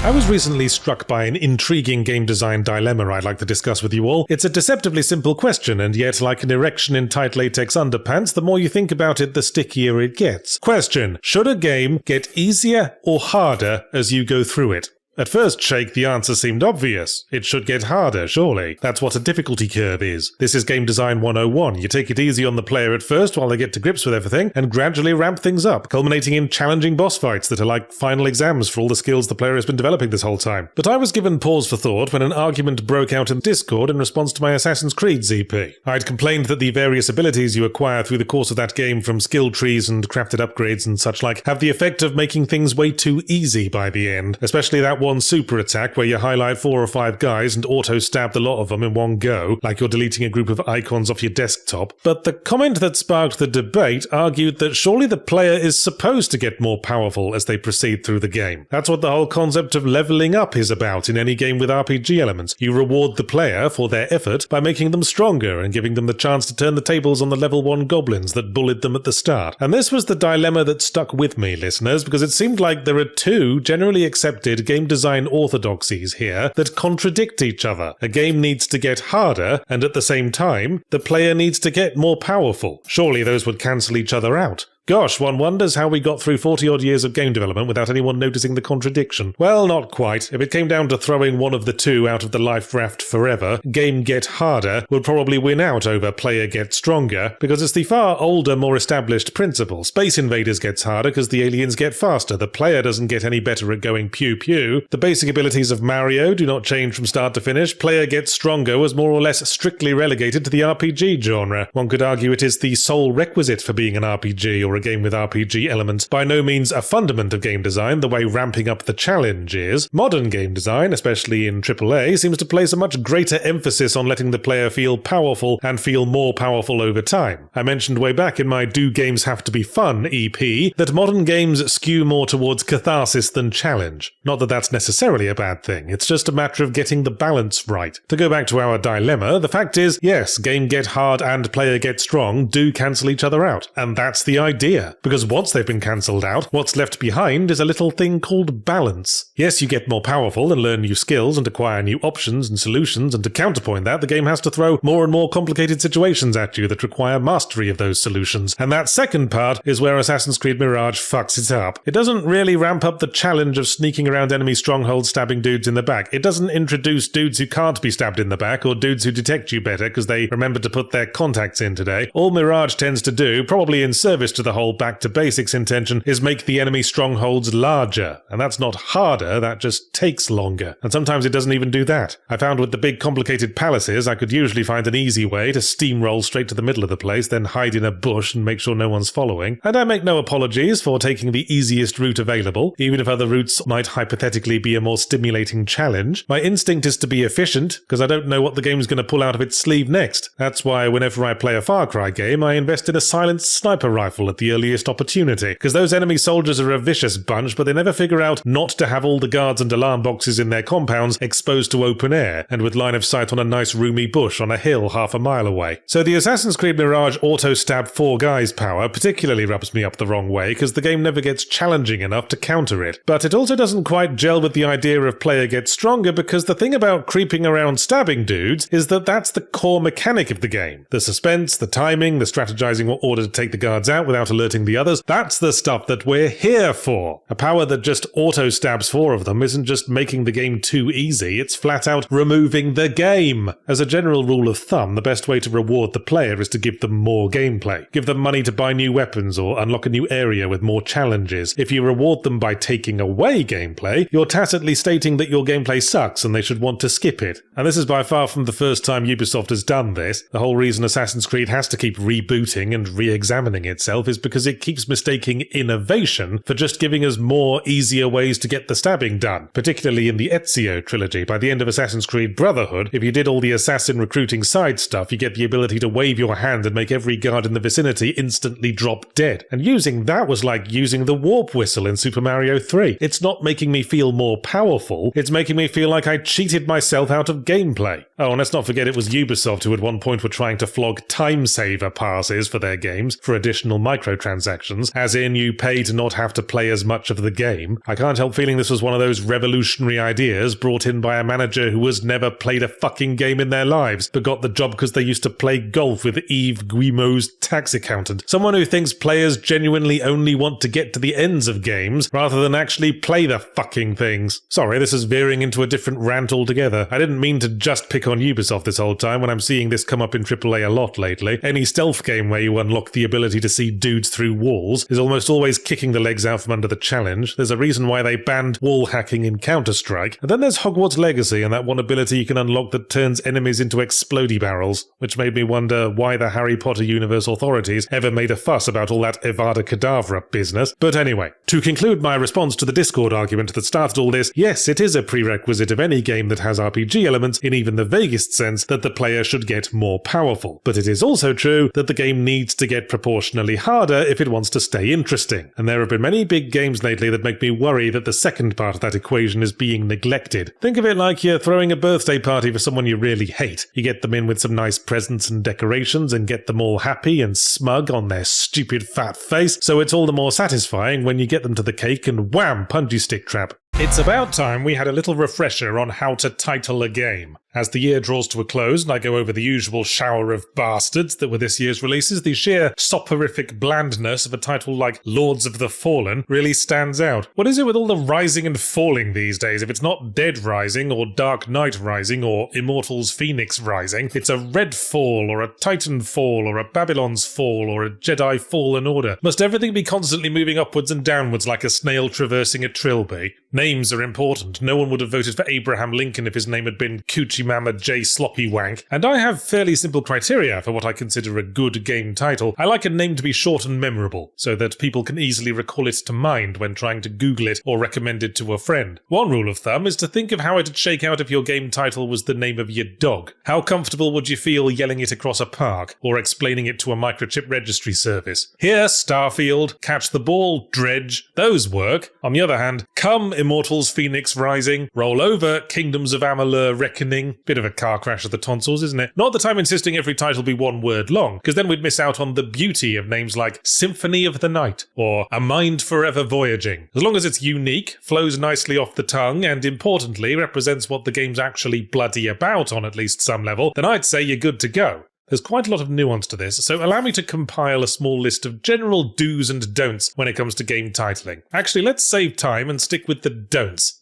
I was recently struck by an intriguing game design dilemma I'd like to discuss with you all. It's a deceptively simple question, and yet, like an erection in tight latex underpants, the more you think about it, the stickier it gets. Question: should a game get easier or harder as you go through it? At first shake, the answer seemed obvious. It should get harder, surely. That's what a difficulty curve is. This is Game Design 101. You take it easy on the player at first while they get to grips with everything, and gradually ramp things up, culminating in challenging boss fights that are like final exams for all the skills the player has been developing this whole time. But I was given pause for thought when an argument broke out in Discord in response to my Assassin's Creed ZP. I'd complained that the various abilities you acquire through the course of that game, from skill trees and crafted upgrades and such like, have the effect of making things way too easy by the end, especially that one super attack where you highlight 4 or 5 guys and auto-stab the lot of them in one go, like you're deleting a group of icons off your desktop. But the comment that sparked the debate argued that surely the player is supposed to get more powerful as they proceed through the game. That's what the whole concept of leveling up is about in any game with RPG elements. You reward the player for their effort by making them stronger and giving them the chance to turn the tables on the level 1 goblins that bullied them at the start. And this was the dilemma that stuck with me, listeners, because it seemed like there are two generally accepted game design orthodoxies here that contradict each other. A game needs to get harder, and at the same time, the player needs to get more powerful. Surely those would cancel each other out. Gosh, one wonders how we got through 40-odd years of game development without anyone noticing the contradiction. Well, not quite. If it came down to throwing one of the two out of the life raft forever, game get harder would probably win out over player get stronger, because it's the far older, more established principle. Space Invaders gets harder because the aliens get faster. The player doesn't get any better at going pew-pew. The basic abilities of Mario do not change from start to finish. Player gets stronger was more or less strictly relegated to the RPG genre. One could argue it is the sole requisite for being an RPG or a game with RPG elements, by no means a fundament of game design the way ramping up the challenge is. Modern game design, especially in AAA, seems to place a much greater emphasis on letting the player feel powerful and feel more powerful over time. I mentioned way back in my Do Games Have to Be Fun EP that modern games skew more towards catharsis than challenge. Not that that's necessarily a bad thing, it's just a matter of getting the balance right. To go back to our dilemma, the fact is, yes, game get hard and player get strong do cancel each other out, and that's the idea. Because once they've been cancelled out, what's left behind is a little thing called balance. Yes, you get more powerful and learn new skills and acquire new options and solutions, and to counterpoint that, the game has to throw more and more complicated situations at you that require mastery of those solutions. And that second part is where Assassin's Creed Mirage fucks it up. It doesn't really ramp up the challenge of sneaking around enemy strongholds stabbing dudes in the back. It doesn't introduce dudes who can't be stabbed in the back, or dudes who detect you better because they remembered to put their contacts in today. All Mirage tends to do, probably in service to the whole back to basics intention, is make the enemy strongholds larger. And that's not harder, that just takes longer. And sometimes it doesn't even do that. I found with the big complicated palaces, I could usually find an easy way to steamroll straight to the middle of the place, then hide in a bush and make sure no one's following. And I make no apologies for taking the easiest route available, even if other routes might hypothetically be a more stimulating challenge. My instinct is to be efficient, because I don't know what the game's going to pull out of its sleeve next. That's why whenever I play a Far Cry game, I invest in a silenced sniper rifle at the earliest opportunity, because those enemy soldiers are a vicious bunch, but they never figure out not to have all the guards and alarm boxes in their compounds exposed to open air, and with line of sight on a nice roomy bush on a hill half a mile away. So the Assassin's Creed Mirage auto-stab 4 guys power particularly rubs me up the wrong way, because the game never gets challenging enough to counter it. But it also doesn't quite gel with the idea of player gets stronger, because the thing about creeping around stabbing dudes is that that's the core mechanic of the game. The suspense, the timing, the strategizing what order to take the guards out without alerting the others, that's the stuff that we're here for. A power that just auto-stabs 4 of them isn't just making the game too easy, it's flat out removing the game. As a general rule of thumb, the best way to reward the player is to give them more gameplay. Give them money to buy new weapons or unlock a new area with more challenges. If you reward them by taking away gameplay, you're tacitly stating that your gameplay sucks and they should want to skip it. And this is by far from the first time Ubisoft has done this. The whole reason Assassin's Creed has to keep rebooting and re-examining itself is because it keeps mistaking innovation for just giving us more, easier ways to get the stabbing done. Particularly in the Ezio trilogy. By the end of Assassin's Creed Brotherhood, if you did all the assassin recruiting side stuff, you get the ability to wave your hand and make every guard in the vicinity instantly drop dead. And using that was like using the warp whistle in Super Mario 3. It's not making me feel more powerful, it's making me feel like I cheated myself out of gameplay. Oh, and let's not forget it was Ubisoft who at one point were trying to flog time saver passes for their games for additional microtransactions microtransactions, as in you pay to not have to play as much of the game. I can't help feeling this was one of those revolutionary ideas brought in by a manager who has never played a fucking game in their lives, but got the job because they used to play golf with Yves Guillemot's tax accountant. Someone who thinks players genuinely only want to get to the ends of games, rather than actually play the fucking things. Sorry, this is veering into a different rant altogether. I didn't mean to just pick on Ubisoft this whole time when I'm seeing this come up in AAA a lot lately. Any stealth game where you unlock the ability to see dudes through walls is almost always kicking the legs out from under the challenge. There's a reason why they banned wall hacking in Counter-Strike. And then there's Hogwarts Legacy and that one ability you can unlock that turns enemies into explodey barrels, which made me wonder why the Harry Potter universe authorities ever made a fuss about all that Avada Kedavra business. But anyway, to conclude my response to the Discord argument that started all this, yes, it is a prerequisite of any game that has RPG elements in even the vaguest sense that the player should get more powerful. But it is also true that the game needs to get proportionally harder if it wants to stay interesting. And there have been many big games lately that make me worry that the second part of that equation is being neglected. Think of it like you're throwing a birthday party for someone you really hate. You get them in with some nice presents and decorations and get them all happy and smug on their stupid fat face, so it's all the more satisfying when you get them to the cake and wham, punchy stick trap. It's about time we had a little refresher on how to title a game. As the year draws to a close and I go over the usual shower of bastards that were this year's releases, the sheer soporific blandness of a title like Lords of the Fallen really stands out. What is it with all the rising and falling these days? If it's not Dead Rising or Dark Knight Rising or Immortals Phoenix Rising, it's a Red Fall or a Titan Fall or a Babylon's Fall or a Jedi Fallen Order. Must everything be constantly moving upwards and downwards like a snail traversing a trilby? Names are important. No one would have voted for Abraham Lincoln if his name had been Coochie Mama J. Sloppy Wank. And I have fairly simple criteria for what I consider a good game title. I like a name to be short and memorable, so that people can easily recall it to mind when trying to Google it or recommend it to a friend. One rule of thumb is to think of how it'd shake out if your game title was the name of your dog. How comfortable would you feel yelling it across a park, or explaining it to a microchip registry service? Here, Starfield, Catch the Ball, Dredge, those work. On the other hand, Come, Immortals Phoenix Rising, Roll Over, Kingdoms of Amalur Reckoning. Bit of a car crash of the tonsils, isn't it? Not that I'm insisting every title be one word long, because then we'd miss out on the beauty of names like Symphony of the Night, or A Mind Forever Voyaging. As long as it's unique, flows nicely off the tongue, and importantly represents what the game's actually bloody about on at least some level, then I'd say you're good to go. There's quite a lot of nuance to this, so allow me to compile a small list of general do's and don'ts when it comes to game titling. Actually, let's save time and stick with the don'ts.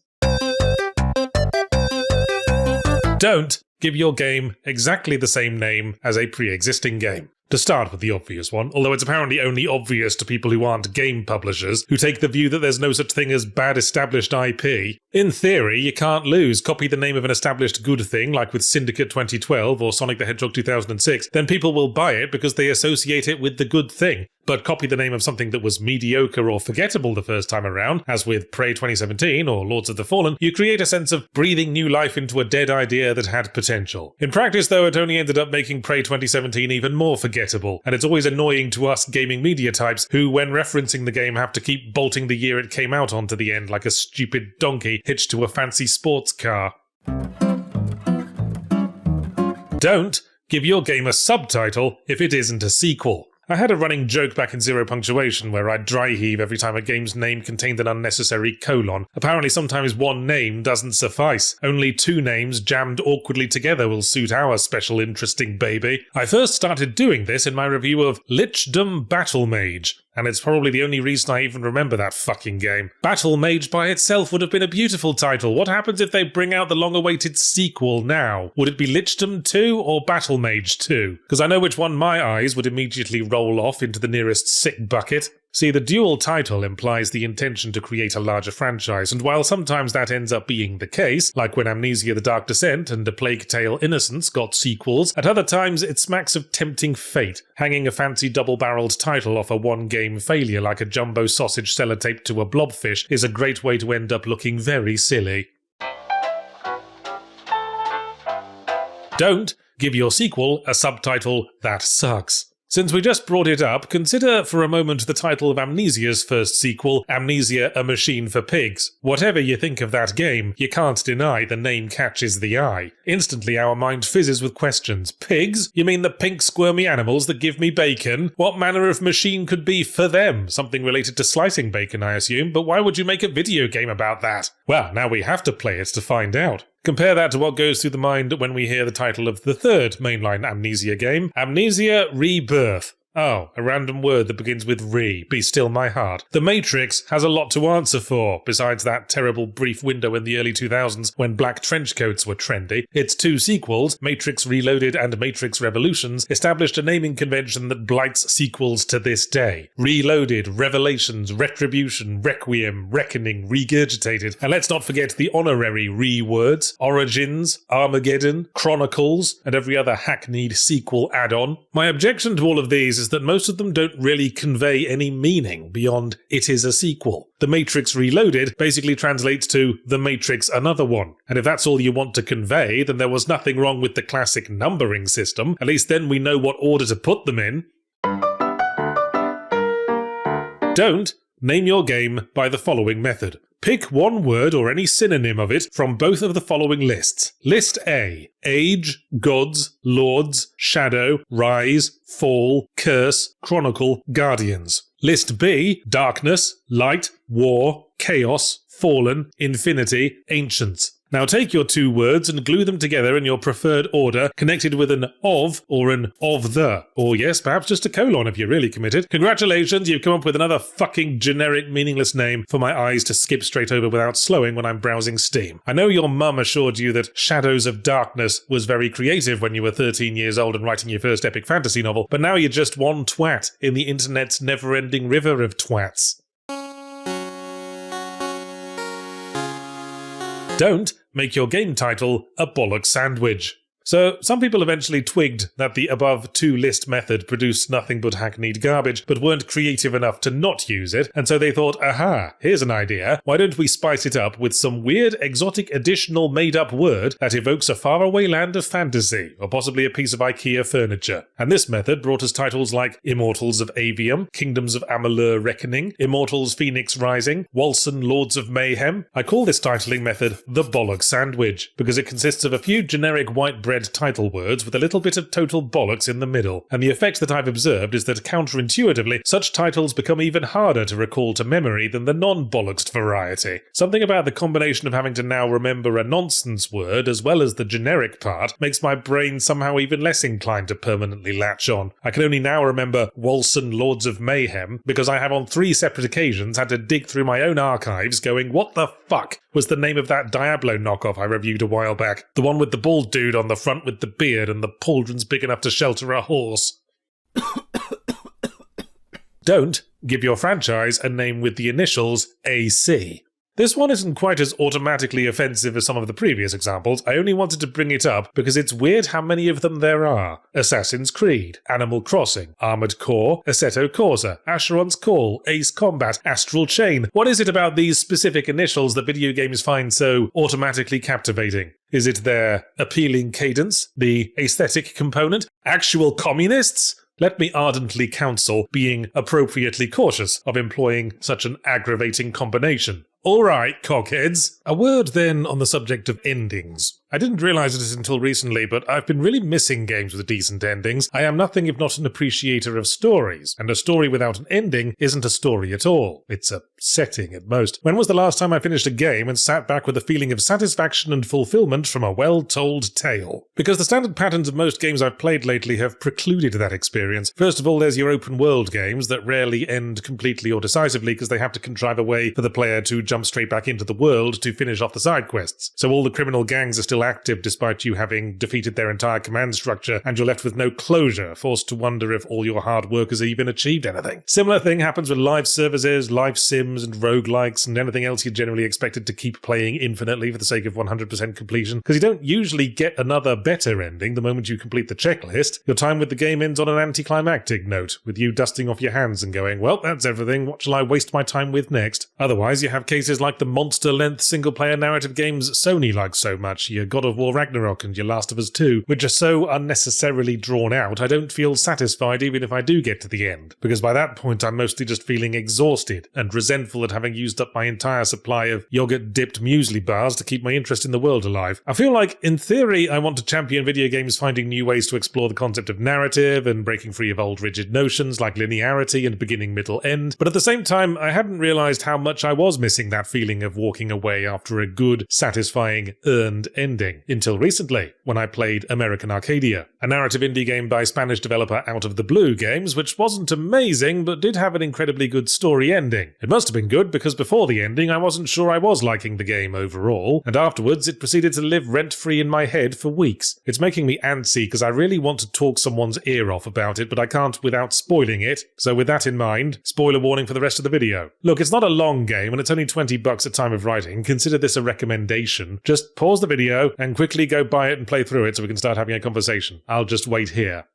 Don't give your game exactly the same name as a pre-existing game. To start with the obvious one, although it's apparently only obvious to people who aren't game publishers, who take the view that there's no such thing as bad established IP. In theory, you can't lose. Copy the name of an established good thing, like with Syndicate 2012 or Sonic the Hedgehog 2006, then people will buy it because they associate it with the good thing. But copy the name of something that was mediocre or forgettable the first time around, as with Prey 2017 or Lords of the Fallen, you create a sense of breathing new life into a dead idea that had potential. In practice, though, it only ended up making Prey 2017 even more forgettable, and it's always annoying to us gaming media types who, when referencing the game, have to keep bolting the year it came out on to the end like a stupid donkey hitched to a fancy sports car. Don't give your game a subtitle if it isn't a sequel. I had a running joke back in Zero Punctuation where I'd dry heave every time a game's name contained an unnecessary colon. Apparently sometimes one name doesn't suffice. Only two names jammed awkwardly together will suit our special interesting baby. I first started doing this in my review of Lichdom Battle Mage, and it's probably the only reason I even remember that fucking game. Battle Mage by itself would have been a beautiful title. What happens if they bring out the long-awaited sequel now? Would it be Lichdom 2 or Battle Mage 2? Because I know which one my eyes would immediately roll off into the nearest sick bucket. See, the dual title implies the intention to create a larger franchise, and while sometimes that ends up being the case, like when Amnesia the Dark Descent and A Plague Tale Innocence got sequels, at other times it smacks of tempting fate. Hanging a fancy double-barreled title off a one-game failure like a jumbo sausage sellotaped to a blobfish is a great way to end up looking very silly. Don't give your sequel a subtitle that sucks. Since we just brought it up, consider for a moment the title of Amnesia's first sequel, Amnesia: A Machine for Pigs. Whatever you think of that game, you can't deny the name catches the eye. Instantly our mind fizzes with questions. Pigs? You mean the pink squirmy animals that give me bacon? What manner of machine could be for them? Something related to slicing bacon, I assume, but why would you make a video game about that? Well, now we have to play it to find out. Compare that to what goes through the mind when we hear the title of the third mainline Amnesia game, Amnesia Rebirth. Oh, a random word that begins with re. Be still my heart. The Matrix has a lot to answer for, besides that terrible brief window in the early 2000s when black trench coats were trendy. Its two sequels, Matrix Reloaded and Matrix Revolutions, established a naming convention that blights sequels to this day. Reloaded, Revelations, Retribution, Requiem, Reckoning, Regurgitated, and let's not forget the honorary re-words, Origins, Armageddon, Chronicles, and every other hackneyed sequel add-on. My objection to all of these is that most of them don't really convey any meaning beyond it is a sequel. The Matrix Reloaded basically translates to The Matrix Another One, and if that's all you want to convey, then there was nothing wrong with the classic numbering system. At least then we know what order to put them in. Don't name your game by the following method. Pick one word or any synonym of it from both of the following lists. List A: Age, Gods, Lords, Shadow, Rise, Fall, Curse, Chronicle, Guardians. List B: Darkness, Light, War, Chaos, Fallen, Infinity, Ancients. Now take your two words and glue them together in your preferred order, connected with an of or an of the. Or yes, perhaps just a colon if you're really committed. Congratulations, you've come up with another fucking generic meaningless name for my eyes to skip straight over without slowing when I'm browsing Steam. I know your mum assured you that Shadows of Darkness was very creative when you were 13 years old and writing your first epic fantasy novel, but now you're just one twat in the internet's never-ending river of twats. Don't make your game title a bollock sandwich. So, some people eventually twigged that the above two-list method produced nothing but hackneyed garbage, but weren't creative enough to not use it, and so they thought, aha, here's an idea, why don't we spice it up with some weird, exotic, additional made-up word that evokes a faraway land of fantasy, or possibly a piece of IKEA furniture. And this method brought us titles like Immortals of Avium, Kingdoms of Amalur Reckoning, Immortals Phoenix Rising, Walson Lords of Mayhem. I call this titling method the bollock sandwich, because it consists of a few generic white bread title words with a little bit of total bollocks in the middle, and the effect that I've observed is that counterintuitively, such titles become even harder to recall to memory than the non-bollocksed variety. Something about the combination of having to now remember a nonsense word as well as the generic part makes my brain somehow even less inclined to permanently latch on. I can only now remember Walson Lords of Mayhem because I have on 3 separate occasions had to dig through my own archives going, what the fuck was the name of that Diablo knockoff I reviewed a while back? The one with the bald dude on the front with the beard and the pauldrons big enough to shelter a horse. Don't give your franchise a name with the initials AC. This one isn't quite as automatically offensive as some of the previous examples. I only wanted to bring it up because it's weird how many of them there are. Assassin's Creed, Animal Crossing, Armored Core, Assetto Corsa, Asheron's Call, Ace Combat, Astral Chain. What is it about these specific initials that video games find so automatically captivating? Is it their appealing cadence? The aesthetic component? Actual communists? Let me ardently counsel being appropriately cautious of employing such an aggravating combination. Alright, cockheads. A word then on the subject of endings. I didn't realise it until recently, but I've been really missing games with decent endings. I am nothing if not an appreciator of stories, and a story without an ending isn't a story at all. It's a setting at most. When was the last time I finished a game and sat back with a feeling of satisfaction and fulfillment from a well-told tale? Because the standard patterns of most games I've played lately have precluded that experience. First of all, there's your open-world games that rarely end completely or decisively because they have to contrive a way for the player to jump straight back into the world to finish off the side quests. So all the criminal gangs are still active despite you having defeated their entire command structure, and you're left with no closure, forced to wonder if all your hard work has even achieved anything. Similar thing happens with live services, live sims, and roguelikes, and anything else you're generally expected to keep playing infinitely for the sake of 100% completion, because you don't usually get another better ending the moment you complete the checklist. Your time with the game ends on an anticlimactic note, with you dusting off your hands and going, well, that's everything, what shall I waste my time with next? Otherwise, you have cases like the monster-length single-player narrative games Sony likes so much. You God of War Ragnarok and your Last of Us 2, which are so unnecessarily drawn out I don't feel satisfied even if I do get to the end, because by that point I'm mostly just feeling exhausted and resentful at having used up my entire supply of yogurt-dipped muesli bars to keep my interest in the world alive. I feel like, in theory, I want to champion video games finding new ways to explore the concept of narrative and breaking free of old rigid notions like linearity and beginning, middle, end, but at the same time I hadn't realised how much I was missing that feeling of walking away after a good, satisfying, earned ending. Until recently, when I played American Arcadia, a narrative indie game by Spanish developer Out of the Blue Games, which wasn't amazing but did have an incredibly good story ending. It must have been good because before the ending I wasn't sure I was liking the game overall, and afterwards it proceeded to live rent-free in my head for weeks. It's making me antsy because I really want to talk someone's ear off about it, but I can't without spoiling it, so with that in mind, spoiler warning for the rest of the video. Look, it's not a long game and it's only $20 at time of writing. Consider this a recommendation. Just pause the video and quickly go buy it and play through it so we can start having a conversation. I'll just wait here.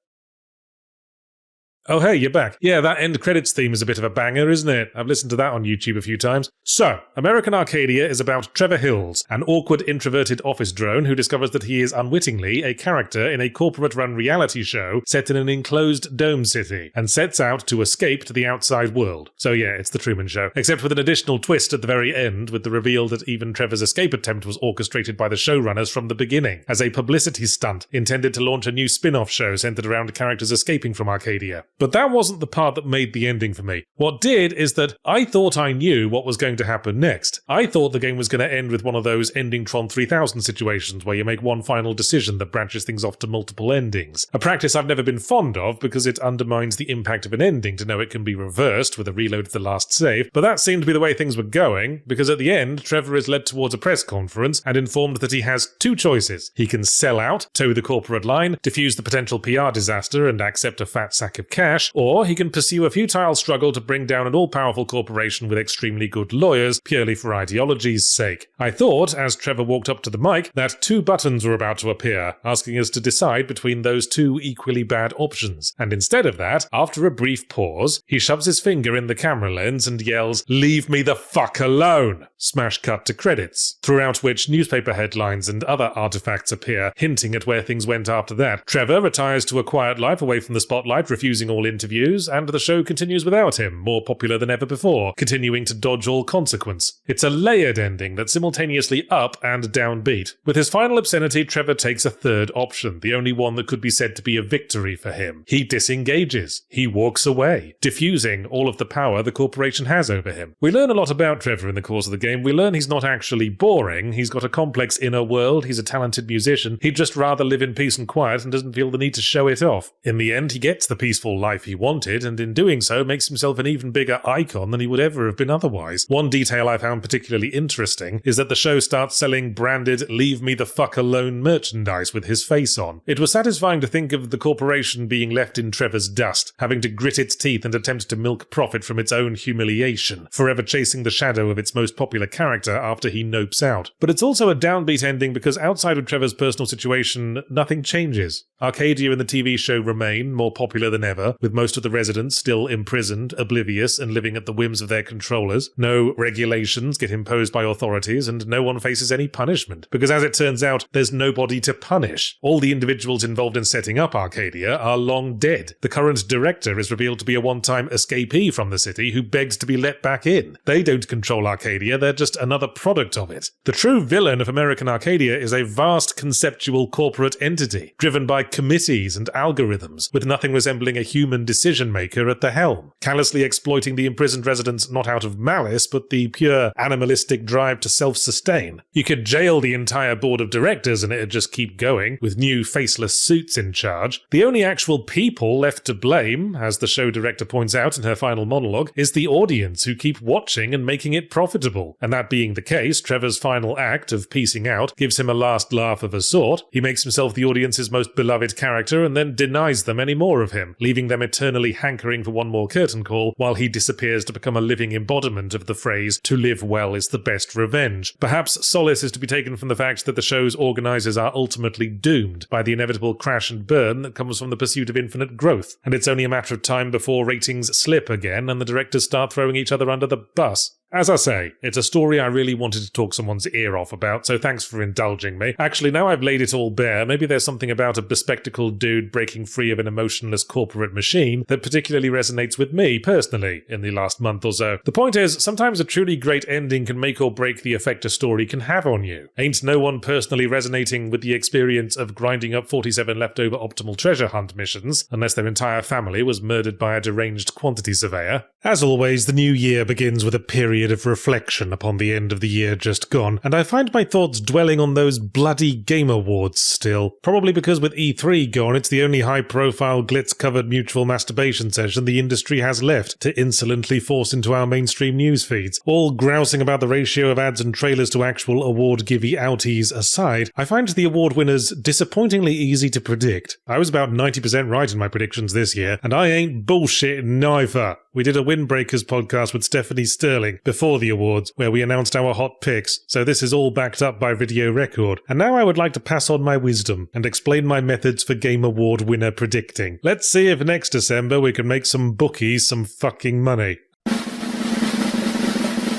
Oh hey, you're back. Yeah, that end credits theme is a bit of a banger, isn't it? I've listened to that on YouTube a few times. So, American Arcadia is about Trevor Hills, an awkward introverted office drone who discovers that he is unwittingly a character in a corporate-run reality show set in an enclosed dome city, and sets out to escape to the outside world. So yeah, it's the Truman Show. Except with an additional twist at the very end, with the reveal that even Trevor's escape attempt was orchestrated by the showrunners from the beginning, as a publicity stunt intended to launch a new spin-off show centered around characters escaping from Arcadia. But that wasn't the part that made the ending for me. What did is that I thought I knew what was going to happen next. I thought the game was going to end with one of those ending Tron 3000 situations where you make one final decision that branches things off to multiple endings. A practice I've never been fond of because it undermines the impact of an ending to know it can be reversed with a reload of the last save, but that seemed to be the way things were going, because at the end, Trevor is led towards a press conference and informed that he has two choices. He can sell out, toe the corporate line, defuse the potential PR disaster and accept a fat sack of cash, or he can pursue a futile struggle to bring down an all-powerful corporation with extremely good lawyers purely for ideology's sake. I thought, as Trevor walked up to the mic, that two buttons were about to appear, asking us to decide between those two equally bad options. And instead of that, after a brief pause, he shoves his finger in the camera lens and yells, "Leave me the fuck alone!" Smash cut to credits, throughout which newspaper headlines and other artifacts appear, hinting at where things went after that. Trevor retires to a quiet life away from the spotlight, refusing all interviews, and the show continues without him, more popular than ever before, continuing to dodge all consequence. It's a layered ending that's simultaneously up and downbeat. With his final obscenity, Trevor takes a third option, the only one that could be said to be a victory for him. He disengages. He walks away, diffusing all of the power the corporation has over him. We learn a lot about Trevor in the course of the game. We learn he's not actually boring. He's got a complex inner world. He's a talented musician. He'd just rather live in peace and quiet and doesn't feel the need to show it off. In the end, he gets the peaceful life he wanted, and in doing so makes himself an even bigger icon than he would ever have been otherwise. One detail I found particularly interesting is that the show starts selling branded "Leave me the fuck alone" merchandise with his face on. It was satisfying to think of the corporation being left in Trevor's dust, having to grit its teeth and attempt to milk profit from its own humiliation, forever chasing the shadow of its most popular character after he nopes out. But it's also a downbeat ending because outside of Trevor's personal situation, nothing changes. Arcadia and the TV show remain more popular than ever, with most of the residents still imprisoned, oblivious, and living at the whims of their controllers. No regulations get imposed by authorities, and no one faces any punishment, because as it turns out, there's nobody to punish. All the individuals involved in setting up Arcadia are long dead. The current director is revealed to be a one-time escapee from the city who begs to be let back in. They don't control Arcadia, they're just another product of it. The true villain of American Arcadia is a vast conceptual corporate entity, driven by committees and algorithms, with nothing resembling a human decision-maker at the helm, callously exploiting the imprisoned residents not out of malice, but the pure animalistic drive to self-sustain. You could jail the entire board of directors and it'd just keep going, with new faceless suits in charge. The only actual people left to blame, as the show director points out in her final monologue, is the audience who keep watching and making it profitable. And that being the case, Trevor's final act of piecing out gives him a last laugh of a sort. He makes himself the audience's most beloved character and then denies them any more of him, leaving them eternally hankering for one more curtain call while he disappears to become a living embodiment of the phrase, "To live well is the best revenge." Perhaps solace is to be taken from the fact that the show's organisers are ultimately doomed by the inevitable crash and burn that comes from the pursuit of infinite growth, and it's only a matter of time before ratings slip again and the directors start throwing each other under the bus. As I say, it's a story I really wanted to talk someone's ear off about, so thanks for indulging me. Actually, now I've laid it all bare, maybe there's something about a bespectacled dude breaking free of an emotionless corporate machine that particularly resonates with me, personally, in the last month or so. The point is, sometimes a truly great ending can make or break the effect a story can have on you. Ain't no one personally resonating with the experience of grinding up 47 leftover optimal treasure hunt missions, unless their entire family was murdered by a deranged quantity surveyor. As always, the new year begins with a period of reflection upon the end of the year just gone, and I find my thoughts dwelling on those bloody Game Awards still. Probably because with E3 gone, it's the only high-profile, glitz-covered mutual masturbation session the industry has left to insolently force into our mainstream news feeds. All grousing about the ratio of ads and trailers to actual award-givey outies aside, I find the award winners disappointingly easy to predict. I was about 90% right in my predictions this year, and I ain't bullshitting neither. We did a Windbreakers podcast with Stephanie Sterling before the awards, where we announced our hot picks, so this is all backed up by video record. And now I would like to pass on my wisdom and explain my methods for Game Award winner predicting. Let's see if next December we can make some bookies some fucking money.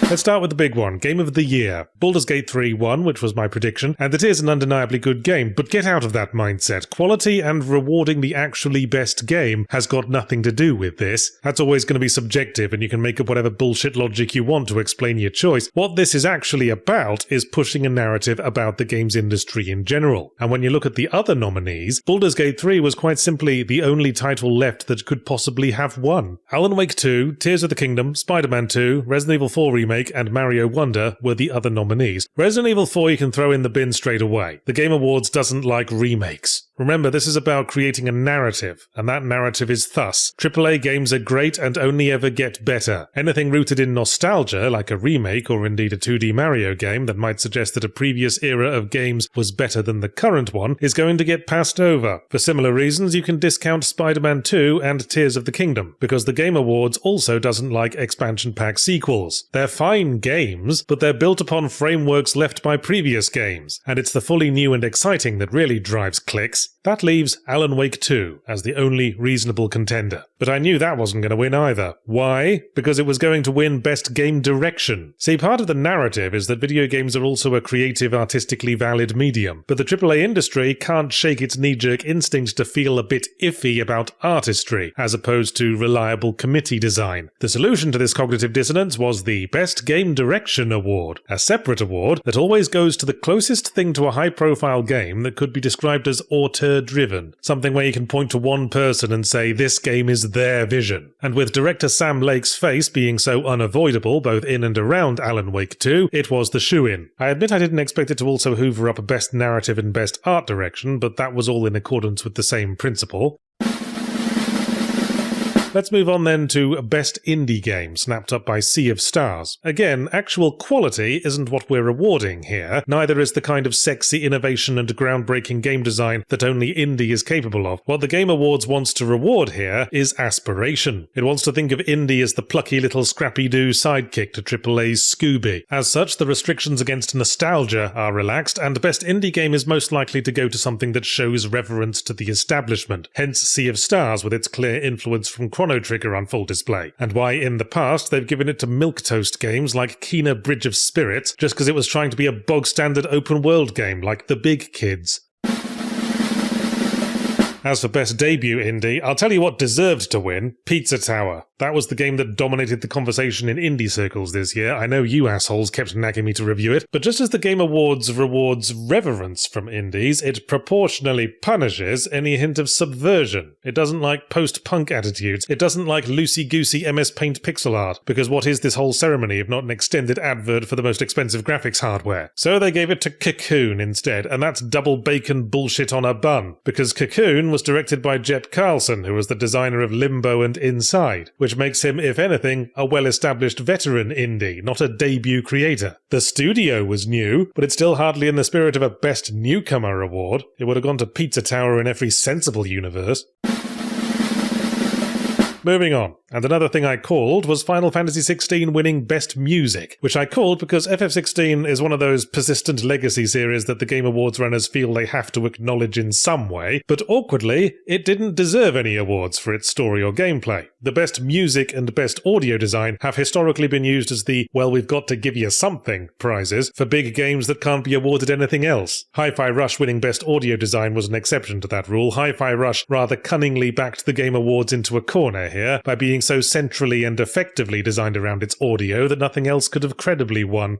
Let's start with the big one, Game of the Year. Baldur's Gate 3 won, which was my prediction, and it is an undeniably good game, but get out of that mindset. Quality and rewarding the actually best game has got nothing to do with this. That's always going to be subjective, and you can make up whatever bullshit logic you want to explain your choice. What this is actually about is pushing a narrative about the games industry in general. And when you look at the other nominees, Baldur's Gate 3 was quite simply the only title left that could possibly have won. Alan Wake 2, Tears of the Kingdom, Spider-Man 2, Resident Evil 4 Remake, and Mario Wonder were the other nominees. Resident Evil 4 you can throw in the bin straight away. The Game Awards doesn't like remakes. Remember, this is about creating a narrative, and that narrative is thus. AAA games are great and only ever get better. Anything rooted in nostalgia, like a remake or indeed a 2D Mario game that might suggest that a previous era of games was better than the current one, is going to get passed over. For similar reasons, you can discount Spider-Man 2 and Tears of the Kingdom, because the Game Awards also doesn't like expansion pack sequels. They're fine games, but they're built upon frameworks left by previous games, and it's the fully new and exciting that really drives clicks. That leaves Alan Wake 2 as the only reasonable contender. But I knew that wasn't going to win either. Why? Because it was going to win Best Game Direction. See, part of the narrative is that video games are also a creative, artistically valid medium, but the AAA industry can't shake its knee-jerk instinct to feel a bit iffy about artistry, as opposed to reliable committee design. The solution to this cognitive dissonance was the Best Game Direction Award, a separate award that always goes to the closest thing to a high-profile game that could be described as auteur-driven, something where you can point to one person and say, this game is their vision. And with director Sam Lake's face being so unavoidable both in and around Alan Wake 2, it was the shoo-in. I admit I didn't expect it to also hoover up Best Narrative and Best Art Direction, but that was all in accordance with the same principle. Let's move on then to Best Indie Game, snapped up by Sea of Stars. Again, actual quality isn't what we're rewarding here, neither is the kind of sexy innovation and groundbreaking game design that only indie is capable of. What the Game Awards wants to reward here is aspiration. It wants to think of indie as the plucky little scrappy-doo sidekick to AAA's Scooby. As such, the restrictions against nostalgia are relaxed, and Best Indie Game is most likely to go to something that shows reverence to the establishment, hence Sea of Stars with its clear influence from Chrono Trigger on full display, and why in the past they've given it to milquetoast games like Kena Bridge of Spirits just because it was trying to be a bog-standard open-world game like The Big Kids. As for Best Debut Indie, I'll tell you what deserved to win, Pizza Tower. That was the game that dominated the conversation in indie circles this year. I know you assholes kept nagging me to review it, but just as the Game Awards rewards reverence from indies, it proportionally punishes any hint of subversion. It doesn't like post-punk attitudes. It doesn't like loosey-goosey MS Paint pixel art, because what is this whole ceremony if not an extended advert for the most expensive graphics hardware? So they gave it to Cocoon instead, and that's double bacon bullshit on a bun, because Cocoon was directed by Jep Carlson, who was the designer of Limbo and Inside, which makes him, if anything, a well-established veteran indie, not a debut creator. The studio was new, but it's still hardly in the spirit of a Best Newcomer award. It would have gone to Pizza Tower in every sensible universe. Moving on, and another thing I called was Final Fantasy XVI winning Best Music, which I called because FF16 is one of those persistent legacy series that the Game Awards runners feel they have to acknowledge in some way, but awkwardly, it didn't deserve any awards for its story or gameplay. The best music and best audio design have historically been used as the, well, we've got to give you something prizes for big games that can't be awarded anything else. Hi-Fi Rush winning best audio design was an exception to that rule. Hi-Fi Rush rather cunningly backed the Game Awards into a corner here by being so centrally and effectively designed around its audio that nothing else could have credibly won.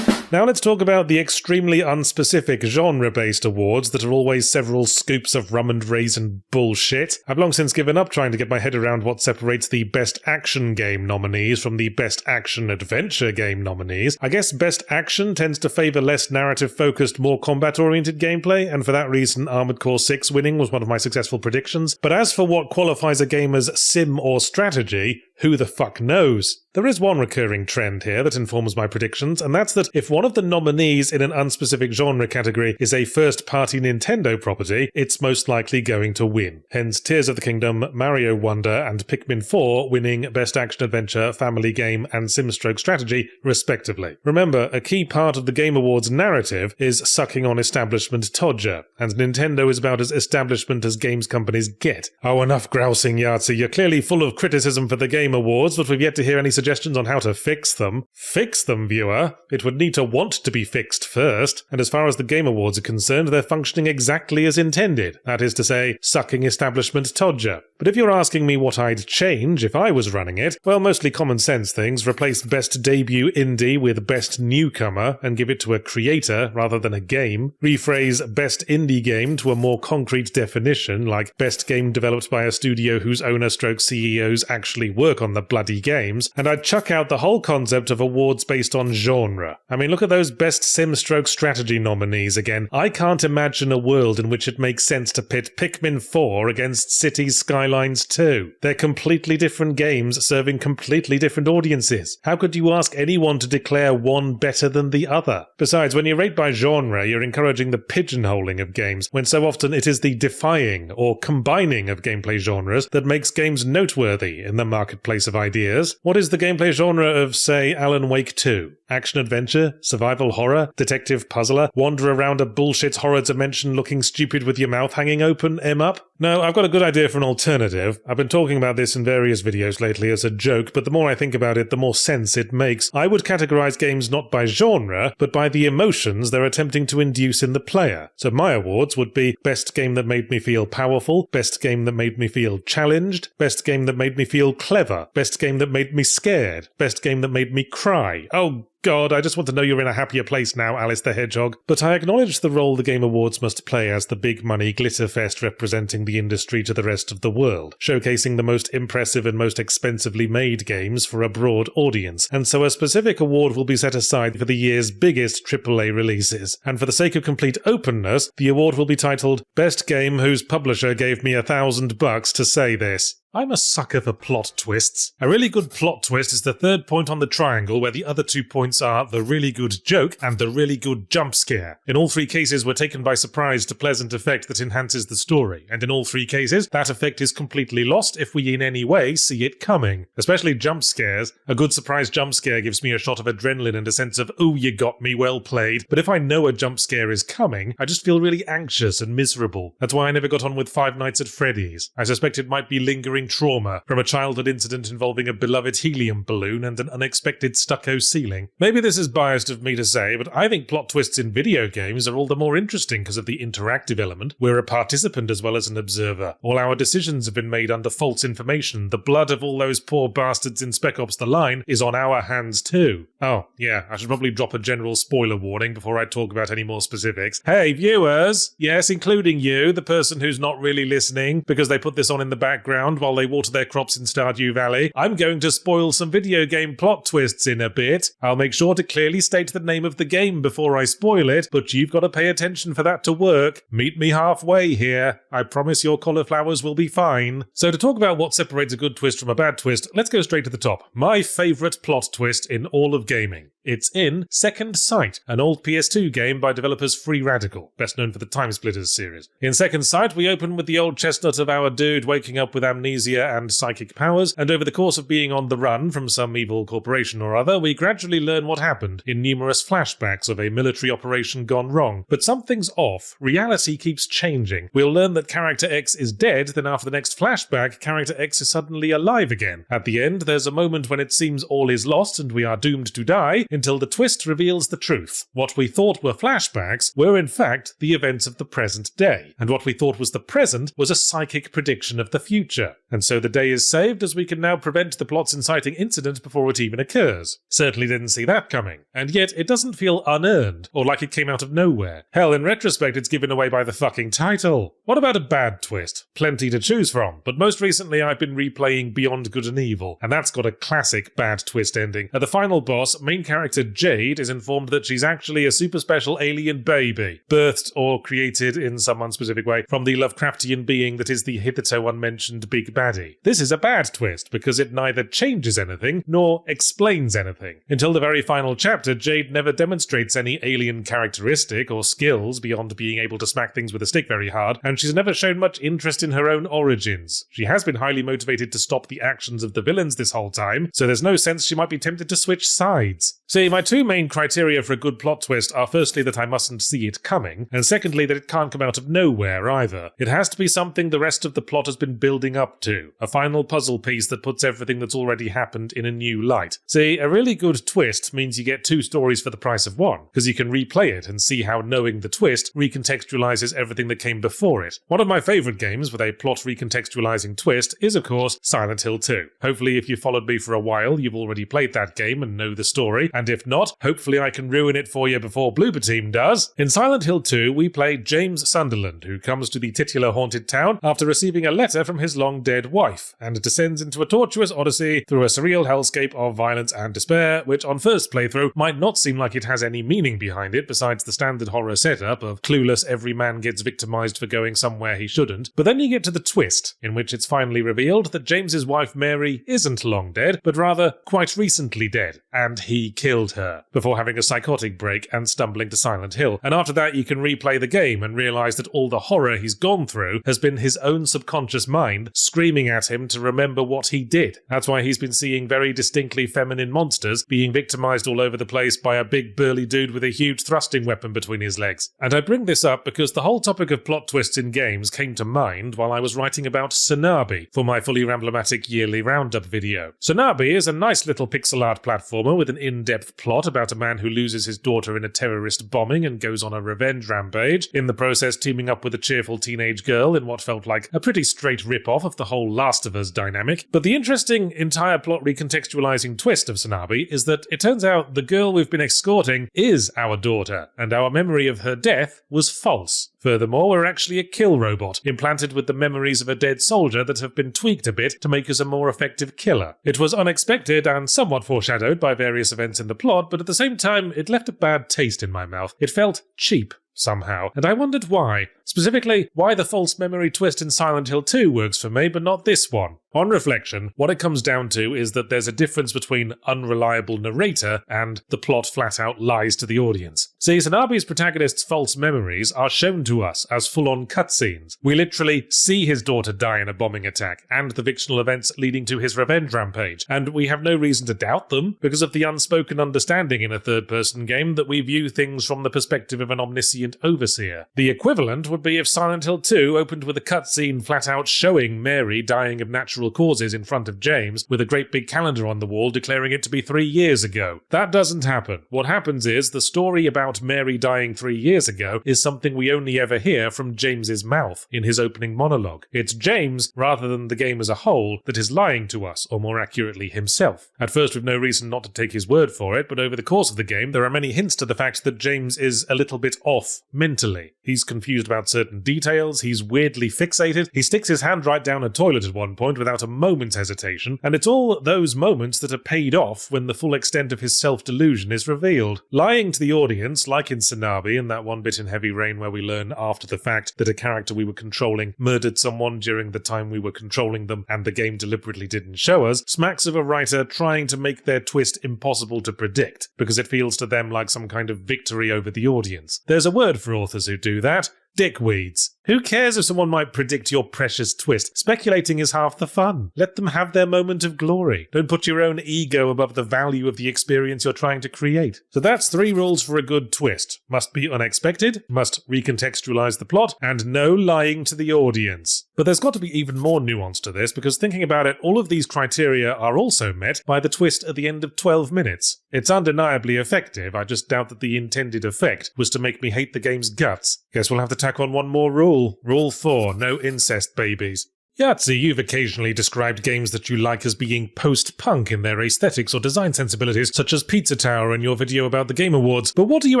Now let's talk about the extremely unspecific genre-based awards that are always several scoops of rum and raisin bullshit. I've long since given up trying to get my head around what separates the Best Action Game nominees from the Best Action Adventure Game nominees. I guess Best Action tends to favour less narrative-focused, more combat-oriented gameplay, and for that reason Armored Core 6 winning was one of my successful predictions. But as for what qualifies a game as sim or strategy, who the fuck knows? There is one recurring trend here that informs my predictions, and that's that if one of the nominees in an unspecific genre category is a first-party Nintendo property, it's most likely going to win. Hence Tears of the Kingdom, Mario Wonder, and Pikmin 4 winning Best Action Adventure, Family Game, and Sim/Stroke Strategy, respectively. Remember, a key part of the Game Awards narrative is sucking on establishment todger, and Nintendo is about as establishment as games companies get. Oh, enough grousing, Yahtzee. You're clearly full of criticism for the Game Awards, but we've yet to hear any suggestions on how to fix them. Fix them, viewer? It would need to want to be fixed first, and as far as the Game Awards are concerned, they're functioning exactly as intended. That is to say, sucking establishment todger. But if you're asking me what I'd change if I was running it, well, mostly common sense things. Replace Best Debut Indie with Best Newcomer and give it to a creator rather than a game. Rephrase Best Indie Game to a more concrete definition, like Best Game Developed by a studio whose owner/CEOs actually work on the bloody games, and I'd chuck out the whole concept of awards based on genre. I mean, look at those Best Sim/Stroke Strategy nominees again. I can't imagine a world in which it makes sense to pit Pikmin 4 against Cities Skylines 2. They're completely different games serving completely different audiences. How could you ask anyone to declare one better than the other? Besides, when you rate by genre, you're encouraging the pigeonholing of games, when so often it is the defying or combining of gameplay genres that makes games noteworthy in the marketplace of ideas. What is the gameplay genre of, say, Alan Wake 2? Action-adventure? Survival horror? Detective puzzler? Wander around a bullshit horror dimension looking stupid with your mouth hanging open, up? No, I've got a good idea for an alternative. I've been talking about this in various videos lately as a joke, but the more I think about it, the more sense it makes. I would categorize games not by genre, but by the emotions they're attempting to induce in the player. So my awards would be Best Game That Made Me Feel Powerful, Best Game That Made Me Feel Challenged, Best Game That Made Me Feel Clever, Best Game That Made Me Scared, Best Game That Made Me Cry. Oh God, I just want to know you're in a happier place now, Alice the Hedgehog. But I acknowledge the role the Game Awards must play as the big money glitter fest representing the industry to the rest of the world, showcasing the most impressive and most expensively made games for a broad audience, and so a specific award will be set aside for the year's biggest AAA releases. And for the sake of complete openness, the award will be titled Best Game Whose Publisher Gave Me $1,000 to Say This. I'm a sucker for plot twists. A really good plot twist is the third point on the triangle where the other 2 points are the really good joke and the really good jump scare. In all 3 cases, we're taken by surprise to pleasant effect that enhances the story, and in all 3 cases, that effect is completely lost if we in any way see it coming. Especially jump scares. A good surprise jump scare gives me a shot of adrenaline and a sense of, ooh, you got me, well played. But if I know a jump scare is coming, I just feel really anxious and miserable. That's why I never got on with Five Nights at Freddy's. I suspect it might be lingering trauma from a childhood incident involving a beloved helium balloon and an unexpected stucco ceiling. Maybe this is biased of me to say, but I think plot twists in video games are all the more interesting because of the interactive element. We're a participant as well as an observer. All our decisions have been made under false information. The blood of all those poor bastards in Spec Ops The Line is on our hands too. Oh, yeah, I should probably drop a general spoiler warning before I talk about any more specifics. Hey, viewers! Yes, including you, the person who's not really listening because they put this on in the background while they water their crops in Stardew Valley. I'm going to spoil some video game plot twists in a bit. I'll make sure to clearly state the name of the game before I spoil it, but you've got to pay attention for that to work. Meet me halfway here. I promise your cauliflowers will be fine. So to talk about what separates a good twist from a bad twist, let's go straight to the top. My favourite plot twist in all of gaming. It's in Second Sight, an old PS2 game by developers Free Radical, best known for the Time Splitters series. In Second Sight, we open with the old chestnut of our dude waking up with amnesia and psychic powers, and over the course of being on the run from some evil corporation or other, we gradually learn what happened in numerous flashbacks of a military operation gone wrong. But something's off. Reality keeps changing. We'll learn that Character X is dead, then after the next flashback, Character X is suddenly alive again. At the end, there's a moment when it seems all is lost and we are doomed to die, until the twist reveals the truth. What we thought were flashbacks were in fact the events of the present day, and what we thought was the present was a psychic prediction of the future. And so the day is saved as we can now prevent the plot's inciting incident before it even occurs. Certainly didn't see that coming, and yet it doesn't feel unearned, or like it came out of nowhere. Hell, in retrospect it's given away by the fucking title. What about a bad twist? Plenty to choose from, but most recently I've been replaying Beyond Good and Evil, and that's got a classic bad twist ending. At the final boss, main character Jade is informed that she's actually a super special alien baby, birthed or created in some unspecific way from the Lovecraftian being that is the hitherto unmentioned big baddie. This is a bad twist because it neither changes anything nor explains anything. Until the very final chapter, Jade never demonstrates any alien characteristic or skills beyond being able to smack things with a stick very hard, and she's never shown much interest in her own origins. She has been highly motivated to stop the actions of the villains this whole time, so there's no sense she might be tempted to switch sides. See, my two main criteria for a good plot twist are firstly that I mustn't see it coming, and secondly that it can't come out of nowhere either. It has to be something the rest of the plot has been building up to, a final puzzle piece that puts everything that's already happened in a new light. See, a really good twist means you get two stories for the price of one, because you can replay it and see how knowing the twist recontextualizes everything that came before it. One of my favourite games with a plot recontextualizing twist is, of course, Silent Hill 2. Hopefully, if you've followed me for a while, you've already played that game and know the story, and if not, hopefully I can ruin it for you before Bloober Team does. In Silent Hill 2, we play James Sunderland, who comes to the titular haunted town after receiving a letter from his long-dead wife, and descends into a tortuous odyssey through a surreal hellscape of violence and despair, which on first playthrough might not seem like it has any meaning behind it besides the standard horror setup of clueless every man gets victimized for going somewhere he shouldn't. But then you get to the twist, in which it's finally revealed that James's wife Mary isn't long dead, but rather quite recently dead, and he killed her, before having a psychotic break and stumbling to Silent Hill. And after that you can replay the game and realise that all the horror he's gone through has been his own subconscious mind screaming at him to remember what he did. That's why he's been seeing very distinctly feminine monsters being victimised all over the place by a big burly dude with a huge thrusting weapon between his legs. And I bring this up because the whole topic of plot twists in games came to mind while I was writing about Sonabi for my fully Ramblomatic yearly roundup video. Sonabi is a nice little pixel art platformer with an in-depth plot about a man who loses his daughter in a terrorist bombing and goes on a revenge rampage, in the process teaming up with a cheerful teenage girl in what felt like a pretty straight rip-off of the whole Last of Us dynamic. But the interesting entire plot recontextualizing twist of Sonabi is that it turns out the girl we've been escorting is our daughter, and our memory of her death was false. Furthermore, we're actually a kill robot, implanted with the memories of a dead soldier that have been tweaked a bit to make us a more effective killer. It was unexpected and somewhat foreshadowed by various events in the plot, but at the same time, it left a bad taste in my mouth. It felt cheap somehow, and I wondered why. Specifically, why the false memory twist in Silent Hill 2 works for me, but not this one. On reflection, what it comes down to is that there's a difference between unreliable narrator and the plot flat-out lies to the audience. See, Sonabi's protagonist's false memories are shown to us as full-on cutscenes. We literally see his daughter die in a bombing attack, and the fictional events leading to his revenge rampage, and we have no reason to doubt them because of the unspoken understanding in a third-person game that we view things from the perspective of an omniscient overseer. The equivalent would be if Silent Hill 2 opened with a cutscene flat-out showing Mary dying of natural causes in front of James, with a great big calendar on the wall declaring it to be 3 years ago. That doesn't happen. What happens is the story about Mary dying 3 years ago is something we only ever hear from James's mouth in his opening monologue. It's James, rather than the game as a whole, that is lying to us, or more accurately, himself. At first we've no reason not to take his word for it, but over the course of the game there are many hints to the fact that James is a little bit off off, mentally. He's confused about certain details, he's weirdly fixated, he sticks his hand right down a toilet at one point without a moment's hesitation, and it's all those moments that are paid off when the full extent of his self-delusion is revealed. Lying to the audience, like in Sanabi and that one bit in Heavy Rain where we learn after the fact that a character we were controlling murdered someone during the time we were controlling them and the game deliberately didn't show us, smacks of a writer trying to make their twist impossible to predict, because it feels to them like some kind of victory over the audience. There's a word for authors who do that. Dickweeds. Who cares if someone might predict your precious twist? Speculating is half the fun. Let them have their moment of glory. Don't put your own ego above the value of the experience you're trying to create. So that's 3 rules for a good twist. Must be unexpected, must recontextualize the plot, and no lying to the audience. But there's got to be even more nuance to this, because thinking about it, all of these criteria are also met by the twist at the end of 12 minutes. It's undeniably effective, I just doubt that the intended effect was to make me hate the game's guts. Guess we'll have to tack on one more rule. Rule 4, no incest babies. Yahtzee, you've occasionally described games that you like as being post-punk in their aesthetics or design sensibilities, such as Pizza Tower in your video about the Game Awards, but what do you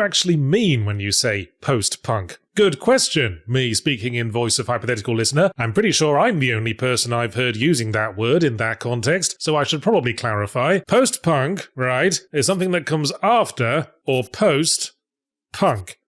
actually mean when you say post-punk? Good question. Me speaking in voice of hypothetical listener. I'm pretty sure I'm the only person I've heard using that word in that context, so I should probably clarify. Post-punk, right, is something that comes after or post-punk.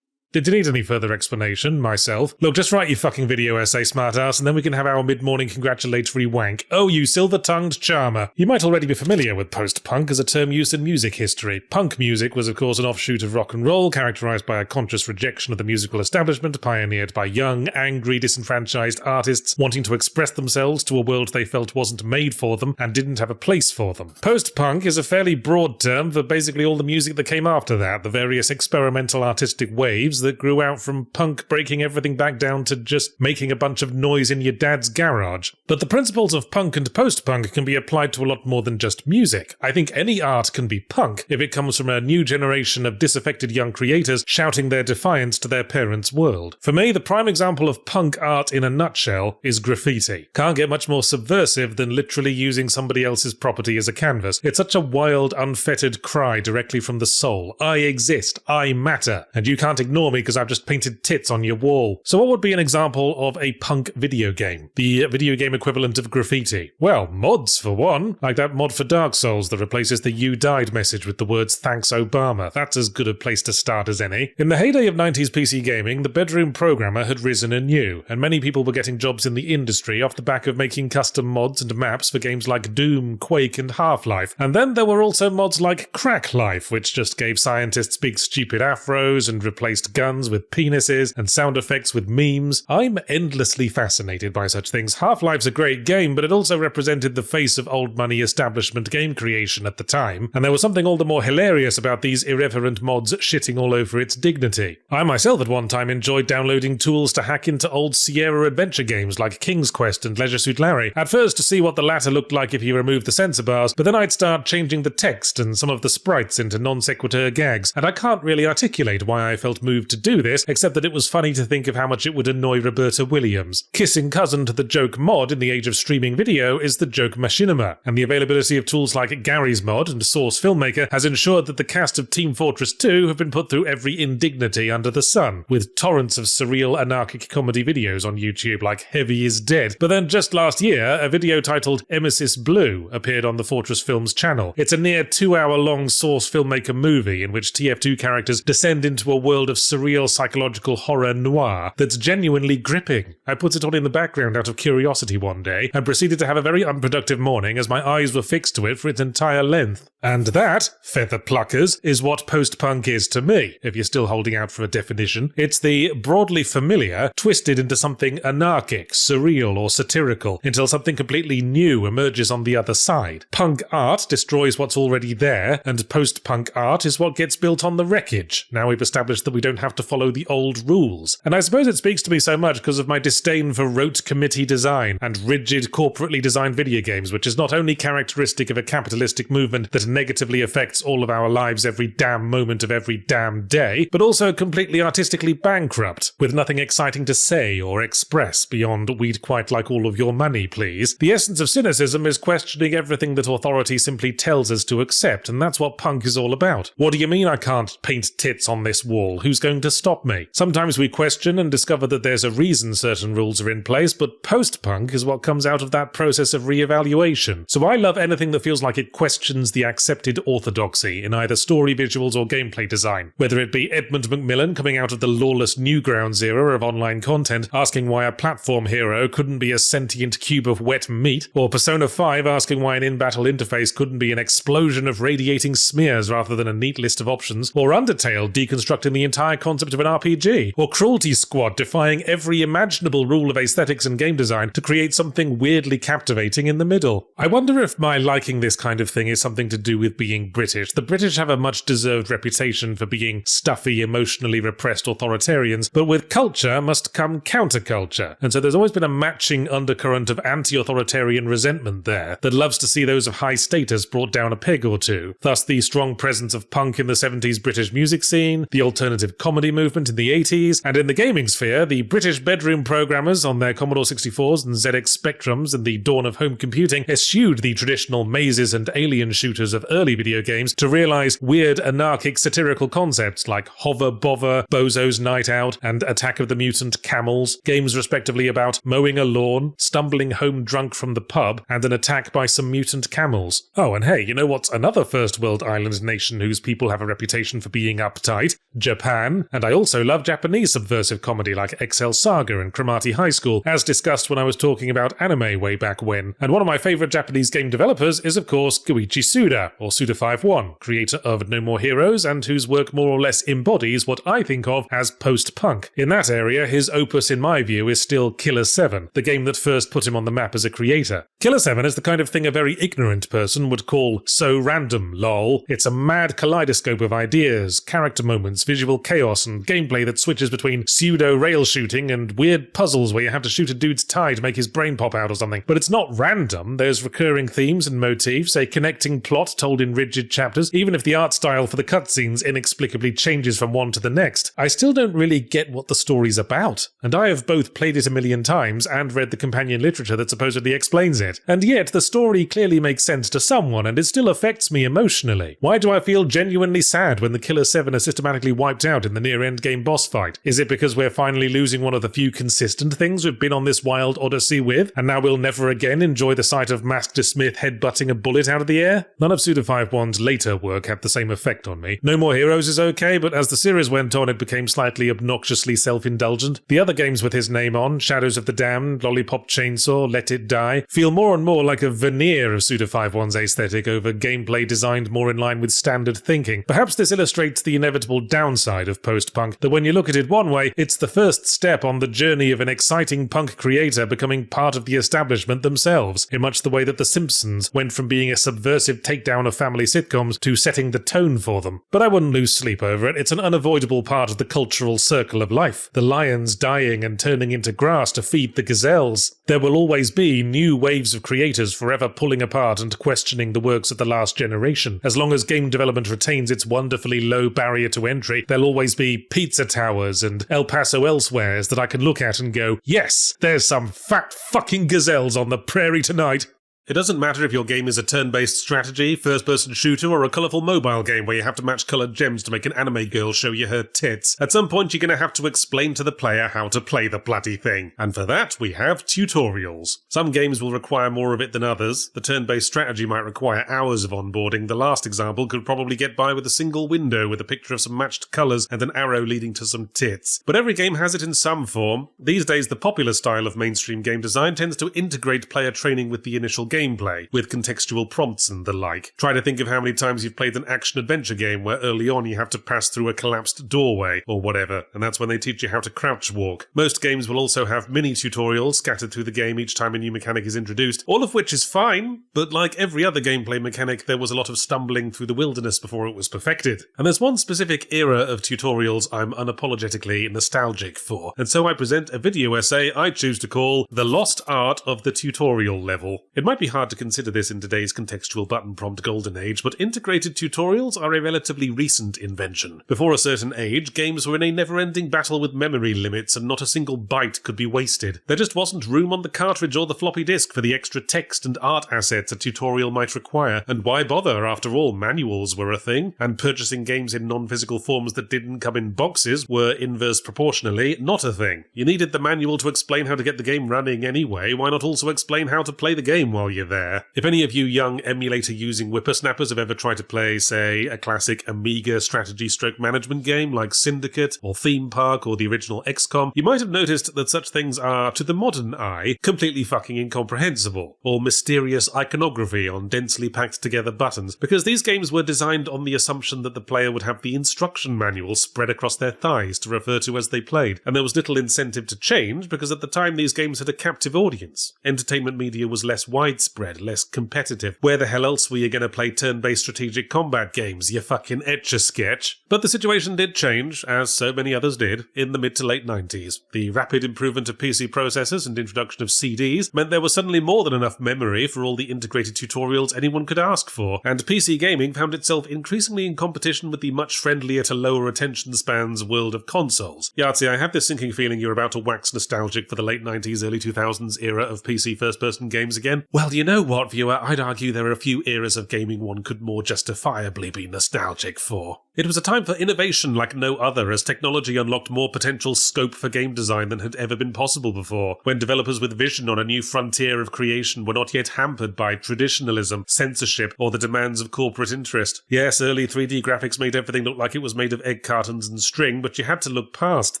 Did you need any further explanation, myself? Look, just write your fucking video essay, smartass, and then we can have our mid-morning congratulatory wank. Oh, you silver-tongued charmer. You might already be familiar with post-punk as a term used in music history. Punk music was, of course, an offshoot of rock and roll, characterized by a conscious rejection of the musical establishment, pioneered by young, angry, disenfranchised artists wanting to express themselves to a world they felt wasn't made for them and didn't have a place for them. Post-punk is a fairly broad term for basically all the music that came after that, the various experimental artistic waves that grew out from punk breaking everything back down to just making a bunch of noise in your dad's garage. But the principles of punk and post-punk can be applied to a lot more than just music. I think any art can be punk if it comes from a new generation of disaffected young creators shouting their defiance to their parents' world. For me, the prime example of punk art in a nutshell is graffiti. Can't get much more subversive than literally using somebody else's property as a canvas. It's such a wild, unfettered cry directly from the soul. I exist, I matter, and you can't ignore me because I've just painted tits on your wall. So what would be an example of a punk video game? The video game equivalent of graffiti? Well, mods for one. Like that mod for Dark Souls that replaces the "You died" message with the words "Thanks Obama." That's as good a place to start as any. In the heyday of 90s PC gaming, the bedroom programmer had risen anew, and many people were getting jobs in the industry off the back of making custom mods and maps for games like Doom, Quake, and Half-Life. And then there were also mods like Crack Life, which just gave scientists big stupid afros and replaced guns with penises and sound effects with memes. I'm endlessly fascinated by such things. Half-Life's a great game, but it also represented the face of old money establishment game creation at the time, and there was something all the more hilarious about these irreverent mods shitting all over its dignity. I myself at one time enjoyed downloading tools to hack into old Sierra adventure games like King's Quest and Leisure Suit Larry, at first to see what the latter looked like if you removed the censor bars, but then I'd start changing the text and some of the sprites into non-sequitur gags, and I can't really articulate why I felt moved to do this, except that it was funny to think of how much it would annoy Roberta Williams. Kissing cousin to the joke mod in the age of streaming video is the joke machinima, and the availability of tools like Gary's Mod and Source Filmmaker has ensured that the cast of Team Fortress 2 have been put through every indignity under the sun, with torrents of surreal anarchic comedy videos on YouTube like Heavy is Dead. But then just last year, a video titled Emesis Blue appeared on the Fortress Films channel. It's a near 2-hour-long Source Filmmaker movie in which TF2 characters descend into a world of surreal psychological horror noir that's genuinely gripping. I put it on in the background out of curiosity one day and proceeded to have a very unproductive morning as my eyes were fixed to it for its entire length. And that, feather pluckers, is what post-punk is to me, if you're still holding out for a definition. It's the broadly familiar twisted into something anarchic, surreal, or satirical, until something completely new emerges on the other side. Punk art destroys what's already there, and post-punk art is what gets built on the wreckage. Now we've established that we don't have to follow the old rules. And I suppose it speaks to me so much because of my disdain for rote committee design and rigid corporately designed video games, which is not only characteristic of a capitalistic movement that negatively affects all of our lives every damn moment of every damn day, but also completely artistically bankrupt, with nothing exciting to say or express beyond "we'd quite like all of your money, please." The essence of cynicism is questioning everything that authority simply tells us to accept, and that's what punk is all about. What do you mean I can't paint tits on this wall? Who's going going to stop me. Sometimes we question and discover that there's a reason certain rules are in place, but post-punk is what comes out of that process of re-evaluation. So I love anything that feels like it questions the accepted orthodoxy in either story, visuals, or gameplay design. Whether it be Edmund Macmillan coming out of the lawless Newgrounds era of online content, asking why a platform hero couldn't be a sentient cube of wet meat, or Persona 5 asking why an in-battle interface couldn't be an explosion of radiating smears rather than a neat list of options, or Undertale deconstructing the entire concept of an RPG, or Cruelty Squad defying every imaginable rule of aesthetics and game design to create something weirdly captivating in the middle. I wonder if my liking this kind of thing is something to do with being British. The British have a much-deserved reputation for being stuffy, emotionally repressed authoritarians, but with culture must come counterculture, and so there's always been a matching undercurrent of anti-authoritarian resentment there that loves to see those of high status brought down a peg or two. Thus the strong presence of punk in the 70s British music scene, the alternative comedy movement in the 80s, and in the gaming sphere, the British bedroom programmers on their Commodore 64s and ZX Spectrums in the dawn of home computing eschewed the traditional mazes and alien shooters of early video games to realise weird anarchic satirical concepts like Hover Bother, Bozo's Night Out, and Attack of the Mutant Camels, games respectively about mowing a lawn, stumbling home drunk from the pub, and an attack by some mutant camels. Oh, and hey, you know what's another first world island nation whose people have a reputation for being uptight? Japan. And I also love Japanese subversive comedy like Excel Saga and Cromarty High School, as discussed when I was talking about anime way back when. And one of my favourite Japanese game developers is of course Goichi Suda, or Suda51, creator of No More Heroes and whose work more or less embodies what I think of as post-punk. In that area, his opus in my view is still Killer 7, the game that first put him on the map as a creator. Killer 7 is the kind of thing a very ignorant person would call so random, lol. It's a mad kaleidoscope of ideas, character moments, visual chaos, and gameplay that switches between pseudo-rail shooting and weird puzzles where you have to shoot a dude's tie to make his brain pop out or something. But it's not random. There's recurring themes and motifs, a connecting plot told in rigid chapters, even if the art style for the cutscenes inexplicably changes from one to the next. I still don't really get what the story's about, and I have both played it a million times and read the companion literature that supposedly explains it. And yet, the story clearly makes sense to someone, and it still affects me emotionally. Why do I feel genuinely sad when the Killer 7 are systematically wiped out in the near-end game boss fight? Is it because we're finally losing one of the few consistent things we've been on this wild odyssey with, and now we'll never again enjoy the sight of Master Smith headbutting a bullet out of the air? None of Suda51's later work had the same effect on me. No More Heroes is okay, but as the series went on, it became slightly obnoxiously self-indulgent. The other games with his name on, Shadows of the Damned, Lollipop Chainsaw, Let It Die, feel more and more like a veneer of Suda51's aesthetic over gameplay designed more in line with standard thinking. Perhaps this illustrates the inevitable downside of post-punk, that when you look at it one way, it's the first step on the journey of an exciting punk creator becoming part of the establishment themselves, in much the way that The Simpsons went from being a subversive takedown of family sitcoms to setting the tone for them. But I wouldn't lose sleep over it. It's an unavoidable part of the cultural circle of life. The lions dying and turning into grass to feed the gazelles. There will always be new waves of creators forever pulling apart and questioning the works of the last generation. As long as game development retains its wonderfully low barrier to entry, there'll always be pizza towers and El Paso elsewheres that I can look at and go, yes, there's some fat fucking gazelles on the prairie tonight. It doesn't matter if your game is a turn-based strategy, first-person shooter, or a colourful mobile game where you have to match coloured gems to make an anime girl show you her tits. At some point you're going to have to explain to the player how to play the bloody thing. And for that we have tutorials. Some games will require more of it than others. The turn-based strategy might require hours of onboarding. The last example could probably get by with a single window with a picture of some matched colours and an arrow leading to some tits. But every game has it in some form. These days the popular style of mainstream game design tends to integrate player training with the initial gameplay, with contextual prompts and the like. Try to think of how many times you've played an action-adventure game where early on you have to pass through a collapsed doorway, or whatever, and that's when they teach you how to crouch walk. Most games will also have mini-tutorials scattered through the game each time a new mechanic is introduced, all of which is fine, but like every other gameplay mechanic, there was a lot of stumbling through the wilderness before it was perfected. And there's one specific era of tutorials I'm unapologetically nostalgic for, and so I present a video essay I choose to call The Lost Art of the Tutorial Level. It might be be hard to consider this in today's contextual button prompt golden age, but integrated tutorials are a relatively recent invention. Before a certain age, games were in a never-ending battle with memory limits and not a single byte could be wasted. There just wasn't room on the cartridge or the floppy disk for the extra text and art assets a tutorial might require, and why bother? After all, manuals were a thing, and purchasing games in non-physical forms that didn't come in boxes were inverse proportionally not a thing. You needed the manual to explain how to get the game running anyway, why not also explain how to play the game while you're there? If any of you young emulator-using whippersnappers have ever tried to play, say, a classic Amiga strategy-stroke management game like Syndicate or Theme Park or the original XCOM, you might have noticed that such things are, to the modern eye, completely fucking incomprehensible, or mysterious iconography on densely packed together buttons, because these games were designed on the assumption that the player would have the instruction manual spread across their thighs to refer to as they played, and there was little incentive to change because at the time these games had a captive audience. Entertainment media was less widespread, less competitive. Where the hell else were you going to play turn-based strategic combat games, you fucking Etch-a-Sketch? But the situation did change, as so many others did, in the mid to late 90s. The rapid improvement of PC processors and introduction of CDs meant there was suddenly more than enough memory for all the integrated tutorials anyone could ask for, and PC gaming found itself increasingly in competition with the much friendlier to lower attention spans world of consoles. Yahtzee, I have this sinking feeling you're about to wax nostalgic for the late 90s, early 2000s era of PC first-person games again. Well, you know what, viewer, I'd argue there are a few eras of gaming one could more justifiably be nostalgic for. It was a time for innovation like no other, as technology unlocked more potential scope for game design than had ever been possible before, when developers with vision on a new frontier of creation were not yet hampered by traditionalism, censorship, or the demands of corporate interest. Yes, early 3D graphics made everything look like it was made of egg cartons and string, but you had to look past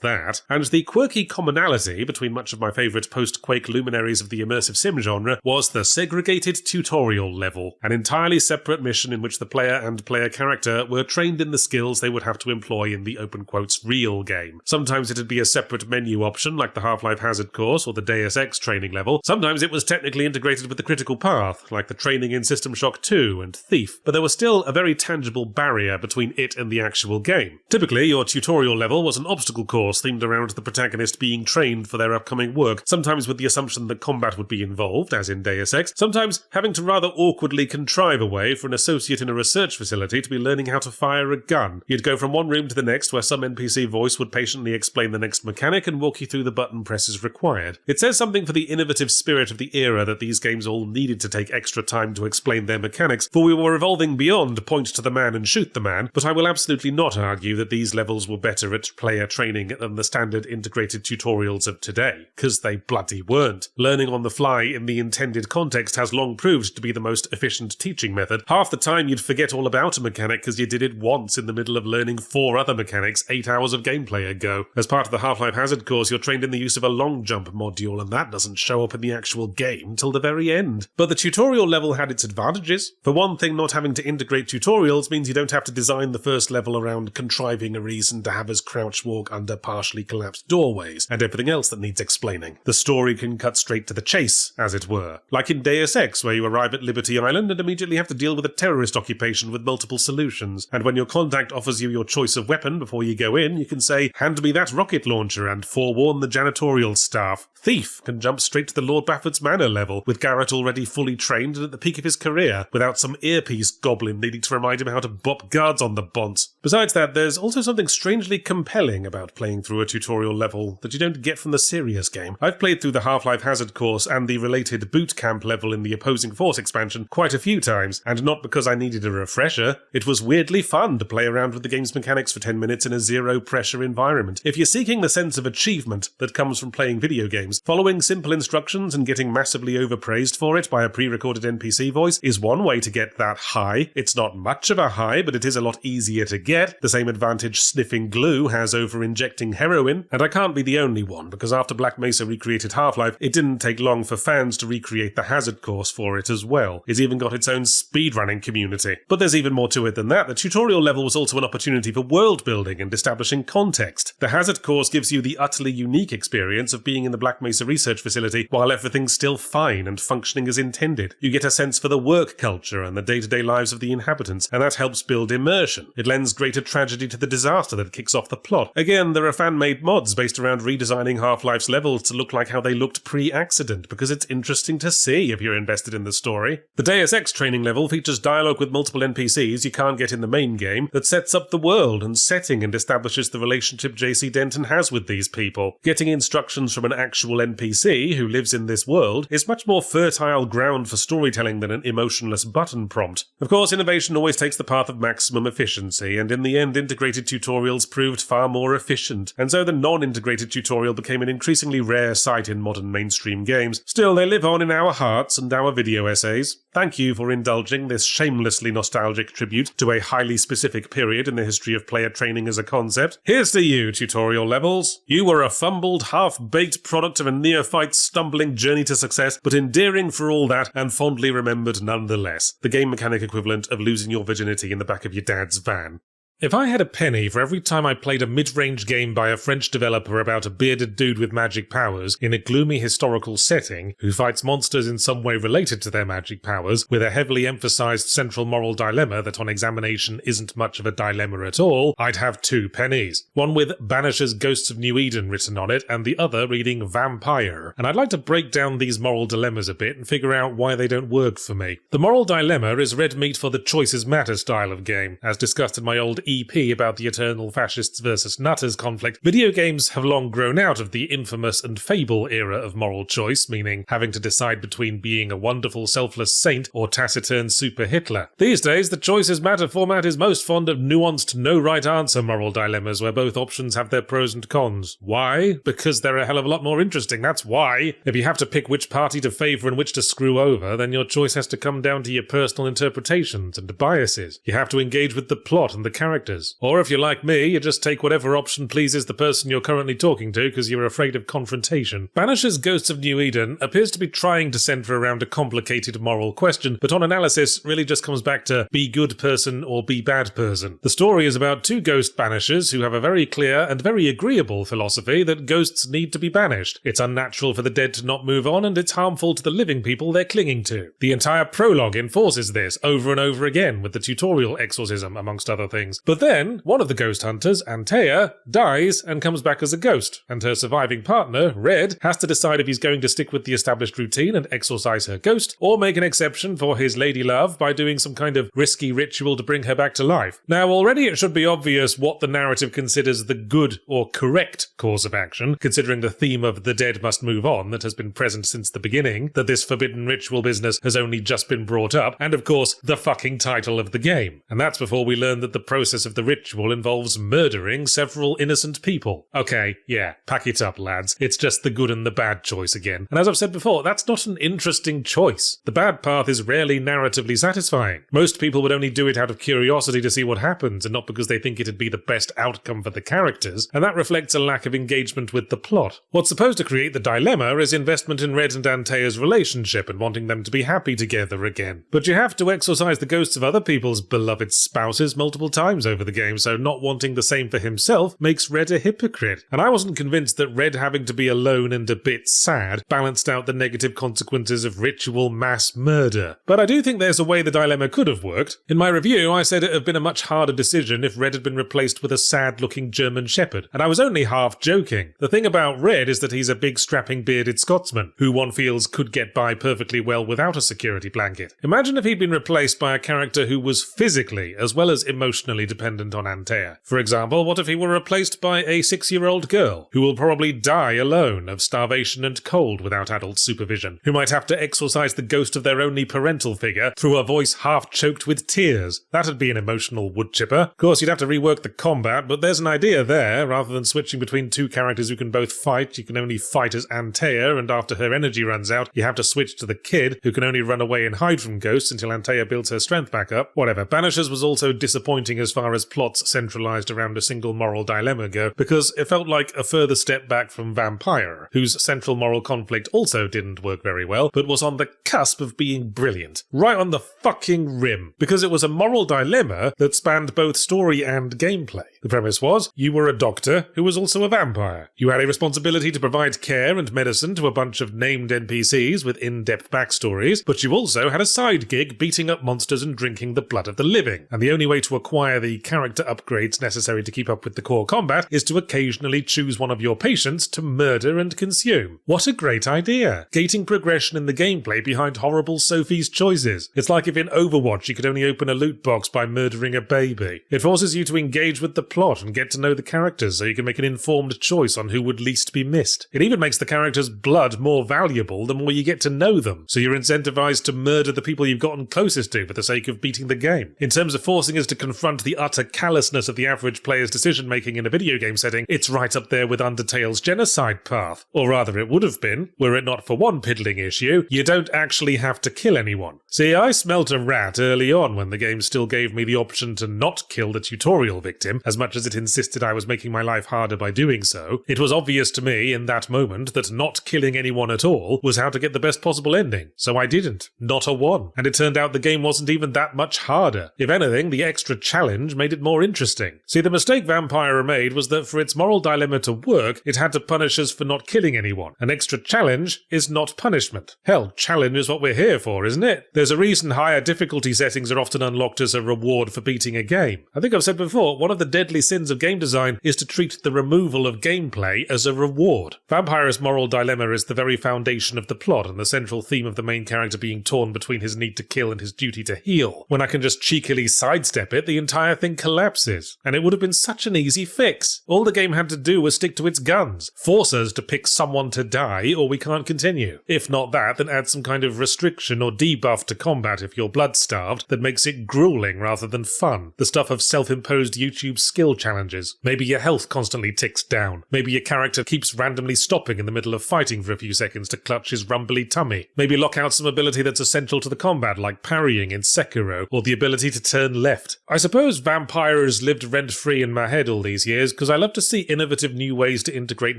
that, and the quirky commonality between much of my favourite post-Quake luminaries of the immersive sim genre was the segregated tutorial level, an entirely separate mission in which the player and player character were trained in the skills they would have to employ in the open quotes real game. Sometimes it'd be a separate menu option like the Half-Life Hazard course or the Deus Ex training level. Sometimes it was technically integrated with the critical path, like the training in System Shock 2 and Thief, but there was still a very tangible barrier between it and the actual game. Typically, your tutorial level was an obstacle course themed around the protagonist being trained for their upcoming work, sometimes with the assumption that combat would be involved, as in Deus Ex, sometimes having to rather awkwardly contrive a way for an associate in a research facility to be learning how to fire a gun. You'd go from one room to the next where some NPC voice would patiently explain the next mechanic and walk you through the button presses required. It says something for the innovative spirit of the era that these games all needed to take extra time to explain their mechanics, for we were evolving beyond point to the man and shoot the man, but I will absolutely not argue that these levels were better at player training than the standard integrated tutorials of today, because they bloody weren't. Learning on the fly in the intended context has long proved to be the most efficient teaching method. Half the time you'd forget all about a mechanic because you did it once in the middle of learning 4 other mechanics 8 hours of gameplay ago. As part of the Half-Life Hazard course, you're trained in the use of a long jump module, and that doesn't show up in the actual game till the very end. But the tutorial level had its advantages. For one thing, not having to integrate tutorials means you don't have to design the first level around contriving a reason to have us crouch walk under partially collapsed doorways, and everything else that needs explaining. The story can cut straight to the chase, as it were. Like in Deus Ex, where you arrive at Liberty Island and immediately have to deal with a terrorist occupation with multiple solutions, and when your contact offers you your choice of weapon before you go in, you can say, "Hand me that rocket launcher," and forewarn the janitorial staff. Thief can jump straight to the Lord Baffort's Manor level, with Garrett already fully trained and at the peak of his career, without some earpiece goblin needing to remind him how to bop guards on the bonce. Besides that, there's also something strangely compelling about playing through a tutorial level that you don't get from the serious game. I've played through the Half-Life Hazard course and the related boot camp level in the Opposing Force expansion quite a few times, and not because I needed a refresher. It was weirdly fun to play around with the game's mechanics for 10 minutes in a zero-pressure environment. If you're seeking the sense of achievement that comes from playing video games, following simple instructions and getting massively overpraised for it by a pre-recorded NPC voice is one way to get that high. It's not much of a high, but it is a lot easier to get. The same advantage sniffing glue has over injecting heroin, and I can't be the only one, because after Black Mesa recreated Half-Life, it didn't take long for fans to recreate the Hazard course for it as well. It's even got its own speedrunning community. But there's even more to it than that. The tutorial level was also an opportunity for world building and establishing context. The hazard course gives you the utterly unique experience of being in the Black Mesa research facility while everything's still fine and functioning as intended. You get a sense for the work culture and the day-to-day lives of the inhabitants, and that helps build immersion. It lends greater tragedy to the disaster that kicks off the plot. Again, there are fan-made mods based around redesigning Half-Life's levels to look like how they looked pre-accident, because it's interesting to see if you're invested in the story. The Deus Ex training level features dialogue with multiple NPCs you can't get in the main game that sets up the world and setting and establishes the relationship JC Denton has with these people. Getting instructions from an actual NPC who lives in this world is much more fertile ground for storytelling than an emotionless button prompt. Of course, innovation always takes the path of maximum efficiency, and in the end integrated tutorials proved far more efficient, and so the non-integrated tutorial became an increasingly rare sight in modern mainstream games. Still, they live on in our hearts and our video essays. Thank you for indulging this shamelessly nostalgic tribute to a highly specific period in the history of player training as a concept. Here's to you, tutorial levels. You were a fumbled, half-baked product of a neophyte's stumbling journey to success, but endearing for all that and fondly remembered nonetheless. The game mechanic equivalent of losing your virginity in the back of your dad's van. If I had a penny for every time I played a mid-range game by a French developer about a bearded dude with magic powers in a gloomy historical setting who fights monsters in some way related to their magic powers, with a heavily emphasized central moral dilemma that on examination isn't much of a dilemma at all, I'd have 2 pennies. One with Banisher's Ghosts of New Eden written on it, and the other reading Vampire. And I'd like to break down these moral dilemmas a bit and figure out why they don't work for me. The moral dilemma is red meat for the choices matter style of game. As discussed in my old EP about the eternal fascists versus nutters conflict, video games have long grown out of the infamous and Fable era of moral choice, meaning having to decide between being a wonderful selfless saint or taciturn super Hitler. These days, the choices matter format is most fond of nuanced no right answer moral dilemmas where both options have their pros and cons. Why? Because they're a hell of a lot more interesting, that's why. If you have to pick which party to favour and which to screw over, then your choice has to come down to your personal interpretations and biases. You have to engage with the plot and the characters. Or if you're like me, you just take whatever option pleases the person you're currently talking to because you're afraid of confrontation. Banisher's Ghosts of New Eden appears to be trying to centre around a complicated moral question, but on analysis really just comes back to be good person or be bad person. The story is about 2 ghost banishers who have a very clear and very agreeable philosophy that ghosts need to be banished. It's unnatural for the dead to not move on, and it's harmful to the living people they're clinging to. The entire prologue enforces this over and over again with the tutorial exorcism, amongst other things. But then, one of the ghost hunters, Antea, dies and comes back as a ghost, and her surviving partner, Red, has to decide if he's going to stick with the established routine and exorcise her ghost, or make an exception for his lady love by doing some kind of risky ritual to bring her back to life. Now, already it should be obvious what the narrative considers the good or correct course of action, considering the theme of the dead must move on that has been present since the beginning, that this forbidden ritual business has only just been brought up, and of course, the fucking title of the game. And that's before we learn that the process of the ritual involves murdering several innocent people. Okay, yeah, pack it up, lads. It's just the good and the bad choice again. And as I've said before, that's not an interesting choice. The bad path is rarely narratively satisfying. Most people would only do it out of curiosity to see what happens, and not because they think it'd be the best outcome for the characters, and that reflects a lack of engagement with the plot. What's supposed to create the dilemma is investment in Red and Antea's relationship and wanting them to be happy together again. But you have to exorcise the ghosts of other people's beloved spouses multiple times over the game, so not wanting the same for himself makes Red a hypocrite. And I wasn't convinced that Red having to be alone and a bit sad balanced out the negative consequences of ritual mass murder. But I do think there's a way the dilemma could have worked. In my review, I said it would have been a much harder decision if Red had been replaced with a sad-looking German shepherd, and I was only half joking. The thing about Red is that he's a big strapping bearded Scotsman, who one feels could get by perfectly well without a security blanket. Imagine if he'd been replaced by a character who was physically as well as emotionally dependent on Antea. For example, what if he were replaced by a 6-year-old girl, who will probably die alone of starvation and cold without adult supervision, who might have to exorcise the ghost of their only parental figure through a voice half-choked with tears? That'd be an emotional woodchipper. Of course, you'd have to rework the combat, but there's an idea there. Rather than switching between 2 characters who can both fight, you can only fight as Antea, and after her energy runs out, you have to switch to the kid, who can only run away and hide from ghosts until Antea builds her strength back up. Whatever. Banishers was also disappointing as far far as plots centralized around a single moral dilemma go, because it felt like a further step back from Vampire, whose central moral conflict also didn't work very well, but was on the cusp of being brilliant. Right on the fucking rim. Because it was a moral dilemma that spanned both story and gameplay. The premise was, you were a doctor who was also a vampire. You had a responsibility to provide care and medicine to a bunch of named NPCs with in-depth backstories, but you also had a side gig beating up monsters and drinking the blood of the living. And the only way to acquire the character upgrades necessary to keep up with the core combat is to occasionally choose one of your patients to murder and consume. What a great idea! Gating progression in the gameplay behind horrible Sophie's choices. It's like if in Overwatch you could only open a loot box by murdering a baby. It forces you to engage with the plot and get to know the characters so you can make an informed choice on who would least be missed. It even makes the character's blood more valuable the more you get to know them, so you're incentivized to murder the people you've gotten closest to for the sake of beating the game. In terms of forcing us to confront the utter callousness of the average player's decision-making in a video game setting, it's right up there with Undertale's genocide path. Or rather it would have been, were it not for one piddling issue: you don't actually have to kill anyone. See, I smelt a rat early on when the game still gave me the option to not kill the tutorial victim, as much as it insisted I was making my life harder by doing so. It was obvious to me in that moment that not killing anyone at all was how to get the best possible ending, so I didn't. Not a one. And it turned out the game wasn't even that much harder. If anything, the extra challenge made it more interesting. See, the mistake Vampire made was that for its moral dilemma to work, it had to punish us for not killing anyone. An extra challenge is not punishment. Hell, challenge is what we're here for, isn't it? There's a reason higher difficulty settings are often unlocked as a reward for beating a game. I think I've said before, one of the deadly sins of game design is to treat the removal of gameplay as a reward. Vampire's moral dilemma is the very foundation of the plot and the central theme of the main character being torn between his need to kill and his duty to heal. When I can just cheekily sidestep it, the entire thing collapses. And it would have been such an easy fix. All the game had to do was stick to its guns. Force us to pick someone to die or we can't continue. If not that, then add some kind of restriction or debuff to combat if you're blood-starved that makes it grueling rather than fun. The stuff of self-imposed YouTube skill challenges. Maybe your health constantly ticks down. Maybe your character keeps randomly stopping in the middle of fighting for a few seconds to clutch his rumbly tummy. Maybe lock out some ability that's essential to the combat, like parrying in Sekiro, or the ability to turn left. I suppose Vampire has lived rent-free in my head all these years, because I love to see innovative new ways to integrate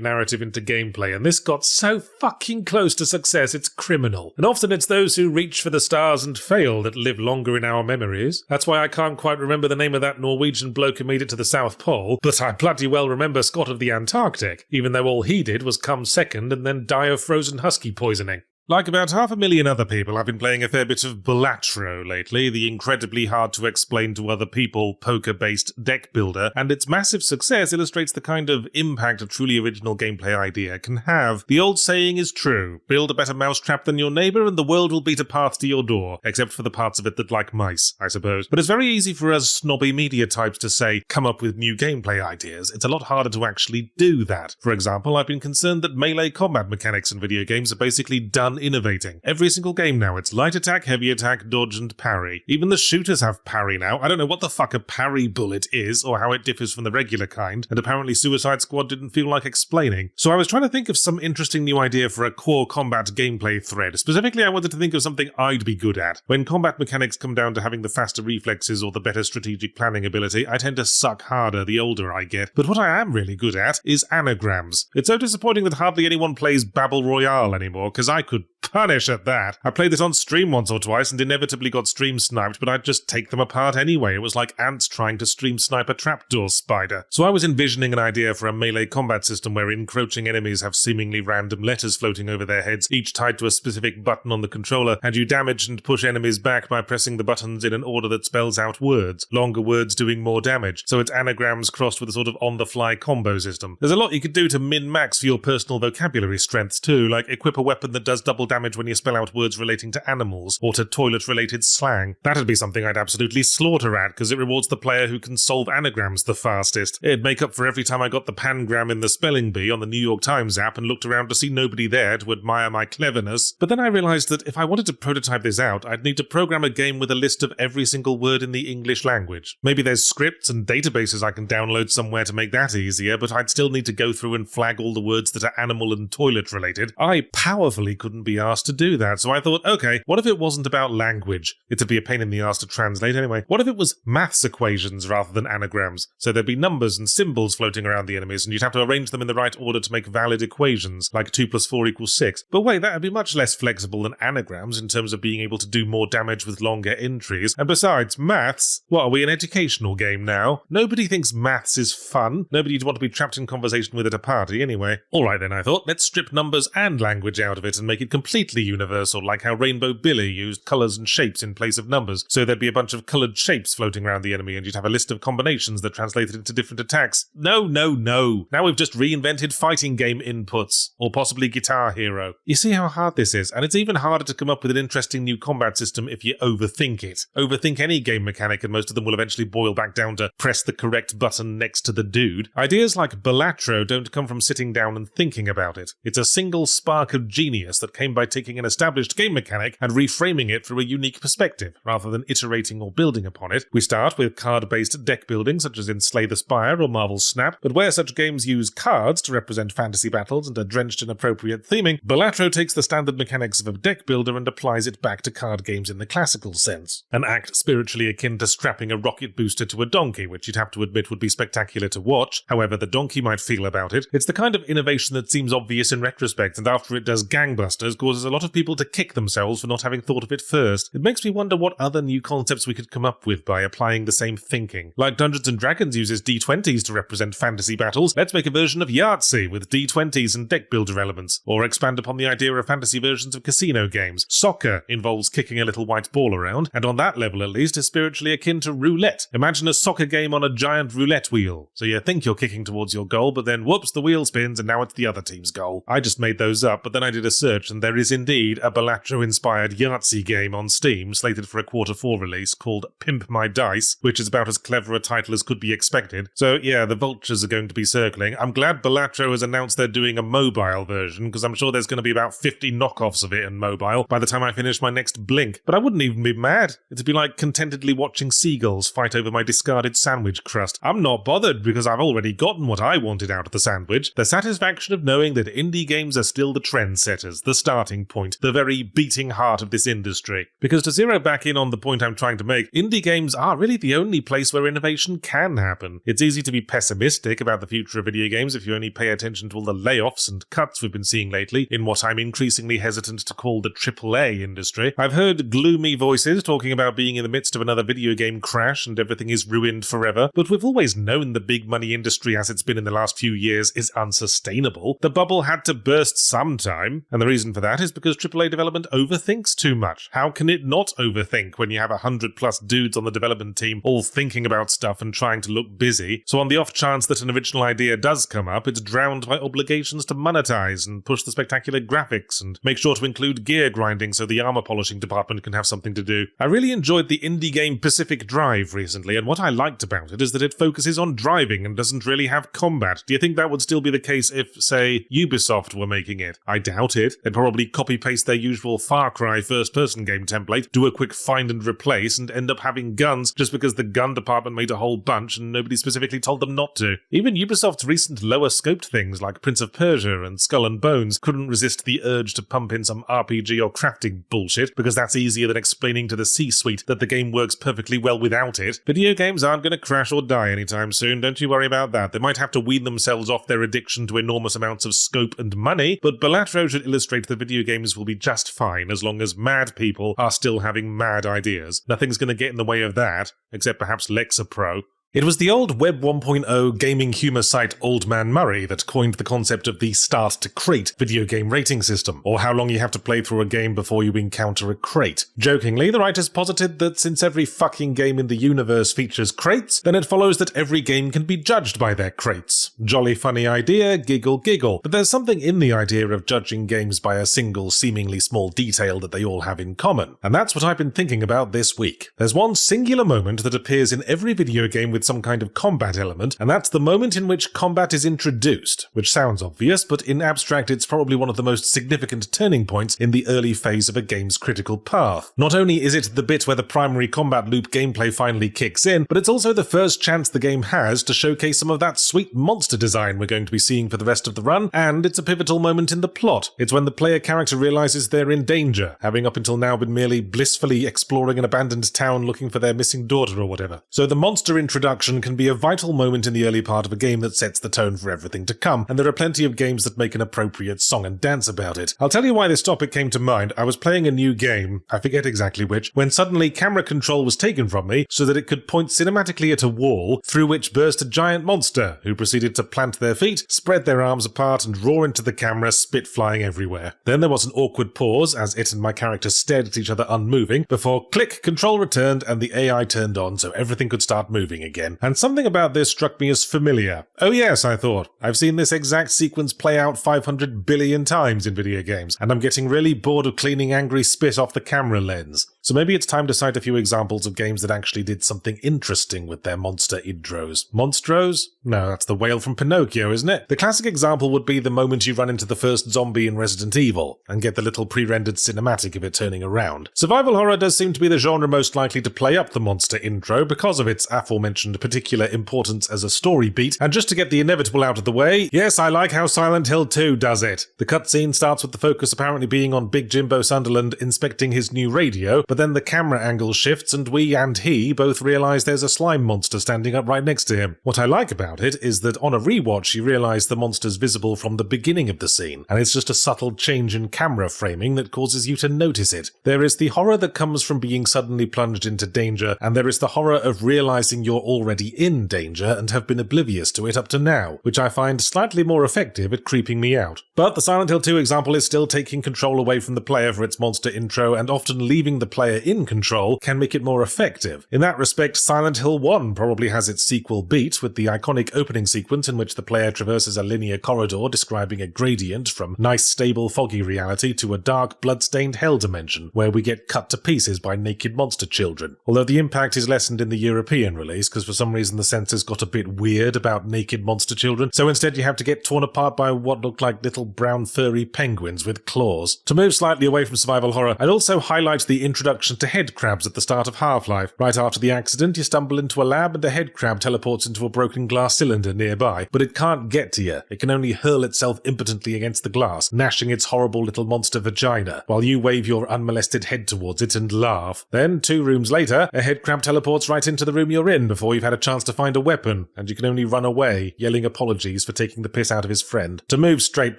narrative into gameplay, and this got so fucking close to success it's criminal. And often it's those who reach for the stars and fail that live longer in our memories. That's why I can't quite remember the name of that Norwegian bloke who made it to the South Pole, but I bloody well remember Scott of the Antarctic, even though all he did was come second and then die of frozen husky poisoning. Like about 500,000 other people, I've been playing a fair bit of Balatro lately, the incredibly hard to explain to other people poker-based deck builder, and its massive success illustrates the kind of impact a truly original gameplay idea can have. The old saying is true: build a better mousetrap than your neighbour and the world will beat a path to your door, except for the parts of it that like mice, I suppose. But it's very easy for us snobby media types to say, come up with new gameplay ideas. It's a lot harder to actually do that. For example, I've been concerned that melee combat mechanics in video games are basically done innovating. Every single game now, it's light attack, heavy attack, dodge, and parry. Even the shooters have parry now. I don't know what the fuck a parry bullet is, or how it differs from the regular kind, and apparently Suicide Squad didn't feel like explaining. So I was trying to think of some interesting new idea for a core combat gameplay thread. Specifically, I wanted to think of something I'd be good at. When combat mechanics come down to having the faster reflexes or the better strategic planning ability, I tend to suck harder the older I get. But what I am really good at is anagrams. It's so disappointing that hardly anyone plays Battle Royale anymore, because I could punish at that. I played this on stream once or twice and inevitably got stream sniped, but I'd just take them apart anyway. It was like ants trying to stream snipe a trapdoor spider. So I was envisioning an idea for a melee combat system where encroaching enemies have seemingly random letters floating over their heads, each tied to a specific button on the controller, and you damage and push enemies back by pressing the buttons in an order that spells out words, longer words doing more damage. So it's anagrams crossed with a sort of on-the-fly combo system. There's a lot you could do to min-max for your personal vocabulary strengths too, like equip a weapon that does double damage when you spell out words relating to animals, or to toilet-related slang. That'd be something I'd absolutely slaughter at, because it rewards the player who can solve anagrams the fastest. It'd make up for every time I got the pangram in the spelling bee on the New York Times app and looked around to see nobody there to admire my cleverness. But then I realised that if I wanted to prototype this out, I'd need to program a game with a list of every single word in the English language. Maybe there's scripts and databases I can download somewhere to make that easier, but I'd still need to go through and flag all the words that are animal and toilet related. I powerfully couldn't be arse to do that. So I thought, okay, what if it wasn't about language? It'd be a pain in the arse to translate anyway. What if it was maths equations rather than anagrams? So there'd be numbers and symbols floating around the enemies, and you'd have to arrange them in the right order to make valid equations, like 2 + 4 = 6. But wait, that'd be much less flexible than anagrams in terms of being able to do more damage with longer entries. And besides, maths? What, are we an educational game now? Nobody thinks maths is fun. Nobody'd want to be trapped in conversation with at a party anyway. Alright then, I thought, let's strip numbers and language out of it and make it completely universal, like how Rainbow Billy used colours and shapes in place of numbers. So there'd be a bunch of coloured shapes floating around the enemy, and you'd have a list of combinations that translated into different attacks. No. Now we've just reinvented fighting game inputs. Or possibly Guitar Hero. You see how hard this is, and it's even harder to come up with an interesting new combat system if you overthink it. Overthink any game mechanic and most of them will eventually boil back down to press the correct button next to the dude. Ideas like Balatro don't come from sitting down and thinking about it. It's a single spark of genius that came by taking an established game mechanic and reframing it through a unique perspective, rather than iterating or building upon it. We start with card-based deck building, such as in Slay the Spire or Marvel's Snap, but where such games use cards to represent fantasy battles and are drenched in appropriate theming, Balatro takes the standard mechanics of a deck builder and applies it back to card games in the classical sense. An act spiritually akin to strapping a rocket booster to a donkey, which you'd have to admit would be spectacular to watch, however the donkey might feel about it. It's the kind of innovation that seems obvious in retrospect, and after it does gangbusters, causes a lot of people to kick themselves for not having thought of it first. It makes me wonder what other new concepts we could come up with by applying the same thinking. Like Dungeons & Dragons uses D20s to represent fantasy battles, let's make a version of Yahtzee with D20s and deck builder elements, or expand upon the idea of fantasy versions of casino games. Soccer involves kicking a little white ball around, and on that level at least is spiritually akin to roulette. Imagine a soccer game on a giant roulette wheel. So you think you're kicking towards your goal, but then whoops, the wheel spins and now it's the other team's goal. I just made those up, but then I did a search and there is indeed a Balatro-inspired Yahtzee game on Steam slated for a Q4 release called Pimp My Dice, which is about as clever a title as could be expected. So yeah, the vultures are going to be circling. I'm glad Balatro has announced they're doing a mobile version, because I'm sure there's going to be about 50 knockoffs of it in mobile by the time I finish my next Blink. But I wouldn't even be mad. It'd be like contentedly watching seagulls fight over my discarded sandwich crust. I'm not bothered because I've already gotten what I wanted out of the sandwich. The satisfaction of knowing that indie games are still the trendsetters, the starting point, the very beating heart of this industry. Because to zero back in on the point I'm trying to make, indie games are really the only place where innovation can happen. It's easy to be pessimistic about the future of video games if you only pay attention to all the layoffs and cuts we've been seeing lately in what I'm increasingly hesitant to call the AAA industry. I've heard gloomy voices talking about being in the midst of another video game crash and everything is ruined forever, but we've always known the big money industry as it's been in the last few years is unsustainable. The bubble had to burst sometime, and the reason for that is because AAA development overthinks too much. How can it not overthink when you have 100+ dudes on the development team all thinking about stuff and trying to look busy? So on the off chance that an original idea does come up, it's drowned by obligations to monetize and push the spectacular graphics and make sure to include gear grinding so the armor polishing department can have something to do. I really enjoyed the indie game Pacific Drive recently, and what I liked about it is that it focuses on driving and doesn't really have combat. Do you think that would still be the case if, say, Ubisoft were making it? I doubt it. They'd probably copy-paste their usual Far Cry first-person game template, do a quick find and replace, and end up having guns just because the gun department made a whole bunch and nobody specifically told them not to. Even Ubisoft's recent lower-scoped things like Prince of Persia and Skull and Bones couldn't resist the urge to pump in some RPG or crafting bullshit, because that's easier than explaining to the C-suite that the game works perfectly well without it. Video games aren't going to crash or die anytime soon, don't you worry about that. They might have to wean themselves off their addiction to enormous amounts of scope and money, but Balatro should illustrate that video games will be just fine as long as mad people are still having mad ideas. Nothing's going to get in the way of that, except perhaps Lexapro. It was the old Web 1.0 gaming humour site Old Man Murray that coined the concept of the start to crate video game rating system, or how long you have to play through a game before you encounter a crate. Jokingly, the writers posited that since every fucking game in the universe features crates, then it follows that every game can be judged by their crates. Jolly funny idea, giggle giggle. But there's something in the idea of judging games by a single seemingly small detail that they all have in common. And that's what I've been thinking about this week. There's one singular moment that appears in every video game with some kind of combat element, and that's the moment in which combat is introduced, which sounds obvious, but in abstract it's probably one of the most significant turning points in the early phase of a game's critical path. Not only is it the bit where the primary combat loop gameplay finally kicks in, but it's also the first chance the game has to showcase some of that sweet monster design we're going to be seeing for the rest of the run, and it's a pivotal moment in the plot. It's when the player character realizes they're in danger, having up until now been merely blissfully exploring an abandoned town looking for their missing daughter or whatever. So the monster introduction can be a vital moment in the early part of a game that sets the tone for everything to come, and there are plenty of games that make an appropriate song and dance about it. I'll tell you why this topic came to mind. I was playing a new game, I forget exactly which, when suddenly camera control was taken from me so that it could point cinematically at a wall through which burst a giant monster who proceeded to plant their feet, spread their arms apart and roar into the camera, spit flying everywhere. Then there was an awkward pause as it and my character stared at each other unmoving before click, control returned and the AI turned on so everything could start moving again. And something about this struck me as familiar. Oh yes, I thought, I've seen this exact sequence play out 500 billion times in video games, and I'm getting really bored of cleaning angry spit off the camera lens. So maybe it's time to cite a few examples of games that actually did something interesting with their monster intros. Monstros? No, that's the whale from Pinocchio, isn't it? The classic example would be the moment you run into the first zombie in Resident Evil, and get the little pre-rendered cinematic of it turning around. Survival horror does seem to be the genre most likely to play up the monster intro because of its aforementioned particular importance as a story beat, and just to get the inevitable out of the way, yes, I like how Silent Hill 2 does it. The cutscene starts with the focus apparently being on Big Jimbo Sunderland inspecting his new radio, but then the camera angle shifts and we and he both realise there's a slime monster standing up right next to him. What I like about it is that on a rewatch you realise the monster's visible from the beginning of the scene, and it's just a subtle change in camera framing that causes you to notice it. There is the horror that comes from being suddenly plunged into danger, and there is the horror of realising you're already in danger and have been oblivious to it up to now, which I find slightly more effective at creeping me out. But the Silent Hill 2 example is still taking control away from the player for its monster intro, and often leaving the player in control can make it more effective. In that respect, Silent Hill 1 probably has its sequel beat, with the iconic opening sequence in which the player traverses a linear corridor describing a gradient from nice stable foggy reality to a dark blood-stained hell dimension, where we get cut to pieces by naked monster children. Although the impact is lessened in the European release, because for some reason the censors got a bit weird about naked monster children, so instead you have to get torn apart by what look like little brown furry penguins with claws. To move slightly away from survival horror, I'd also highlight the introduction to head crabs at the start of Half-Life. Right after the accident, you stumble into a lab and the head crab teleports into a broken glass cylinder nearby, but it can't get to you. It can only hurl itself impotently against the glass, gnashing its horrible little monster vagina, while you wave your unmolested head towards it and laugh. Then, 2 rooms later, a head crab teleports right into the room you're in before you've had a chance to find a weapon, and you can only run away, yelling apologies for taking the piss out of his friend. To move straight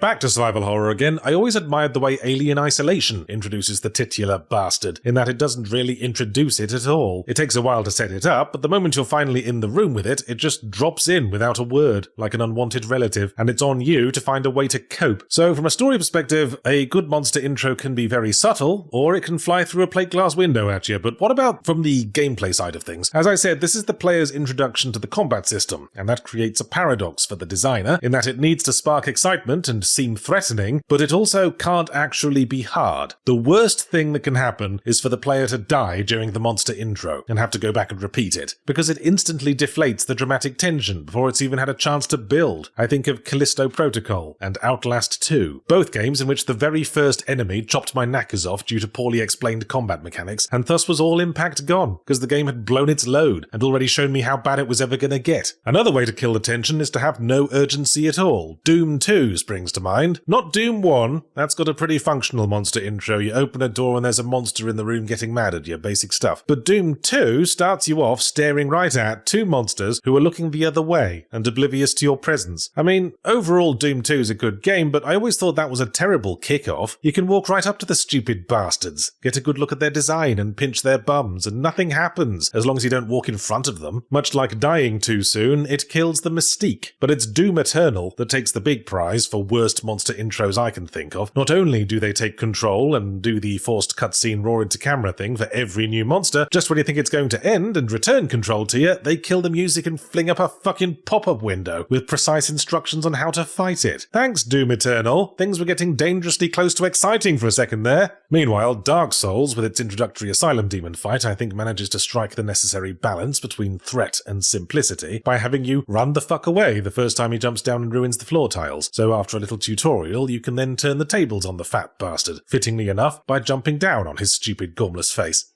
back to survival horror again, I always admired the way Alien Isolation introduces the titular bastard, in that it doesn't really introduce it at all. It takes a while to set it up, but the moment you're finally in the room with it, it just drops in without a word, like an unwanted relative, and it's on you to find a way to cope. So from a story perspective, a good monster intro can be very subtle, or it can fly through a plate glass window at you, but what about from the gameplay side of things? As I said, this is the player's introduction to the combat system, and that creates a paradox for the designer, in that it needs to spark excitement and seem threatening, but it also can't actually be hard. The worst thing that can happen is for the player to die during the monster intro, and have to go back and repeat it, because it instantly deflates the dramatic tension before it's even had a chance to build. I think of Callisto Protocol and Outlast 2, both games in which the very first enemy chopped my knackers off due to poorly explained combat mechanics, and thus was all impact gone, because the game had blown its load, and already shown me how bad it was ever gonna get. Another way to kill the tension is to have no urgency at all. Doom 2 springs to mind. Not Doom 1, that's got a pretty functional monster intro. You open a door and there's a monster in the room getting mad at you, basic stuff. But Doom 2 starts you off staring right at 2 monsters who are looking the other way and oblivious to your presence. I mean, overall Doom 2 is a good game, but I always thought that was a terrible kickoff. You can walk right up to the stupid bastards, get a good look at their design and pinch their bums, and nothing happens as long as you don't walk in front of them. Much like dying too soon, it kills the mystique. But it's Doom Eternal that takes the big prize for worst monster intros I can think of. Not only do they take control and do the forced cutscene roar into camera thing for every new monster. Just when you think it's going to end and return control to you, they kill the music and fling up a fucking pop-up window with precise instructions on how to fight it. Thanks, Doom Eternal. Things were getting dangerously close to exciting for a second there. Meanwhile, Dark Souls, with its introductory Asylum Demon fight, I think manages to strike the necessary balance between threat and simplicity by having you run the fuck away the first time he jumps down and ruins the floor tiles. So after a little tutorial, you can then turn the tables on the fat bastard, fittingly enough, by jumping down on his stupid gormless face.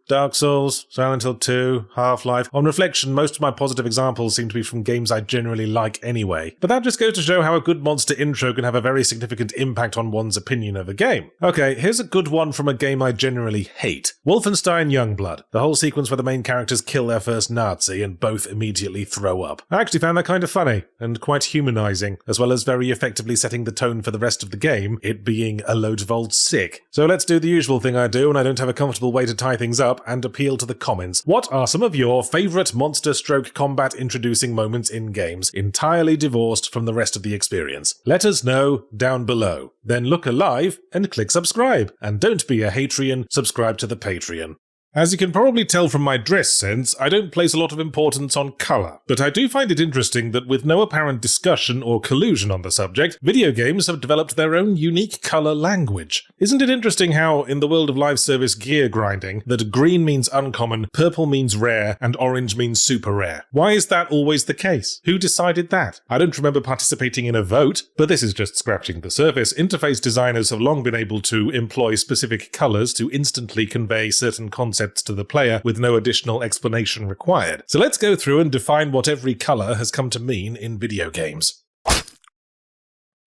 Dark Souls, Silent Hill 2, Half-Life. On reflection, most of my positive examples seem to be from games I generally like anyway. But that just goes to show how a good monster intro can have a very significant impact on one's opinion of a game. Okay, here's a good one from a game I generally hate. Wolfenstein Youngblood. The whole sequence where the main characters kill their first Nazi and both immediately throw up. I actually found that kind of funny, and quite humanizing, as well as very effectively setting the tone for the rest of the game, it being a load of old sick. So let's do the usual thing I do when I don't have a comfortable way to tie things up and appeal to the comments. What are some of your favourite monster-stroke combat introducing moments in games, entirely divorced from the rest of the experience? Let us know down below. Then look alive and click subscribe. And don't be a Hatrian, subscribe to the Patreon. As you can probably tell from my dress sense, I don't place a lot of importance on colour, but I do find it interesting that with no apparent discussion or collusion on the subject, video games have developed their own unique colour language. Isn't it interesting how, in the world of live service gear grinding, that green means uncommon, purple means rare, and orange means super rare? Why is that always the case? Who decided that? I don't remember participating in a vote, but this is just scratching the surface. Interface designers have long been able to employ specific colours to instantly convey certain concepts to the player with no additional explanation required. So let's go through and define what every colour has come to mean in video games.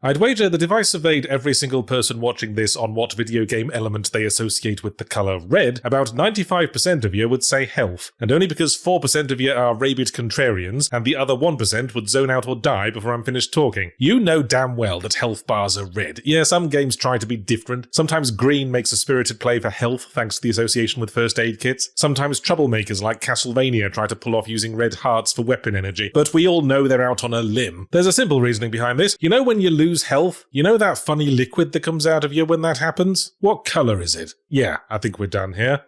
I'd wager that if I surveyed every single person watching this on what video game element they associate with the colour red, about 95% of you would say health, and only because 4% of you are rabid contrarians, and the other 1% would zone out or die before I'm finished talking. You know damn well that health bars are red. Yeah, some games try to be different. Sometimes green makes a spirited play for health thanks to the association with first aid kits. Sometimes troublemakers like Castlevania try to pull off using red hearts for weapon energy, but we all know they're out on a limb. There's a simple reasoning behind this. You know when you lose health? You know that funny liquid that comes out of you when that happens? What colour is it? Yeah, I think we're done here.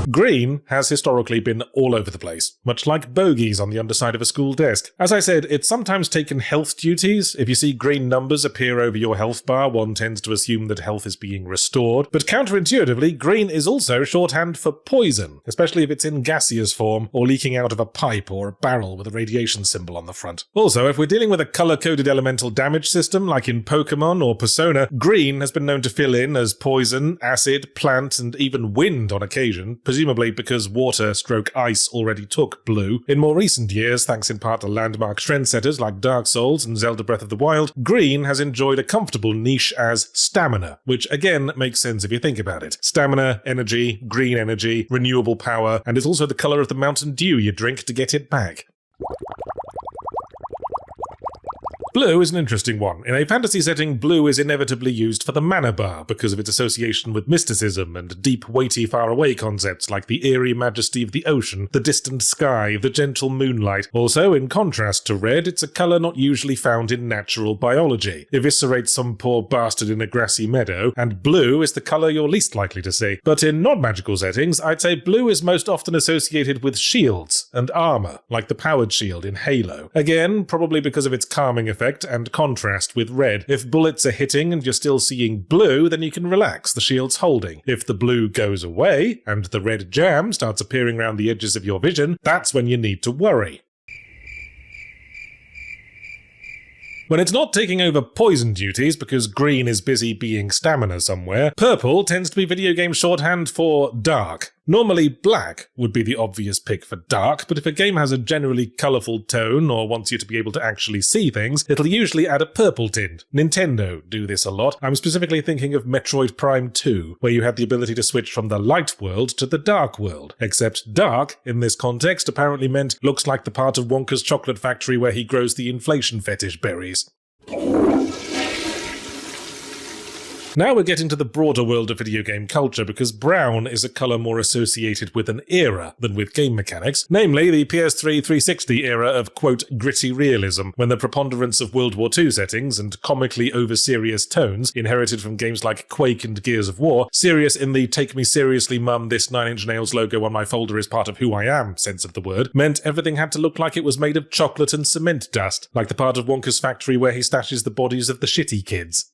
Green has historically been all over the place, much like bogies on the underside of a school desk. As I said, it's sometimes taken health duties. If you see green numbers appear over your health bar, one tends to assume that health is being restored. But counterintuitively, green is also shorthand for poison, especially if it's in gaseous form or leaking out of a pipe or a barrel with a radiation symbol on the front. Also, if we're dealing with a color-coded elemental damage system like in Pokemon or Persona, green has been known to fill in as poison, acid, plant, and even wind on occasion, presumably because water/ice already took blue. In more recent years, thanks in part to landmark trendsetters like Dark Souls and Zelda Breath of the Wild, green has enjoyed a comfortable niche as stamina, which again makes sense if you think about it. Stamina, energy, green energy, renewable power, and is also the colour of the Mountain Dew you drink to get it back. Blue is an interesting one. In a fantasy setting, blue is inevitably used for the mana bar because of its association with mysticism and deep, weighty, faraway concepts like the eerie majesty of the ocean, the distant sky, the gentle moonlight. Also, in contrast to red, it's a colour not usually found in natural biology. Eviscerate some poor bastard in a grassy meadow, and blue is the colour you're least likely to see. But in non-magical settings, I'd say blue is most often associated with shields and armour, like the powered shield in Halo. Again, probably because of its calming effect and contrast with red. If bullets are hitting and you're still seeing blue, then you can relax, the shield's holding. If the blue goes away, and the red jam starts appearing around the edges of your vision, that's when you need to worry. When it's not taking over poison duties because green is busy being stamina somewhere, purple tends to be video game shorthand for dark. Normally, black would be the obvious pick for dark, but if a game has a generally colourful tone or wants you to be able to actually see things, it'll usually add a purple tint. Nintendo do this a lot. I'm specifically thinking of Metroid Prime 2, where you had the ability to switch from the light world to the dark world. Except dark, in this context, apparently meant looks like the part of Wonka's chocolate factory where he grows the inflation fetish berries. Now we're getting to the broader world of video game culture, because brown is a colour more associated with an era than with game mechanics, namely the PS3 360 era of, quote, gritty realism, when the preponderance of World War II settings and comically over-serious tones, inherited from games like Quake and Gears of War, serious in the take me seriously mum, this Nine Inch Nails logo on my folder is part of who I am sense of the word, meant everything had to look like it was made of chocolate and cement dust, like the part of Wonka's factory where he stashes the bodies of the shitty kids.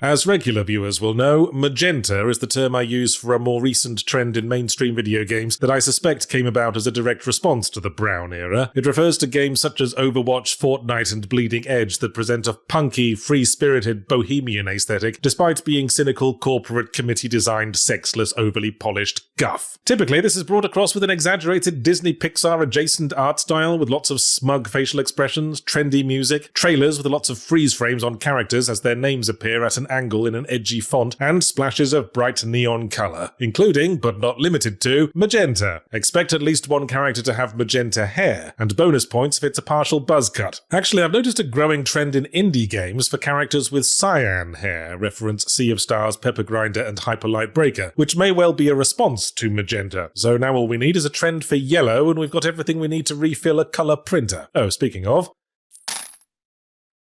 As regular viewers will know, magenta is the term I use for a more recent trend in mainstream video games that I suspect came about as a direct response to the brown era. It refers to games such as Overwatch, Fortnite, and Bleeding Edge that present a punky, free-spirited, bohemian aesthetic, despite being cynical, corporate, committee-designed, sexless, overly polished guff. Typically, this is brought across with an exaggerated Disney-Pixar-adjacent art style with lots of smug facial expressions, trendy music, trailers with lots of freeze frames on characters as their names appear at an angle in an edgy font, and splashes of bright neon colour, including, but not limited to, magenta. Expect at least one character to have magenta hair, and bonus points if it's a partial buzz cut. Actually, I've noticed a growing trend in indie games for characters with cyan hair, reference Sea of Stars, Pepper Grinder, and Hyper Light Breaker, which may well be a response to magenta. So now all we need is a trend for yellow, and we've got everything we need to refill a colour printer. Oh, speaking of,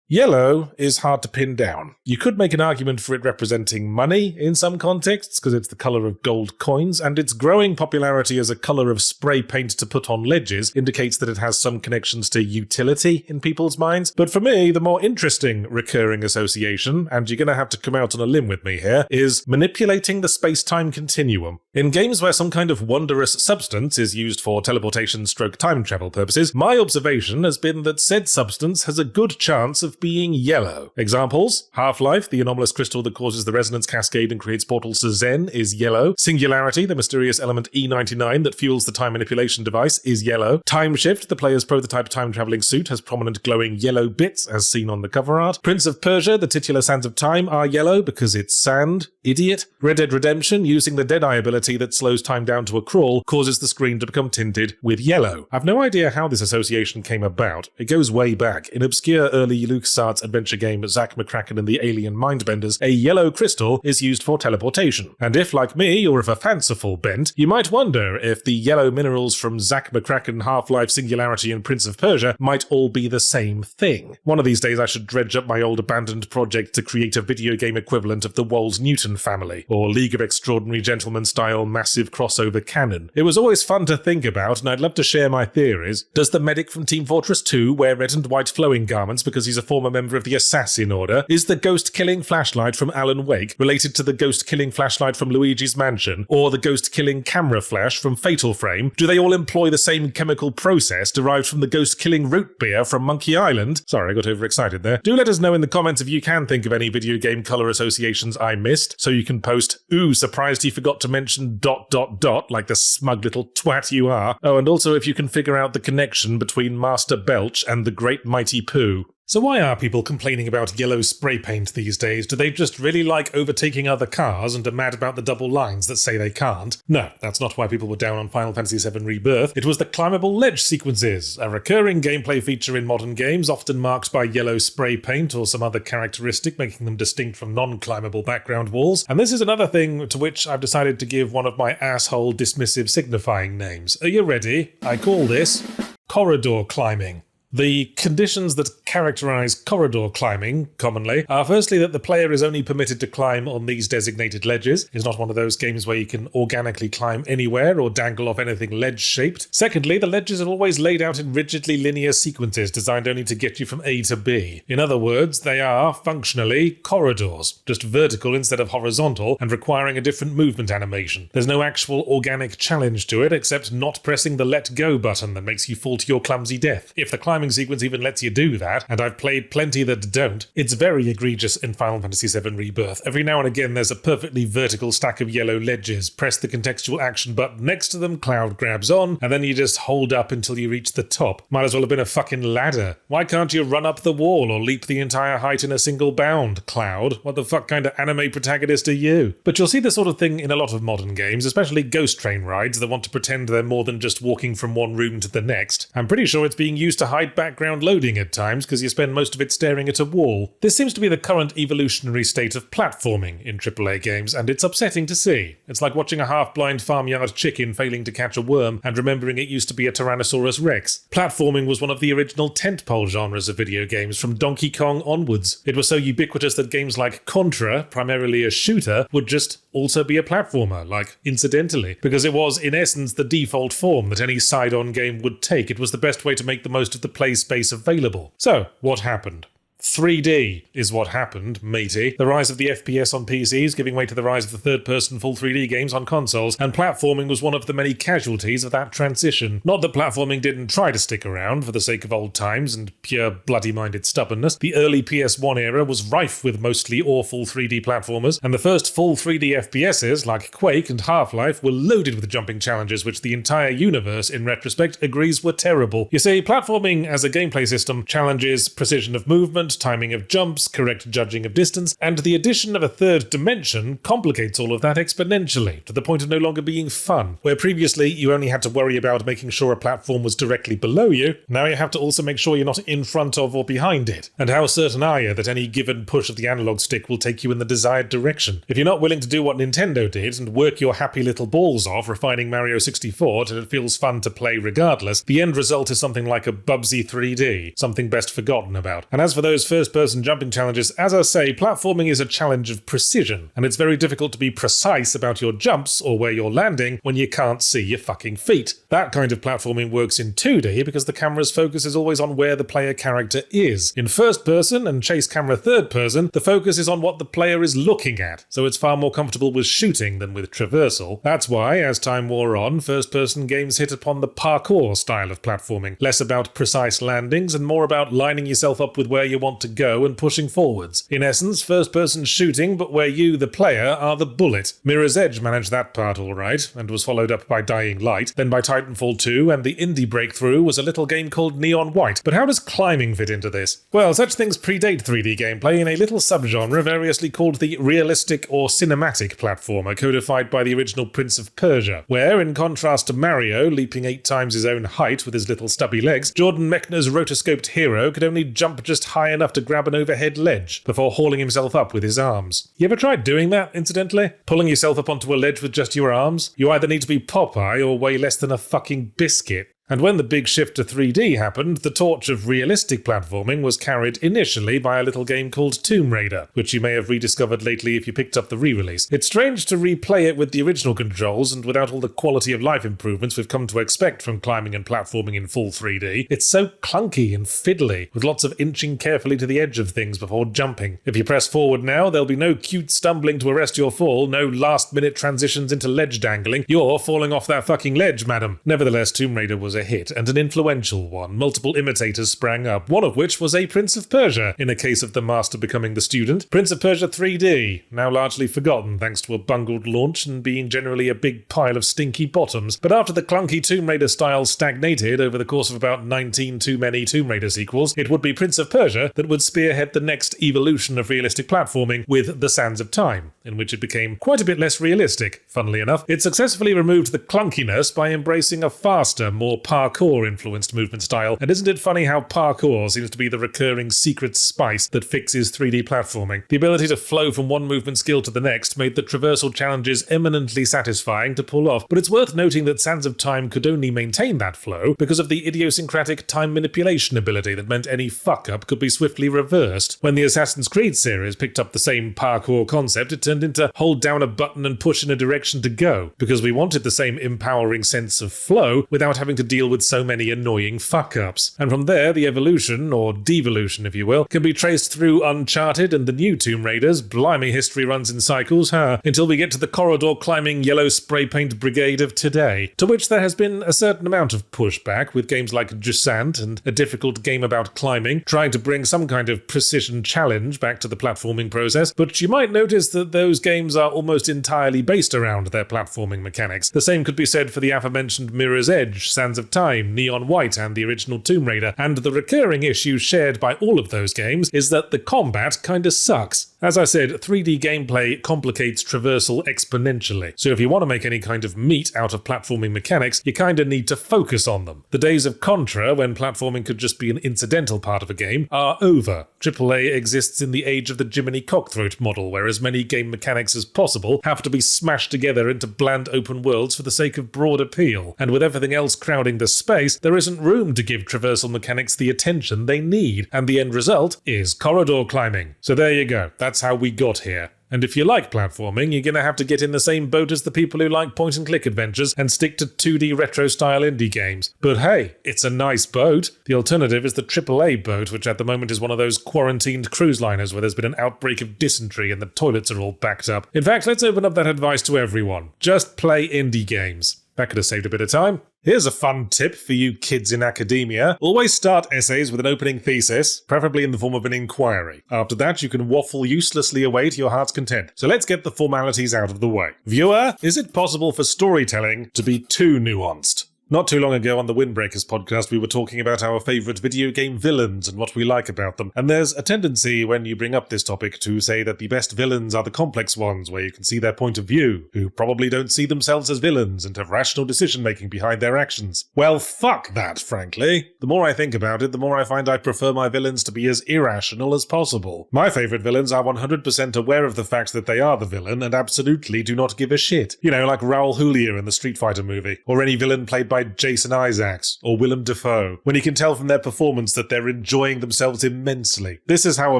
yellow is hard to pin down. You could make an argument for it representing money in some contexts, because it's the colour of gold coins, and its growing popularity as a colour of spray paint to put on ledges indicates that it has some connections to utility in people's minds. But for me, the more interesting recurring association, and you're going to have to come out on a limb with me here, is manipulating the space-time continuum. In games where some kind of wondrous substance is used for teleportation/time travel purposes, my observation has been that said substance has a good chance of being yellow. Examples: Half-Life, the anomalous crystal that causes the resonance cascade and creates portals to Zen, is yellow. Singularity, the mysterious element E99 that fuels the time manipulation device, is yellow. Timeshift, the player's prototype time-traveling suit, has prominent glowing yellow bits, as seen on the cover art. Prince of Persia, the titular sands of time, are yellow because it's sand. Idiot. Red Dead Redemption, using the Deadeye ability that slows time down to a crawl, causes the screen to become tinted with yellow. I've no idea how this association came about. It goes way back. In obscure early LucasArts adventure game Zack McCracken and the Alien Mindbenders, a yellow crystal is used for teleportation. And if, like me, you're of a fanciful bent, you might wonder if the yellow minerals from Zack McCracken, Half-Life, Singularity, and Prince of Persia might all be the same thing. One of these days I should dredge up my old abandoned project to create a video game equivalent of the Walls-Newton family, or League of Extraordinary Gentlemen style massive crossover canon. It was always fun to think about, and I'd love to share my theories. Does the medic from Team Fortress 2 wear red and white flowing garments because he's a former member of the Assassin Order? Is the ghost-killing flashlight from Alan Wake related to the ghost-killing flashlight from Luigi's Mansion, or the ghost-killing camera flash from Fatal Frame? Do they all employ the same chemical process derived from the ghost-killing root beer from Monkey Island? Sorry, I got overexcited there. Do let us know in the comments if you can think of any video game colour associations I missed, so you can post, "Ooh, surprised he forgot to mention ... like the smug little twat you are." Oh, and also if you can figure out the connection between Master Belch and the Great Mighty Pooh. So why are people complaining about yellow spray paint these days? Do they just really like overtaking other cars and are mad about the double lines that say they can't? No, that's not why people were down on Final Fantasy VII Rebirth. It was the climbable ledge sequences, a recurring gameplay feature in modern games, often marked by yellow spray paint or some other characteristic making them distinct from non-climbable background walls. And this is another thing to which I've decided to give one of my asshole dismissive signifying names. Are you ready? I call this corridor climbing. The conditions that characterize corridor climbing, commonly, are firstly that the player is only permitted to climb on these designated ledges. It's not one of those games where you can organically climb anywhere or dangle off anything ledge-shaped. Secondly, the ledges are always laid out in rigidly linear sequences designed only to get you from A to B. In other words, they are, functionally, corridors, just vertical instead of horizontal and requiring a different movement animation. There's no actual organic challenge to it except not pressing the let go button that makes you fall to your clumsy death. If the climbing sequence even lets you do that, and I've played plenty that don't, it's very egregious in Final Fantasy VII Rebirth. Every now and again there's a perfectly vertical stack of yellow ledges. Press the contextual action button next to them, Cloud grabs on, and then you just hold up until you reach the top. Might as well have been a fucking ladder. Why can't you run up the wall or leap the entire height in a single bound, Cloud? What the fuck kind of anime protagonist are you? But you'll see this sort of thing in a lot of modern games, especially ghost train rides that want to pretend they're more than just walking from one room to the next. I'm pretty sure it's being used to hide background loading at times, because you spend most of it staring at a wall. This seems to be the current evolutionary state of platforming in AAA games, and it's upsetting to see. It's like watching a half-blind farmyard chicken failing to catch a worm and remembering it used to be a Tyrannosaurus Rex. Platforming was one of the original tentpole genres of video games from Donkey Kong onwards. It was so ubiquitous that games like Contra, primarily a shooter, would just also be a platformer, like incidentally, because it was in essence the default form that any side-on game would take. It was the best way to make the most of the play space available. So, what happened? 3D is what happened, matey. The rise of the FPS on PCs giving way to the rise of the third-person full 3D games on consoles, and platforming was one of the many casualties of that transition. Not that platforming didn't try to stick around for the sake of old times and pure bloody-minded stubbornness. The early PS1 era was rife with mostly awful 3D platformers, and the first full 3D FPSs, like Quake and Half-Life, were loaded with jumping challenges which the entire universe, in retrospect, agrees were terrible. You see, platforming as a gameplay system challenges precision of movement, timing of jumps, correct judging of distance, and the addition of a third dimension complicates all of that exponentially, to the point of no longer being fun. Where previously you only had to worry about making sure a platform was directly below you, now you have to also make sure you're not in front of or behind it. And how certain are you that any given push of the analog stick will take you in the desired direction? If you're not willing to do what Nintendo did and work your happy little balls off refining Mario 64 till it feels fun to play regardless, the end result is something like a Bubsy 3D, something best forgotten about. And as for those first-person jumping challenges, as I say, platforming is a challenge of precision, and it's very difficult to be precise about your jumps or where you're landing when you can't see your fucking feet. That kind of platforming works in 2D because the camera's focus is always on where the player character is. In first-person and chase camera third-person, the focus is on what the player is looking at, so it's far more comfortable with shooting than with traversal. That's why, as time wore on, first-person games hit upon the parkour style of platforming, less about precise landings and more about lining yourself up with where you want to go and pushing forwards. In essence, first-person shooting, but where you, the player, are the bullet. Mirror's Edge managed that part all right, and was followed up by Dying Light, then by Titanfall 2, and the indie breakthrough was a little game called Neon White. But how does climbing fit into this? Well, such things predate 3D gameplay in a little subgenre variously called the realistic or cinematic platformer, codified by the original Prince of Persia, where, in contrast to Mario, leaping 8 times his own height with his little stubby legs, Jordan Mechner's rotoscoped hero could only jump just high enough to grab an overhead ledge before hauling himself up with his arms. You ever tried doing that, incidentally? Pulling yourself up onto a ledge with just your arms? You either need to be Popeye or weigh less than a fucking biscuit. And when the big shift to 3D happened, the torch of realistic platforming was carried initially by a little game called Tomb Raider, which you may have rediscovered lately if you picked up the re-release. It's strange to replay it with the original controls and without all the quality of life improvements we've come to expect from climbing and platforming in full 3D. It's so clunky and fiddly, with lots of inching carefully to the edge of things before jumping. If you press forward now, there'll be no cute stumbling to arrest your fall, no last-minute transitions into ledge dangling. You're falling off that fucking ledge, madam. Nevertheless, Tomb Raider was a hit, and an influential one. Multiple imitators sprang up, one of which was a Prince of Persia, in a case of the master becoming the student. Prince of Persia 3D, now largely forgotten thanks to a bungled launch and being generally a big pile of stinky bottoms. But after the clunky Tomb Raider style stagnated over the course of about 19 too many Tomb Raider sequels, it would be Prince of Persia that would spearhead the next evolution of realistic platforming with The Sands of Time, in which it became quite a bit less realistic, funnily enough. It successfully removed the clunkiness by embracing a faster, more parkour-influenced movement style, and isn't it funny how parkour seems to be the recurring secret spice that fixes 3D platforming? The ability to flow from one movement skill to the next made the traversal challenges eminently satisfying to pull off, but it's worth noting that Sands of Time could only maintain that flow because of the idiosyncratic time manipulation ability that meant any fuck-up could be swiftly reversed. When the Assassin's Creed series picked up the same parkour concept, it turned into hold down a button and push in a direction to go, because we wanted the same empowering sense of flow without having to deal with so many annoying fuck-ups. And from there, the evolution, or devolution if you will, can be traced through Uncharted and the new Tomb Raiders. Blimey, history runs in cycles, until we get to the corridor-climbing yellow spray paint brigade of today, to which there has been a certain amount of pushback with games like Jusant and a difficult game about climbing, trying to bring some kind of precision challenge back to the platforming process, but you might notice that those games are almost entirely based around their platforming mechanics. The same could be said for the aforementioned Mirror's Edge, Sands of Time, Neon White, and the original Tomb Raider, and the recurring issue shared by all of those games is that the combat kinda sucks. As I said, 3D gameplay complicates traversal exponentially, so if you want to make any kind of meat out of platforming mechanics, you kinda need to focus on them. The days of Contra, when platforming could just be an incidental part of a game, are over. AAA exists in the age of the Jiminy Cockthroat model, where as many game mechanics as possible have to be smashed together into bland open worlds for the sake of broad appeal, and with everything else crowding the space, there isn't room to give traversal mechanics the attention they need, and the end result is corridor climbing. So there you go, that's how we got here. And if you like platforming, you're gonna have to get in the same boat as the people who like point-and-click adventures and stick to 2D retro-style indie games. But hey, it's a nice boat. The alternative is the AAA boat, which at the moment is one of those quarantined cruise liners where there's been an outbreak of dysentery and the toilets are all backed up. In fact, let's open up that advice to everyone. Just play indie games. That could have saved a bit of time. Here's a fun tip for you kids in academia. Always start essays with an opening thesis, preferably in the form of an inquiry. After that, you can waffle uselessly away to your heart's content. So let's get the formalities out of the way. Viewer, is it possible for storytelling to be too nuanced? Not too long ago on the Windbreakers podcast, we were talking about our favourite video game villains and what we like about them. And there's a tendency when you bring up this topic to say that the best villains are the complex ones, where you can see their point of view, who probably don't see themselves as villains and have rational decision-making behind their actions. Well, fuck that, frankly. The more I think about it, the more I find I prefer my villains to be as irrational as possible. My favourite villains are 100% aware of the fact that they are the villain and absolutely do not give a shit. You know, like Raul Julia in the Street Fighter movie, or any villain played by Jason Isaacs or Willem Dafoe, when you can tell from their performance that they're enjoying themselves immensely. This is how a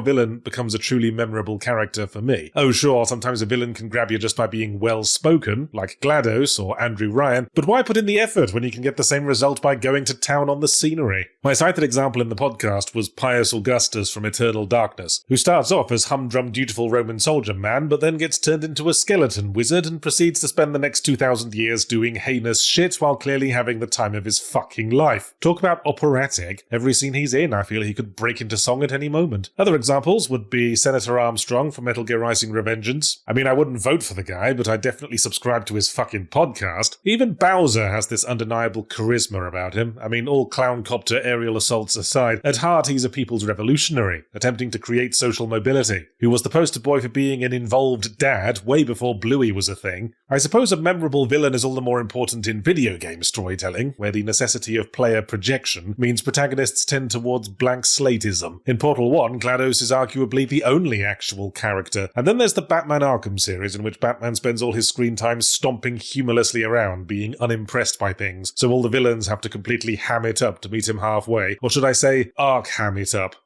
villain becomes a truly memorable character for me. Oh sure, sometimes a villain can grab you just by being well-spoken, like GLaDOS or Andrew Ryan, but why put in the effort when you can get the same result by going to town on the scenery? My cited example in the podcast was Pius Augustus from Eternal Darkness, who starts off as humdrum dutiful Roman soldier man, but then gets turned into a skeleton wizard and proceeds to spend the next 2,000 years doing heinous shit while clearly having the time of his fucking life. Talk about operatic. Every scene he's in, I feel he could break into song at any moment. Other examples would be Senator Armstrong from Metal Gear Rising Revengeance. I mean, I wouldn't vote for the guy, but I definitely subscribe to his fucking podcast. Even Bowser has this undeniable charisma about him. I mean, all clown-copter aerial assaults aside, at heart he's a people's revolutionary, attempting to create social mobility, who was the poster boy for being an involved dad way before Bluey was a thing. I suppose a memorable villain is all the more important in video game storytelling, where the necessity of player projection means protagonists tend towards blank slateism. In Portal 1, GLaDOS is arguably the only actual character. And then there's the Batman Arkham series, in which Batman spends all his screen time stomping humorlessly around, being unimpressed by things, so all the villains have to completely ham it up to meet him halfway. Or should I say, arc-ham it up.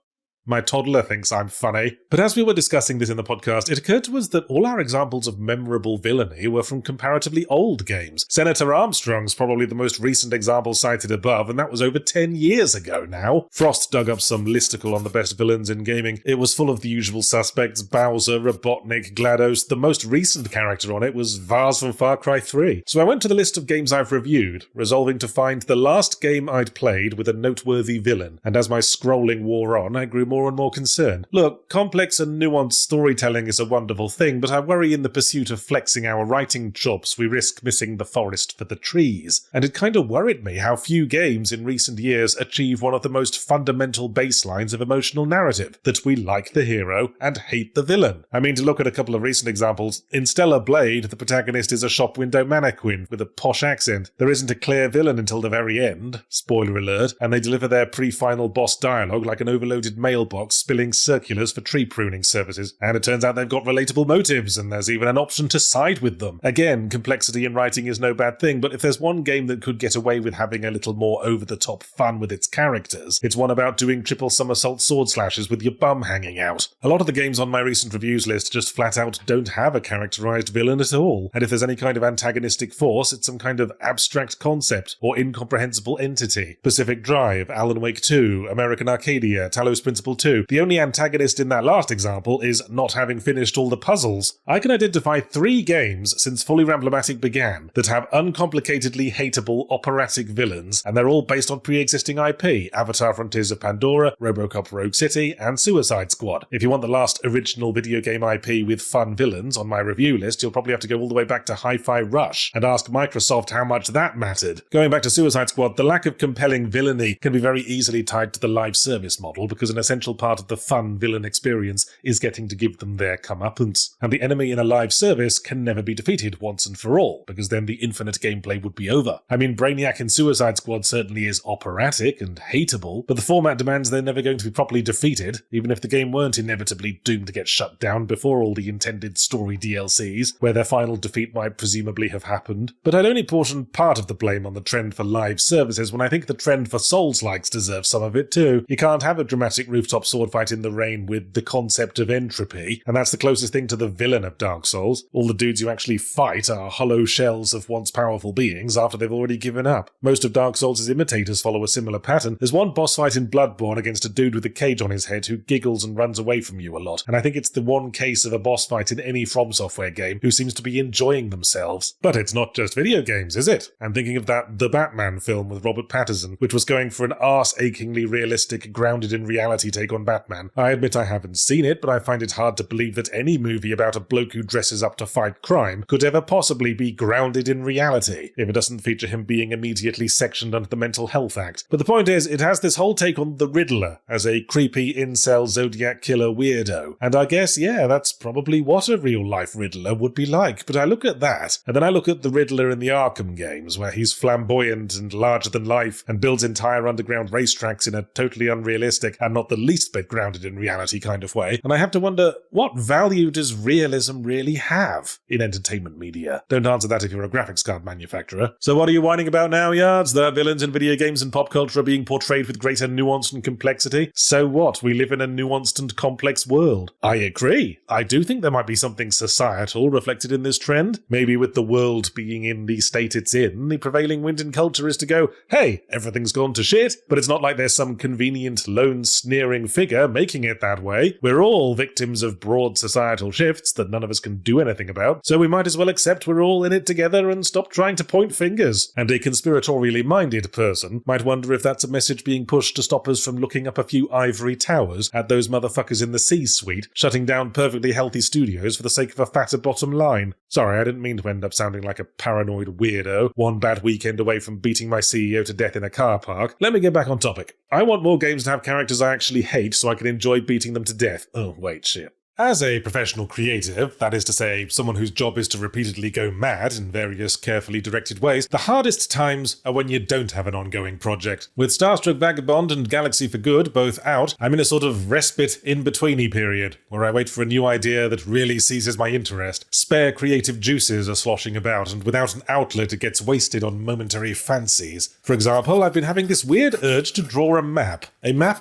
My toddler thinks I'm funny. But as we were discussing this in the podcast, it occurred to us that all our examples of memorable villainy were from comparatively old games. Senator Armstrong's probably the most recent example cited above, and that was over 10 years ago now. Frost dug up some listicle on the best villains in gaming. It was full of the usual suspects: Bowser, Robotnik, GLaDOS. The most recent character on it was Vaz from Far Cry 3. So I went to the list of games I've reviewed, resolving to find the last game I'd played with a noteworthy villain. And as my scrolling wore on, I grew more and more concerned. Look, complex and nuanced storytelling is a wonderful thing, but I worry in the pursuit of flexing our writing chops, we risk missing the forest for the trees. And it kind of worried me how few games in recent years achieve one of the most fundamental baselines of emotional narrative, that we like the hero and hate the villain. I mean, to look at a couple of recent examples, in Stellar Blade, the protagonist is a shop window mannequin with a posh accent. There isn't a clear villain until the very end, spoiler alert, and they deliver their pre-final boss dialogue like an overloaded mailbox spilling circulars for tree pruning services. And it turns out they've got relatable motives, and there's even an option to side with them. Again, complexity in writing is no bad thing, but if there's one game that could get away with having a little more over-the-top fun with its characters, it's one about doing triple somersault sword slashes with your bum hanging out. A lot of the games on my recent reviews list just flat out don't have a characterized villain at all, and if there's any kind of antagonistic force, it's some kind of abstract concept or incomprehensible entity. Pacific Drive, Alan Wake 2, American Arcadia, Talos Principle 2. The only antagonist in that last example is not having finished all the puzzles. I can identify 3 games since Fully Ramblomatic began that have uncomplicatedly hateable operatic villains, and they're all based on pre-existing IP: Avatar Frontiers of Pandora, Robocop Rogue City, and Suicide Squad. If you want the last original video game IP with fun villains on my review list, you'll probably have to go all the way back to Hi-Fi Rush and ask Microsoft how much that mattered. Going back to Suicide Squad, the lack of compelling villainy can be very easily tied to the live service model, because an essential essential part of the fun villain experience is getting to give them their comeuppance. And the enemy in a live service can never be defeated once and for all, because then the infinite gameplay would be over. I mean, Brainiac in Suicide Squad certainly is operatic and hateable, but the format demands they're never going to be properly defeated, even if the game weren't inevitably doomed to get shut down before all the intended story DLCs, where their final defeat might presumably have happened. But I'd only portion part of the blame on the trend for live services when I think the trend for Soulslikes deserves some of it too. You can't have a dramatic rooftop sword fight in the rain with the concept of entropy, and that's the closest thing to the villain of Dark Souls. All the dudes you actually fight are hollow shells of once powerful beings after they've already given up. Most of Dark Souls' imitators follow a similar pattern. There's one boss fight in Bloodborne against a dude with a cage on his head who giggles and runs away from you a lot, and I think it's the one case of a boss fight in any From Software game who seems to be enjoying themselves. But it's not just video games, is it? I'm thinking of that The Batman film with Robert Pattinson, which was going for an arse-achingly realistic, grounded in reality take on Batman. I admit I haven't seen it, but I find it hard to believe that any movie about a bloke who dresses up to fight crime could ever possibly be grounded in reality, if it doesn't feature him being immediately sectioned under the Mental Health Act. But the point is, it has this whole take on the Riddler as a creepy incel Zodiac killer weirdo. And I guess, yeah, that's probably what a real-life Riddler would be like. But I look at that, and then I look at the Riddler in the Arkham games, where he's flamboyant and larger than life and builds entire underground racetracks in a totally unrealistic and not the least bit grounded in reality kind of way, and I have to wonder, what value does realism really have in entertainment media? Don't answer that if you're a graphics card manufacturer. So what are you whining about now, Yards? That villains in video games and pop culture are being portrayed with greater nuance and complexity? So what? We live in a nuanced and complex world. I agree. I do think there might be something societal reflected in this trend. Maybe with the world being in the state it's in, the prevailing wind in culture is to go, hey, everything's gone to shit, but it's not like there's some convenient, lone, sneering figure making it that way. We're all victims of broad societal shifts that none of us can do anything about, so we might as well accept we're all in it together and stop trying to point fingers. And a conspiratorially minded person might wonder if that's a message being pushed to stop us from looking up a few ivory towers at those motherfuckers in the C-suite, shutting down perfectly healthy studios for the sake of a fatter bottom line. Sorry, I didn't mean to end up sounding like a paranoid weirdo, one bad weekend away from beating my CEO to death in a car park. Let me get back on topic. I want more games to have characters I actually hate so I can enjoy beating them to death. Oh, wait, shit. As a professional creative, that is to say, someone whose job is to repeatedly go mad in various carefully directed ways, the hardest times are when you don't have an ongoing project. With Starstruck, Vagabond, and Galaxy for Good both out, I'm in a sort of respite in-betweeny period, where I wait for a new idea that really seizes my interest. Spare creative juices are sloshing about, and without an outlet it gets wasted on momentary fancies. For example, I've been having this weird urge to draw a map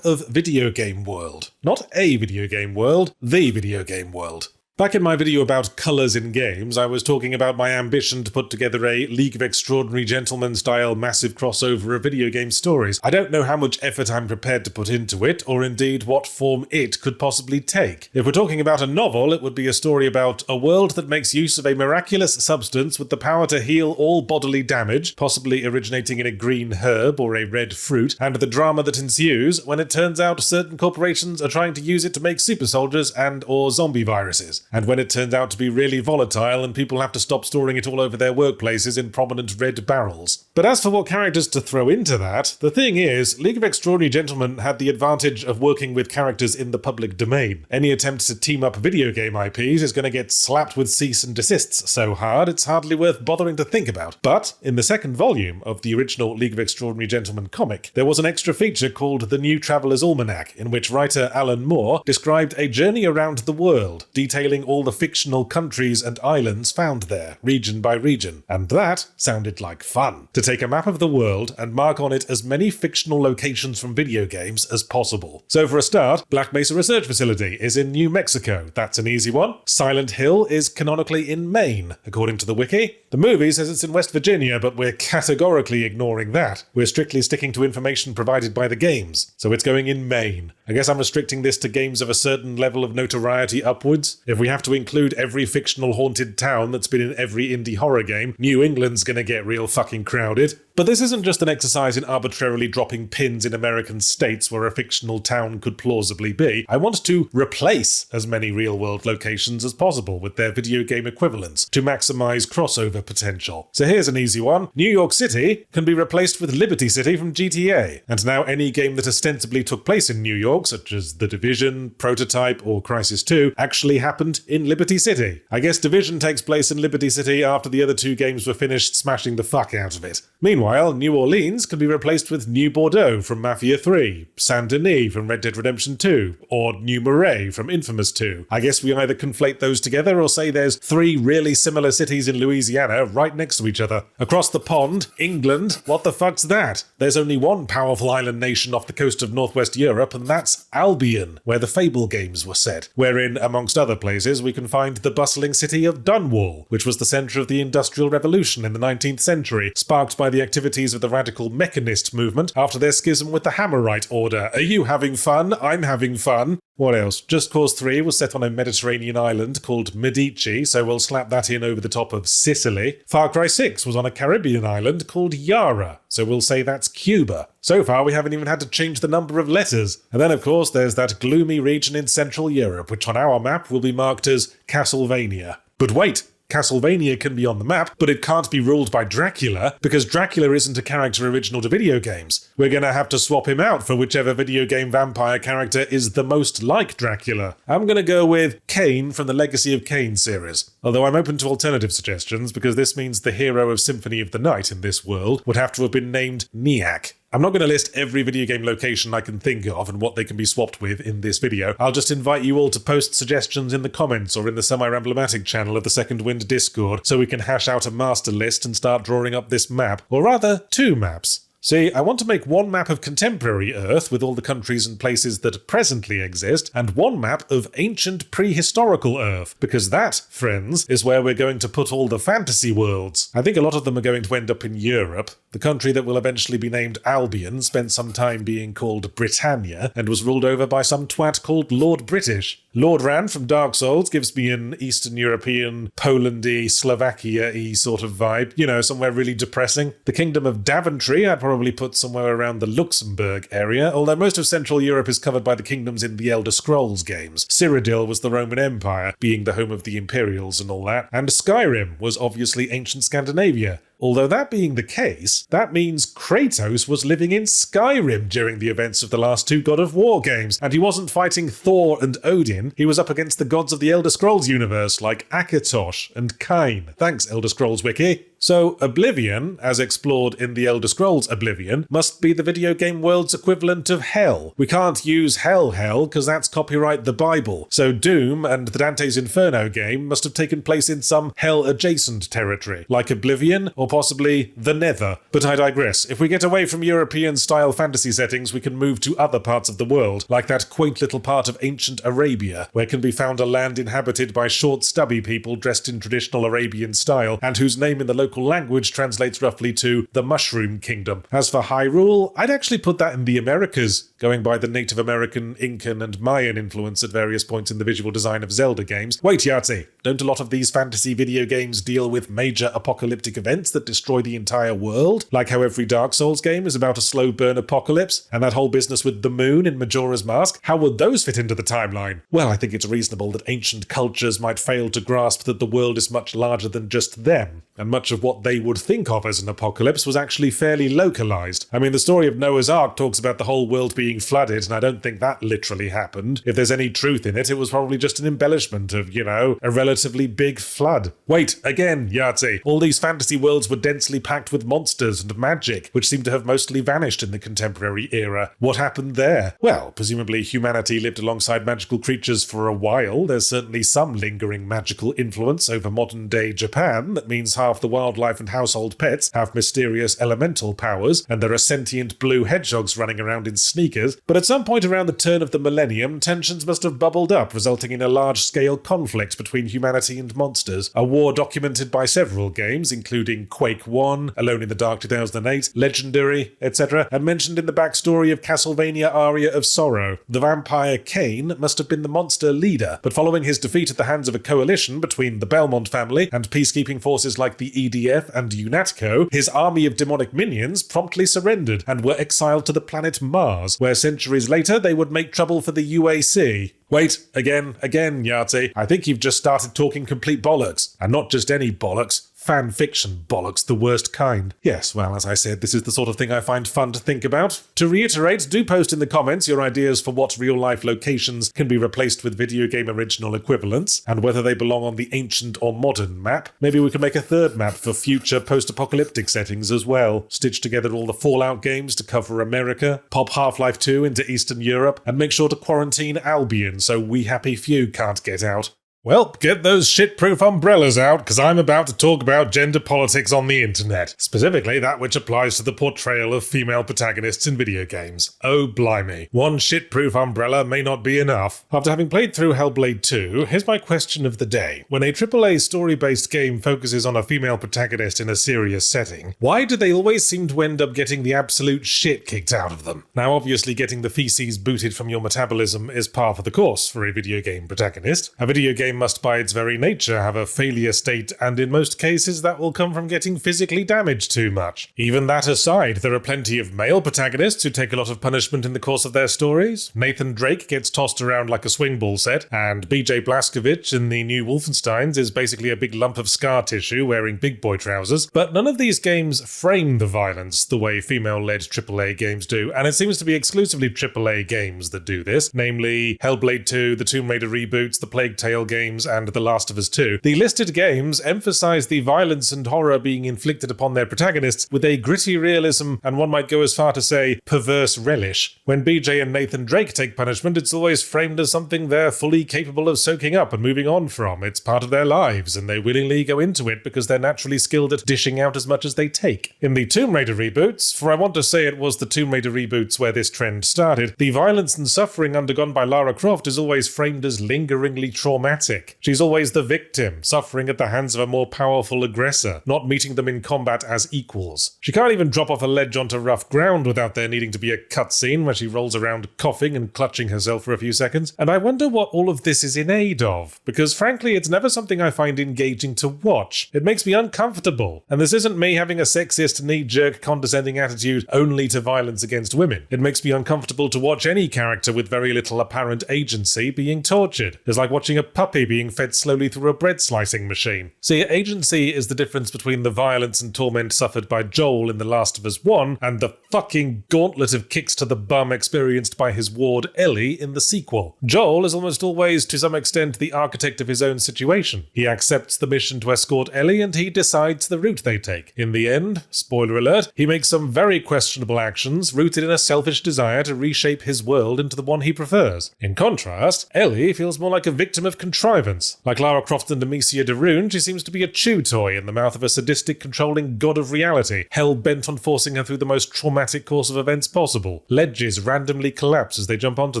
of video game world. Not a video game world, the video game world. Back in my video about colours in games, I was talking about my ambition to put together a League of Extraordinary Gentlemen-style massive crossover of video game stories. I don't know how much effort I'm prepared to put into it, or indeed what form it could possibly take. If we're talking about a novel, it would be a story about a world that makes use of a miraculous substance with the power to heal all bodily damage, possibly originating in a green herb or a red fruit, and the drama that ensues when it turns out certain corporations are trying to use it to make super soldiers and or zombie viruses. And when it turns out to be really volatile and people have to stop storing it all over their workplaces in prominent red barrels. But as for what characters to throw into that, the thing is, League of Extraordinary Gentlemen had the advantage of working with characters in the public domain. Any attempt to team up video game IPs is going to get slapped with cease and desists so hard it's hardly worth bothering to think about. But in the second volume of the original League of Extraordinary Gentlemen comic, there was an extra feature called The New Traveller's Almanac, in which writer Alan Moore described a journey around the world, detailing all the fictional countries and islands found there, region by region. And that sounded like fun. To take a map of the world and mark on it as many fictional locations from video games as possible. So for a start, Black Mesa Research Facility is in New Mexico. That's an easy one. Silent Hill is canonically in Maine, according to the wiki. The movie says it's in West Virginia, but we're categorically ignoring that. We're strictly sticking to information provided by the games. So it's going in Maine. I guess I'm restricting this to games of a certain level of notoriety upwards. If we have to include every fictional haunted town that's been in every indie horror game, New England's gonna get real fucking crowded. But this isn't just an exercise in arbitrarily dropping pins in American states where a fictional town could plausibly be. I want to replace as many real-world locations as possible with their video game equivalents to maximize crossover potential. So here's an easy one. New York City can be replaced with Liberty City from GTA. And now any game that ostensibly took place in New York, such as The Division, Prototype, or Crysis 2, actually happened in Liberty City. I guess Division takes place in Liberty City after the other two games were finished smashing the fuck out of it. Meanwhile, New Orleans can be replaced with New Bordeaux from Mafia 3, Saint Denis from Red Dead Redemption 2, or New Marais from Infamous 2. I guess we either conflate those together or say there's 3 really similar cities in Louisiana right next to each other. Across the pond, England, what the fuck's that? There's only one powerful island nation off the coast of northwest Europe, and that's Albion, where the Fable games were set, wherein, amongst other places, we can find the bustling city of Dunwall, which was the centre of the Industrial Revolution in the 19th century, sparked by the activities of the radical mechanist movement after their schism with the Hammerite Order. Are you having fun? I'm having fun. What else? Just Cause 3 was set on a Mediterranean island called Medici, so we'll slap that in over the top of Sicily. Far Cry 6 was on a Caribbean island called Yara, so we'll say that's Cuba. So far, we haven't even had to change the number of letters. And then, of course, there's that gloomy region in Central Europe, which on our map will be marked as Castlevania. But wait! Castlevania can be on the map, but it can't be ruled by Dracula, because Dracula isn't a character original to video games. We're gonna have to swap him out for whichever video game vampire character is the most like Dracula. I'm gonna go with Kain from the Legacy of Kain series. Although I'm open to alternative suggestions, because this means the hero of Symphony of the Night in this world would have to have been named Niak. I'm not going to list every video game location I can think of and what they can be swapped with in this video. I'll just invite you all to post suggestions in the comments or in the Semi-Ramblomatic channel of the Second Wind Discord so we can hash out a master list and start drawing up this map. Or rather, 2 maps. See, I want to make one map of contemporary Earth with all the countries and places that presently exist, and one map of ancient prehistorical Earth, because that, friends, is where we're going to put all the fantasy worlds. I think a lot of them are going to end up in Europe. The country that will eventually be named Albion spent some time being called Britannia, and was ruled over by some twat called Lord British. Lord Rant from Dark Souls gives me an Eastern European, Poland-y, Slovakia-y sort of vibe. You know, somewhere really depressing. The Kingdom of Daventry I'd probably put somewhere around the Luxembourg area, although most of Central Europe is covered by the kingdoms in the Elder Scrolls games. Cyrodiil was the Roman Empire, being the home of the Imperials and all that, and Skyrim was obviously ancient Scandinavia. Although that being the case, that means Kratos was living in Skyrim during the events of the last 2 God of War games, and he wasn't fighting Thor and Odin, he was up against the gods of the Elder Scrolls universe like Akatosh and Kain. Thanks, Elder Scrolls Wiki. So, Oblivion, as explored in the Elder Scrolls Oblivion, must be the video game world's equivalent of Hell. We can't use Hell, because that's copyright the Bible. So Doom and the Dante's Inferno game must have taken place in some Hell-adjacent territory, like Oblivion, or possibly the Nether. But I digress. If we get away from European-style fantasy settings, we can move to other parts of the world, like that quaint little part of ancient Arabia, where can be found a land inhabited by short, stubby people dressed in traditional Arabian style, and whose name in the local language translates roughly to the Mushroom Kingdom. As for Hyrule, I'd actually put that in the Americas, going by the Native American, Incan, and Mayan influence at various points in the visual design of Zelda games. Wait, Yahtzee, don't a lot of these fantasy video games deal with major apocalyptic events that destroy the entire world? Like how every Dark Souls game is about a slow burn apocalypse, and that whole business with the moon in Majora's Mask? How would those fit into the timeline? Well, I think it's reasonable that ancient cultures might fail to grasp that the world is much larger than just them, and much of what they would think of as an apocalypse was actually fairly localized. I mean, the story of Noah's Ark talks about the whole world being flooded, and I don't think that literally happened. If there's any truth in it, it was probably just an embellishment of, you know, a relatively big flood. Wait, again, Yahtzee, all these fantasy worlds were densely packed with monsters and magic, which seem to have mostly vanished in the contemporary era. What happened there? Well, presumably humanity lived alongside magical creatures for a while. There's certainly some lingering magical influence over modern-day Japan that means half the wildlife and household pets have mysterious elemental powers, and there are sentient blue hedgehogs running around in sneakers. But at some point around the turn of the millennium, tensions must have bubbled up, resulting in a large-scale conflict between humanity and monsters. A war documented by several games, including Quake 1, Alone in the Dark 2008, Legendary, etc., and mentioned in the backstory of Castlevania Aria of Sorrow. The vampire Cain must have been the monster leader, but following his defeat at the hands of a coalition between the Belmont family and peacekeeping forces like the EDF and UNATCO, his army of demonic minions promptly surrendered and were exiled to the planet Mars, where centuries later they would make trouble for the UAC. Wait, again, Yahtzee. I think you've just started talking complete bollocks. And not just any bollocks. Fan fiction bollocks, the worst kind. Yes, well, as I said, this is the sort of thing I find fun to think about. To reiterate, do post in the comments your ideas for what real-life locations can be replaced with video game original equivalents, and whether they belong on the ancient or modern map. Maybe we can make a third map for future post-apocalyptic settings as well. Stitch together all the Fallout games to cover America, pop Half-Life 2 into Eastern Europe, and make sure to quarantine Albion so we happy few can't get out. Well, get those shit-proof umbrellas out, because I'm about to talk about gender politics on the internet. Specifically, that which applies to the portrayal of female protagonists in video games. Oh, blimey. One shit-proof umbrella may not be enough. After having played through Hellblade 2, here's my question of the day. When a AAA story-based game focuses on a female protagonist in a serious setting, why do they always seem to end up getting the absolute shit kicked out of them? Now, obviously, getting the feces booted from your metabolism is par for the course for a video game protagonist. A video game must by its very nature have a failure state, and in most cases that will come from getting physically damaged too much. Even that aside, there are plenty of male protagonists who take a lot of punishment in the course of their stories. Nathan Drake gets tossed around like a swing ball set, and BJ Blazkowicz in the new Wolfensteins is basically a big lump of scar tissue wearing big boy trousers. But none of these games frame the violence the way female-led AAA games do, and it seems to be exclusively AAA games that do this, namely Hellblade 2, the Tomb Raider reboots, the Plague Tale games, and The Last of Us 2. The listed games emphasize the violence and horror being inflicted upon their protagonists with a gritty realism, and one might go as far to say perverse relish. When BJ and Nathan Drake take punishment, it's always framed as something they're fully capable of soaking up and moving on from. It's part of their lives, and they willingly go into it because they're naturally skilled at dishing out as much as they take. In the Tomb Raider reboots, for I want to say it was the Tomb Raider reboots where this trend started, the violence and suffering undergone by Lara Croft is always framed as lingeringly traumatic. She's always the victim, suffering at the hands of a more powerful aggressor, not meeting them in combat as equals. She can't even drop off a ledge onto rough ground without there needing to be a cutscene where she rolls around coughing and clutching herself for a few seconds, and I wonder what all of this is in aid of, because frankly it's never something I find engaging to watch. It makes me uncomfortable, and this isn't me having a sexist, knee-jerk, condescending attitude only to violence against women. It makes me uncomfortable to watch any character with very little apparent agency being tortured. It's like watching a puppy being fed slowly through a bread slicing machine. See, agency is the difference between the violence and torment suffered by Joel in The Last of Us 1 and the fucking gauntlet of kicks to the bum experienced by his ward Ellie in the sequel. Joel is almost always, to some extent, the architect of his own situation. He accepts the mission to escort Ellie and he decides the route they take. In the end, spoiler alert, he makes some very questionable actions rooted in a selfish desire to reshape his world into the one he prefers. In contrast, Ellie feels more like a victim of contrivance. Like Lara Croft and Amicia de Rune, she seems to be a chew toy in the mouth of a sadistic, controlling god of reality, hell-bent on forcing her through the most traumatic course of events possible. Ledges randomly collapse as they jump onto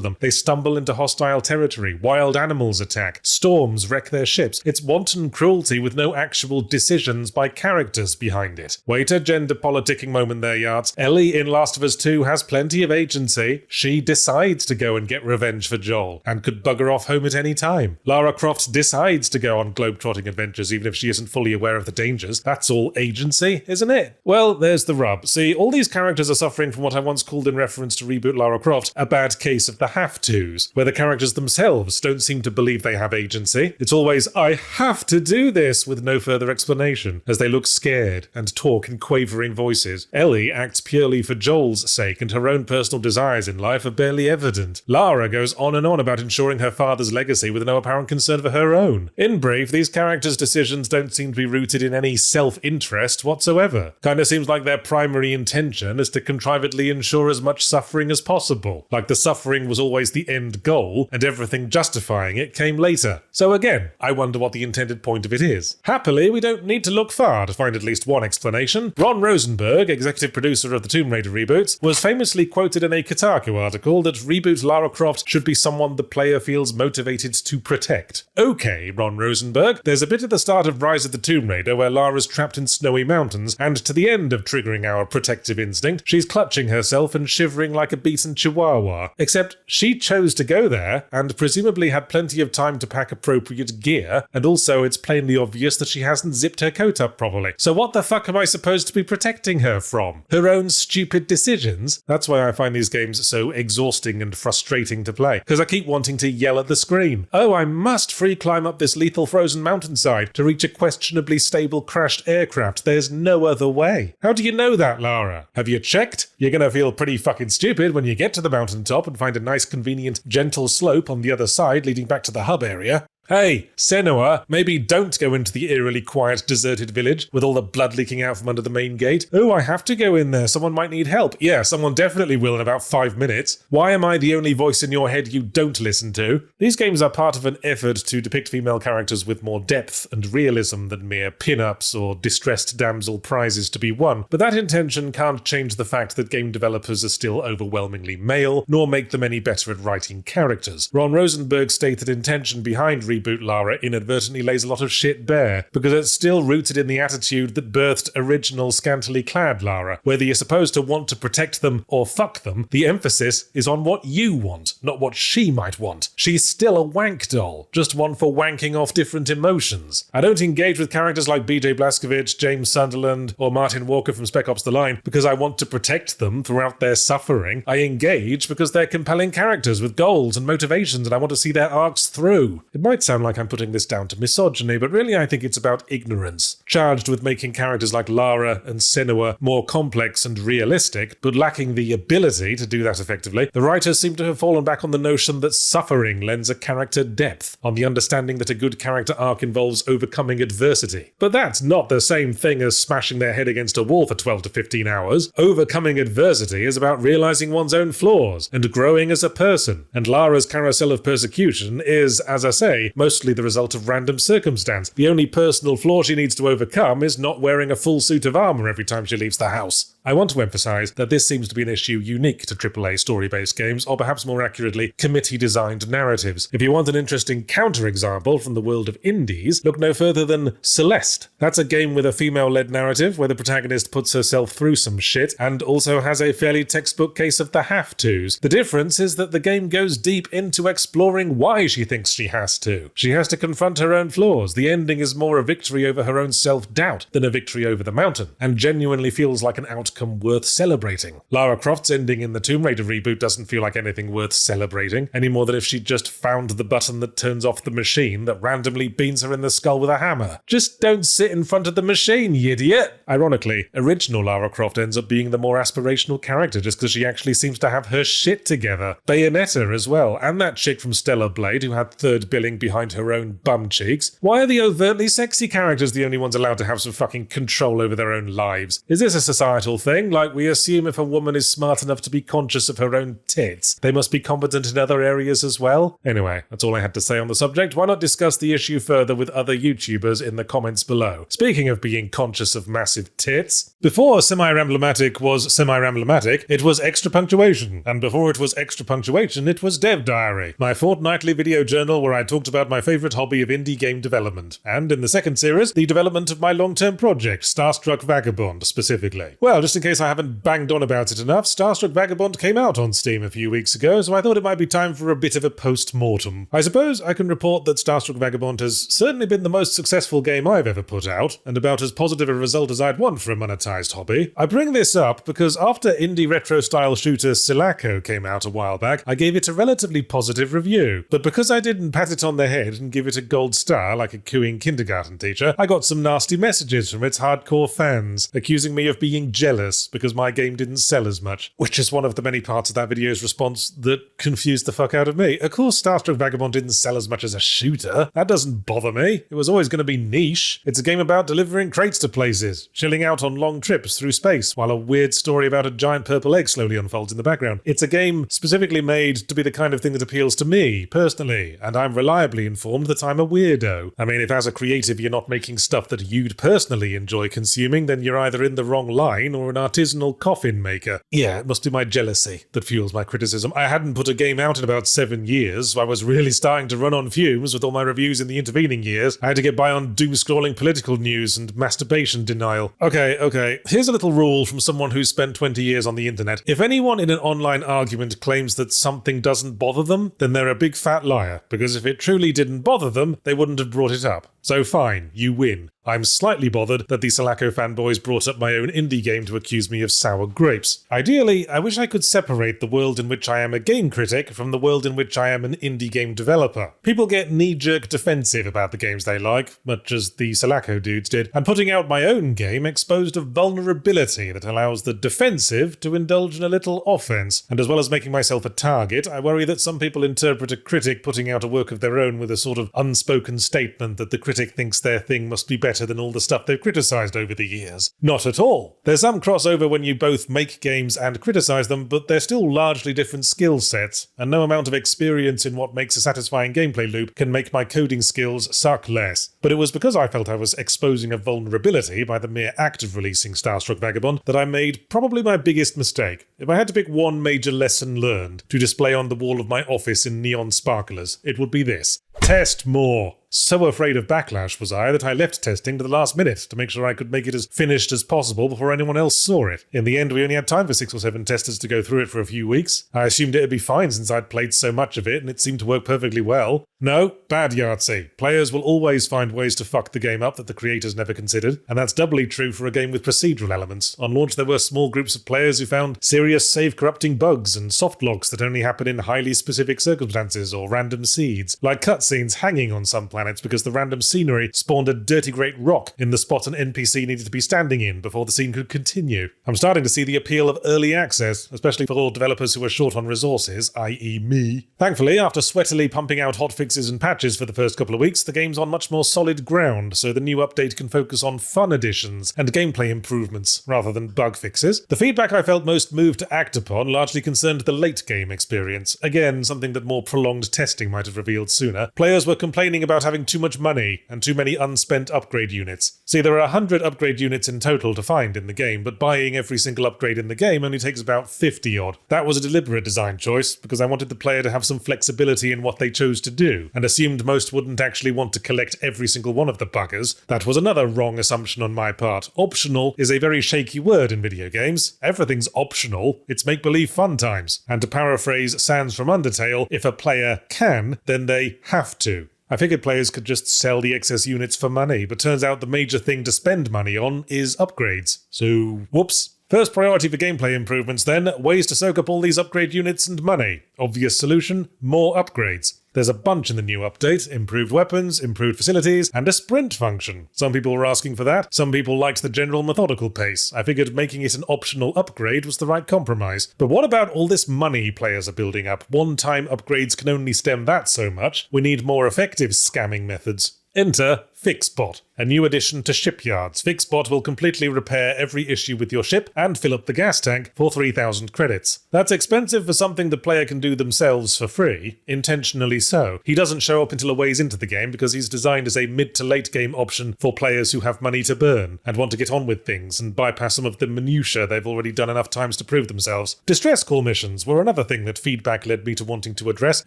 them. They stumble into hostile territory. Wild animals attack. Storms wreck their ships. It's wanton cruelty with no actual decisions by characters behind it. Wait a gender politicking moment there, Yards. Ellie in Last of Us 2 has plenty of agency. She decides to go and get revenge for Joel, and could bugger off home at any time. Lara Croft decides to go on globe-trotting adventures even if she isn't fully aware of the dangers. That's all agency, isn't it? Well, there's the rub. See, all these characters are suffering from what I once called in reference to reboot Lara Croft, a bad case of the have-tos, where the characters themselves don't seem to believe they have agency. It's always, I have to do this, with no further explanation, as they look scared and talk in quavering voices. Ellie acts purely for Joel's sake, and her own personal desires in life are barely evident. Lara goes on and on about ensuring her father's legacy with no apparent concern for her own. In brief, these characters' decisions don't seem to be rooted in any self-interest whatsoever. Kinda seems like their primary intention is to contrivedly ensure as much suffering as possible. Like the suffering was always the end goal, and everything justifying it came later. So again, I wonder what the intended point of it is. Happily, we don't need to look far to find at least one explanation. Ron Rosenberg, executive producer of the Tomb Raider reboots, was famously quoted in a Kotaku article that reboot Lara Croft should be someone the player feels motivated to protect. Okay, Ron Rosenberg, there's a bit at the start of Rise of the Tomb Raider where Lara's trapped in snowy mountains, and to the end of triggering our protective instinct, she's clutching herself and shivering like a beaten chihuahua. Except she chose to go there, and presumably had plenty of time to pack appropriate gear, and also it's plainly obvious that she hasn't zipped her coat up properly. So what the fuck am I supposed to be protecting her from? Her own stupid decisions? That's why I find these games so exhausting and frustrating to play, because I keep wanting to yell at the screen. Oh, I must free climb up this lethal frozen mountainside to reach a questionably stable crashed aircraft. There's no other way. How do you know that, Lara? Have you checked? You're gonna feel pretty fucking stupid when you get to the mountaintop and find a nice convenient gentle slope on the other side leading back to the hub area. Hey, Senua, maybe don't go into the eerily quiet, deserted village with all the blood leaking out from under the main gate. Oh, I have to go in there. Someone might need help. Yeah, someone definitely will in about 5 minutes. Why am I the only voice in your head you don't listen to? These games are part of an effort to depict female characters with more depth and realism than mere pin-ups or distressed damsel prizes to be won, but that intention can't change the fact that game developers are still overwhelmingly male, nor make them any better at writing characters. Ron Rosenberg's stated intention behind reboot Lara inadvertently lays a lot of shit bare, because it's still rooted in the attitude that birthed original scantily clad Lara. Whether you're supposed to want to protect them or fuck them, the emphasis is on what you want, not what she might want. She's still a wank doll, just one for wanking off different emotions. I don't engage with characters like BJ Blazkowicz, James Sunderland, or Martin Walker from Spec Ops The Line because I want to protect them throughout their suffering. I engage because they're compelling characters with goals and motivations, and I want to see their arcs through. It might sound like I'm putting this down to misogyny, but really I think it's about ignorance, charged with making characters like Lara and Senua more complex and realistic, but lacking the ability to do that effectively. The writers seem to have fallen back on the notion that suffering lends a character depth, on the understanding that a good character arc involves overcoming adversity. But that's not the same thing as smashing their head against a wall for 12 to 15 hours. Overcoming adversity is about realizing one's own flaws and growing as a person, and Lara's carousel of persecution is, as I say, mostly the result of random circumstance. The only personal flaw she needs to overcome is not wearing a full suit of armor every time she leaves the house. I want to emphasize that this seems to be an issue unique to AAA story-based games, or perhaps more accurately, committee-designed narratives. If you want an interesting counterexample from the world of indies, look no further than Celeste. That's a game with a female-led narrative where the protagonist puts herself through some shit and also has a fairly textbook case of the have-tos. The difference is that the game goes deep into exploring why she thinks she has to. She has to confront her own flaws. The ending is more a victory over her own self-doubt than a victory over the mountain, and genuinely feels like an outcome worth celebrating. Lara Croft's ending in the Tomb Raider reboot doesn't feel like anything worth celebrating, any more than if she'd just found the button that turns off the machine that randomly beans her in the skull with a hammer. Just don't sit in front of the machine, you idiot! Ironically, original Lara Croft ends up being the more aspirational character just because she actually seems to have her shit together. Bayonetta as well, and that chick from Stellar Blade who had third billing behind her own bum cheeks. Why are the overtly sexy characters the only ones allowed to have some fucking control over their own lives? Is this a societal thing? Like we assume if a woman is smart enough to be conscious of her own tits, they must be competent in other areas as well? Anyway, that's all I had to say on the subject. Why not discuss the issue further with other YouTubers in the comments below? Speaking of being conscious of massive tits, before Semi-Ramblomatic was Semi-Ramblomatic, it was Extra Punctuation, and before it was Extra Punctuation, it was Dev Diary, my fortnightly video journal where I talked about my favourite hobby of indie game development, and in the second series, the development of my long-term project, Starstruck Vagabond, specifically. Well, just in case I haven't banged on about it enough, Starstruck Vagabond came out on Steam a few weeks ago, so I thought it might be time for a bit of a post-mortem. I suppose I can report that Starstruck Vagabond has certainly been the most successful game I've ever put out, and about as positive a result as I'd want for a monetized hobby. I bring this up because after indie retro-style shooter Silico came out a while back, I gave it a relatively positive review, but because I didn't pat it on the head and give it a gold star like a cooing kindergarten teacher, I got some nasty messages from its hardcore fans, accusing me of being jealous jealous because my game didn't sell as much, which is one of the many parts of that video's response that confused the fuck out of me. Of course Starstruck Vagabond didn't sell as much as a shooter. That doesn't bother me. It was always going to be niche. It's a game about delivering crates to places, chilling out on long trips through space, while a weird story about a giant purple egg slowly unfolds in the background. It's a game specifically made to be the kind of thing that appeals to me, personally, and I'm reliably informed that I'm a weirdo. I mean, if as a creative you're not making stuff that you'd personally enjoy consuming, then you're either in the wrong line or an artisanal coffin maker. Yeah, it must be my jealousy that fuels my criticism. I hadn't put a game out in about 7 years, so I was really starting to run on fumes with all my reviews in the intervening years. I had to get by on doom-scrolling political news and masturbation denial. Okay, here's a little rule from someone who's spent 20 years on the internet. If anyone in an online argument claims that something doesn't bother them, then they're a big fat liar, because if it truly didn't bother them, they wouldn't have brought it up. So fine, you win. I'm slightly bothered that the Sulaco fanboys brought up my own indie game to accuse me of sour grapes. Ideally, I wish I could separate the world in which I am a game critic from the world in which I am an indie game developer. People get knee-jerk defensive about the games they like, much as the Sulaco dudes did, and putting out my own game exposed a vulnerability that allows the defensive to indulge in a little offense. And as well as making myself a target, I worry that some people interpret a critic putting out a work of their own with a sort of unspoken statement that the critic thinks their thing must be better than all the stuff they've criticised over the years. Not at all. There's some crossover when you both make games and criticise them, but they're still largely different skill sets, and no amount of experience in what makes a satisfying gameplay loop can make my coding skills suck less. But it was because I felt I was exposing a vulnerability by the mere act of releasing Starstruck Vagabond that I made probably my biggest mistake. If I had to pick one major lesson learned to display on the wall of my office in neon sparklers, it would be this: test more. So afraid of backlash was I that I left testing to the last minute to make sure I could make it as finished as possible before anyone else saw it. In the end, we only had time for 6 or 7 testers to go through it for a few weeks. I assumed it'd be fine since I'd played so much of it and it seemed to work perfectly well. No, bad Yahtzee. Players will always find ways to fuck the game up that the creators never considered, and that's doubly true for a game with procedural elements. On launch there were small groups of players who found serious save-corrupting bugs and soft locks that only happen in highly specific circumstances or random seeds, like cutscenes hanging on some planets because the random scenery spawned a dirty great rock in the spot an NPC needed to be standing in before the scene could continue. I'm starting to see the appeal of early access, especially for all developers who are short on resources, i.e. me. Thankfully, after sweatily pumping out hotfixes and patches for the first couple of weeks, the game's on much more solid ground, so the new update can focus on fun additions and gameplay improvements rather than bug fixes. The feedback I felt most moved to act upon largely concerned the late game experience. Again, something that more prolonged testing might have revealed sooner. Players were complaining about having too much money and too many unspent upgrade units. See, there are 100 upgrade units in total to find in the game, but buying every single upgrade in the game only takes about 50 odd. That was a deliberate design choice, because I wanted the player to have some flexibility in what they chose to do, and assumed most wouldn't actually want to collect every single one of the buggers. That was another wrong assumption on my part. Optional is a very shaky word in video games. Everything's optional. It's make-believe fun times. And to paraphrase Sans from Undertale, if a player can, then they have to. I figured players could just sell the excess units for money, but turns out the major thing to spend money on is upgrades. So, whoops. First priority for gameplay improvements then, ways to soak up all these upgrade units and money. Obvious solution, more upgrades. There's a bunch in the new update: improved weapons, improved facilities, and a sprint function. Some people were asking for that, some people liked the general methodical pace. I figured making it an optional upgrade was the right compromise. But what about all this money players are building up? One-time upgrades can only stem that so much. We need more effective scamming methods. Enter Fixbot, a new addition to shipyards. Fixbot will completely repair every issue with your ship and fill up the gas tank for 3,000 credits. That's expensive for something the player can do themselves for free, intentionally so. He doesn't show up until a ways into the game because he's designed as a mid to late game option for players who have money to burn and want to get on with things and bypass some of the minutiae they've already done enough times to prove themselves. Distress call missions were another thing that feedback led me to wanting to address.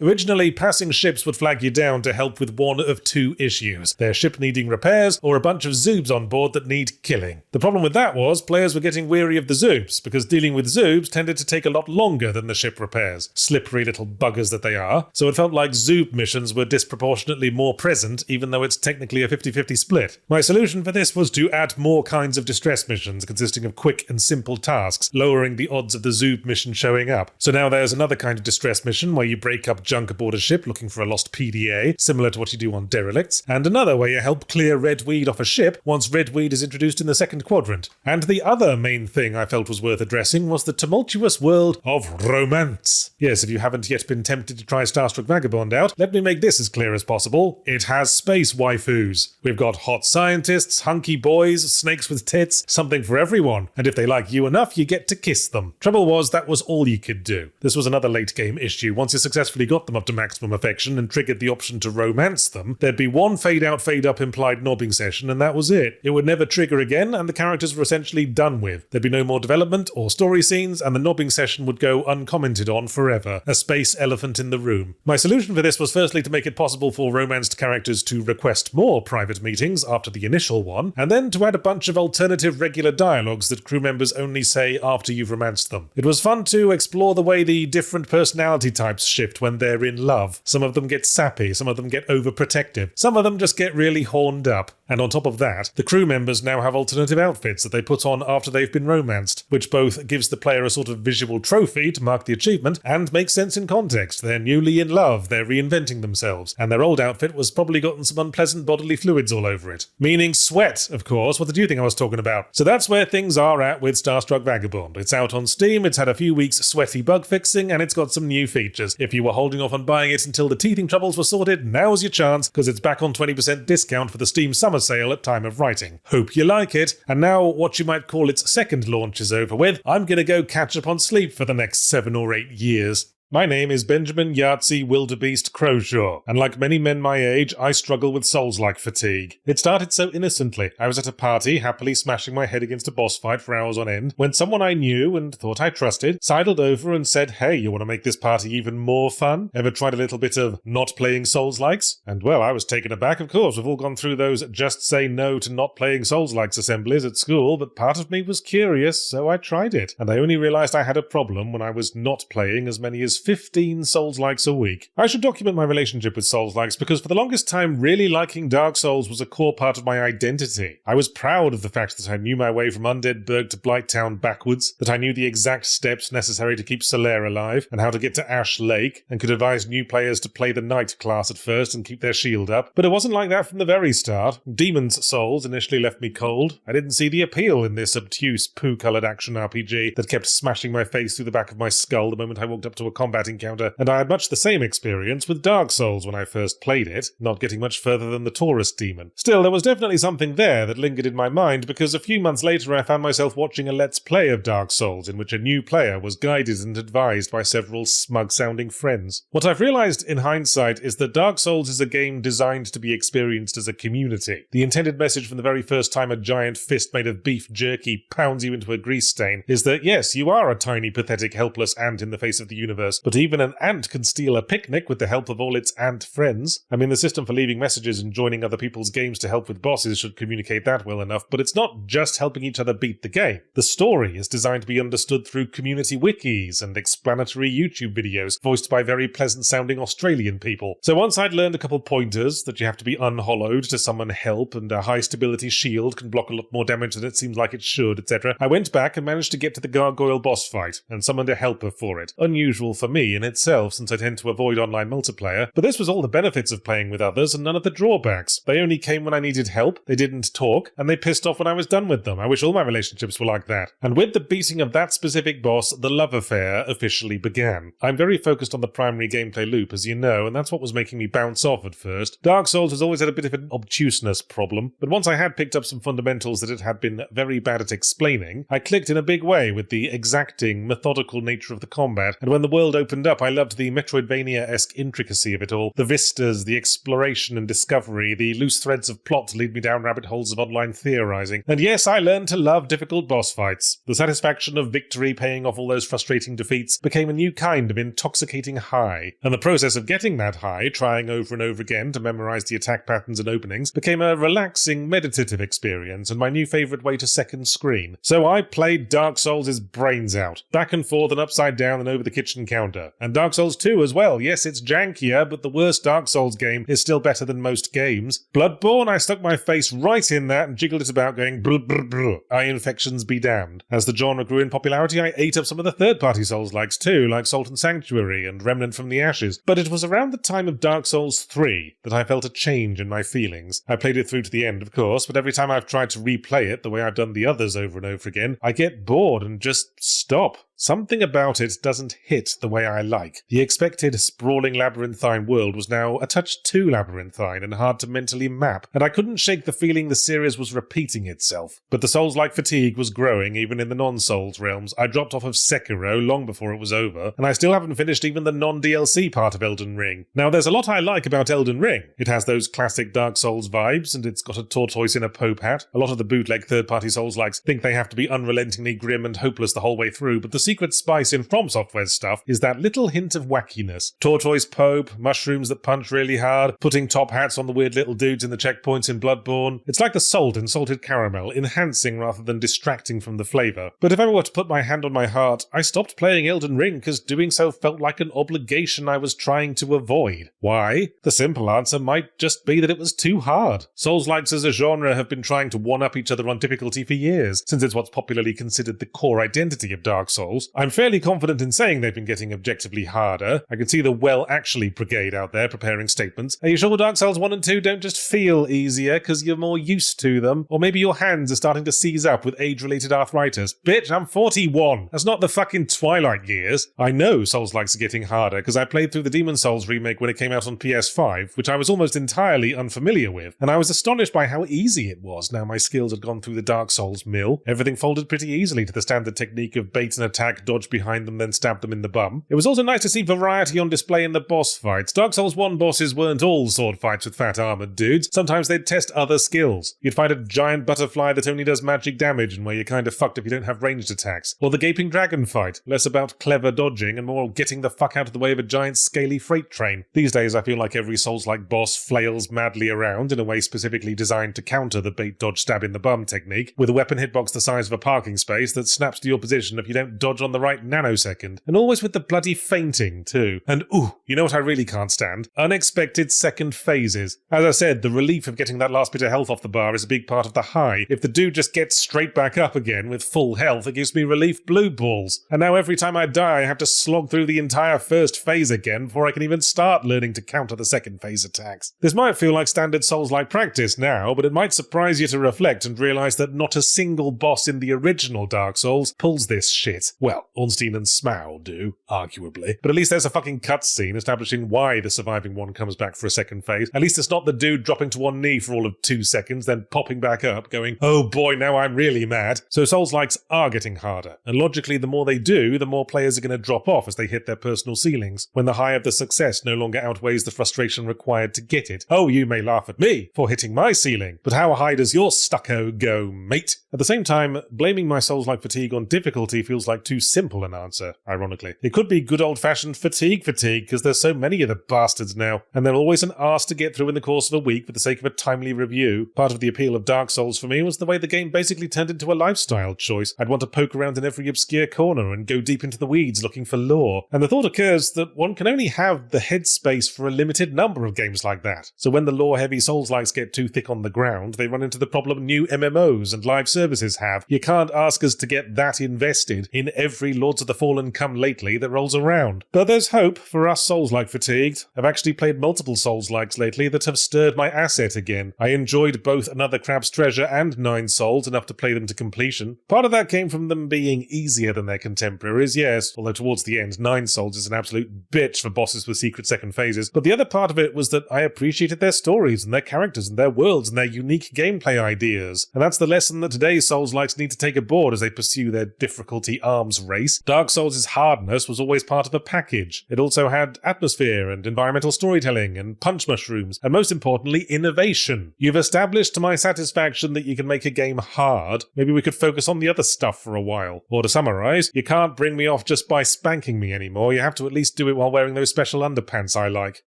Originally, passing ships would flag you down to help with one of 2 issues: their ship needing repairs, or a bunch of zoobs on board that need killing. The problem with that was players were getting weary of the zoobs, because dealing with zoobs tended to take a lot longer than the ship repairs. Slippery little buggers that they are. So it felt like zoob missions were disproportionately more present, even though it's technically a 50-50 split. My solution for this was to add more kinds of distress missions consisting of quick and simple tasks, lowering the odds of the zoob mission showing up. So now there's another kind of distress mission where you break up junk aboard a ship looking for a lost PDA, similar to what you do on derelicts, and another where you help help clear red weed off a ship once red weed is introduced in the second quadrant. And the other main thing I felt was worth addressing was the tumultuous world of romance. Yes, if you haven't yet been tempted to try Starstruck Vagabond out, let me make this as clear as possible. It has space waifus. We've got hot scientists, hunky boys, snakes with tits, something for everyone. And if they like you enough, you get to kiss them. Trouble was, that was all you could do. This was another late game issue. Once you successfully got them up to maximum affection and triggered the option to romance them, there'd be one fade out, fade up implied nobbing session, and that was it. It would never trigger again, and the characters were essentially done with. There'd be no more development or story scenes, and the nobbing session would go uncommented on forever. A space elephant in the room. My solution for this was firstly to make it possible for romanced characters to request more private meetings after the initial one, and then to add a bunch of alternative regular dialogues that crew members only say after you've romanced them. It was fun to explore the way the different personality types shift when they're in love. Some of them get sappy, some of them get overprotective, some of them just get really horned up. And on top of that, the crew members now have alternative outfits that they put on after they've been romanced, which both gives the player a sort of visual trophy to mark the achievement and makes sense in context. They're newly in love, they're reinventing themselves, and their old outfit was probably gotten some unpleasant bodily fluids all over it. Meaning sweat, of course. What did you think I was talking about? So that's where things are at with Starstruck Vagabond. It's out on Steam, it's had a few weeks sweaty bug fixing, and it's got some new features. If you were holding off on buying it until the teething troubles were sorted, now's your chance, because it's back on 20% discount for the Steam summer sale at time of writing. Hope you like it. And now what you might call its second launch is over with, I'm gonna go catch up on sleep for the next 7 or 8 years. My name is Benjamin Yahtzee Wildebeest Crowshaw, and like many men my age, I struggle with Soulslike fatigue. It started so innocently. I was at a party, happily smashing my head against a boss fight for hours on end, when someone I knew and thought I trusted sidled over and said, "Hey, you want to make this party even more fun? Ever tried a little bit of not playing Soulslikes?" And well, I was taken aback. Of course, we've all gone through those just say no to not playing Soulslikes assemblies at school, but part of me was curious, so I tried it. And I only realized I had a problem when I was not playing as many as 15 Soulslikes a week. I should document my relationship with Soulslikes because for the longest time, really liking Dark Souls was a core part of my identity. I was proud of the fact that I knew my way from Undead Burg to Blighttown backwards, that I knew the exact steps necessary to keep Solaire alive, and how to get to Ash Lake, and could advise new players to play the Knight class at first and keep their shield up. But it wasn't like that from the very start. Demon's Souls initially left me cold. I didn't see the appeal in this obtuse, poo-coloured action RPG that kept smashing my face through the back of my skull the moment I walked up to a combat encounter, and I had much the same experience with Dark Souls when I first played it, not getting much further than the Taurus demon. Still, there was definitely something there that lingered in my mind, because a few months later I found myself watching a Let's Play of Dark Souls in which a new player was guided and advised by several smug-sounding friends. What I've realised in hindsight is that Dark Souls is a game designed to be experienced as a community. The intended message from the very first time a giant fist made of beef jerky pounds you into a grease stain is that yes, you are a tiny, pathetic, helpless ant in the face of the universe, but even an ant can steal a picnic with the help of all its ant friends. I mean, the system for leaving messages and joining other people's games to help with bosses should communicate that well enough, but it's not just helping each other beat the game. The story is designed to be understood through community wikis and explanatory YouTube videos voiced by very pleasant-sounding Australian people. So once I'd learned a couple pointers, that you have to be unhollowed to summon help, and a high-stability shield can block a lot more damage than it seems like it should, etc., I went back and managed to get to the gargoyle boss fight, and summoned a helper for it. Unusual for me in itself, since I tend to avoid online multiplayer, but this was all the benefits of playing with others and none of the drawbacks. They only came when I needed help, they didn't talk, and they pissed off when I was done with them. I wish all my relationships were like that. And with the beating of that specific boss, the love affair officially began. I'm very focused on the primary gameplay loop, as you know, and that's what was making me bounce off at first. Dark Souls has always had a bit of an obtuseness problem, but once I had picked up some fundamentals that it had been very bad at explaining, I clicked in a big way with the exacting, methodical nature of the combat, and when the world opened up, I loved the Metroidvania-esque intricacy of it all, the vistas, the exploration and discovery, the loose threads of plot to lead me down rabbit holes of online theorizing. And yes, I learned to love difficult boss fights. The satisfaction of victory paying off all those frustrating defeats became a new kind of intoxicating high. And the process of getting that high, trying over and over again to memorize the attack patterns and openings, became a relaxing, meditative experience and my new favorite way to second screen. So I played Dark Souls' brains out, back and forth and upside down and over the kitchen counter, sounder. And Dark Souls 2 as well. Yes, it's jankier, but the worst Dark Souls game is still better than most games. Bloodborne, I stuck my face right in that and jiggled it about going brr brr brr. Eye infections be damned. As the genre grew in popularity, I ate up some of the third-party Souls-likes too, like Salt and Sanctuary and Remnant from the Ashes. But it was around the time of Dark Souls 3 that I felt a change in my feelings. I played it through to the end, of course, but every time I've tried to replay it the way I've done the others over and over again, I get bored and just stop. Something about it doesn't hit the way I like. The expected sprawling labyrinthine world was now a touch too labyrinthine and hard to mentally map, and I couldn't shake the feeling the series was repeating itself. But the Souls-like fatigue was growing even in the non-Souls realms. I dropped off of Sekiro long before it was over, and I still haven't finished even the non-DLC part of Elden Ring. Now, there's a lot I like about Elden Ring. It has those classic Dark Souls vibes, and it's got a tortoise in a Pope hat. A lot of the bootleg third-party Souls-likes think they have to be unrelentingly grim and hopeless the whole way through, but the secret spice in From Software's stuff is that little hint of wackiness. Tortoise Pope, mushrooms that punch really hard, putting top hats on the weird little dudes in the checkpoints in Bloodborne. It's like the salt in salted caramel, enhancing rather than distracting from the flavour. But if I were to put my hand on my heart, I stopped playing Elden Ring because doing so felt like an obligation I was trying to avoid. Why? The simple answer might just be that it was too hard. Souls-likes as a genre have been trying to one-up each other on difficulty for years, since it's what's popularly considered the core identity of Dark Souls. I'm fairly confident in saying they've been getting objectively harder. I can see the well-actually brigade out there preparing statements. Are you sure Dark Souls 1 and 2 don't just feel easier because you're more used to them? Or maybe your hands are starting to seize up with age-related arthritis? Bitch, I'm 41. That's not the fucking Twilight years. I know Souls-likes are getting harder because I played through the Demon's Souls remake when it came out on PS5, which I was almost entirely unfamiliar with, and I was astonished by how easy it was now my skills had gone through the Dark Souls mill. Everything folded pretty easily to the standard technique of bait and attack, dodge behind them, then stab them in the bum. It was also nice to see variety on display in the boss fights. Dark Souls 1 bosses weren't all sword fights with fat armored dudes. Sometimes they'd test other skills. You'd fight a giant butterfly that only does magic damage and where you're kind of fucked if you don't have ranged attacks. Or the gaping dragon fight, less about clever dodging and more getting the fuck out of the way of a giant scaly freight train. These days I feel like every Souls-like boss flails madly around in a way specifically designed to counter the bait dodge stab in the bum technique, with a weapon hitbox the size of a parking space that snaps to your position if you don't dodge on the right nanosecond. And always with the bloody fainting too. And ooh, you know what I really can't stand? Unexpected second phases. As I said, the relief of getting that last bit of health off the bar is a big part of the high. If the dude just gets straight back up again with full health, it gives me relief blue balls. And now every time I die, I have to slog through the entire first phase again before I can even start learning to counter the second phase attacks. This might feel like standard Souls-like practice now, but it might surprise you to reflect and realise that not a single boss in the original Dark Souls pulls this shit. Well, Ornstein and Smaug do, arguably. But at least there's a fucking cutscene establishing why the surviving one comes back for a second phase. At least it's not the dude dropping to one knee for all of 2 seconds, then popping back up, going, oh boy, now I'm really mad. So Souls-likes are getting harder, and logically the more they do, the more players are going to drop off as they hit their personal ceilings, when the high of the success no longer outweighs the frustration required to get it. Oh, you may laugh at me for hitting my ceiling, but how high does your stucco go, mate? At the same time, blaming my Souls-like fatigue on difficulty feels like too simple an answer, ironically. It could be good old-fashioned fatigue, because there's so many of the bastards now, and they're always an arse to get through in the course of a week for the sake of a timely review. Part of the appeal of Dark Souls for me was the way the game basically turned into a lifestyle choice. I'd want to poke around in every obscure corner and go deep into the weeds looking for lore. And the thought occurs that one can only have the headspace for a limited number of games like that. So when the lore-heavy Souls-likes get too thick on the ground, they run into the problem new MMOs and live services have. You can't ask us to get that invested in every Lords of the Fallen come lately that rolls around. But there's hope for us Souls-like fatigued. I've actually played multiple Souls-likes lately that have stirred my asset again. I enjoyed both Another Crab's Treasure and Nine Souls enough to play them to completion. Part of that came from them being easier than their contemporaries, yes, although towards the end, Nine Souls is an absolute bitch for bosses with secret second phases. But the other part of it was that I appreciated their stories and their characters and their worlds and their unique gameplay ideas. And that's the lesson that today's Souls-likes need to take aboard as they pursue their difficulty arms race. Dark Souls' hardness was always part of a package. It also had atmosphere and environmental storytelling and punch mushrooms, and most importantly, innovation. You've established to my satisfaction that you can make a game hard. Maybe we could focus on the other stuff for a while. Or to summarize, you can't bring me off just by spanking me anymore. You have to at least do it while wearing those special underpants I like.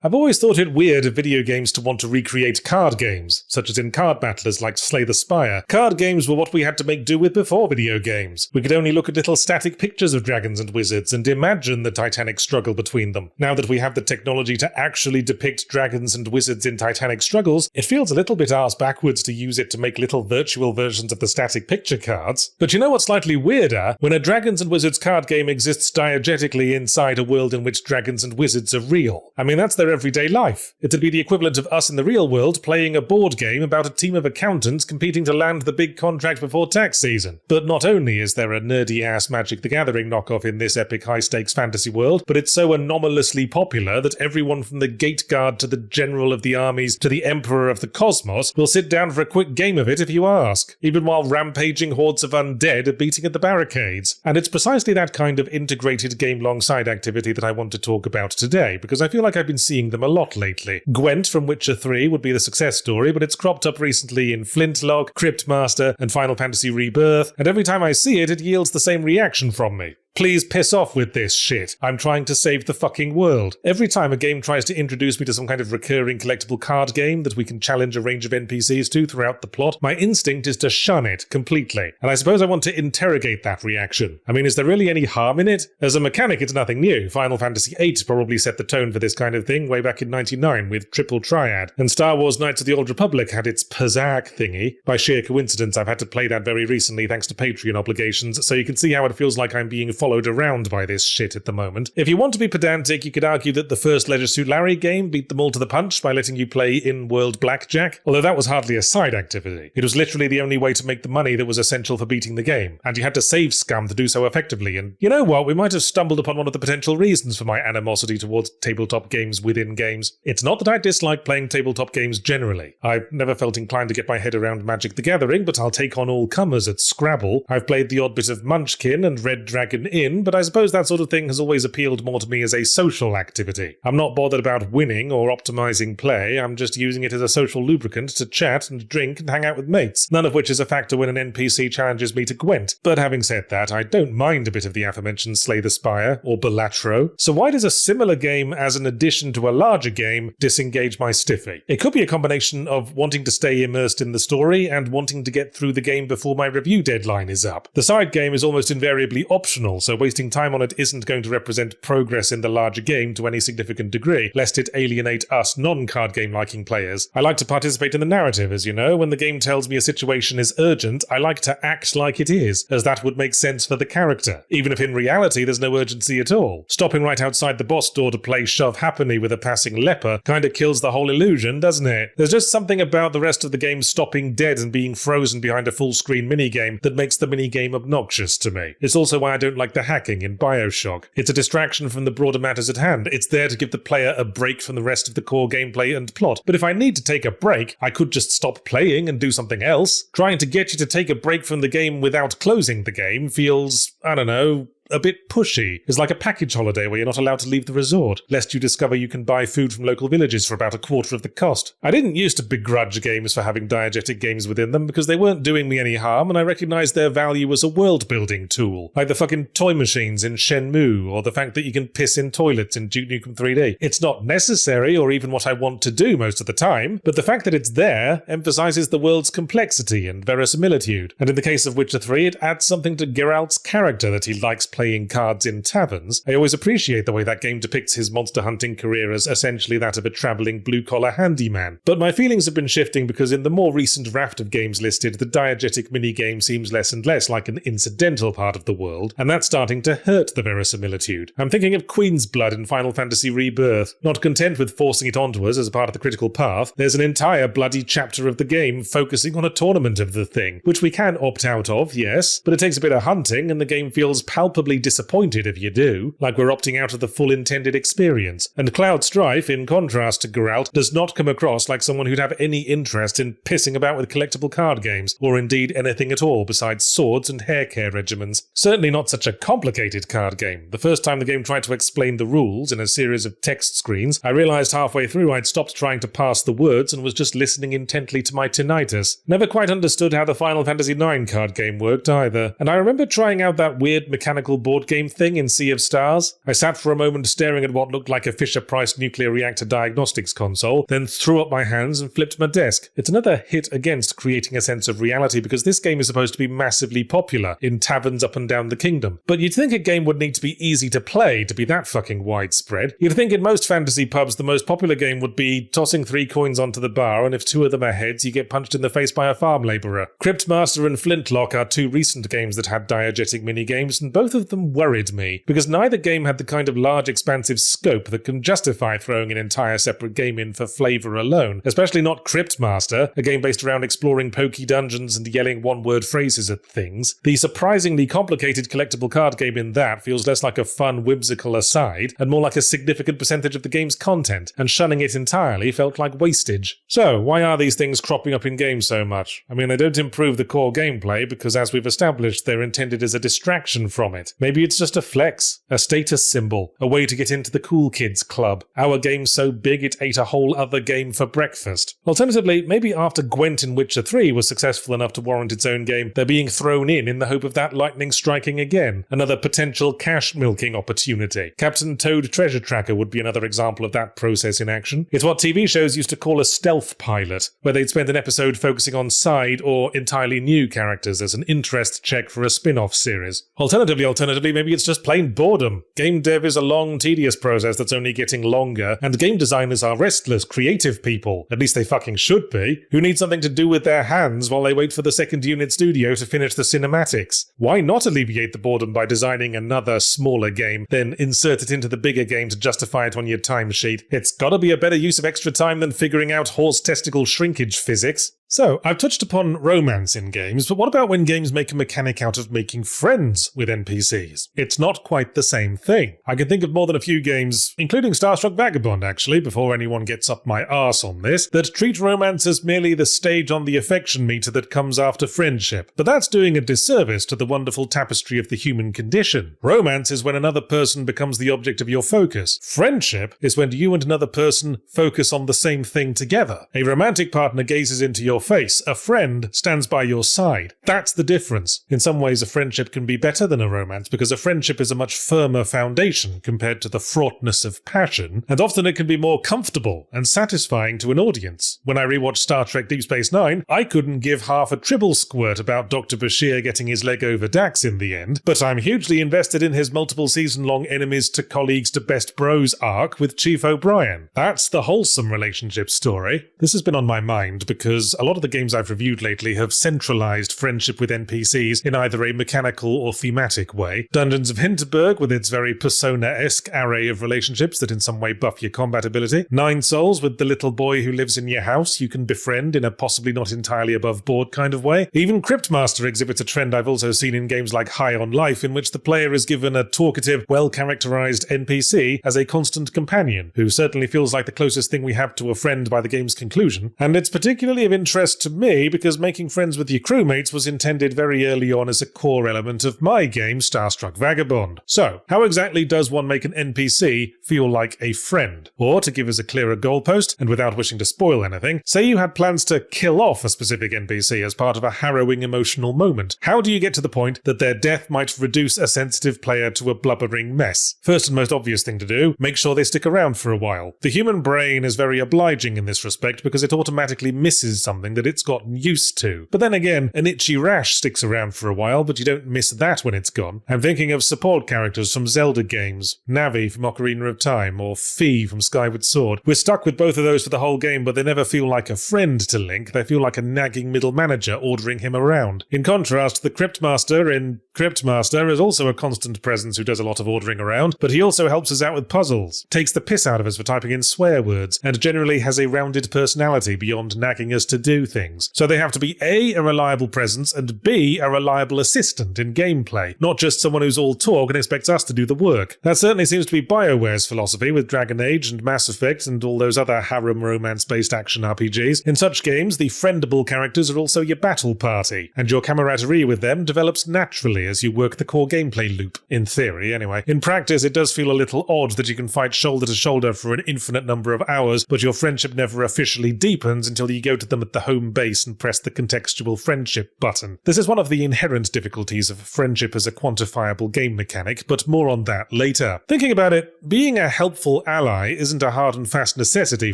I've always thought it weird of video games to want to recreate card games, such as in card battlers like Slay the Spire. Card games were what we had to make do with before video games. We could only look at little static static pictures of dragons and wizards and imagine the titanic struggle between them. Now that we have the technology to actually depict dragons and wizards in titanic struggles, it feels a little bit arse backwards to use it to make little virtual versions of the static picture cards. But you know what's slightly weirder? When a Dragons and Wizards card game exists diegetically inside a world in which dragons and wizards are real. I mean, that's their everyday life. It'd be the equivalent of us in the real world playing a board game about a team of accountants competing to land the big contract before tax season. But not only is there a nerdy-ass Magic the Gathering knockoff in this epic high-stakes fantasy world, but it's so anomalously popular that everyone from the gate guard to the general of the armies to the emperor of the cosmos will sit down for a quick game of it if you ask, even while rampaging hordes of undead are beating at the barricades. And it's precisely that kind of integrated game-long side activity that I want to talk about today, because I feel like I've been seeing them a lot lately. Gwent from Witcher 3 would be the success story, but it's cropped up recently in Flintlock, Cryptmaster, and Final Fantasy Rebirth, and every time I see it, it yields the same reaction from me. Please piss off with this shit. I'm trying to save the fucking world. Every time a game tries to introduce me to some kind of recurring collectible card game that we can challenge a range of NPCs to throughout the plot, my instinct is to shun it completely. And I suppose I want to interrogate that reaction. I mean, is there really any harm in it? As a mechanic, it's nothing new. Final Fantasy VIII probably set the tone for this kind of thing way back in '99 with Triple Triad. And Star Wars Knights of the Old Republic had its Pazak thingy. By sheer coincidence, I've had to play that very recently thanks to Patreon obligations, so you can see how it feels like I'm being followed around by this shit at the moment. If you want to be pedantic, you could argue that the first Leisure Suit Larry game beat them all to the punch by letting you play in-world blackjack, although that was hardly a side activity. It was literally the only way to make the money that was essential for beating the game, and you had to save scum to do so effectively, and you know what, we might have stumbled upon one of the potential reasons for my animosity towards tabletop games within games. It's not that I dislike playing tabletop games generally. I've never felt inclined to get my head around Magic the Gathering, but I'll take on all comers at Scrabble. I've played the odd bit of Munchkin and Red Dragon Inn, but I suppose that sort of thing has always appealed more to me as a social activity. I'm not bothered about winning or optimizing play, I'm just using it as a social lubricant to chat and drink and hang out with mates, none of which is a factor when an NPC challenges me to Gwent. But having said that, I don't mind a bit of the aforementioned Slay the Spire or Balatro, so why does a similar game as an addition to a larger game disengage my stiffy? It could be a combination of wanting to stay immersed in the story and wanting to get through the game before my review deadline is up. The side game is almost invariably optional, so wasting time on it isn't going to represent progress in the larger game to any significant degree, lest it alienate us non-card game liking players. I like to participate in the narrative, as you know. When the game tells me a situation is urgent, I like to act like it is, as that would make sense for the character, even if in reality there's no urgency at all. Stopping right outside the boss door to play Shove Happily with a passing leper kinda kills the whole illusion, doesn't it? There's just something about the rest of the game stopping dead and being frozen behind a full-screen minigame that makes the minigame obnoxious to me. It's also why I don't like the hacking in Bioshock. It's a distraction from the broader matters at hand. It's there to give the player a break from the rest of the core gameplay and plot. But if I need to take a break, I could just stop playing and do something else. Trying to get you to take a break from the game without closing the game feels, I don't know, a bit pushy. It's like a package holiday where you're not allowed to leave the resort, lest you discover you can buy food from local villages for about a quarter of the cost. I didn't used to begrudge games for having diegetic games within them because they weren't doing me any harm, and I recognised their value as a world-building tool, like the fucking toy machines in Shenmue, or the fact that you can piss in toilets in Duke Nukem 3D. It's not necessary or even what I want to do most of the time, but the fact that it's there emphasises the world's complexity and verisimilitude, and in the case of Witcher 3, it adds something to Geralt's character that he likes playing cards in taverns. I always appreciate the way that game depicts his monster hunting career as essentially that of a travelling blue-collar handyman. But my feelings have been shifting because in the more recent raft of games listed, the diegetic minigame seems less and less like an incidental part of the world, and that's starting to hurt the verisimilitude. I'm thinking of Queen's Blood in Final Fantasy Rebirth. Not content with forcing it onto us as a part of the critical path, there's an entire bloody chapter of the game focusing on a tournament of the thing, which we can opt out of, yes, but it takes a bit of hunting and the game feels palpably disappointed if you do, like we're opting out of the full intended experience. And Cloud Strife, in contrast to Geralt, does not come across like someone who'd have any interest in pissing about with collectible card games, or indeed anything at all besides swords and hair care regimens. Certainly not such a complicated card game. The first time the game tried to explain the rules in a series of text screens, I realised halfway through I'd stopped trying to parse the words and was just listening intently to my tinnitus. Never quite understood how the Final Fantasy IX card game worked either, and I remember trying out that weird mechanical mechanical board game thing in Sea of Stars? I sat for a moment staring at what looked like a Fisher-Price nuclear reactor diagnostics console, then threw up my hands and flipped my desk. It's another hit against creating a sense of reality because this game is supposed to be massively popular in taverns up and down the kingdom. But you'd think a game would need to be easy to play to be that fucking widespread. You'd think in most fantasy pubs the most popular game would be tossing 3 coins onto the bar, and if 2 of them are heads, you get punched in the face by a farm labourer. Cryptmaster and Flintlock are 2 recent games that had diegetic minigames, and both of them worried me, because neither game had the kind of large expansive scope that can justify throwing an entire separate game in for flavour alone, especially not Cryptmaster, a game based around exploring pokey dungeons and yelling one-word phrases at things. The surprisingly complicated collectible card game in that feels less like a fun, whimsical aside, and more like a significant percentage of the game's content, and shunning it entirely felt like wastage. So, why are these things cropping up in games so much? I mean, they don't improve the core gameplay, because as we've established, they're intended as a distraction from it. Maybe it's just a flex, a status symbol, a way to get into the cool kids club. Our game's so big it ate a whole other game for breakfast. Alternatively, maybe after Gwent in Witcher 3 was successful enough to warrant its own game, they're being thrown in the hope of that lightning striking again. Another potential cash milking opportunity. Captain Toad Treasure Tracker would be another example of that process in action. It's what TV shows used to call a stealth pilot, where they'd spend an episode focusing on side or entirely new characters as an interest check for a spin-off series. Alternatively, maybe it's just plain boredom. Game dev is a long, tedious process that's only getting longer, and game designers are restless, creative people, at least they fucking should be, who need something to do with their hands while they wait for the second unit studio to finish the cinematics. Why not alleviate the boredom by designing another, smaller game, then insert it into the bigger game to justify it on your timesheet? It's gotta be a better use of extra time than figuring out horse testicle shrinkage physics. So, I've touched upon romance in games, but what about when games make a mechanic out of making friends with NPCs? It's not quite the same thing. I can think of more than a few games, including Starstruck Vagabond actually, before anyone gets up my arse on this, that treat romance as merely the stage on the affection meter that comes after friendship. But that's doing a disservice to the wonderful tapestry of the human condition. Romance is when another person becomes the object of your focus. Friendship is when you and another person focus on the same thing together. A romantic partner gazes into your face. A friend stands by your side. That's the difference. In some ways, a friendship can be better than a romance because a friendship is a much firmer foundation compared to the fraughtness of passion, and often it can be more comfortable and satisfying to an audience. When I rewatched Star Trek Deep Space Nine, I couldn't give half a tribble squirt about Dr. Bashir getting his leg over Dax in the end, but I'm hugely invested in his multiple season-long enemies to colleagues to best bros arc with Chief O'Brien. That's the wholesome relationship story. This has been on my mind because a lot of the games I've reviewed lately have centralized friendship with NPCs in either a mechanical or thematic way. Dungeons of Hinterberg, with its very Persona-esque array of relationships that in some way buff your combat ability. Nine Souls, with the little boy who lives in your house you can befriend in a possibly not entirely above board kind of way. Even Cryptmaster exhibits a trend I've also seen in games like High on Life, in which the player is given a talkative, well-characterized NPC as a constant companion, who certainly feels like the closest thing we have to a friend by the game's conclusion. And it's particularly of interest to me because making friends with your crewmates was intended very early on as a core element of my game, Starstruck Vagabond. So, how exactly does one make an NPC feel like a friend? Or, to give us a clearer goalpost, and without wishing to spoil anything, say you had plans to kill off a specific NPC as part of a harrowing emotional moment. How do you get to the point that their death might reduce a sensitive player to a blubbering mess? First and most obvious thing to do, make sure they stick around for a while. The human brain is very obliging in this respect because it automatically misses something that it's gotten used to. But then again, an itchy rash sticks around for a while, but you don't miss that when it's gone. I'm thinking of support characters from Zelda games, Navi from Ocarina of Time, or Fi from Skyward Sword. We're stuck with both of those for the whole game, but they never feel like a friend to Link, they feel like a nagging middle manager ordering him around. In contrast, the Cryptmaster in Cryptmaster is also a constant presence who does a lot of ordering around, but he also helps us out with puzzles, takes the piss out of us for typing in swear words, and generally has a rounded personality beyond nagging us to do things. So they have to be A, a reliable presence, and B, a reliable assistant in gameplay, not just someone who's all talk and expects us to do the work. That certainly seems to be BioWare's philosophy with Dragon Age and Mass Effect and all those other harem romance-based action RPGs. In such games, the friendable characters are also your battle party, and your camaraderie with them develops naturally as you work the core gameplay loop. In theory, anyway. In practice, it does feel a little odd that you can fight shoulder to shoulder for an infinite number of hours, but your friendship never officially deepens until you go to them at the home base and press the contextual friendship button. This is one of the inherent difficulties of friendship as a quantifiable game mechanic, but more on that later. Thinking about it, being a helpful ally isn't a hard and fast necessity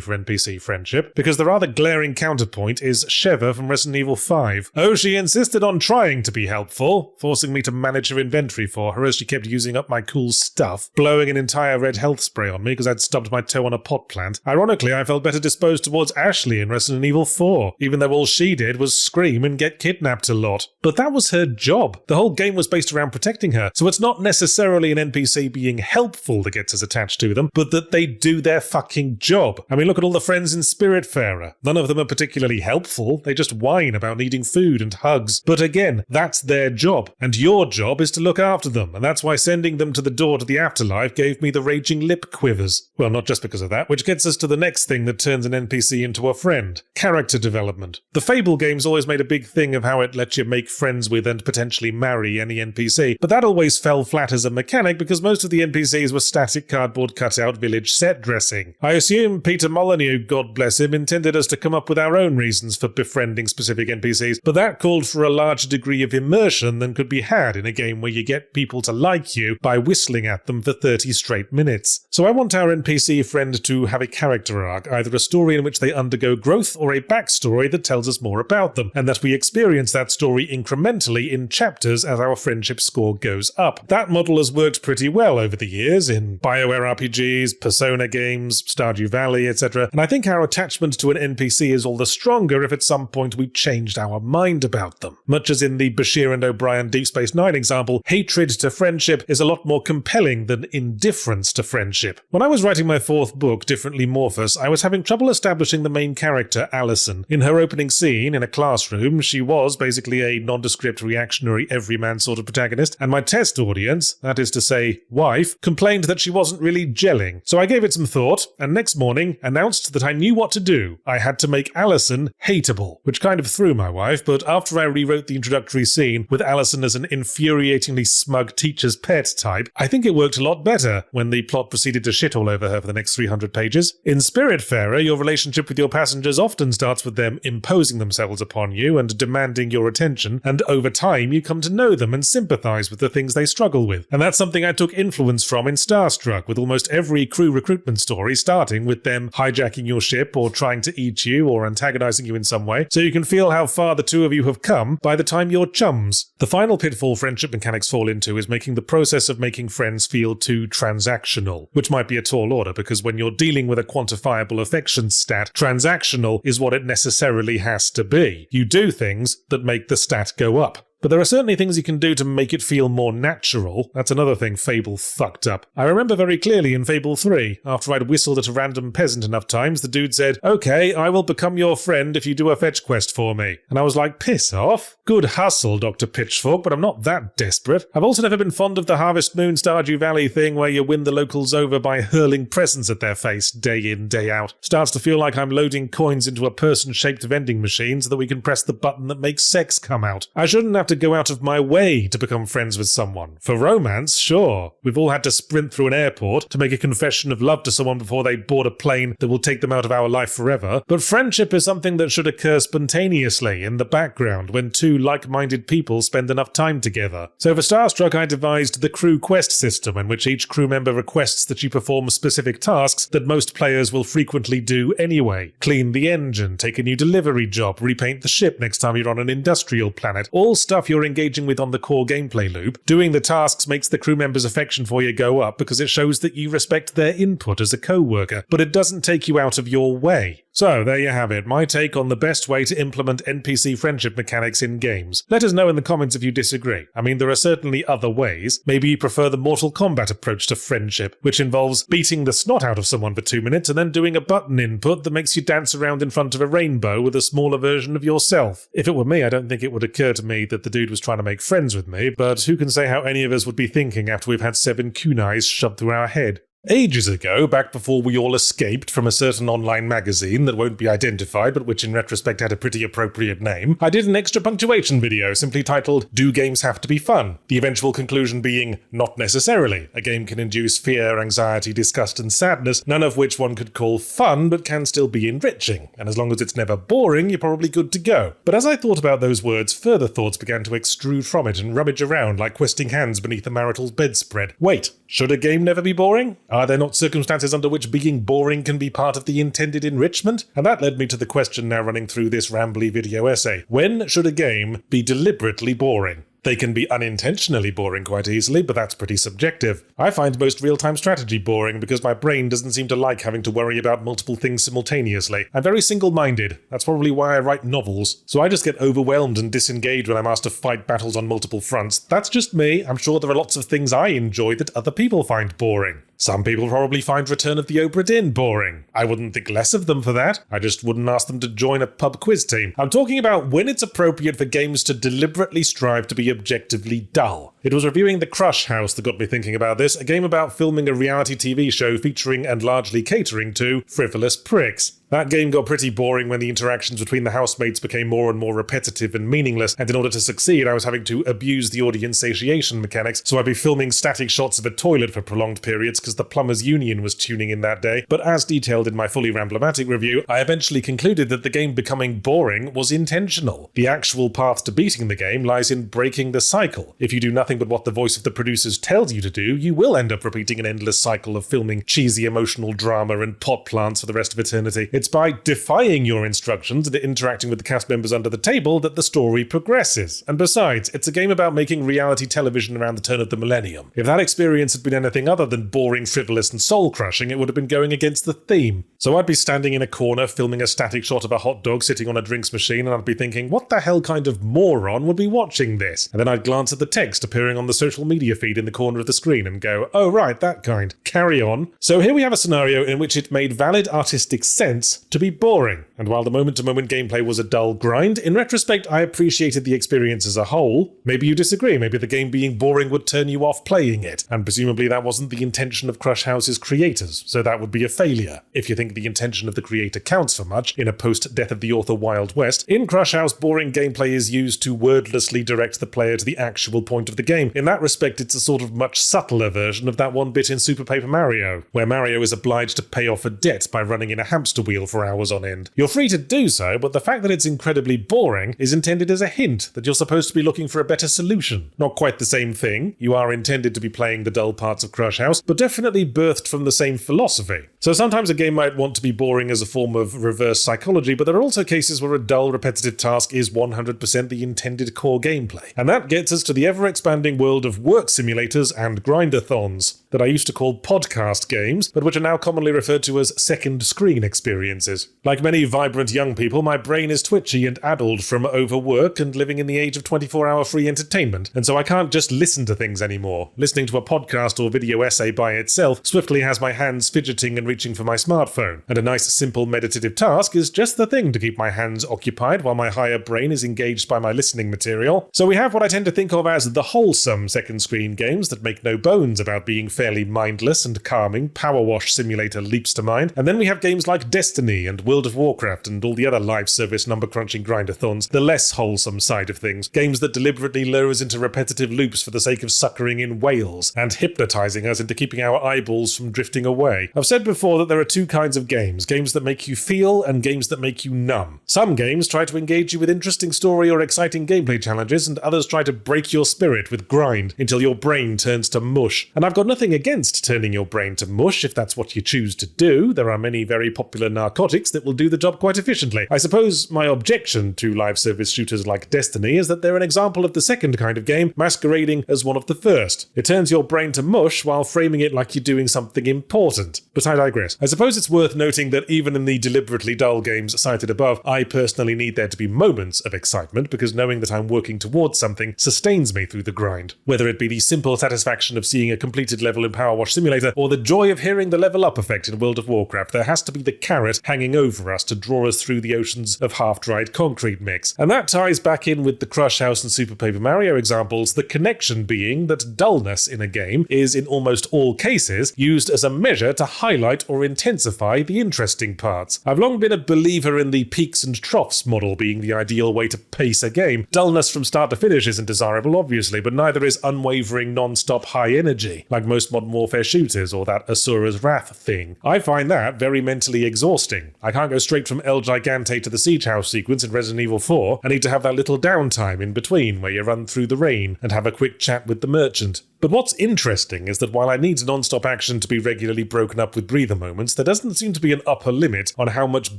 for NPC friendship, because the rather glaring counterpoint is Sheva from Resident Evil 5. Oh, she insisted on trying to be helpful, forcing me to manage her inventory for her as she kept using up my cool stuff, blowing an entire red health spray on me because I'd stubbed my toe on a pot plant. Ironically, I felt better disposed towards Ashley in Resident Evil 4, even though all she did was scream and get kidnapped a lot. But that was her job. The whole game was based around protecting her, so it's not necessarily an NPC being helpful that gets us attached to them, but that they do their fucking job. I mean, look at all the friends in Spiritfarer. None of them are particularly helpful, they just whine about needing food and hugs. But again, that's their job, and your job is to look after them, and that's why sending them to the door to the afterlife gave me the raging lip quivers. Well, not just because of that, which gets us to the next thing that turns an NPC into a friend. Character development. The Fable games always made a big thing of how it lets you make friends with and potentially marry any NPC, but that always fell flat as a mechanic because most of the NPCs were static cardboard cutout village set dressing. I assume Peter Molyneux, God bless him, intended us to come up with our own reasons for befriending specific NPCs, but that called for a larger degree of immersion than could be had in a game where you get people to like you by whistling at them for 30 straight minutes. So I want our NPC friend to have a character arc, either a story in which they undergo growth or a backstory that tells us more about them, and that we experience that story incrementally in chapters as our friendship score goes up. That model has worked pretty well over the years in BioWare RPGs, Persona games, Stardew Valley, etc., and I think our attachment to an NPC is all the stronger if at some point we changed our mind about them. Much as in the Bashir and O'Brien Deep Space Nine example, hatred to friendship is a lot more compelling than indifference to friendship. When I was writing my fourth book, Differently Morphous, I was having trouble establishing the main character, Allison. In her opening scene, in a classroom, she was basically a nondescript reactionary everyman sort of protagonist, and my test audience, that is to say, wife, complained that she wasn't really gelling. So I gave it some thought, and next morning announced that I knew what to do. I had to make Allison hateable, which kind of threw my wife, but after I rewrote the introductory scene with Allison as an infuriatingly smug teacher's pet type, I think it worked a lot better when the plot proceeded to shit all over her for the next 300 pages. In Spiritfarer, your relationship with your passengers often starts with them imposing themselves upon you and demanding your attention, and over time you come to know them and sympathize with the things they struggle with. And that's something I took influence from in Starstruck, with almost every crew recruitment story starting with them hijacking your ship or trying to eat you or antagonizing you in some way, so you can feel how far the two of you have come by the time you're chums. The final pitfall friendship mechanics fall into is making the process of making friends feel too transactional, which might be a tall order because when you're dealing with a quantifiable affection stat, transactional is what it necessarily has to be. You do things that make the stat go up. But there are certainly things you can do to make it feel more natural. That's another thing Fable fucked up. I remember very clearly in Fable 3, after I'd whistled at a random peasant enough times, the dude said, "Okay, I will become your friend if you do a fetch quest for me." And I was like, piss off. Good hustle, Dr. Pitchfork, but I'm not that desperate. I've also never been fond of the Harvest Moon Stardew Valley thing where you win the locals over by hurling presents at their face day in, day out. Starts to feel like I'm loading coins into a person-shaped vending machine so that we can press the button that makes sex come out. I shouldn't have to go out of my way to become friends with someone. For romance, sure. We've all had to sprint through an airport to make a confession of love to someone before they board a plane that will take them out of our life forever. But friendship is something that should occur spontaneously in the background when two like-minded people spend enough time together. So for Starstruck, I devised the crew quest system, in which each crew member requests that you perform specific tasks that most players will frequently do anyway. Clean the engine, take a new delivery job, repaint the ship next time you're on an industrial planet. All stuff you're engaging with on the core gameplay loop. Doing the tasks makes the crew member's affection for you go up because it shows that you respect their input as a co-worker, but it doesn't take you out of your way. So, there you have it, my take on the best way to implement NPC friendship mechanics in games. Let us know in the comments if you disagree. I mean, there are certainly other ways. Maybe you prefer the Mortal Kombat approach to friendship, which involves beating the snot out of someone for 2 minutes and then doing a button input that makes you dance around in front of a rainbow with a smaller version of yourself. If it were me, I don't think it would occur to me that the dude was trying to make friends with me, but who can say how any of us would be thinking after we've had 7 kunais shoved through our head. Ages ago, back before we all escaped from a certain online magazine that won't be identified but which in retrospect had a pretty appropriate name, I did an extra punctuation video simply titled, "Do Games Have to Be Fun?" The eventual conclusion being, not necessarily. A game can induce fear, anxiety, disgust and sadness, none of which one could call fun but can still be enriching, and as long as it's never boring, you're probably good to go. But as I thought about those words, further thoughts began to extrude from it and rummage around like questing hands beneath a marital bedspread. Wait, should a game never be boring? Are there not circumstances under which being boring can be part of the intended enrichment? And that led me to the question now running through this rambly video essay. When should a game be deliberately boring? They can be unintentionally boring quite easily, but that's pretty subjective. I find most real-time strategy boring because my brain doesn't seem to like having to worry about multiple things simultaneously. I'm very single-minded. That's probably why I write novels. So I just get overwhelmed and disengaged when I'm asked to fight battles on multiple fronts. That's just me. I'm sure there are lots of things I enjoy that other people find boring. Some people probably find Return of the Obra Dinn boring. I wouldn't think less of them for that. I just wouldn't ask them to join a pub quiz team. I'm talking about when it's appropriate for games to deliberately strive to be objectively dull. It was reviewing The Crush House that got me thinking about this, a game about filming a reality TV show featuring and largely catering to frivolous pricks. That game got pretty boring when the interactions between the housemates became more and more repetitive and meaningless, and in order to succeed I was having to abuse the audience satiation mechanics, so I'd be filming static shots of a toilet for prolonged periods because the plumbers union was tuning in that day. But as detailed in my fully Ramblomatic review, I eventually concluded that the game becoming boring was intentional. The actual path to beating the game lies in breaking the cycle. If you do nothing but what the voice of the producers tells you to do, you will end up repeating an endless cycle of filming cheesy emotional drama and pot plants for the rest of eternity. It's by defying your instructions and interacting with the cast members under the table that the story progresses. And besides, it's a game about making reality television around the turn of the millennium. If that experience had been anything other than boring, frivolous and soul-crushing, it would have been going against the theme. So I'd be standing in a corner filming a static shot of a hot dog sitting on a drinks machine, and I'd be thinking, what the hell kind of moron would be watching this? And then I'd glance at the text appearing on the social media feed in the corner of the screen and go, oh right, that kind. Carry on. So here we have a scenario in which it made valid artistic sense to be boring. And while the moment-to-moment gameplay was a dull grind, in retrospect I appreciated the experience as a whole. Maybe you disagree, maybe the game being boring would turn you off playing it, and presumably that wasn't the intention of Crush House's creators, so that would be a failure. If you think the intention of the creator counts for much in a post-death of the author Wild West, in Crush House boring gameplay is used to wordlessly direct the player to the actual point of the game. In that respect it's a sort of much subtler version of that one bit in Super Paper Mario, where Mario is obliged to pay off a debt by running in a hamster wheel for hours on end. You're free to do so, but the fact that it's incredibly boring is intended as a hint that you're supposed to be looking for a better solution. Not quite the same thing. You are intended to be playing the dull parts of Crush House, but definitely birthed from the same philosophy. So sometimes a game might want to be boring as a form of reverse psychology, but there are also cases where a dull, repetitive task is 100% the intended core gameplay. And that gets us to the ever-expanding world of work simulators and grindathons that I used to call podcast games, but which are now commonly referred to as second screen experiences. Like many vibrant young people, my brain is twitchy and addled from overwork and living in the age of 24-hour free entertainment, and so I can't just listen to things anymore. Listening to a podcast or video essay by itself swiftly has my hands fidgeting and reaching for my smartphone, and a nice simple meditative task is just the thing to keep my hands occupied while my higher brain is engaged by my listening material. So we have what I tend to think of as the wholesome second screen games that make no bones about being fairly mindless and calming. Power Wash Simulator leaps to mind, and then we have games like Destiny and World of Warcraft and all the other live service number-crunching grindathons, the less wholesome side of things, games that deliberately lure us into repetitive loops for the sake of suckering in whales and hypnotizing us into keeping our eyeballs from drifting away. I've said before that there are two kinds of games that make you feel and games that make you numb. Some games try to engage you with interesting story or exciting gameplay challenges, and others try to break your spirit with grind until your brain turns to mush. And I've got nothing against turning your brain to mush if that's what you choose to do. There are many very popular narcotics that will do the job quite efficiently. I suppose my objection to live service shooters like Destiny is that they're an example of the second kind of game masquerading as one of the first. It turns your brain to mush while framing it like you're doing something important. But I digress. I suppose it's worth noting that even in the deliberately dull games cited above, I personally need there to be moments of excitement, because knowing that I'm working towards something sustains me through the grind. Whether it be the simple satisfaction of seeing a completed level in Power Wash Simulator, or the joy of hearing the level up effect in World of Warcraft, there has to be the carrot it hanging over us to draw us through the oceans of half-dried concrete mix. And that ties back in with the Crush House and Super Paper Mario examples, the connection being that dullness in a game is, in almost all cases, used as a measure to highlight or intensify the interesting parts. I've long been a believer in the peaks and troughs model being the ideal way to pace a game. Dullness from start to finish isn't desirable, obviously, but neither is unwavering non-stop high energy, like most Modern Warfare shooters or that Asura's Wrath thing. I find that very mentally exhausting. I can't go straight from El Gigante to the Siege House sequence in Resident Evil 4. I need to have that little downtime in between where you run through the rain and have a quick chat with the merchant. But what's interesting is that while I need non-stop action to be regularly broken up with breather moments, there doesn't seem to be an upper limit on how much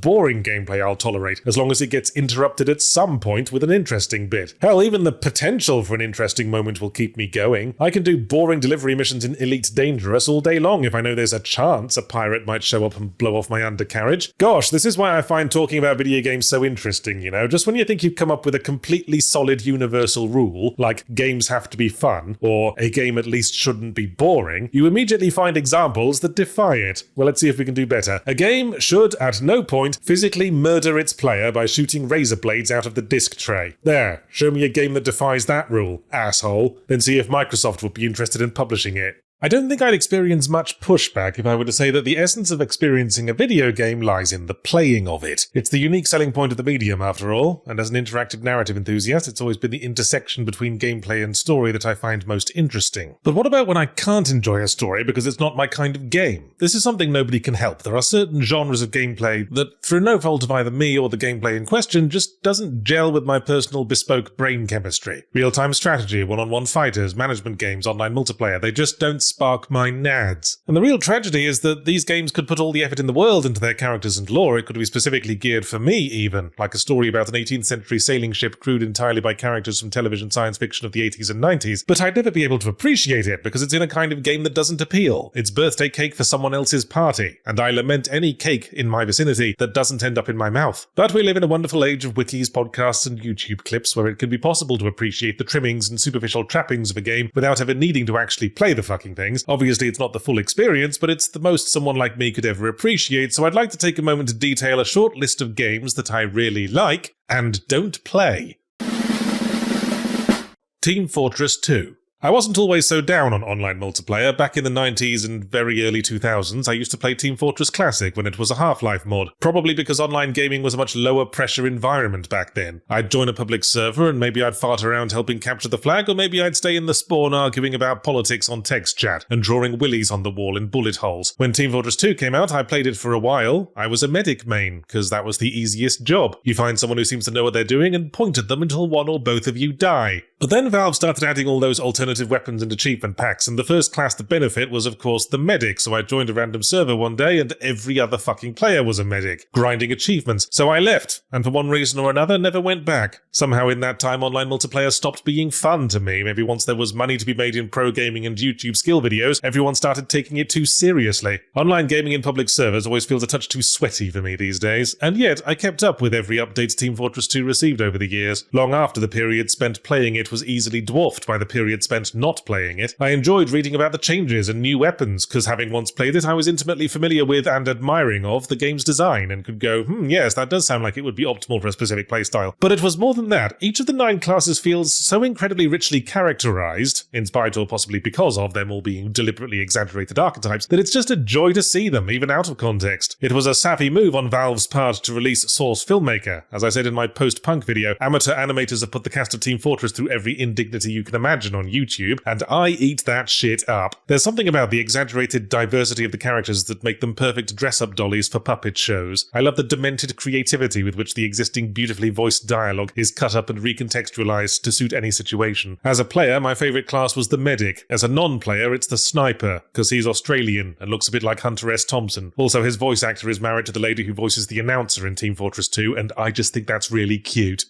boring gameplay I'll tolerate, as long as it gets interrupted at some point with an interesting bit. Hell, even the potential for an interesting moment will keep me going. I can do boring delivery missions in Elite Dangerous all day long if I know there's a chance a pirate might show up and blow off my undercarriage. Gosh, this is why I find talking about video games so interesting, you know? Just when you think you've come up with a completely solid universal rule, like games have to be fun, or a game at least shouldn't be boring, you immediately find examples that defy it. Well, let's see if we can do better. A game should, at no point, physically murder its player by shooting razor blades out of the disc tray. There, show me a game that defies that rule, asshole. Then see if Microsoft would be interested in publishing it. I don't think I'd experience much pushback if I were to say that the essence of experiencing a video game lies in the playing of it. It's the unique selling point of the medium, after all, and as an interactive narrative enthusiast, it's always been the intersection between gameplay and story that I find most interesting. But what about when I can't enjoy a story because it's not my kind of game? This is something nobody can help. There are certain genres of gameplay that, through no fault of either me or the gameplay in question, just doesn't gel with my personal bespoke brain chemistry. Real-time strategy, one-on-one fighters, management games, online multiplayer, they just don't spark my nads. And the real tragedy is that these games could put all the effort in the world into their characters and lore. It could be specifically geared for me, even, like a story about an 18th century sailing ship crewed entirely by characters from television science fiction of the 80s and 90s, but I'd never be able to appreciate it because it's in a kind of game that doesn't appeal. It's birthday cake for someone else's party, and I lament any cake in my vicinity that doesn't end up in my mouth. But we live in a wonderful age of wikis, podcasts, and YouTube clips where it can be possible to appreciate the trimmings and superficial trappings of a game without ever needing to actually play the fucking things. Obviously, it's not the full experience, but it's the most someone like me could ever appreciate, so I'd like to take a moment to detail a short list of games that I really like and don't play. Team Fortress 2. I wasn't always so down on online multiplayer. Back in the 90s and very early 2000s, I used to play Team Fortress Classic when it was a Half-Life mod, probably because online gaming was a much lower pressure environment back then. I'd join a public server and maybe I'd fart around helping capture the flag, or maybe I'd stay in the spawn arguing about politics on text chat and drawing willies on the wall in bullet holes. When Team Fortress 2 came out, I played it for a while. I was a medic main, because that was the easiest job. You find someone who seems to know what they're doing and point at them until one or both of you die. But then Valve started adding all those alternative weapons and achievement packs, and the first class to benefit was of course the medic, so I joined a random server one day and every other fucking player was a medic, grinding achievements. So I left, and for one reason or another never went back. Somehow in that time online multiplayer stopped being fun to me. Maybe once there was money to be made in pro gaming and YouTube skill videos, everyone started taking it too seriously. Online gaming in public servers always feels a touch too sweaty for me these days, and yet I kept up with every update Team Fortress 2 received over the years. Long after the period spent playing it was easily dwarfed by the period spent not playing it, I enjoyed reading about the changes and new weapons, because having once played it I was intimately familiar with and admiring of the game's design and could go, yes, that does sound like it would be optimal for a specific playstyle. But it was more than that. Each of the 9 classes feels so incredibly richly characterized, in spite or possibly because of them all being deliberately exaggerated archetypes, that it's just a joy to see them, even out of context. It was a savvy move on Valve's part to release Source Filmmaker. As I said in my post-punk video, amateur animators have put the cast of Team Fortress through every indignity you can imagine on YouTube, and I eat that shit up. There's something about the exaggerated diversity of the characters that make them perfect dress-up dollies for puppet shows. I love the demented creativity with which the existing beautifully voiced dialogue is cut up and recontextualized to suit any situation. As a player, my favorite class was the medic. As a non-player, it's the sniper, because he's Australian and looks a bit like Hunter S. Thompson. Also, his voice actor is married to the lady who voices the announcer in Team Fortress 2, and I just think that's really cute.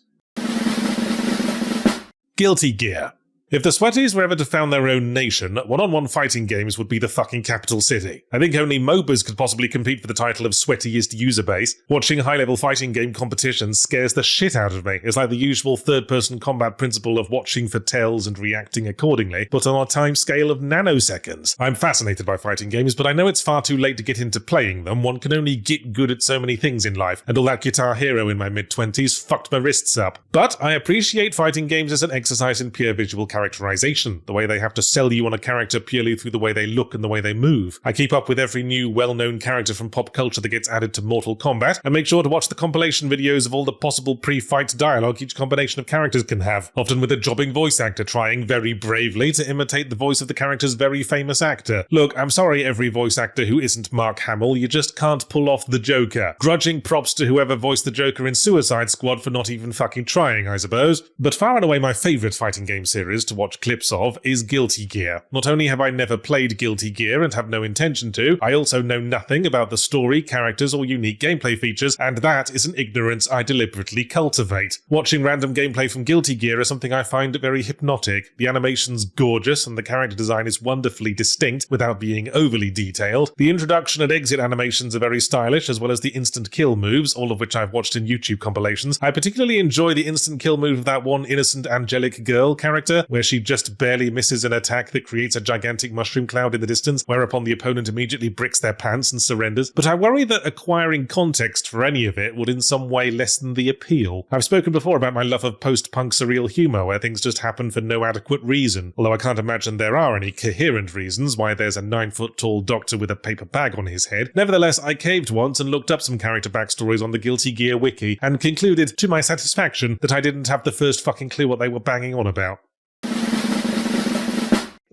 Guilty Gear. If the Sweaties were ever to found their own nation, one-on-one fighting games would be the fucking capital city. I think only MOBAs could possibly compete for the title of sweatiest user base. Watching high-level fighting game competitions scares the shit out of me. It's like the usual third-person combat principle of watching for tells and reacting accordingly, but on a time scale of nanoseconds. I'm fascinated by fighting games, but I know it's far too late to get into playing them. One can only get good at so many things in life, and all that Guitar Hero in my mid-20s fucked my wrists up. But I appreciate fighting games as an exercise in pure visual characterization, the way they have to sell you on a character purely through the way they look and the way they move. I keep up with every new well-known character from pop culture that gets added to Mortal Kombat, and make sure to watch the compilation videos of all the possible pre-fight dialogue each combination of characters can have, often with a jobbing voice actor trying very bravely to imitate the voice of the character's very famous actor. Look, I'm sorry every voice actor who isn't Mark Hamill, you just can't pull off the Joker. Grudging props to whoever voiced the Joker in Suicide Squad for not even fucking trying, I suppose. But far and away my favourite fighting game series to watch clips of is Guilty Gear. Not only have I never played Guilty Gear and have no intention to, I also know nothing about the story, characters, or unique gameplay features, and that is an ignorance I deliberately cultivate. Watching random gameplay from Guilty Gear is something I find very hypnotic. The animation's gorgeous and the character design is wonderfully distinct without being overly detailed. The introduction and exit animations are very stylish, as well as the instant kill moves, all of which I've watched in YouTube compilations. I particularly enjoy the instant kill move of that one innocent angelic girl character, where she just barely misses an attack that creates a gigantic mushroom cloud in the distance, whereupon the opponent immediately bricks their pants and surrenders. But I worry that acquiring context for any of it would in some way lessen the appeal. I've spoken before about my love of post-punk surreal humour, where things just happen for no adequate reason, although I can't imagine there are any coherent reasons why there's a 9-foot-tall doctor with a paper bag on his head. Nevertheless, I caved once and looked up some character backstories on the Guilty Gear wiki, and concluded, to my satisfaction, that I didn't have the first fucking clue what they were banging on about.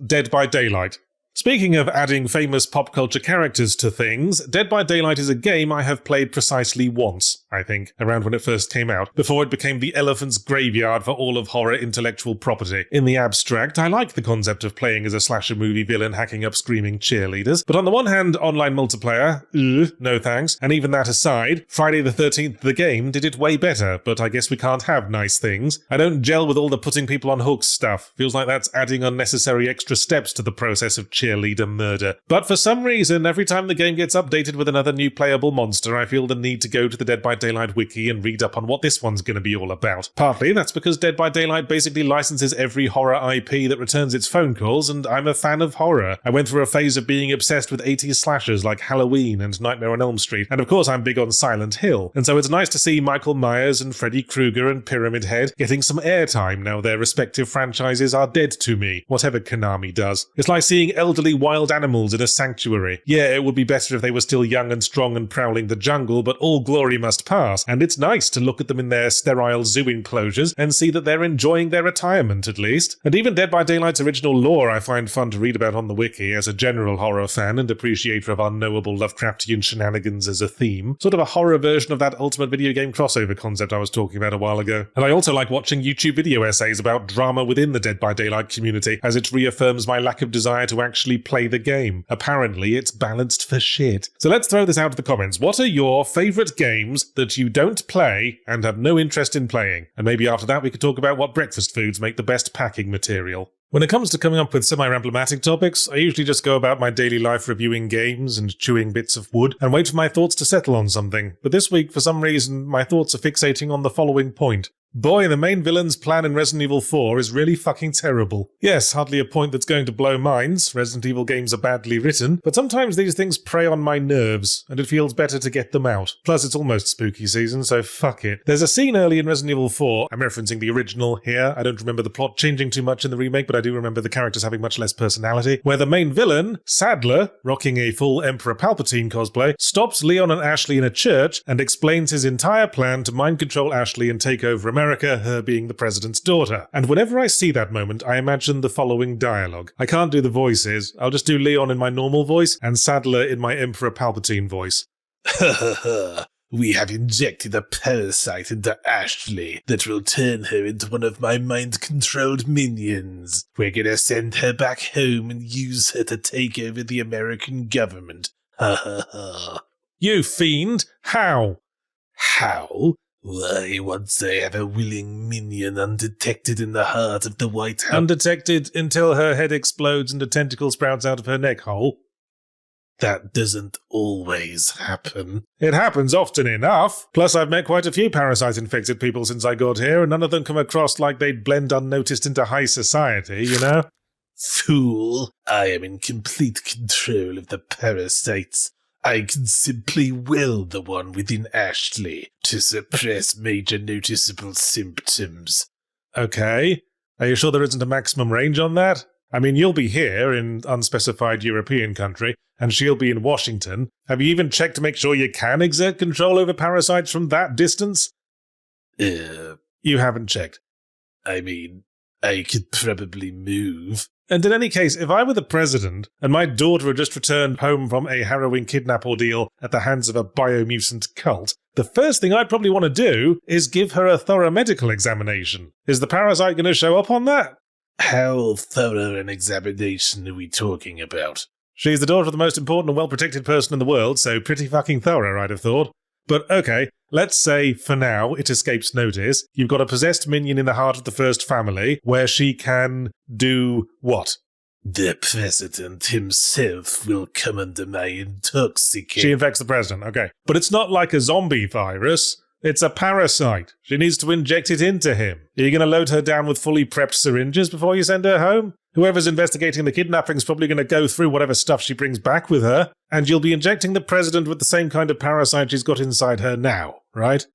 Dead by Daylight. Speaking of adding famous pop culture characters to things, Dead by Daylight is a game I have played precisely once, I think, around when it first came out, before it became the elephant's graveyard for all of horror intellectual property. In the abstract, I like the concept of playing as a slasher movie villain hacking up screaming cheerleaders, but on the one hand, online multiplayer, no thanks, and even that aside, Friday the 13th the game did it way better, but I guess we can't have nice things. I don't gel with all the putting people on hooks stuff, feels like that's adding unnecessary extra steps to the process of cheerleader murder. But for some reason, every time the game gets updated with another new playable monster, I feel the need to go to the Dead by Daylight wiki and read up on what this one's going to be all about. Partly that's because Dead by Daylight basically licenses every horror IP that returns its phone calls, and I'm a fan of horror. I went through a phase of being obsessed with 80s slashers like Halloween and Nightmare on Elm Street, and of course I'm big on Silent Hill, and so it's nice to see Michael Myers and Freddy Krueger and Pyramid Head getting some airtime now their respective franchises are dead to me, whatever Konami does. It's like seeing elderly wild animals in a sanctuary. Yeah, it would be better if they were still young and strong and prowling the jungle, but all glory must pass, and it's nice to look at them in their sterile zoo enclosures and see that they're enjoying their retirement at least. And even Dead by Daylight's original lore I find fun to read about on the wiki as a general horror fan and appreciator of unknowable Lovecraftian shenanigans as a theme. Sort of a horror version of that ultimate video game crossover concept I was talking about a while ago. And I also like watching YouTube video essays about drama within the Dead by Daylight community, as it reaffirms my lack of desire to actually play the game. Apparently, it's balanced for shit. So let's throw this out to the comments. What are your favourite games that you don't play and have no interest in playing? And maybe after that we could talk about what breakfast foods make the best packing material. When it comes to coming up with semi-ramblomatic topics, I usually just go about my daily life reviewing games and chewing bits of wood and wait for my thoughts to settle on something. But this week, for some reason, my thoughts are fixating on the following point. Boy, the main villain's plan in Resident Evil 4 is really fucking terrible. Yes, hardly a point that's going to blow minds. Resident Evil games are badly written, but sometimes these things prey on my nerves, and it feels better to get them out. Plus, it's almost spooky season, so fuck it. There's a scene early in Resident Evil 4, I'm referencing the original here, I don't remember the plot changing too much in the remake, but I do remember the characters having much less personality, where the main villain, Sadler, rocking a full Emperor Palpatine cosplay, stops Leon and Ashley in a church and explains his entire plan to mind control Ashley and take over America, her being the president's daughter. And whenever I see that moment, I imagine the following dialogue. I can't do the voices, I'll just do Leon in my normal voice and Sadler in my Emperor Palpatine voice. We have injected a parasite into Ashley that will turn her into one of my mind-controlled minions. We're gonna send her back home and use her to take over the American government. Ha ha ha. You fiend! How? How? Why, once I have a willing minion undetected in the heart of the White House. Undetected until her head explodes and a tentacle sprouts out of her neck hole. That doesn't always happen. It happens often enough. Plus, I've met quite a few parasite-infected people since I got here, and none of them come across like they'd blend unnoticed into high society, you know? Fool, I am in complete control of the parasites. I can simply will the one within Ashley to suppress major noticeable symptoms. Okay. Are you sure there isn't a maximum range on that? I mean, you'll be here in unspecified European country, and she'll be in Washington. Have you even checked to make sure you can exert control over parasites from that distance? You haven't checked. I mean, I could probably move. And in any case, if I were the president, and my daughter had just returned home from a harrowing kidnap ordeal at the hands of a biomutant cult, the first thing I'd probably want to do is give her a thorough medical examination. Is the parasite going to show up on that? How thorough an examination are we talking about? She's the daughter of the most important and well-protected person in the world, so pretty fucking thorough, I'd have thought. But okay, let's say, for now, it escapes notice. You've got a possessed minion in the heart of the first family, where she can do what? The president himself will come under my intoxicant. She infects the president, okay. But it's not like a zombie virus. It's a parasite. She needs to inject it into him. Are you going to load her down with fully prepped syringes before you send her home? Whoever's investigating the kidnapping's probably going to go through whatever stuff she brings back with her, and you'll be injecting the president with the same kind of parasite she's got inside her now, right?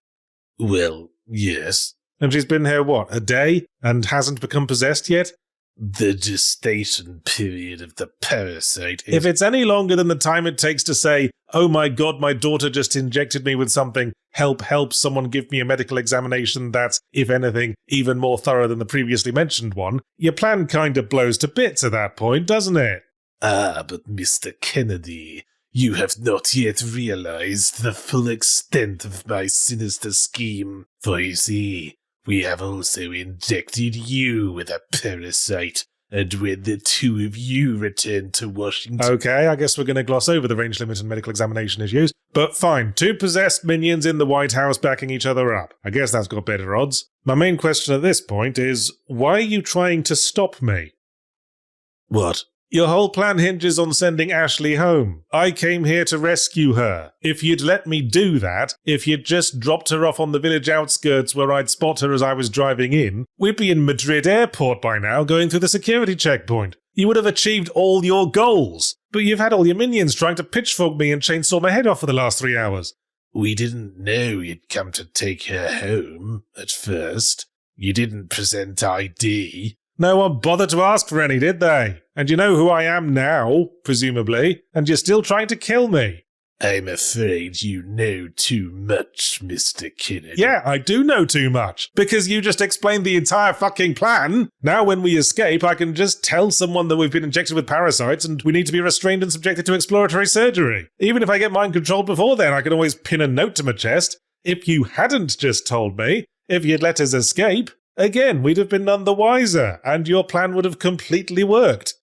Well, yes. And she's been here, what, a day? And hasn't become possessed yet? The gestation period of the parasite is... If it's any longer than the time it takes to say, oh my god, my daughter just injected me with something, help, someone give me a medical examination that's, if anything, even more thorough than the previously mentioned one, your plan kind of blows to bits at that point, doesn't it? Ah, but Mr. Kennedy, you have not yet realized the full extent of my sinister scheme. For you see, we have also injected you with a parasite, and when the two of you return to Washington... Okay, I guess we're going to gloss over the range limit and medical examination issues. But fine, two possessed minions in the White House backing each other up. I guess that's got better odds. My main question at this point is, why are you trying to stop me? What? Your whole plan hinges on sending Ashley home. I came here to rescue her. If you'd let me do that, if you'd just dropped her off on the village outskirts where I'd spot her as I was driving in, we'd be in Madrid airport by now going through the security checkpoint. You would have achieved all your goals. But you've had all your minions trying to pitchfork me and chainsaw my head off for the last 3 hours. We didn't know you'd come to take her home at first. You didn't present ID. No one bothered to ask for any, did they? And you know who I am now, presumably, and you're still trying to kill me. I'm afraid you know too much, Mr. Kennedy. Yeah, I do know too much, because you just explained the entire fucking plan. Now when we escape, I can just tell someone that we've been injected with parasites and we need to be restrained and subjected to exploratory surgery. Even if I get mind controlled before then, I can always pin a note to my chest. If you hadn't just told me, if you'd let us escape, again, we'd have been none the wiser, and your plan would have completely worked.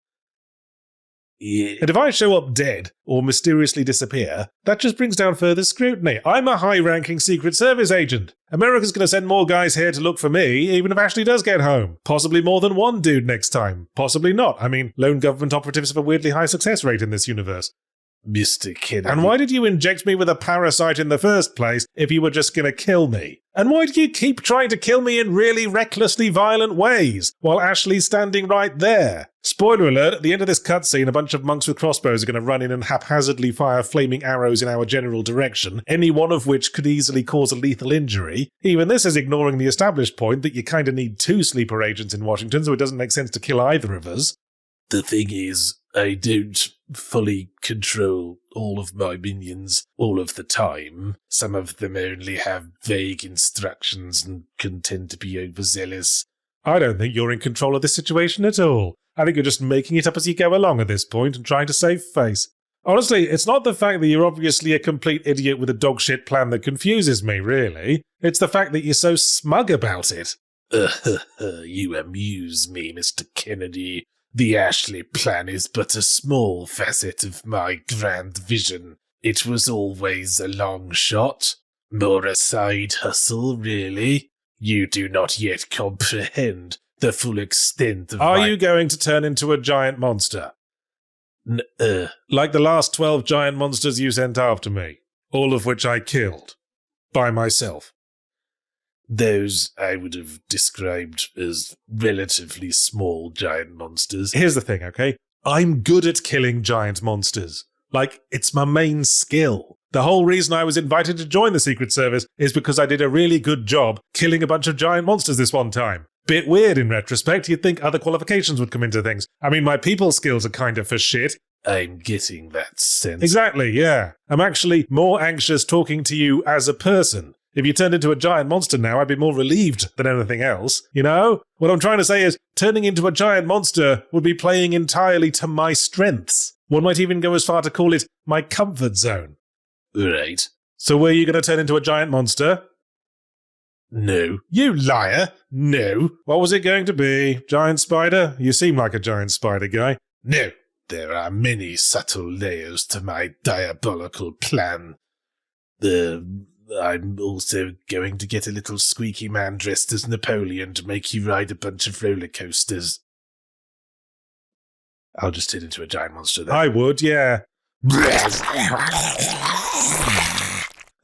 Yeah. And if I show up dead, or mysteriously disappear, that just brings down further scrutiny. I'm a high-ranking Secret Service agent. America's going to send more guys here to look for me, even if Ashley does get home. Possibly more than one dude next time. Possibly not. I mean, lone government operatives have a weirdly high success rate in this universe. Mr. Kennedy. And why did you inject me with a parasite in the first place if you were just going to kill me? And why do you keep trying to kill me in really recklessly violent ways, while Ashley's standing right there? Spoiler alert, at the end of this cutscene, a bunch of monks with crossbows are going to run in and haphazardly fire flaming arrows in our general direction, any one of which could easily cause a lethal injury. Even this is ignoring the established point that you kind of need 2 sleeper agents in Washington, so it doesn't make sense to kill either of us. The thing is, I don't fully control all of my minions all of the time. Some of them only have vague instructions and can tend to be overzealous. I don't think you're in control of this situation at all. I think you're just making it up as you go along at this point and trying to save face. Honestly, it's not the fact that you're obviously a complete idiot with a dogshit plan that confuses me, really. It's the fact that you're so smug about it. You amuse me, Mr. Kennedy. The Ashley plan is but a small facet of my grand vision. It was always a long shot. More a side hustle, really? You do not yet comprehend the full extent of Are you going to turn into a giant monster? Like the last 12 giant monsters you sent after me, all of which I killed. By myself. Those I would have described as relatively small giant monsters. Here's the thing, okay? I'm good at killing giant monsters. Like, it's my main skill. The whole reason I was invited to join the Secret Service is because I did a really good job killing a bunch of giant monsters this one time. Bit weird in retrospect, you'd think other qualifications would come into things. I mean, my people skills are kind of for shit. I'm getting that sense. Exactly, yeah. I'm actually more anxious talking to you as a person. If you turned into a giant monster now, I'd be more relieved than anything else, you know? What I'm trying to say is, turning into a giant monster would be playing entirely to my strengths. One might even go as far to call it my comfort zone. Right. So were you going to turn into a giant monster? No. You liar! No. What was it going to be? Giant spider? You seem like a giant spider guy. No. There are many subtle layers to my diabolical plan. I'm also going to get a little squeaky man dressed as Napoleon to make you ride a bunch of roller coasters. I'll just turn into a giant monster then. I would, yeah.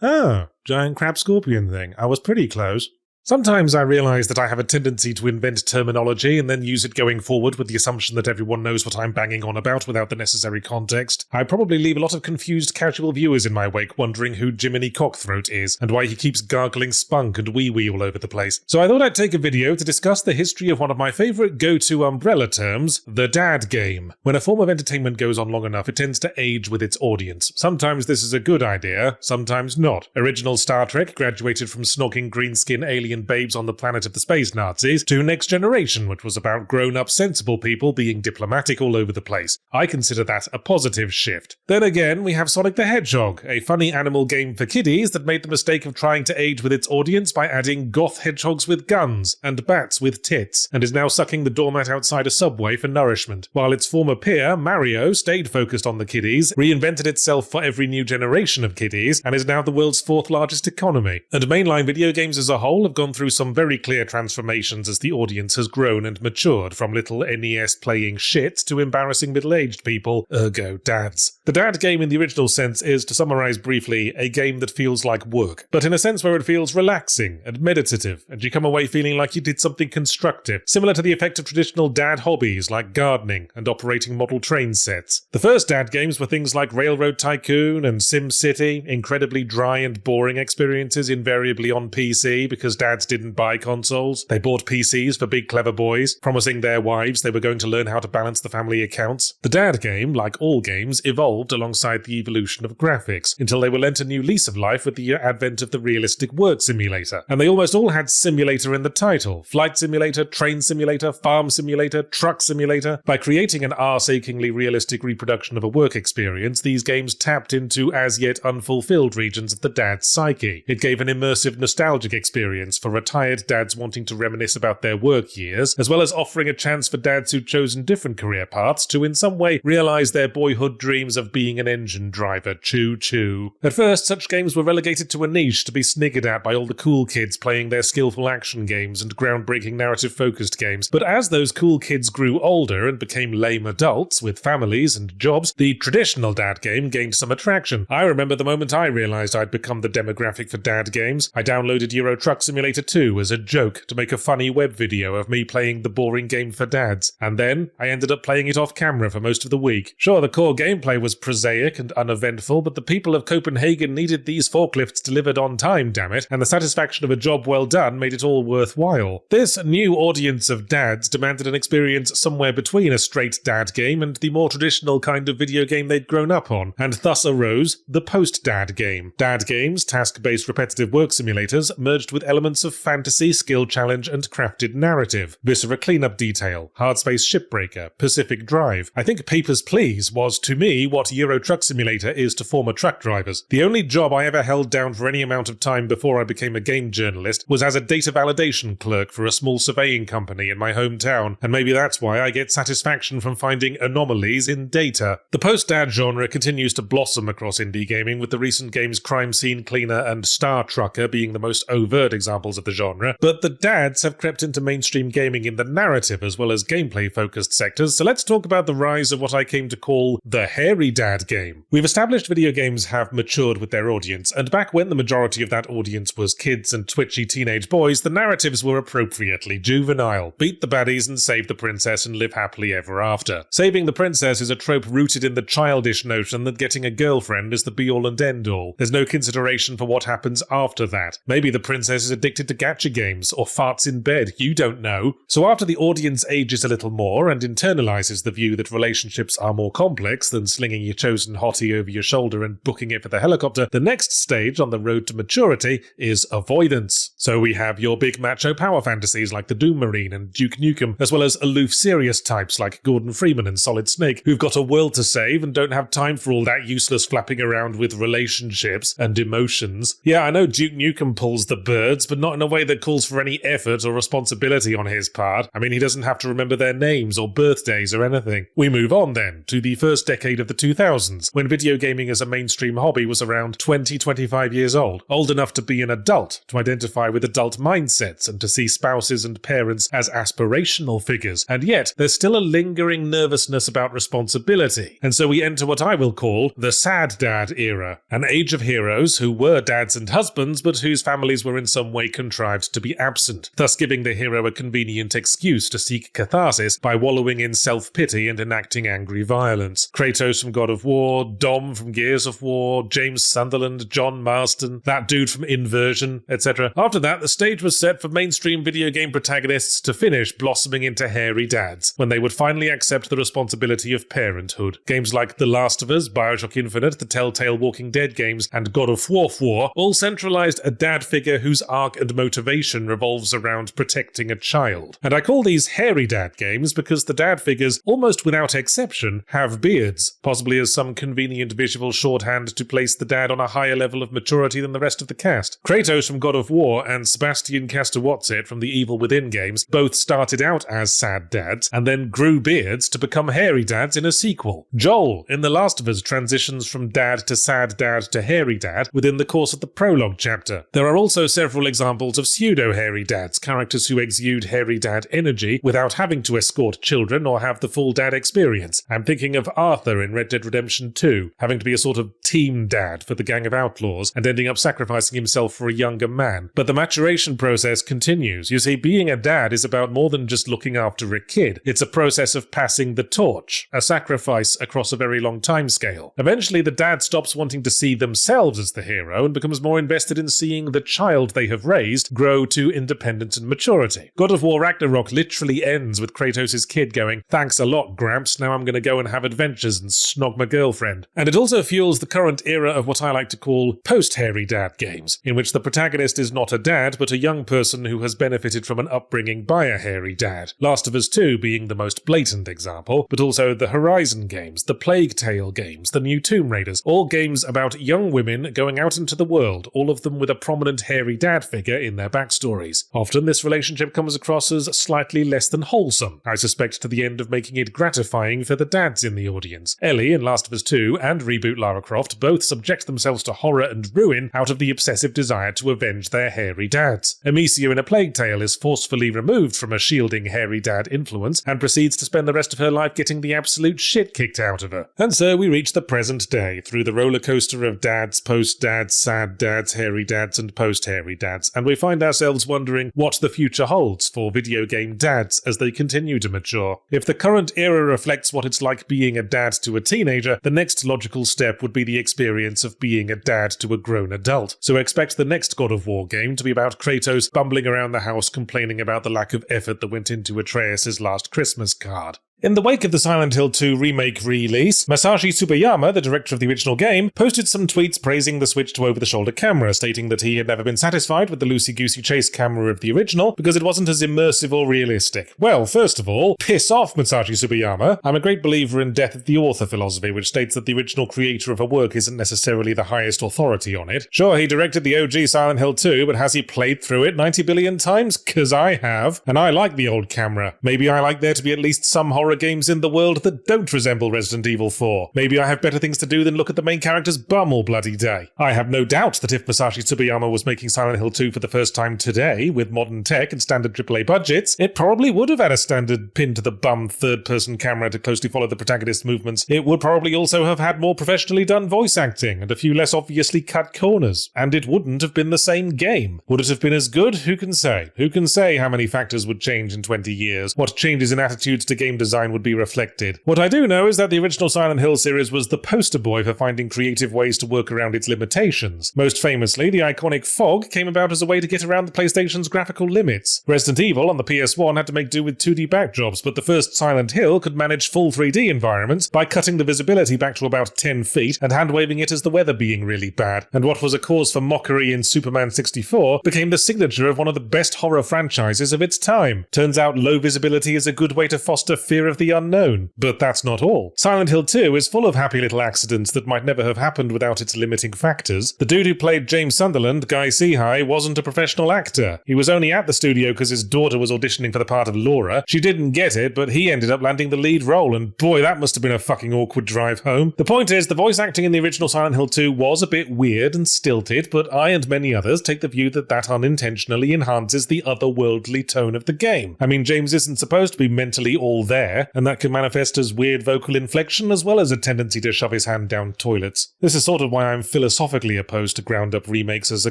Oh, giant crab scorpion thing. I was pretty close. Sometimes I realise that I have a tendency to invent terminology and then use it going forward with the assumption that everyone knows what I'm banging on about without the necessary context. I probably leave a lot of confused casual viewers in my wake wondering who Jiminy Cockthroat is and why he keeps gargling spunk and wee-wee all over the place. So I thought I'd take a video to discuss the history of one of my favourite go-to umbrella terms, the dad game. When a form of entertainment goes on long enough, it tends to age with its audience. Sometimes this is a good idea, sometimes not. Original Star Trek graduated from snorking green-skin alien babes on the planet of the space Nazis to Next Generation, which was about grown-up sensible people being diplomatic all over the place. I consider that a positive shift. Then again, we have Sonic the Hedgehog, a funny animal game for kiddies that made the mistake of trying to age with its audience by adding goth hedgehogs with guns and bats with tits, and is now sucking the doormat outside a Subway for nourishment, while its former peer, Mario, stayed focused on the kiddies, reinvented itself for every new generation of kiddies, and is now the world's 4th largest economy. And mainline video games as a whole have gone through some very clear transformations as the audience has grown and matured from little NES playing shit to embarrassing middle-aged people, ergo dads. The dad game in the original sense is, to summarise briefly, a game that feels like work, but in a sense where it feels relaxing and meditative, and you come away feeling like you did something constructive, similar to the effect of traditional dad hobbies like gardening and operating model train sets. The first dad games were things like Railroad Tycoon and Sim City, incredibly dry and boring experiences invariably on PC because dads didn't buy consoles. They bought PCs for big clever boys, promising their wives they were going to learn how to balance the family accounts. The dad game, like all games, evolved alongside the evolution of graphics, until they were lent a new lease of life with the advent of the realistic work simulator. And they almost all had simulator in the title. Flight simulator, train simulator, farm simulator, truck simulator. By creating an arse-achingly realistic reproduction of a work experience, these games tapped into as yet unfulfilled regions of the dad's psyche. It gave an immersive nostalgic experience for retired dads wanting to reminisce about their work years, as well as offering a chance for dads who'd chosen different career paths to in some way realise their boyhood dreams of being an engine driver. Choo-choo. At first, such games were relegated to a niche to be sniggered at by all the cool kids playing their skillful action games and groundbreaking narrative-focused games. But as those cool kids grew older and became lame adults with families and jobs, the traditional dad game gained some attraction. I remember the moment I realised I'd become the demographic for dad games. I downloaded Euro Truck Simulator 2 as a joke to make a funny web video of me playing the boring game for dads, and then I ended up playing it off camera for most of the week. Sure, the core gameplay was prosaic and uneventful, but the people of Copenhagen needed these forklifts delivered on time, damn it, and the satisfaction of a job well done made it all worthwhile. This new audience of dads demanded an experience somewhere between a straight dad game and the more traditional kind of video game they'd grown up on, and thus arose the post-dad game. Dad games, task-based repetitive work simulators, merged with elements elements of fantasy, skill challenge, and crafted narrative. Viscera cleanup detail, Hardspace Shipbreaker, Pacific Drive. I think Papers, Please was, to me, what Euro Truck Simulator is to former truck drivers. The only job I ever held down for any amount of time before I became a game journalist was as a data validation clerk for a small surveying company in my hometown, and maybe that's why I get satisfaction from finding anomalies in data. The post-dad genre continues to blossom across indie gaming, with the recent games Crime Scene Cleaner and Star Trucker being the most overt examples of the genre, but the dads have crept into mainstream gaming in the narrative as well as gameplay-focused sectors, so let's talk about the rise of what I came to call the hairy dad game. We've established video games have matured with their audience, and back when the majority of that audience was kids and twitchy teenage boys, the narratives were appropriately juvenile. Beat the baddies and save the princess and live happily ever after. Saving the princess is a trope rooted in the childish notion that getting a girlfriend is the be-all and end-all. There's no consideration for what happens after that. Maybe the princess is addicted to gacha games, or farts in bed, you don't know. So after the audience ages a little more and internalizes the view that relationships are more complex than slinging your chosen hottie over your shoulder and booking it for the helicopter, the next stage on the road to maturity is avoidance. So we have your big macho power fantasies like the Doom Marine and Duke Nukem, as well as aloof serious types like Gordon Freeman and Solid Snake, who've got a world to save and don't have time for all that useless flapping around with relationships and emotions. Yeah, I know Duke Nukem pulls the birds, but not in a way that calls for any effort or responsibility on his part. I mean, he doesn't have to remember their names or birthdays or anything. We move on then to the first decade of the 2000s, when video gaming as a mainstream hobby was around 20-25 years old enough to be an adult, to identify with adult mindsets and to see spouses and parents as aspirational figures, and yet there's still a lingering nervousness about responsibility. And so we enter what I will call the sad dad era, an age of heroes who were dads and husbands but whose families were in some way contrived to be absent, thus giving the hero a convenient excuse to seek catharsis by wallowing in self-pity and enacting angry violence. Kratos from God of War, Dom from Gears of War, James Sunderland, John Marston, that dude from Inversion, etc. After that, the stage was set for mainstream video game protagonists to finish blossoming into hairy dads, when they would finally accept the responsibility of parenthood. Games like The Last of Us, Bioshock Infinite, the Telltale Walking Dead games, and God of War all centralized a dad figure whose arc and motivation revolves around protecting a child. And I call these hairy dad games because the dad figures, almost without exception, have beards, possibly as some convenient visual shorthand to place the dad on a higher level of maturity than the rest of the cast. Kratos from God of War and Sebastian Castawatset from the Evil Within games both started out as sad dads and then grew beards to become hairy dads in a sequel. Joel in The Last of Us transitions from dad to sad dad to hairy dad within the course of the prologue chapter. There are also several examples of pseudo-hairy dads, characters who exude hairy dad energy without having to escort children or have the full dad experience. I'm thinking of Arthur in Red Dead Redemption 2, having to be a sort of team dad for the gang of outlaws and ending up sacrificing himself for a younger man. But the maturation process continues. You see, being a dad is about more than just looking after a kid. It's a process of passing the torch, a sacrifice across a very long time scale. Eventually, the dad stops wanting to see themselves as the hero and becomes more invested in seeing the child they have raised grow to independence and maturity. God of War Ragnarok literally ends with Kratos' kid going, "Thanks a lot, Gramps, now I'm gonna go and have adventures and snog my girlfriend." And it also fuels the current era of what I like to call post-hairy dad games, in which the protagonist is not a dad, but a young person who has benefited from an upbringing by a hairy dad. Last of Us 2 being the most blatant example, but also the Horizon games, the Plague Tale games, the new Tomb Raiders, all games about young women going out into the world, all of them with a prominent hairy dad figure in their backstories. Often this relationship comes across as slightly less than wholesome, I suspect to the end of making it gratifying for the dads in the audience. Ellie in Last of Us 2 and reboot Lara Croft both subject themselves to horror and ruin out of the obsessive desire to avenge their hairy dads. Amicia in A Plague Tale is forcefully removed from a shielding hairy dad influence and proceeds to spend the rest of her life getting the absolute shit kicked out of her. And so we reach the present day, through the roller coaster of dads, post-dads, sad dads, hairy dads, and post-hairy dads, and we find ourselves wondering what the future holds for video game dads as they continue to mature. If the current era reflects what it's like being a dad to a teenager, the next logical step would be the experience of being a dad to a grown adult. So expect the next God of War game to be about Kratos bumbling around the house complaining about the lack of effort that went into Atreus' last Christmas card. In the wake of the Silent Hill 2 remake release, Masashi Tsubayama, the director of the original game, posted some tweets praising the switch to over-the-shoulder camera, stating that he had never been satisfied with the loosey-goosey chase camera of the original because it wasn't as immersive or realistic. Well, first of all, piss off, Masashi Tsubayama. I'm a great believer in death of the author philosophy, which states that the original creator of a work isn't necessarily the highest authority on it. Sure, he directed the OG Silent Hill 2, but has he played through it 90 billion times? 'Cause I have. And I like the old camera. Maybe I like there to be at least some horror games in the world that don't resemble Resident Evil 4. Maybe I have better things to do than look at the main character's bum all bloody day. I have no doubt that if Masashi Tsubayama was making Silent Hill 2 for the first time today, with modern tech and standard AAA budgets, it probably would have had a standard pin-to-the-bum third-person camera to closely follow the protagonist's movements. It would probably also have had more professionally done voice acting, and a few less obviously cut corners. And it wouldn't have been the same game. Would it have been as good? Who can say? Who can say how many factors would change in 20 years? What changes in attitudes to game design would be reflected? What I do know is that the original Silent Hill series was the poster boy for finding creative ways to work around its limitations. Most famously, the iconic fog came about as a way to get around the PlayStation's graphical limits. Resident Evil on the PS1 had to make do with 2D backdrops, but the first Silent Hill could manage full 3D environments by cutting the visibility back to about 10 feet and hand-waving it as the weather being really bad. And what was a cause for mockery in Superman 64 became the signature of one of the best horror franchises of its time. Turns out low visibility is a good way to foster fear of the unknown. But that's not all. Silent Hill 2 is full of happy little accidents that might never have happened without its limiting factors. The dude who played James Sunderland, Guy Seahigh, wasn't a professional actor. He was only at the studio because his daughter was auditioning for the part of Laura. She didn't get it, but he ended up landing the lead role, and boy, that must have been a fucking awkward drive home. The point is, the voice acting in the original Silent Hill 2 was a bit weird and stilted, but I and many others take the view that that unintentionally enhances the otherworldly tone of the game. I mean, James isn't supposed to be mentally all there, and that can manifest as weird vocal inflection as well as a tendency to shove his hand down toilets. This is sort of why I'm philosophically opposed to ground-up remakes as a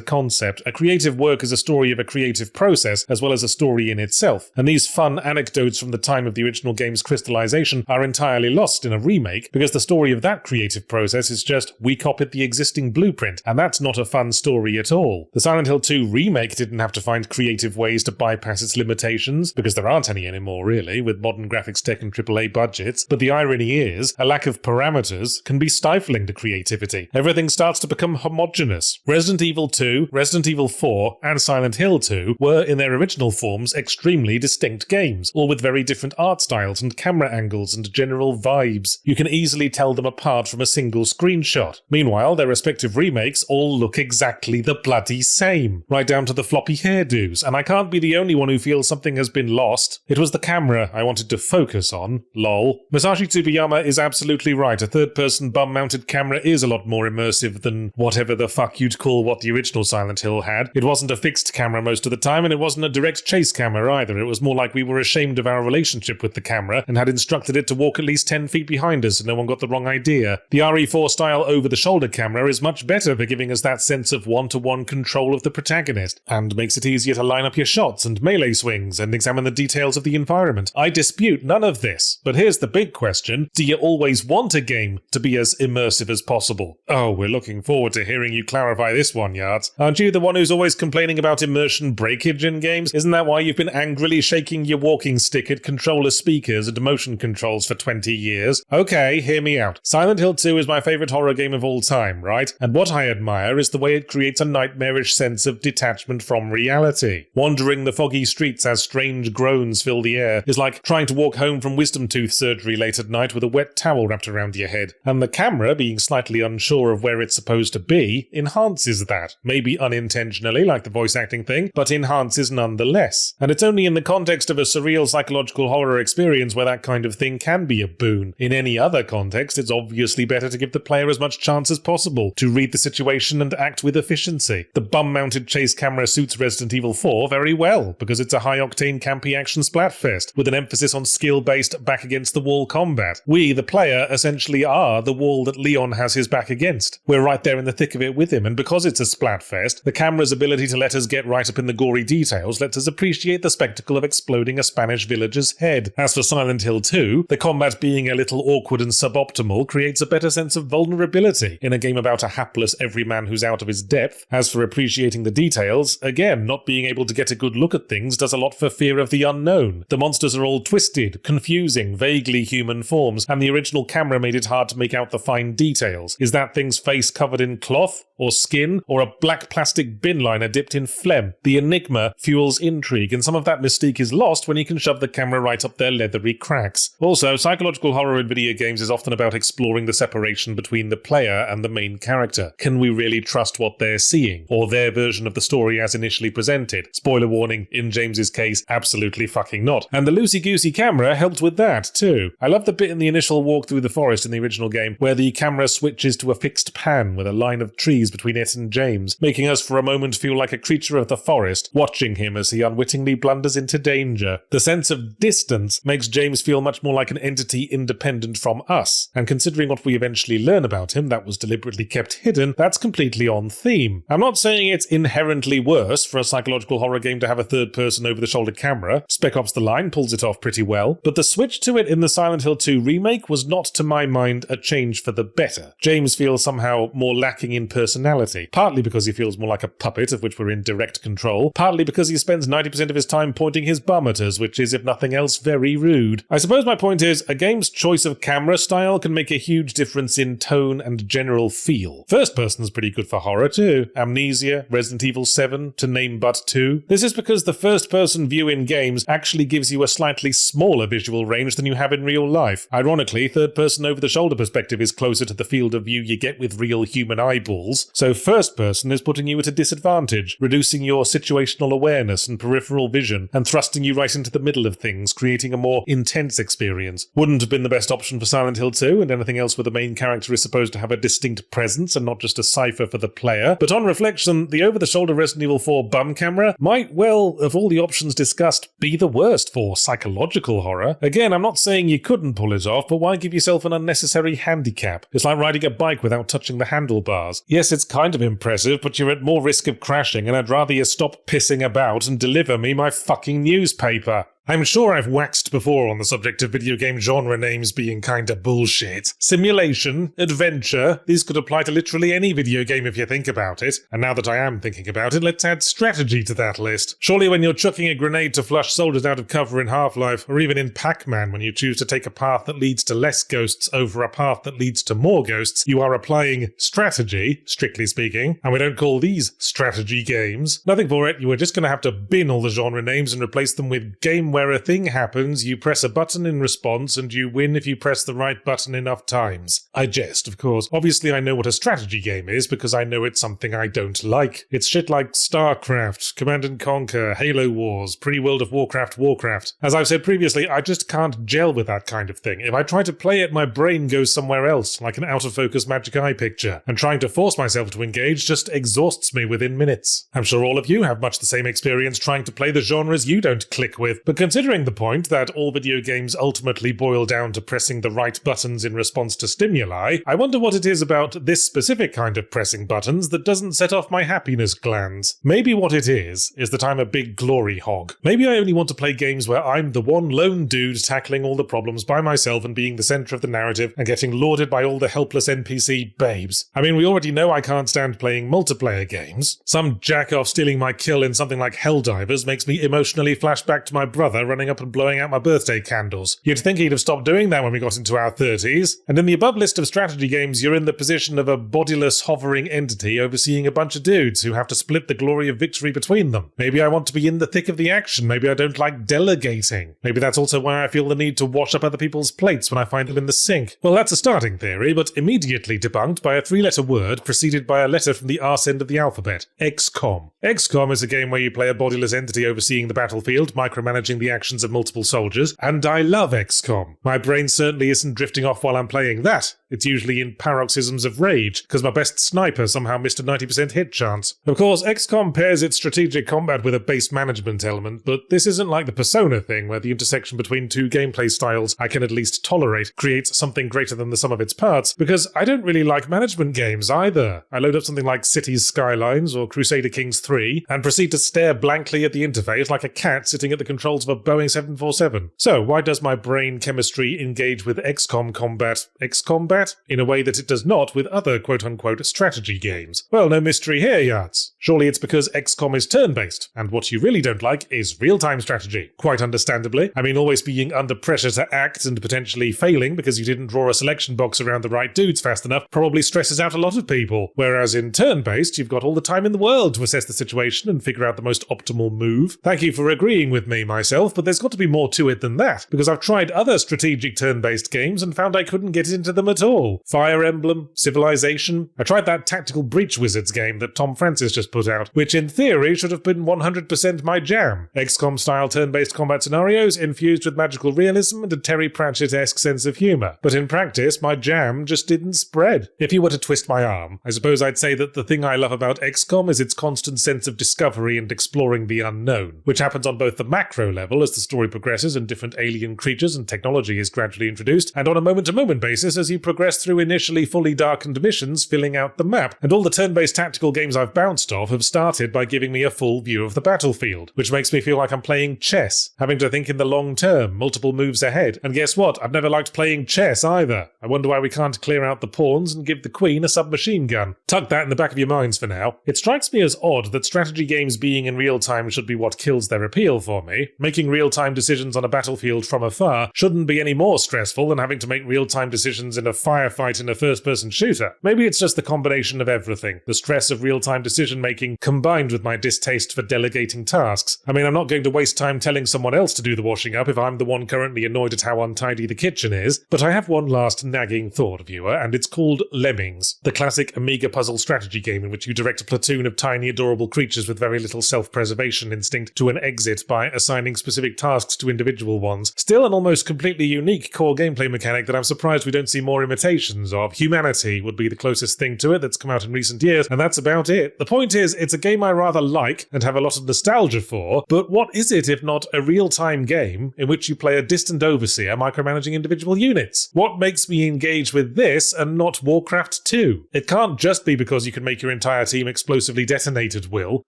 concept. A creative work is a story of a creative process as well as a story in itself, and these fun anecdotes from the time of the original game's crystallization are entirely lost in a remake because the story of that creative process is just, we copied the existing blueprint, and that's not a fun story at all. The Silent Hill 2 remake didn't have to find creative ways to bypass its limitations, because there aren't any anymore really, with modern graphics tech and AAA budgets, but the irony is, a lack of parameters can be stifling to creativity. Everything starts to become homogeneous. Resident Evil 2, Resident Evil 4, and Silent Hill 2 were, in their original forms, extremely distinct games, all with very different art styles and camera angles and general vibes. You can easily tell them apart from a single screenshot. Meanwhile, their respective remakes all look exactly the bloody same, right down to the floppy hairdos, and I can't be the only one who feels something has been lost. It was the camera I wanted to focus on, lol. Masashi Tsubayama is absolutely right. A third-person bum-mounted camera is a lot more immersive than whatever the fuck you'd call what the original Silent Hill had. It wasn't a fixed camera most of the time, and it wasn't a direct chase camera either. It was more like we were ashamed of our relationship with the camera and had instructed it to walk at least 10 feet behind us so no one got the wrong idea. The RE4 style over-the-shoulder camera is much better for giving us that sense of one-to-one control of the protagonist, and makes it easier to line up your shots and melee swings and examine the details of the environment. I dispute none of this, but here's the big question. Do you always want a game to be as immersive as possible? Oh, we're looking forward to hearing you clarify this one, Yards. Aren't you the one who's always complaining about immersion breakage in games? Isn't that why you've been angrily shaking your walking stick at controller speakers and motion controls for 20 years? Okay, hear me out. Silent Hill 2 is my favourite horror game of all time, right? And what I admire is the way it creates a nightmarish sense of detachment from reality. Wandering the foggy streets as strange groans fill the air is like trying to walk home from wisdom tooth surgery late at night with a wet towel wrapped around your head. And the camera, being slightly unsure of where it's supposed to be, enhances that. Maybe unintentionally, like the voice acting thing, but enhances nonetheless. And it's only in the context of a surreal psychological horror experience where that kind of thing can be a boon. In any other context, it's obviously better to give the player as much chance as possible to read the situation and act with efficiency. The bum-mounted chase camera suits Resident Evil 4 very well, because it's a high-octane campy action splatfest, with an emphasis on skill-based back-against-the-wall combat. We, the player, essentially are the wall that Leon has his back against. We're right there in the thick of it with him, and because it's a splatfest, the camera's ability to let us get right up in the gory details lets us appreciate the spectacle of exploding a Spanish villager's head. As for Silent Hill 2, the combat being a little awkward and suboptimal creates a better sense of vulnerability in a game about a hapless everyman who's out of his depth. As for appreciating the details, again, not being able to get a good look at things does a lot for fear of the unknown. The monsters are all twisted, confusing, vaguely human forms, and the original camera made it hard to make out the fine details. Is that thing's face covered in cloth, or skin, or a black plastic bin liner dipped in phlegm? The enigma fuels intrigue, and some of that mystique is lost when you can shove the camera right up their leathery cracks. Also, psychological horror in video games is often about exploring the separation between the player and the main character. Can we really trust what they're seeing, or their version of the story as initially presented? Spoiler warning, in James's case, absolutely fucking not. And the loosey-goosey camera helped with that, too. I love the bit in the initial walk through the forest in the original game, where the camera switches to a fixed pan with a line of trees between it and James, making us for a moment feel like a creature of the forest, watching him as he unwittingly blunders into danger. The sense of distance makes James feel much more like an entity independent from us, and considering what we eventually learn about him that was deliberately kept hidden, that's completely on theme. I'm not saying it's inherently worse for a psychological horror game to have a third-person over-the-shoulder camera. Spec Ops: The Line pulls it off pretty well, but the switch to it in the Silent Hill 2 remake was not, to my mind, a change for the better. James feels somehow more lacking in personality, partly because he feels more like a puppet of which we're in direct control, partly because he spends 90% of his time pointing his bum at us, which is, if nothing else, very rude. I suppose my point is, a game's choice of camera style can make a huge difference in tone and general feel. First person's pretty good for horror too. Amnesia, Resident Evil 7, to name but two. This is because the first person view in games actually gives you a slightly smaller visual range than you have in real life. Ironically, third person over the shoulder perspective is closer to the field of view you get with real human eyeballs, so first person is putting you at a disadvantage, reducing your situational awareness and peripheral vision, and thrusting you right into the middle of things, creating a more intense experience. Wouldn't have been the best option for Silent Hill 2, and anything else where the main character is supposed to have a distinct presence and not just a cipher for the player, but on reflection, the over-the-shoulder Resident Evil 4 bum camera might well, of all the options discussed, be the worst for psychological horror. Again, I'm not saying you couldn't pull it off, but why give yourself an unnecessary handicap? It's like riding a bike without touching the handlebars. Yes, it's kind of impressive, but you're at more risk of crashing, and I'd rather you stop pissing about and deliver me my fucking newspaper. I'm sure I've waxed before on the subject of video game genre names being kinda bullshit. Simulation, adventure, these could apply to literally any video game if you think about it. And now that I am thinking about it, let's add strategy to that list. Surely when you're chucking a grenade to flush soldiers out of cover in Half-Life, or even in Pac-Man when you choose to take a path that leads to less ghosts over a path that leads to more ghosts, you are applying strategy, strictly speaking, and we don't call these strategy games. Nothing for it, you are just gonna have to bin all the genre names and replace them with game where a thing happens, you press a button in response, and you win if you press the right button enough times. I jest, of course. Obviously I know what a strategy game is, because I know it's something I don't like. It's shit like StarCraft, Command & Conquer, Halo Wars, pre-World of Warcraft. As I've said previously, I just can't gel with that kind of thing. If I try to play it, my brain goes somewhere else, like an out-of-focus magic eye picture, and trying to force myself to engage just exhausts me within minutes. I'm sure all of you have much the same experience trying to play the genres you don't click with, but considering the point that all video games ultimately boil down to pressing the right buttons in response to stimuli, I wonder what it is about this specific kind of pressing buttons that doesn't set off my happiness glands. Maybe what it is that I'm a big glory hog. Maybe I only want to play games where I'm the one lone dude tackling all the problems by myself and being the center of the narrative and getting lauded by all the helpless NPC babes. I mean, we already know I can't stand playing multiplayer games. Some jack-off stealing my kill in something like Helldivers makes me emotionally flash back to my brother running up and blowing out my birthday candles. You'd think he'd have stopped doing that when we got into our 30s. And in the above list of strategy games, you're in the position of a bodiless, hovering entity overseeing a bunch of dudes who have to split the glory of victory between them. Maybe I want to be in the thick of the action. Maybe I don't like delegating. Maybe that's also why I feel the need to wash up other people's plates when I find them in the sink. Well, that's a starting theory, but immediately debunked by a three-letter word preceded by a letter from the arse end of the alphabet. XCOM. XCOM is a game where you play a bodiless entity overseeing the battlefield, micromanaging the actions of multiple soldiers, and I love XCOM. My brain certainly isn't drifting off while I'm playing that. It's usually in paroxysms of rage, because my best sniper somehow missed a 90% hit chance. Of course, XCOM pairs its strategic combat with a base management element, but this isn't like the Persona thing, where the intersection between two gameplay styles I can at least tolerate creates something greater than the sum of its parts, because I don't really like management games either. I load up something like Cities Skylines or Crusader Kings 3, and proceed to stare blankly at the interface like a cat sitting at the controls of a Boeing 747. So, why does my brain chemistry engage with XCOM combat? XCOM? combat in a way that it does not with other quote-unquote strategy games. Well, no mystery here, Yachts. Surely it's because XCOM is turn-based, and what you really don't like is real-time strategy. Quite understandably. I mean, always being under pressure to act and potentially failing because you didn't draw a selection box around the right dudes fast enough probably stresses out a lot of people. Whereas in turn-based, you've got all the time in the world to assess the situation and figure out the most optimal move. Thank you for agreeing with me myself, but there's got to be more to it than that, because I've tried other strategic turn-based games and found I couldn't get into them at all. Fire Emblem, Civilization. I tried that Tactical Breach Wizards game that Tom Francis just put out, which in theory should have been 100% my jam. XCOM-style turn-based combat scenarios infused with magical realism and a Terry Pratchett-esque sense of humour. But in practice, my jam just didn't spread. If you were to twist my arm, I suppose I'd say that the thing I love about XCOM is its constant sense of discovery and exploring the unknown, which happens on both the macro level as the story progresses and different alien creatures and technology is gradually introduced, and on a moment-to-moment basis as you progress through initially fully darkened missions filling out the map. And all the turn-based tactical games I've bounced off have started by giving me a full view of the battlefield, which makes me feel like I'm playing chess, having to think in the long term, multiple moves ahead. And guess what? I've never liked playing chess either. I wonder why we can't clear out the pawns and give the queen a submachine gun. Tuck that in the back of your minds for now. It strikes me as odd that strategy games being in real time should be what kills their appeal for me. Making real-time decisions on a battlefield from afar shouldn't be any more stressful than having to make real-time decisions in a firefight in a first-person shooter. Maybe it's just the combination of everything. The stress of real-time decision-making combined with my distaste for delegating tasks. I mean, I'm not going to waste time telling someone else to do the washing up if I'm the one currently annoyed at how untidy the kitchen is, but I have one last nagging thought, viewer, and it's called Lemmings, the classic Amiga puzzle strategy game in which you direct a platoon of tiny adorable creatures with very little self-preservation instinct to an exit by assigning specific tasks to individual ones. Still an almost completely unique core gameplay mechanic that I'm surprised we don't see more imitations of. Humanity would be the closest thing to it that's come out in recent years, and that's about it. The point is, it's a game I rather like and have a lot of nostalgia for, but what is it if not a real-time game in which you play a distant overseer micromanaging individual units? What makes me engage with this and not Warcraft 2? It can't just be because you can make your entire team explosively detonate at will.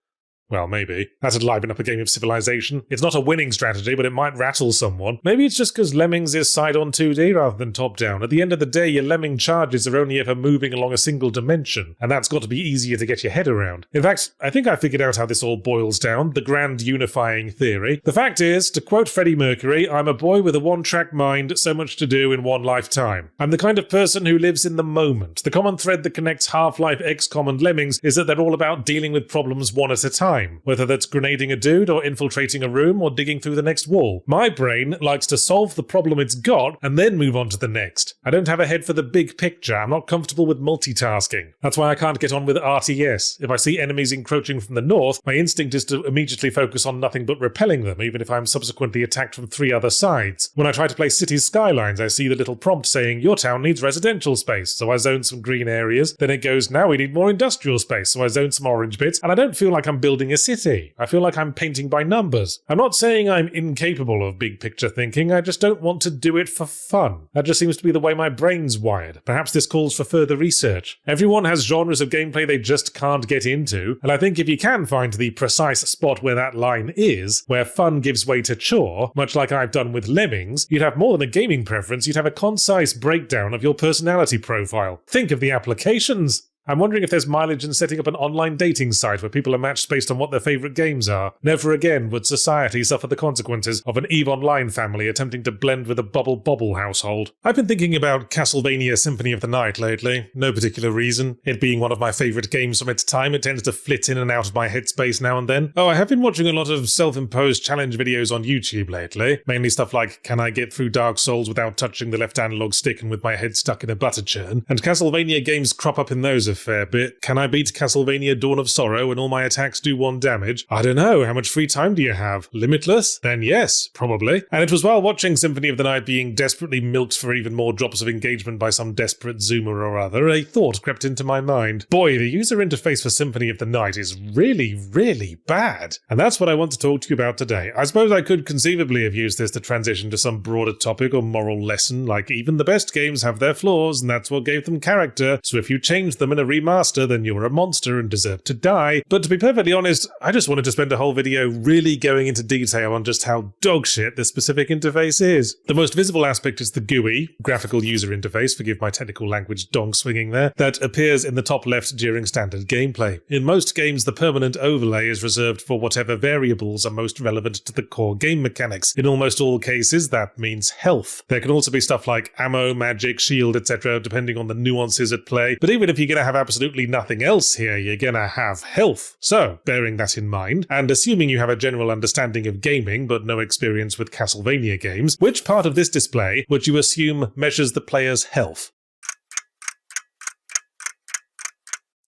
Well, maybe. That'd liven up a game of Civilization. It's not a winning strategy, but it might rattle someone. Maybe it's just because Lemmings is side-on 2D rather than top-down. At the end of the day, your lemming charges are only ever moving along a single dimension, and that's got to be easier to get your head around. In fact, I think I figured out how this all boils down, the grand unifying theory. The fact is, to quote Freddie Mercury, I'm a boy with a one-track mind, so much to do in one lifetime. I'm the kind of person who lives in the moment. The common thread that connects Half-Life, XCOM, and Lemmings is that they're all about dealing with problems one at a time. Whether that's grenading a dude or infiltrating a room or digging through the next wall. My brain likes to solve the problem it's got and then move on to the next. I don't have a head for the big picture. I'm not comfortable with multitasking. That's why I can't get on with RTS. If I see enemies encroaching from the north, my instinct is to immediately focus on nothing but repelling them, even if I'm subsequently attacked from 3 other sides. When I try to play Cities Skylines, I see the little prompt saying, your town needs residential space, so I zone some green areas. Then it goes, now we need more industrial space, so I zone some orange bits, and I don't feel like I'm building a city. I feel like I'm painting by numbers. I'm not saying I'm incapable of big picture thinking, I just don't want to do it for fun. That just seems to be the way my brain's wired. Perhaps this calls for further research. Everyone has genres of gameplay they just can't get into, and I think if you can find the precise spot where that line is, where fun gives way to chore, much like I've done with Lemmings, you'd have more than a gaming preference, you'd have a concise breakdown of your personality profile. Think of the applications! I'm wondering if there's mileage in setting up an online dating site where people are matched based on what their favourite games are. Never again would society suffer the consequences of an EVE Online family attempting to blend with a Bubble household. I've been thinking about Castlevania Symphony of the Night lately. No particular reason. It being one of my favourite games from its time, it tends to flit in and out of my headspace now and then. Oh, I have been watching a lot of self-imposed challenge videos on YouTube lately. Mainly stuff like, can I get through Dark Souls without touching the left analog stick and with my head stuck in a butter churn? And Castlevania games crop up in those a fair bit. Can I beat Castlevania Dawn of Sorrow and all my attacks do 1 damage? I don't know. How much free time do you have? Limitless? Then yes, probably. And it was while watching Symphony of the Night being desperately milked for even more drops of engagement by some desperate zoomer or other, a thought crept into my mind. Boy, the user interface for Symphony of the Night is really, really bad. And that's what I want to talk to you about today. I suppose I could conceivably have used this to transition to some broader topic or moral lesson, like even the best games have their flaws and that's what gave them character, so if you change them and in a remaster, then you're a monster and deserve to die. But to be perfectly honest, I just wanted to spend a whole video really going into detail on just how dogshit this specific interface is. The most visible aspect is the GUI, graphical user interface, forgive my technical language dong swinging there, that appears in the top left during standard gameplay. In most games, the permanent overlay is reserved for whatever variables are most relevant to the core game mechanics. In almost all cases, that means health. There can also be stuff like ammo, magic, shield, etc., depending on the nuances at play, but even if you're going to have absolutely nothing else here, you're going to have health. So, bearing that in mind, and assuming you have a general understanding of gaming but no experience with Castlevania games, which part of this display would you assume measures the player's health?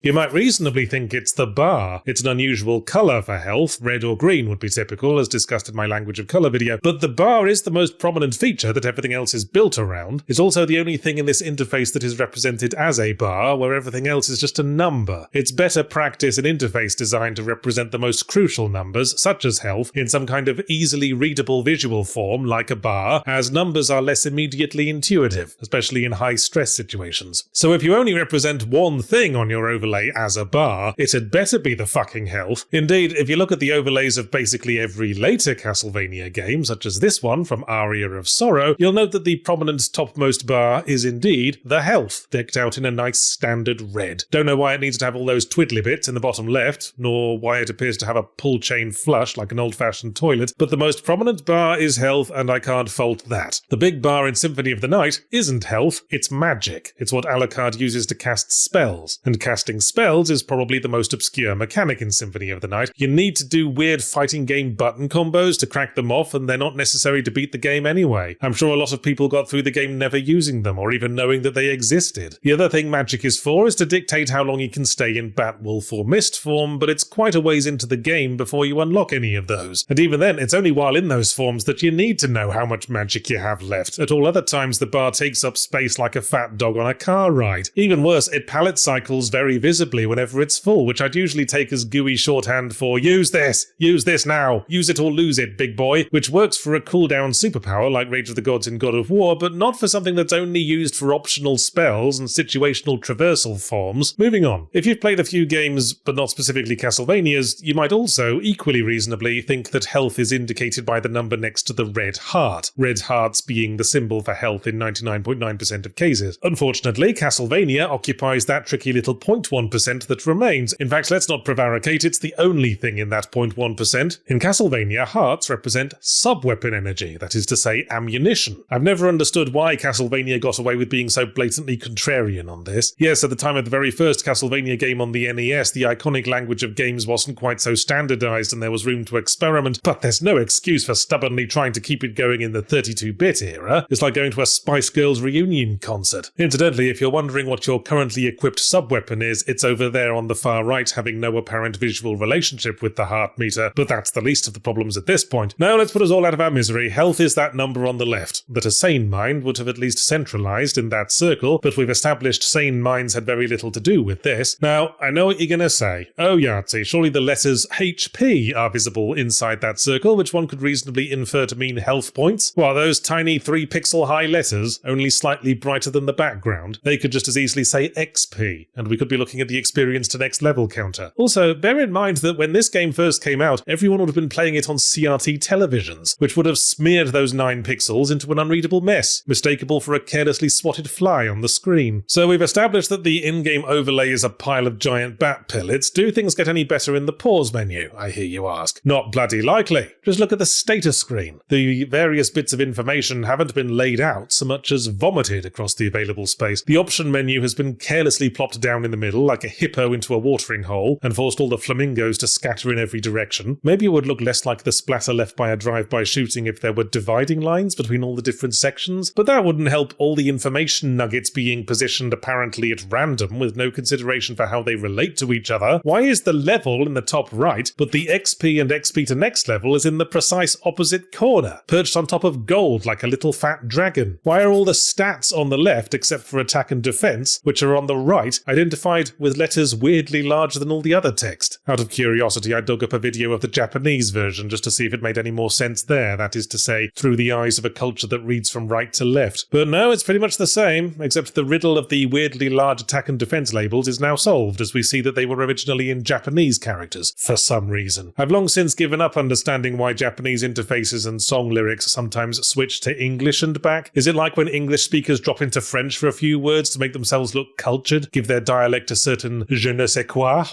You might reasonably think it's the bar. It's an unusual colour for health. Red or green would be typical, as discussed in my language of colour video. But the bar is the most prominent feature that everything else is built around. It's also the only thing in this interface that is represented as a bar, where everything else is just a number. It's better practice in interface design to represent the most crucial numbers, such as health, in some kind of easily readable visual form, like a bar, as numbers are less immediately intuitive, especially in high-stress situations. So if you only represent one thing on your overlay as a bar, it had better be the fucking health. Indeed, if you look at the overlays of basically every later Castlevania game, such as this one from Aria of Sorrow, you'll note that the prominent topmost bar is indeed the health, decked out in a nice standard red. Don't know why it needs to have all those twiddly bits in the bottom left, nor why it appears to have a pull chain flush like an old-fashioned toilet, but the most prominent bar is health, and I can't fault that. The big bar in Symphony of the Night isn't health, it's magic. It's what Alucard uses to cast spells, and casting spells is probably the most obscure mechanic in Symphony of the Night. You need to do weird fighting game button combos to crack them off, and they're not necessary to beat the game anyway. I'm sure a lot of people got through the game never using them, or even knowing that they existed. The other thing magic is for is to dictate how long you can stay in Bat, Wolf, or Mist form, but it's quite a ways into the game before you unlock any of those. And even then, it's only while in those forms that you need to know how much magic you have left. At all other times, the bar takes up space like a fat dog on a car ride. Even worse, it pallet cycles very visibly whenever it's full, which I'd usually take as GUI shorthand for use this now, use it or lose it, big boy, which works for a cooldown superpower like Rage of the Gods in God of War, but not for something that's only used for optional spells and situational traversal forms. Moving on. If you've played a few games, but not specifically Castlevania's, you might also, equally reasonably, think that health is indicated by the number next to the red heart. Red hearts being the symbol for health in 99.9% of cases. Unfortunately, Castlevania occupies that tricky little 0.1% that remains. In fact, let's not prevaricate, it's the only thing in that 0.1%. In Castlevania, hearts represent sub-weapon energy, that is to say, ammunition. I've never understood why Castlevania got away with being so blatantly contrarian on this. Yes, at the time of the very first Castlevania game on the NES, the iconic language of games wasn't quite so standardized and there was room to experiment, but there's no excuse for stubbornly trying to keep it going in the 32-bit era. It's like going to a Spice Girls reunion concert. Incidentally, if you're wondering what your currently equipped sub-weapon is, it's over there on the far right, having no apparent visual relationship with the heart meter, but that's the least of the problems at this point. Now let's put us all out of our misery. Health is that number on the left, that a sane mind would have at least centralized in that circle, but we've established sane minds had very little to do with this. Now, I know what you're gonna say. Oh, Yahtzee, surely the letters HP are visible inside that circle, which one could reasonably infer to mean health points? Well, those tiny 3-pixel high letters, only slightly brighter than the background, they could just as easily say XP, and we could be looking at the experience to next level counter. Also, bear in mind that when this game first came out, everyone would have been playing it on CRT televisions, which would have smeared those 9 pixels into an unreadable mess, mistakable for a carelessly swatted fly on the screen. So we've established that the in-game overlay is a pile of giant bat pellets. Do things get any better in the pause menu, I hear you ask? Not bloody likely. Just look at the status screen. The various bits of information haven't been laid out so much as vomited across the available space. The option menu has been carelessly plopped down in the middle like a hippo into a watering hole and forced all the flamingos to scatter in every direction. Maybe it would look less like the splatter left by a drive-by shooting if there were dividing lines between all the different sections, but that wouldn't help all the information nuggets being positioned apparently at random with no consideration for how they relate to each other. Why is the level in the top right, but the XP and XP to next level is in the precise opposite corner, perched on top of gold like a little fat dragon? Why are all the stats on the left, except for attack and defense, which are on the right, identified side with letters weirdly larger than all the other text. Out of curiosity, I dug up a video of the Japanese version just to see if it made any more sense there, that is to say, through the eyes of a culture that reads from right to left. But no, it's pretty much the same, except the riddle of the weirdly large attack and defense labels is now solved, as we see that they were originally in Japanese characters, for some reason. I've long since given up understanding why Japanese interfaces and song lyrics sometimes switch to English and back. Is it like when English speakers drop into French for a few words to make themselves look cultured, give their dialect a certain je ne sais quoi?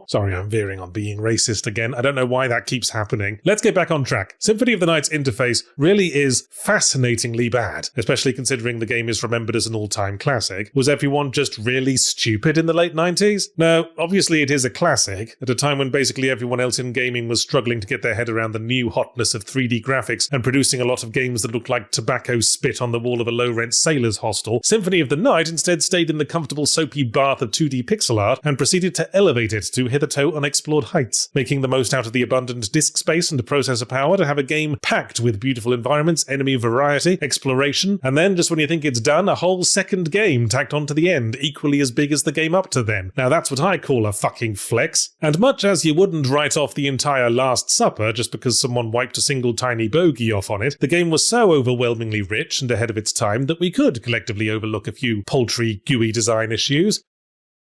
Sorry, I'm veering on being racist again. I don't know why that keeps happening. Let's get back on track. Symphony of the Night's interface really is fascinatingly bad, especially considering the game is remembered as an all-time classic. Was everyone just really stupid in the late 90s? No, obviously it is a classic, at a time when basically everyone else in gaming was struggling to get their head around the new hotness of 3D graphics and producing a lot of games that looked like tobacco spit on the wall of a low-rent sailor's hostel. Symphony of the Night instead stayed in the comfortable soapy bath of 2D pixel art and proceeded to elevate it to hitherto unexplored heights, making the most out of the abundant disk space and processor power to have a game packed with beautiful environments, enemy variety, exploration, and then just when you think it's done, a whole second game tacked onto the end, equally as big as the game up to then. Now that's what I call a fucking flex. And much as you wouldn't write off the entire Last Supper just because someone wiped a single tiny bogey off on it, the game was so overwhelmingly rich and ahead of its time that we could collectively overlook a few paltry GUI design issues,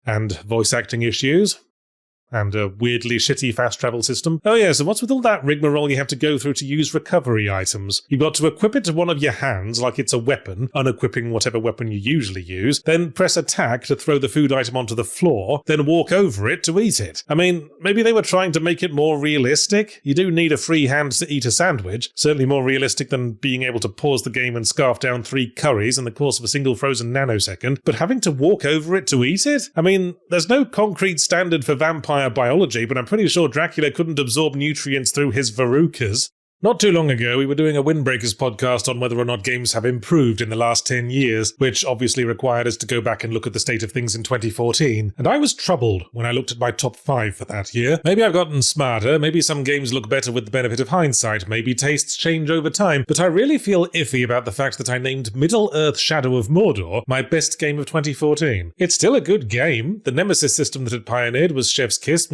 and voice acting issues, and a weirdly shitty fast travel system. Oh yes, and what's with all that rigmarole you have to go through to use recovery items? You've got to equip it to one of your hands like it's a weapon, unequipping whatever weapon you usually use, then press attack to throw the food item onto the floor, then walk over it to eat it. I mean, maybe they were trying to make it more realistic. You do need a free hand to eat a sandwich, certainly more realistic than being able to pause the game and scarf down 3 curries in the course of a single frozen nanosecond, but having to walk over it to eat it? I mean, there's no concrete standard for vampire biology, but I'm pretty sure Dracula couldn't absorb nutrients through his verrucas. Not too long ago, we were doing a Windbreakers podcast on whether or not games have improved in the last 10 years, which obviously required us to go back and look at the state of things in 2014. And I was troubled when I looked at my top 5 for that year. Maybe I've gotten smarter, maybe some games look better with the benefit of hindsight, maybe tastes change over time, but I really feel iffy about the fact that I named Middle-earth: Shadow of Mordor my best game of 2014. It's still a good game. The Nemesis system that it pioneered was chef's kiss,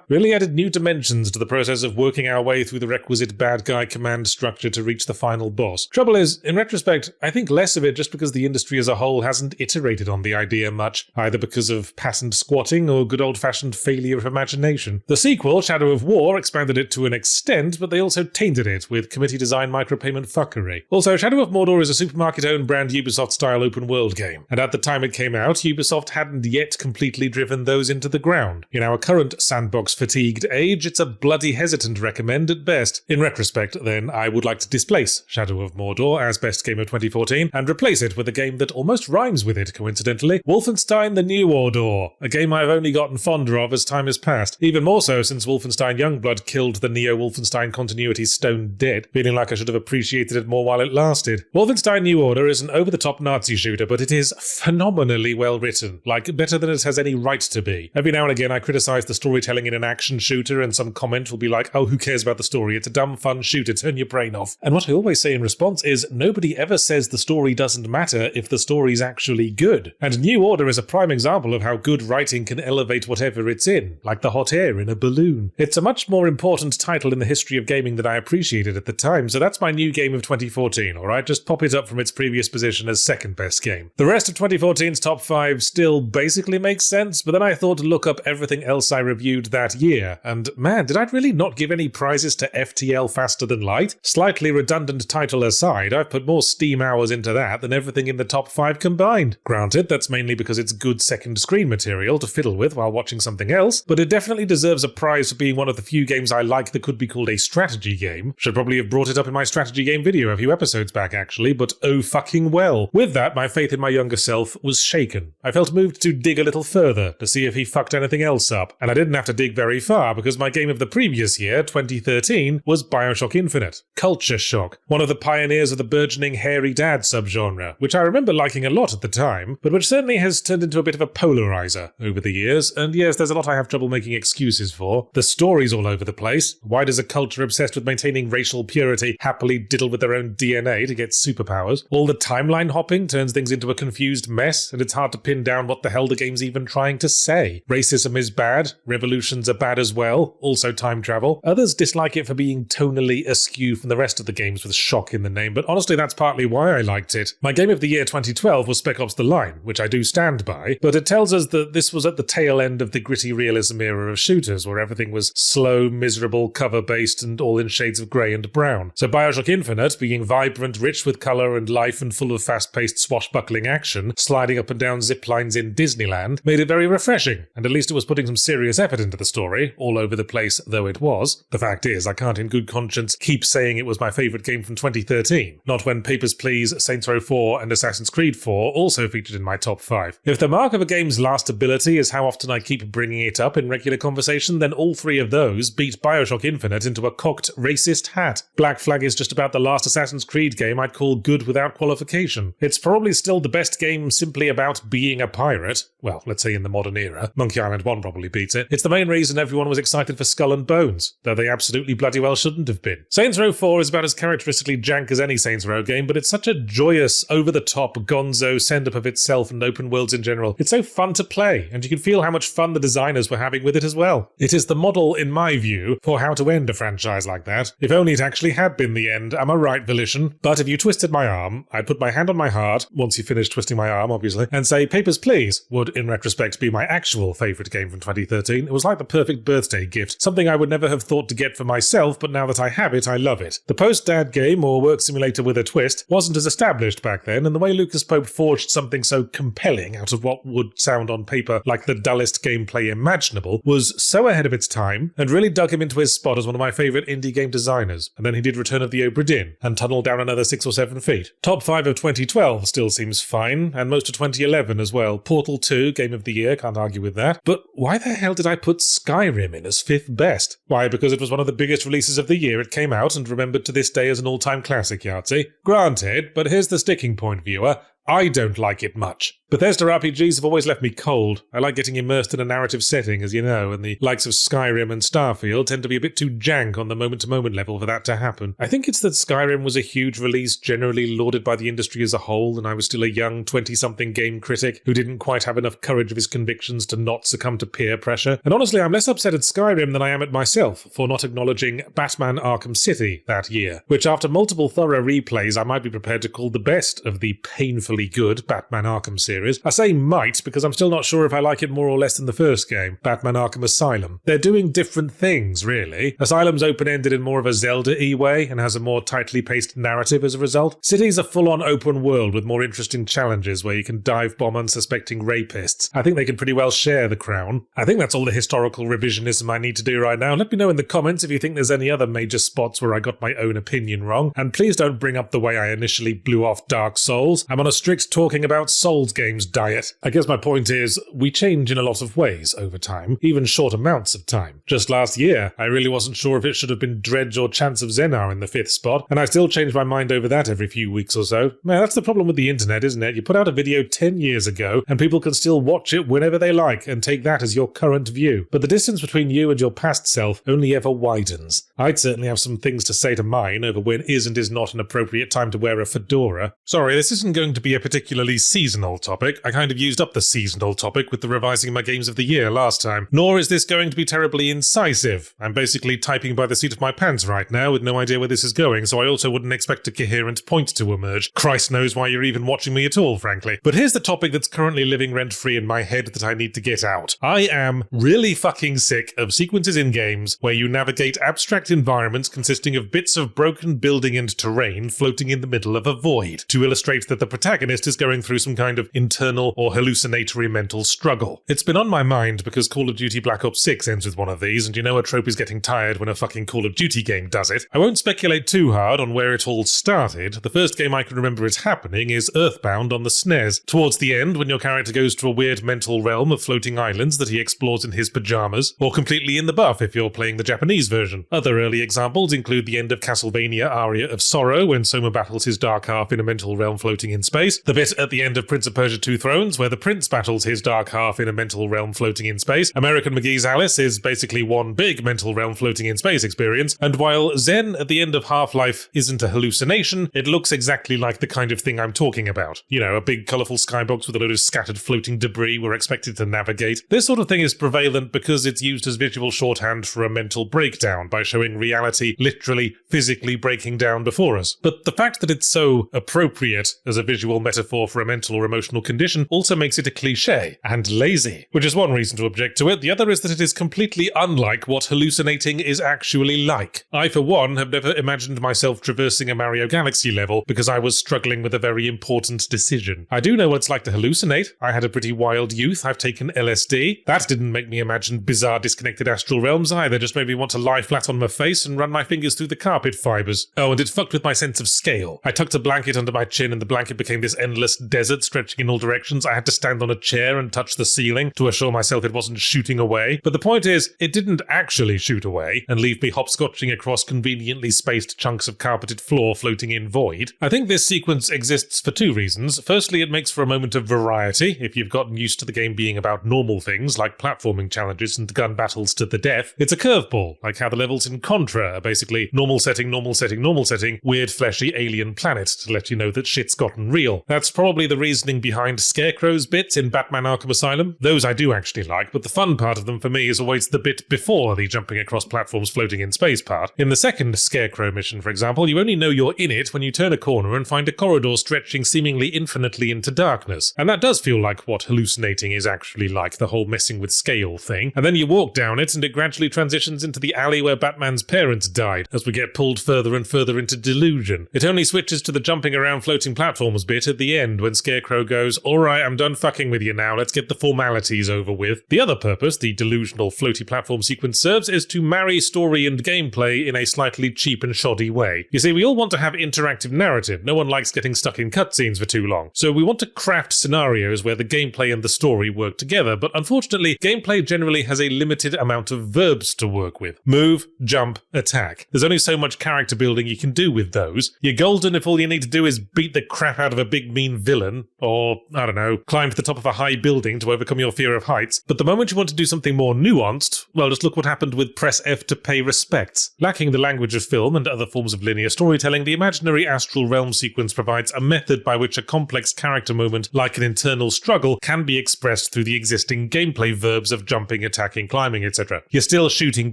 really added new dimensions to the process of working our way through the requisite bad guy command structure to reach the final boss. Trouble is, in retrospect, I think less of it just because the industry as a whole hasn't iterated on the idea much, either because of patent squatting or good old-fashioned failure of imagination. The sequel, Shadow of War, expanded it to an extent, but they also tainted it with committee-design micropayment fuckery. Also, Shadow of Mordor is a supermarket-owned brand Ubisoft-style open-world game, and at the time it came out, Ubisoft hadn't yet completely driven those into the ground. In our current sandbox-fatigued age, it's a bloody hesitant recommend at best. In retrospect, then, I would like to displace Shadow of Mordor as best game of 2014 and replace it with a game that almost rhymes with it, coincidentally, Wolfenstein: The New Order, a game I've only gotten fonder of as time has passed, even more so since Wolfenstein Youngblood killed the Neo-Wolfenstein continuity stone dead, feeling like I should have appreciated it more while it lasted. Wolfenstein New Order is an over-the-top Nazi shooter, but it is phenomenally well written, like better than it has any right to be. Every now and again I criticise the storytelling in an action shooter and some comment will be like, oh, who cares about the story, it's a dumb fun shooter, turn your brain off. And what I always say in response is, nobody ever says the story doesn't matter if the story's actually good. And New Order is a prime example of how good writing can elevate whatever it's in, like the hot air in a balloon. It's a much more important title in the history of gaming than I appreciated at the time, so that's my new game of 2014, alright? Just pop it up from its previous position as second best game. The rest of 2014's top 5 still basically makes sense, but then I thought to look up everything else I reviewed that year, and man, did I really not give any prizes to FTL Faster Than Light? Slightly redundant title aside, I've put more Steam hours into that than everything in the top 5 combined. Granted, that's mainly because it's good second screen material to fiddle with while watching something else, but it definitely deserves a prize for being one of the few games I like that could be called a strategy game. Should probably have brought it up in my strategy game video a few episodes back actually, but oh fucking well. With that, my faith in my younger self was shaken. I felt moved to dig a little further to see if he fucked anything else up, and I didn't have to dig very far because my game of the previous year, 2013, was Biome Bioshock Infinite, Culture Shock, one of the pioneers of the burgeoning hairy dad subgenre, which I remember liking a lot at the time, but which certainly has turned into a bit of a polarizer over the years, and yes, there's a lot I have trouble making excuses for. The story's all over the place. Why does a culture obsessed with maintaining racial purity happily diddle with their own DNA to get superpowers? All the timeline hopping turns things into a confused mess, and it's hard to pin down what the hell the game's even trying to say. Racism is bad, revolutions are bad as well, also time travel. Others dislike it for being tonally askew from the rest of the games with shock in the name, but honestly that's partly why I liked it. My game of the year 2012 was Spec Ops The Line, which I do stand by, but it tells us that this was at the tail end of the gritty realism era of shooters, where everything was slow, miserable, cover-based, and all in shades of grey and brown. So Bioshock Infinite, being vibrant, rich with colour and life and full of fast-paced swashbuckling action, sliding up and down zip lines in Disneyland, made it very refreshing, and at least it was putting some serious effort into the story, all over the place though it was. The fact is, I can't in good conscience keep saying it was my favourite game from 2013, not when Papers, Please, Saints Row 4 and Assassin's Creed 4 also featured in my top 5. If the mark of a game's lastability is how often I keep bringing it up in regular conversation, then all three of those beat Bioshock Infinite into a cocked racist hat. Black Flag is just about the last Assassin's Creed game I'd call good without qualification. It's probably still the best game simply about being a pirate. Well, let's say in the modern era. Monkey Island 1 probably beats it. It's the main reason everyone was excited for Skull and Bones, though they absolutely bloody well shouldn't have been. Saints Row 4 is about as characteristically jank as any Saints Row game, but it's such a joyous, over-the-top, gonzo send-up of itself and open worlds in general. It's so fun to play, and you can feel how much fun the designers were having with it as well. It is the model, in my view, for how to end a franchise like that. If only it actually had been the end, am I right, Volition? But if you twisted my arm, I'd put my hand on my heart, once you finished twisting my arm, obviously, and say Papers, Please would, in retrospect, be my actual favourite game from 2013. It was like the perfect birthday gift, something I would never have thought to get for myself, but now that I have it, I love it. The post-dad game, or work simulator with a twist, wasn't as established back then, and the way Lucas Pope forged something so compelling out of what would sound on paper like the dullest gameplay imaginable was so ahead of its time, and really dug him into his spot as one of my favourite indie game designers. And then he did Return of the Obra Dinn, and tunneled down another 6 or 7 feet. Top 5 of 2012 still seems fine, and most of 2011 as well. Portal 2, Game of the Year, can't argue with that. But why the hell did I put Skyrim in as 5th best? Why, because it was one of the biggest releases of the year it came out, and remembered to this day as an all-time classic, Yahtzee. Granted, but here's the sticking point, viewer. I don't like it much. Bethesda RPGs have always left me cold. I like getting immersed in a narrative setting, as you know, and the likes of Skyrim and Starfield tend to be a bit too jank on the moment-to-moment level for that to happen. I think it's that Skyrim was a huge release generally lauded by the industry as a whole, and I was still a young 20-something game critic who didn't quite have enough courage of his convictions to not succumb to peer pressure. And honestly, I'm less upset at Skyrim than I am at myself for not acknowledging Batman Arkham City that year, which after multiple thorough replays I might be prepared to call the best of the painfully good Batman Arkham series. I say might because I'm still not sure if I like it more or less than the first game, Batman Arkham Asylum. They're doing different things, really. Asylum's open-ended in more of a Zelda-y way and has a more tightly paced narrative as a result. City's a full-on open world with more interesting challenges where you can dive bomb unsuspecting rapists. I think they can pretty well share the crown. I think that's all the historical revisionism I need to do right now. Let me know in the comments if you think there's any other major spots where I got my own opinion wrong, and please don't bring up the way I initially blew off Dark Souls. I'm on a strict talking about Souls games diet. I guess my point is, we change in a lot of ways over time, even short amounts of time. Just last year, I really wasn't sure if it should have been Dredge or Chance of Xenar in the 5th spot, and I still change my mind over that every few weeks or so. Man, that's the problem with the internet, isn't it? You put out a video 10 years ago, and people can still watch it whenever they like, and take that as your current view. But the distance between you and your past self only ever widens. I'd certainly have some things to say to mine over when is and is not an appropriate time to wear a fedora. Sorry, this isn't going to be a particularly seasonal topic. I kind of used up the seasonal topic with the revising my games of the year last time. Nor is this going to be terribly incisive. I'm basically typing by the seat of my pants right now with no idea where this is going, so I also wouldn't expect a coherent point to emerge. Christ knows why you're even watching me at all, frankly. But here's the topic that's currently living rent-free in my head that I need to get out. I am really fucking sick of sequences in games where you navigate abstract environments consisting of bits of broken building and terrain floating in the middle of a void. To illustrate that the protagonist protagonist is going through some kind of internal or hallucinatory mental struggle. It's been on my mind because Call of Duty Black Ops 6 ends with one of these, and you know a trope is getting tired when a fucking Call of Duty game does it. I won't speculate too hard on where it all started. The first game I can remember it happening is Earthbound on the SNES. Towards the end, when your character goes to a weird mental realm of floating islands that he explores in his pajamas, or completely in the buff if you're playing the Japanese version. Other early examples include the end of Castlevania Aria of Sorrow, when Soma battles his dark half in a mental realm floating in space, the bit at the end of Prince of Persia Two Thrones, where the prince battles his dark half in a mental realm floating in space. American McGee's Alice is basically one big mental realm floating in space experience, and while Zen at the end of Half-Life isn't a hallucination, it looks exactly like the kind of thing I'm talking about. You know, a big colourful skybox with a load of scattered floating debris we're expected to navigate. This sort of thing is prevalent because it's used as visual shorthand for a mental breakdown by showing reality literally, physically breaking down before us. But the fact that it's so appropriate as a visual metaphor for a mental or emotional condition also makes it a cliché and lazy, which is one reason to object to it. The other is that it is completely unlike what hallucinating is actually like. I, for one, have never imagined myself traversing a Mario Galaxy level because I was struggling with a very important decision. I do know what it's like to hallucinate. I had a pretty wild youth. I've taken LSD. That didn't make me imagine bizarre disconnected astral realms either, just made me want to lie flat on my face and run my fingers through the carpet fibers. Oh, and it fucked with my sense of scale. I tucked a blanket under my chin and the blanket became this endless desert stretching in all directions. I had to stand on a chair and touch the ceiling to assure myself it wasn't shooting away. But the point is, it didn't actually shoot away and leave me hopscotching across conveniently spaced chunks of carpeted floor floating in void. I think this sequence exists for two reasons. Firstly, it makes for a moment of variety, if you've gotten used to the game being about normal things like platforming challenges and gun battles to the death. It's a curveball, like how the levels in Contra are basically normal setting, normal setting, normal setting, weird fleshy alien planet to let you know that shit's gotten real. That's probably the reasoning behind Scarecrow's bits in Batman Arkham Asylum. Those I do actually like, but the fun part of them for me is always the bit before the jumping across platforms floating in space part. In the second Scarecrow mission, for example, you only know you're in it when you turn a corner and find a corridor stretching seemingly infinitely into darkness. And that does feel like what hallucinating is actually like, the whole messing with scale thing. And then you walk down it and it gradually transitions into the alley where Batman's parents died, as we get pulled further and further into delusion. It only switches to the jumping around floating platforms bit at the end when Scarecrow goes, "Alright, I'm done fucking with you now, let's get the formalities over with." The other purpose the delusional floaty platform sequence serves is to marry story and gameplay in a slightly cheap and shoddy way. You see, we all want to have interactive narrative. No one likes getting stuck in cutscenes for too long. So we want to craft scenarios where the gameplay and the story work together, but unfortunately, gameplay generally has a limited amount of verbs to work with. Move, jump, attack. There's only so much character building you can do with those. You're golden if all you need to do is beat the crap out of a big mean villain, or, I don't know, climb to the top of a high building to overcome your fear of heights. But the moment you want to do something more nuanced, well, just look what happened with Press F to pay respects. Lacking the language of film and other forms of linear storytelling, the imaginary astral realm sequence provides a method by which a complex character moment, like an internal struggle, can be expressed through the existing gameplay verbs of jumping, attacking, climbing, etc. You're still shooting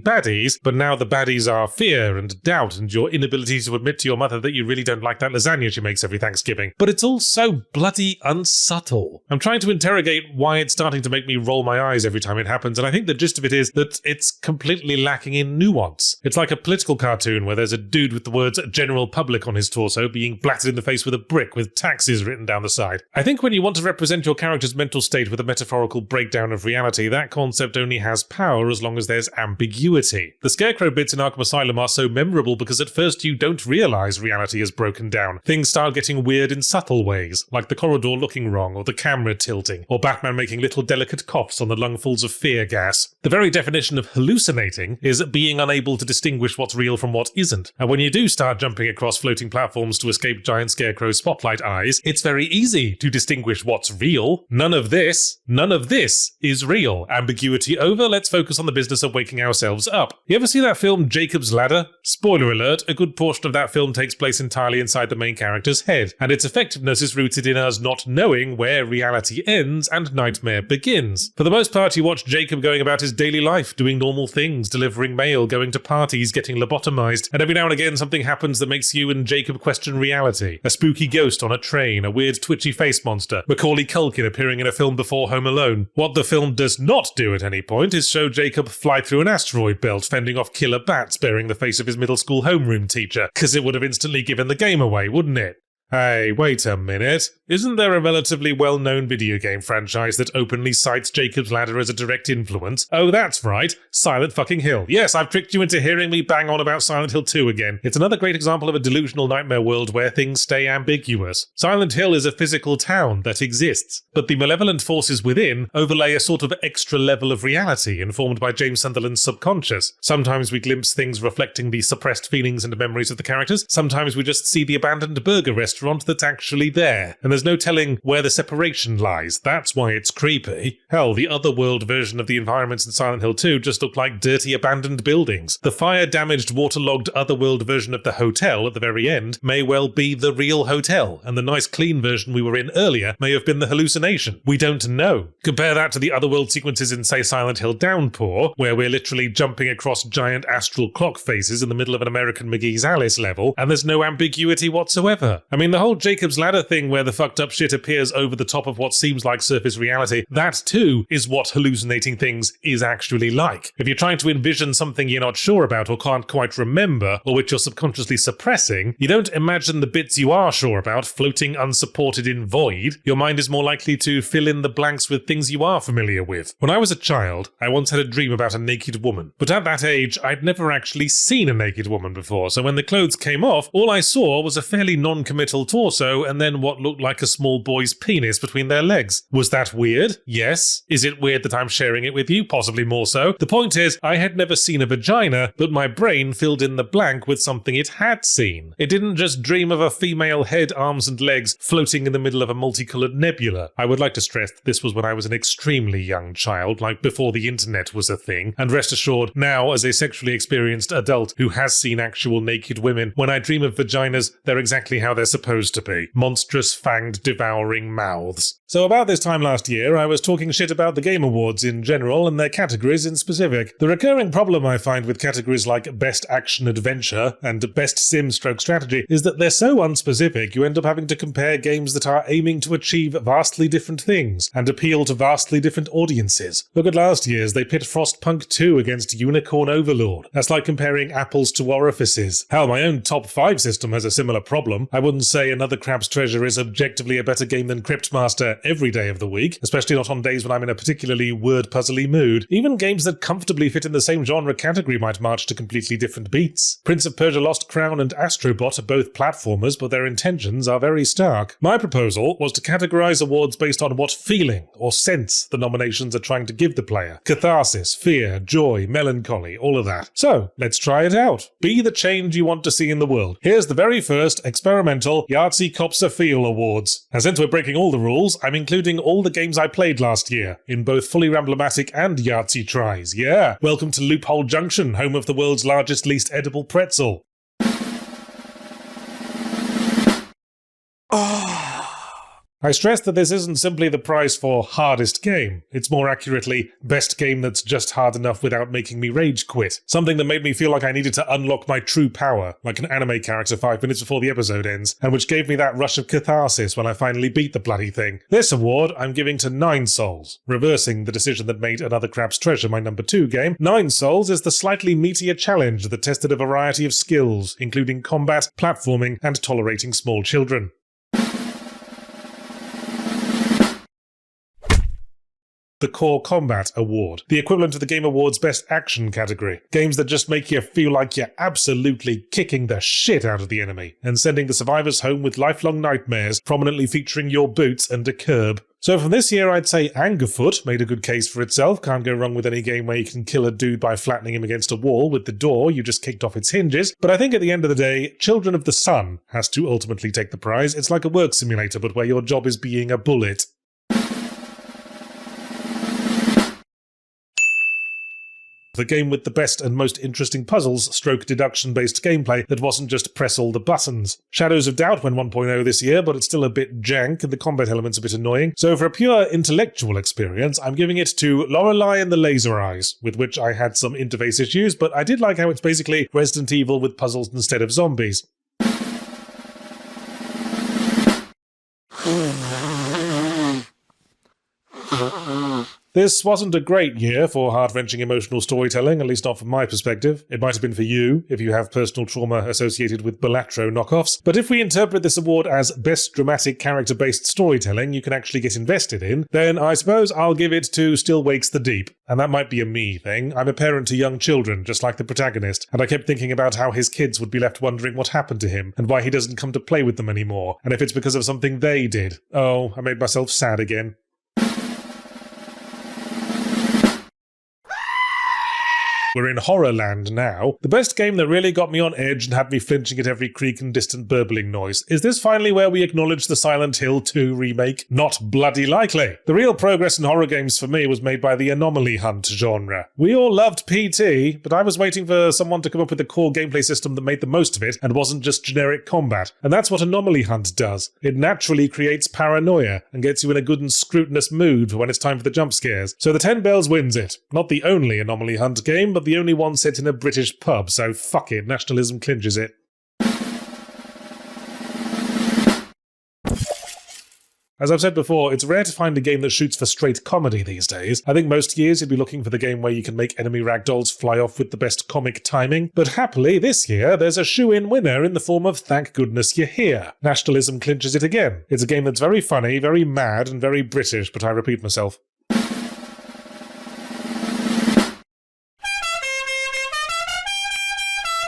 baddies, but now the baddies are fear and doubt and your inability to admit to your mother that you really don't like that lasagna she makes every Thanksgiving. But it's all so bloody unsubtle. I'm trying to interrogate why it's starting to make me roll my eyes every time it happens, and I think the gist of it is that it's completely lacking in nuance. It's like a political cartoon where there's a dude with the words "general public" on his torso being blatted in the face with a brick with taxes written down the side. I think when you want to represent your character's mental state with a metaphorical breakdown of reality, that concept only has power as long as there's ambiguity. The Scarecrow bits in Arkham Asylum are so memorable because at first you don't realise reality is broken down. Things start getting weird in subtle ways, like the corridor looking wrong, or the camera tilting, or Batman making little delicate coughs on the lungfuls of fear gas. The very definition of hallucinating is being unable to distinguish what's real from what isn't. And when you do start jumping across floating platforms to escape giant Scarecrow spotlight eyes, it's very easy to distinguish what's real. None of this is real. Ambiguity over, let's focus on the business of waking ourselves up. You ever see that film Jacob's Ladder? Spoiler alert, a good portion of that film takes place entirely inside the main character's head, and its effectiveness is rooted in us not knowing where reality ends and nightmare begins. For the most part, you watch Jacob going about his daily life, doing normal things, delivering mail, going to parties, getting lobotomized, and every now and again something happens that makes you and Jacob question reality. A spooky ghost on a train, a weird twitchy face monster, Macaulay Culkin appearing in a film before Home Alone. What the film does not do at any point is show Jacob fly through an asteroid belt, fending off killer bats, bearing the face of his middle school homeroom teacher, because it would have instantly given the game away, wouldn't it? Hey, wait a minute. Isn't there a relatively well-known video game franchise that openly cites Jacob's Ladder as a direct influence? Oh, that's right, Silent fucking Hill. Yes, I've tricked you into hearing me bang on about Silent Hill 2 again. It's another great example of a delusional nightmare world where things stay ambiguous. Silent Hill is a physical town that exists, but the malevolent forces within overlay a sort of extra level of reality informed by James Sunderland's subconscious. Sometimes we glimpse things reflecting the suppressed feelings and memories of the characters, sometimes we just see the abandoned burger restaurant that's actually there, and there's no telling where the separation lies. That's why it's creepy. Hell, the otherworld version of the environments in Silent Hill 2 just look like dirty abandoned buildings. The fire-damaged, waterlogged otherworld version of the hotel at the very end may well be the real hotel, and the nice clean version we were in earlier may have been the hallucination. We don't know. Compare that to the otherworld sequences in, say, Silent Hill Downpour, where we're literally jumping across giant astral clock faces in the middle of an American McGee's Alice level, and there's no ambiguity whatsoever. I mean, the whole Jacob's Ladder thing where the fucked up shit appears over the top of what seems like surface reality, that too is what hallucinating things is actually like. If you're trying to envision something you're not sure about or can't quite remember, or which you're subconsciously suppressing, you don't imagine the bits you are sure about floating unsupported in void. Your mind is more likely to fill in the blanks with things you are familiar with. When I was a child, I once had a dream about a naked woman, but at that age, I'd never actually seen a naked woman before, so when the clothes came off, all I saw was a fairly non-committal torso and then what looked like a small boy's penis between their legs. Was that weird? Yes. Is it weird that I'm sharing it with you? Possibly more so. The point is, I had never seen a vagina, but my brain filled in the blank with something it had seen. It didn't just dream of a female head, arms and legs floating in the middle of a multicolored nebula. I would like to stress that this was when I was an extremely young child, like before the internet was a thing, and rest assured, now as a sexually experienced adult who has seen actual naked women, when I dream of vaginas, they're exactly how they're supposed to be. Monstrous, fanged, devouring mouths. So about this time last year, I was talking shit about the Game Awards in general and their categories in specific. The recurring problem I find with categories like Best Action Adventure and Best Sim/Strategy is that they're so unspecific you end up having to compare games that are aiming to achieve vastly different things and appeal to vastly different audiences. Look at last year's, they pit Frostpunk 2 against Unicorn Overlord. That's like comparing apples to orifices. Hell, my own top 5 system has a similar problem. I wouldn't say Another Crab's Treasure is objectively a better game than Cryptmaster every day of the week, especially not on days when I'm in a particularly word-puzzly mood. Even games that comfortably fit in the same genre category might march to completely different beats. Prince of Persia Lost Crown and Astrobot are both platformers, but their intentions are very stark. My proposal was to categorize awards based on what feeling or sense the nominations are trying to give the player. Catharsis, fear, joy, melancholy, all of that. So, let's try it out. Be the change you want to see in the world. Here's the very first experimental Yahtzee Cops a Feel Awards. And since we're breaking all the rules, I'm including all the games I played last year, in both fully Ramblomatic and Yahtzee tries. Yeah, welcome to Loophole Junction, home of the world's largest least edible pretzel. I stress that this isn't simply the prize for hardest game. It's more accurately best game that's just hard enough without making me rage quit. Something that made me feel like I needed to unlock my true power, like an anime character 5 minutes before the episode ends, and which gave me that rush of catharsis when I finally beat the bloody thing. This award I'm giving to 9 Souls, reversing the decision that made Another Crab's Treasure my number 2 game. 9 Souls is the slightly meatier challenge that tested a variety of skills, including combat, platforming, and tolerating small children. The Core Combat Award, the equivalent of the Game Awards Best Action category. Games that just make you feel like you're absolutely kicking the shit out of the enemy and sending the survivors home with lifelong nightmares, prominently featuring your boots and a curb. So from this year, I'd say Angerfoot made a good case for itself. Can't go wrong with any game where you can kill a dude by flattening him against a wall with the door you just kicked off its hinges. But I think at the end of the day, Children of the Sun has to ultimately take the prize. It's like a work simulator, but where your job is being a bullet. The game with the best and most interesting puzzles stroke deduction-based gameplay that wasn't just press all the buttons. Shadows of Doubt went 1.0 this year, but it's still a bit jank and the combat element's a bit annoying. So for a pure intellectual experience, I'm giving it to Lorelei and the Laser Eyes, with which I had some interface issues, but I did like how it's basically Resident Evil with puzzles instead of zombies. This wasn't a great year for heart-wrenching emotional storytelling, at least not from my perspective. It might have been for you, if you have personal trauma associated with Balatro knockoffs, but if we interpret this award as Best Dramatic Character-Based Storytelling you can actually get invested in, then I suppose I'll give it to Still Wakes the Deep. And that might be a me thing. I'm a parent to young children, just like the protagonist, and I kept thinking about how his kids would be left wondering what happened to him, and why he doesn't come to play with them anymore, and if it's because of something they did. Oh, I made myself sad again. We're in Horrorland now. The best game that really got me on edge and had me flinching at every creak and distant burbling noise. Is this finally where we acknowledge the Silent Hill 2 remake? Not bloody likely. The real progress in horror games for me was made by the anomaly hunt genre. We all loved PT, but I was waiting for someone to come up with a core gameplay system that made the most of it and wasn't just generic combat. And that's what Anomaly Hunt does. It naturally creates paranoia and gets you in a good and scrutinous mood for when it's time for the jump scares. So the 10 Bells wins it. Not the only Anomaly Hunt game, but the only one set in a British pub, so fuck it, nationalism clinches it. As I've said before, it's rare to find a game that shoots for straight comedy these days. I think most years you'd be looking for the game where you can make enemy ragdolls fly off with the best comic timing, but happily this year there's a shoe-in winner in the form of Thank Goodness You're Here. Nationalism clinches it again. It's a game that's very funny, very mad, and very British, but I repeat myself.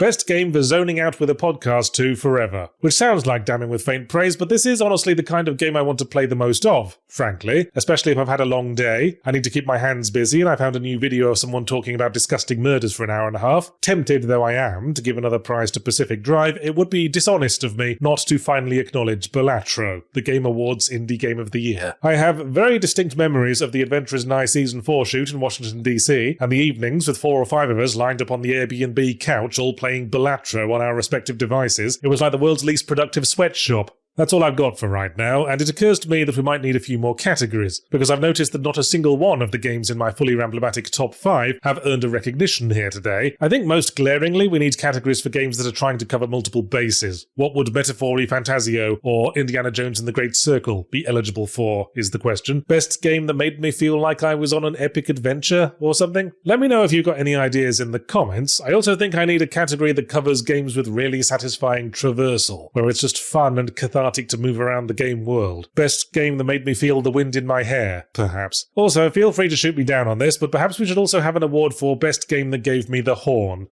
Best game for zoning out with a podcast to forever. Which sounds like damning with faint praise, but this is honestly the kind of game I want to play the most of, frankly. Especially if I've had a long day, I need to keep my hands busy, and I found a new video of someone talking about disgusting murders for an hour and a half. Tempted though I am to give another prize to Pacific Drive, it would be dishonest of me not to finally acknowledge Balatro, the Game Awards Indie Game of the Year. I have very distinct memories of the Adventurers Night Season 4 shoot in Washington DC, and the evenings with 4 or 5 of us lined up on the Airbnb couch all playing Balatro on our respective devices. It was like the world's least productive sweatshop. That's all I've got for right now, and it occurs to me that we might need a few more categories, because I've noticed that not a single one of the games in my fully Ramblomatic top 5 have earned a recognition here today. I think most glaringly we need categories for games that are trying to cover multiple bases. What would Metaphor Fantasio or Indiana Jones and the Great Circle be eligible for, is the question. Best game that made me feel like I was on an epic adventure or something? Let me know if you've got any ideas in the comments. I also think I need a category that covers games with really satisfying traversal, where it's just fun and cathartic to move around the game world. Best game that made me feel the wind in my hair, perhaps. Also, feel free to shoot me down on this, but perhaps we should also have an award for best game that gave me the horn.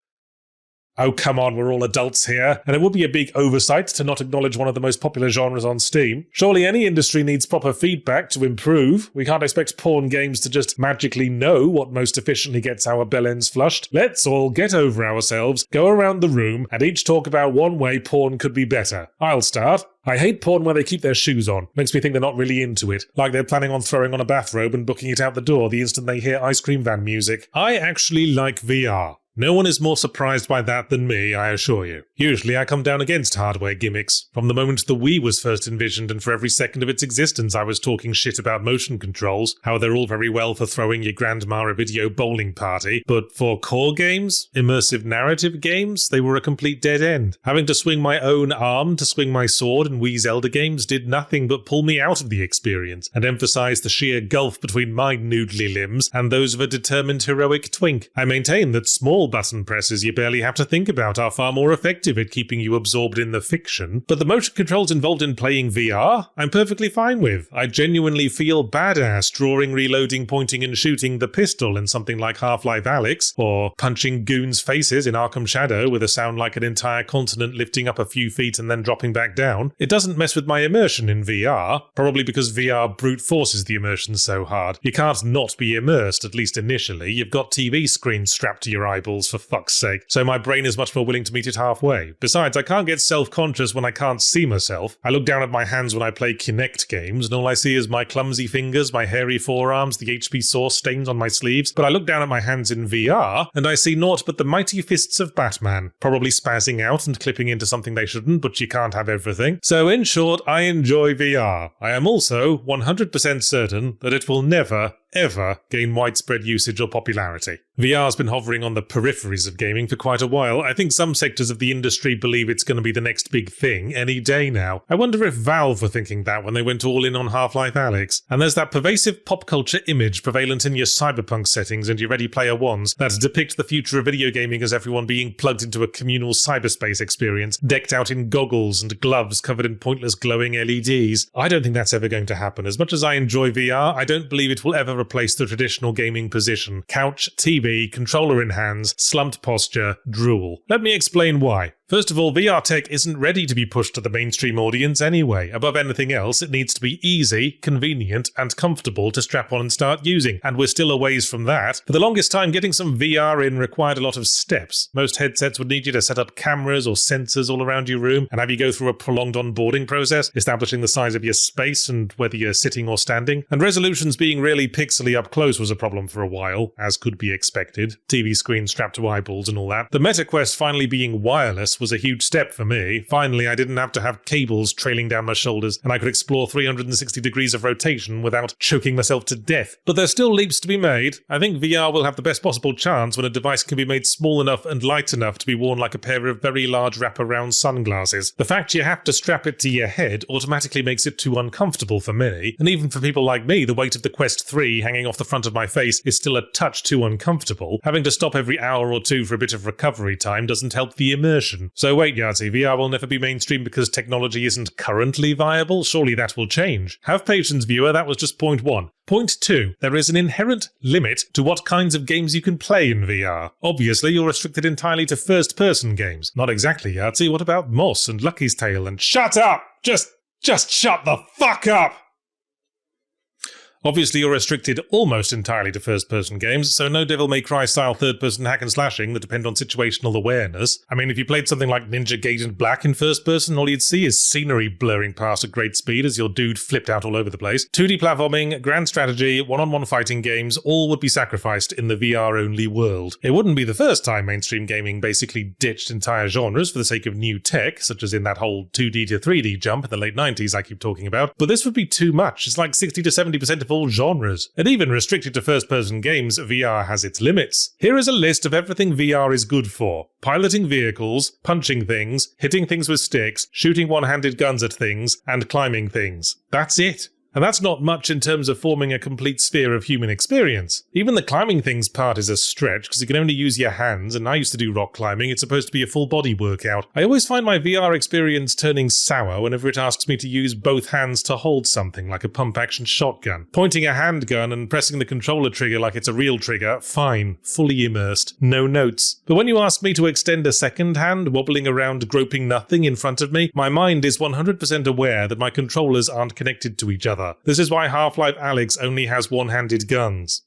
Oh, come on, we're all adults here, and it would be a big oversight to not acknowledge one of the most popular genres on Steam. Surely any industry needs proper feedback to improve. We can't expect porn games to just magically know what most efficiently gets our bellends flushed. Let's all get over ourselves, go around the room, and each talk about one way porn could be better. I'll start. I hate porn where they keep their shoes on. Makes me think they're not really into it. Like they're planning on throwing on a bathrobe and booking it out the door the instant they hear ice cream van music. I actually like VR. No one is more surprised by that than me, I assure you. Usually I come down against hardware gimmicks. From the moment the Wii was first envisioned and for every second of its existence I was talking shit about motion controls, how they're all very well for throwing your grandma a video bowling party, but for core games, immersive narrative games, they were a complete dead end. Having to swing my own arm to swing my sword in Wii Zelda games did nothing but pull me out of the experience and emphasize the sheer gulf between my noodly limbs and those of a determined heroic twink. I maintain that small button presses you barely have to think about are far more effective at keeping you absorbed in the fiction, but the motion controls involved in playing VR, I'm perfectly fine with. I genuinely feel badass drawing, reloading, pointing and shooting the pistol in something like Half-Life Alyx, or punching goons' faces in Arkham Shadow with a sound like an entire continent lifting up a few feet and then dropping back down. It doesn't mess with my immersion in VR, probably because VR brute forces the immersion so hard. You can't not be immersed, at least initially. You've got TV screens strapped to your eyeballs, for fuck's sake, so my brain is much more willing to meet it halfway. Besides, I can't get self-conscious when I can't see myself. I look down at my hands when I play Kinect games, and all I see is my clumsy fingers, my hairy forearms, the HP sauce stains on my sleeves, but I look down at my hands in VR, and I see naught but the mighty fists of Batman, probably spazzing out and clipping into something they shouldn't, but you can't have everything. So in short, I enjoy VR. I am also 100% certain that it will never, ever gain widespread usage or popularity. VR's been hovering on the peripheries of gaming for quite a while. I think some sectors of the industry believe it's going to be the next big thing any day now. I wonder if Valve were thinking that when they went all in on Half-Life Alyx. And there's that pervasive pop culture image prevalent in your cyberpunk settings and your Ready Player Ones that depict the future of video gaming as everyone being plugged into a communal cyberspace experience, decked out in goggles and gloves covered in pointless glowing LEDs. I don't think that's ever going to happen. As much as I enjoy VR, I don't believe it will ever replace the traditional gaming position. Couch, TV, controller in hands, slumped posture, drool. Let me explain why. First of all, VR tech isn't ready to be pushed to the mainstream audience anyway. Above anything else, it needs to be easy, convenient, and comfortable to strap on and start using, and we're still a ways from that. For the longest time, getting some VR in required a lot of steps. Most headsets would need you to set up cameras or sensors all around your room, and have you go through a prolonged onboarding process, establishing the size of your space and whether you're sitting or standing. And resolutions being really pixely up close was a problem for a while, as could be expected. TV screens strapped to eyeballs and all that. The Meta Quest finally being wireless was a huge step for me. Finally, I didn't have to have cables trailing down my shoulders, and I could explore 360 degrees of rotation without choking myself to death. But there's still leaps to be made. I think VR will have the best possible chance when a device can be made small enough and light enough to be worn like a pair of very large wraparound sunglasses. The fact you have to strap it to your head automatically makes it too uncomfortable for many, and even for people like me, the weight of the Quest 3 hanging off the front of my face is still a touch too uncomfortable. Having to stop every hour or two for a bit of recovery time doesn't help the immersion. So wait, Yahtzee, VR will never be mainstream because technology isn't currently viable? Surely that will change. Have patience, viewer, that was just point 1. Point 2. There is an inherent limit to what kinds of games you can play in VR. Obviously, you're restricted entirely to first-person games. Not exactly, Yahtzee. What about Moss and Lucky's Tale and— Shut up! Just shut the fuck up! Obviously, you're restricted almost entirely to first-person games, so no Devil May Cry style third-person hack and slashing that depend on situational awareness. I mean, if you played something like Ninja Gaiden Black in first-person, all you'd see is scenery blurring past at great speed as your dude flipped out all over the place. 2D platforming, grand strategy, one-on-one fighting games, all would be sacrificed in the VR-only world. It wouldn't be the first time mainstream gaming basically ditched entire genres for the sake of new tech, such as in that whole 2D to 3D jump in the late 90s I keep talking about, but this would be too much. It's like 60 to 70% of all genres. And even restricted to first-person games, VR has its limits. Here is a list of everything VR is good for. Piloting vehicles, punching things, hitting things with sticks, shooting one-handed guns at things, and climbing things. That's it. And that's not much in terms of forming a complete sphere of human experience. Even the climbing things part is a stretch, because you can only use your hands, and I used to do rock climbing. It's supposed to be a full body workout. I always find my VR experience turning sour whenever it asks me to use both hands to hold something, like a pump-action shotgun. Pointing a handgun and pressing the controller trigger like it's a real trigger, fine, fully immersed, no notes. But when you ask me to extend a second hand, wobbling around groping nothing in front of me, my mind is 100% aware that my controllers aren't connected to each other. This is why Half-Life Alyx only has one-handed guns.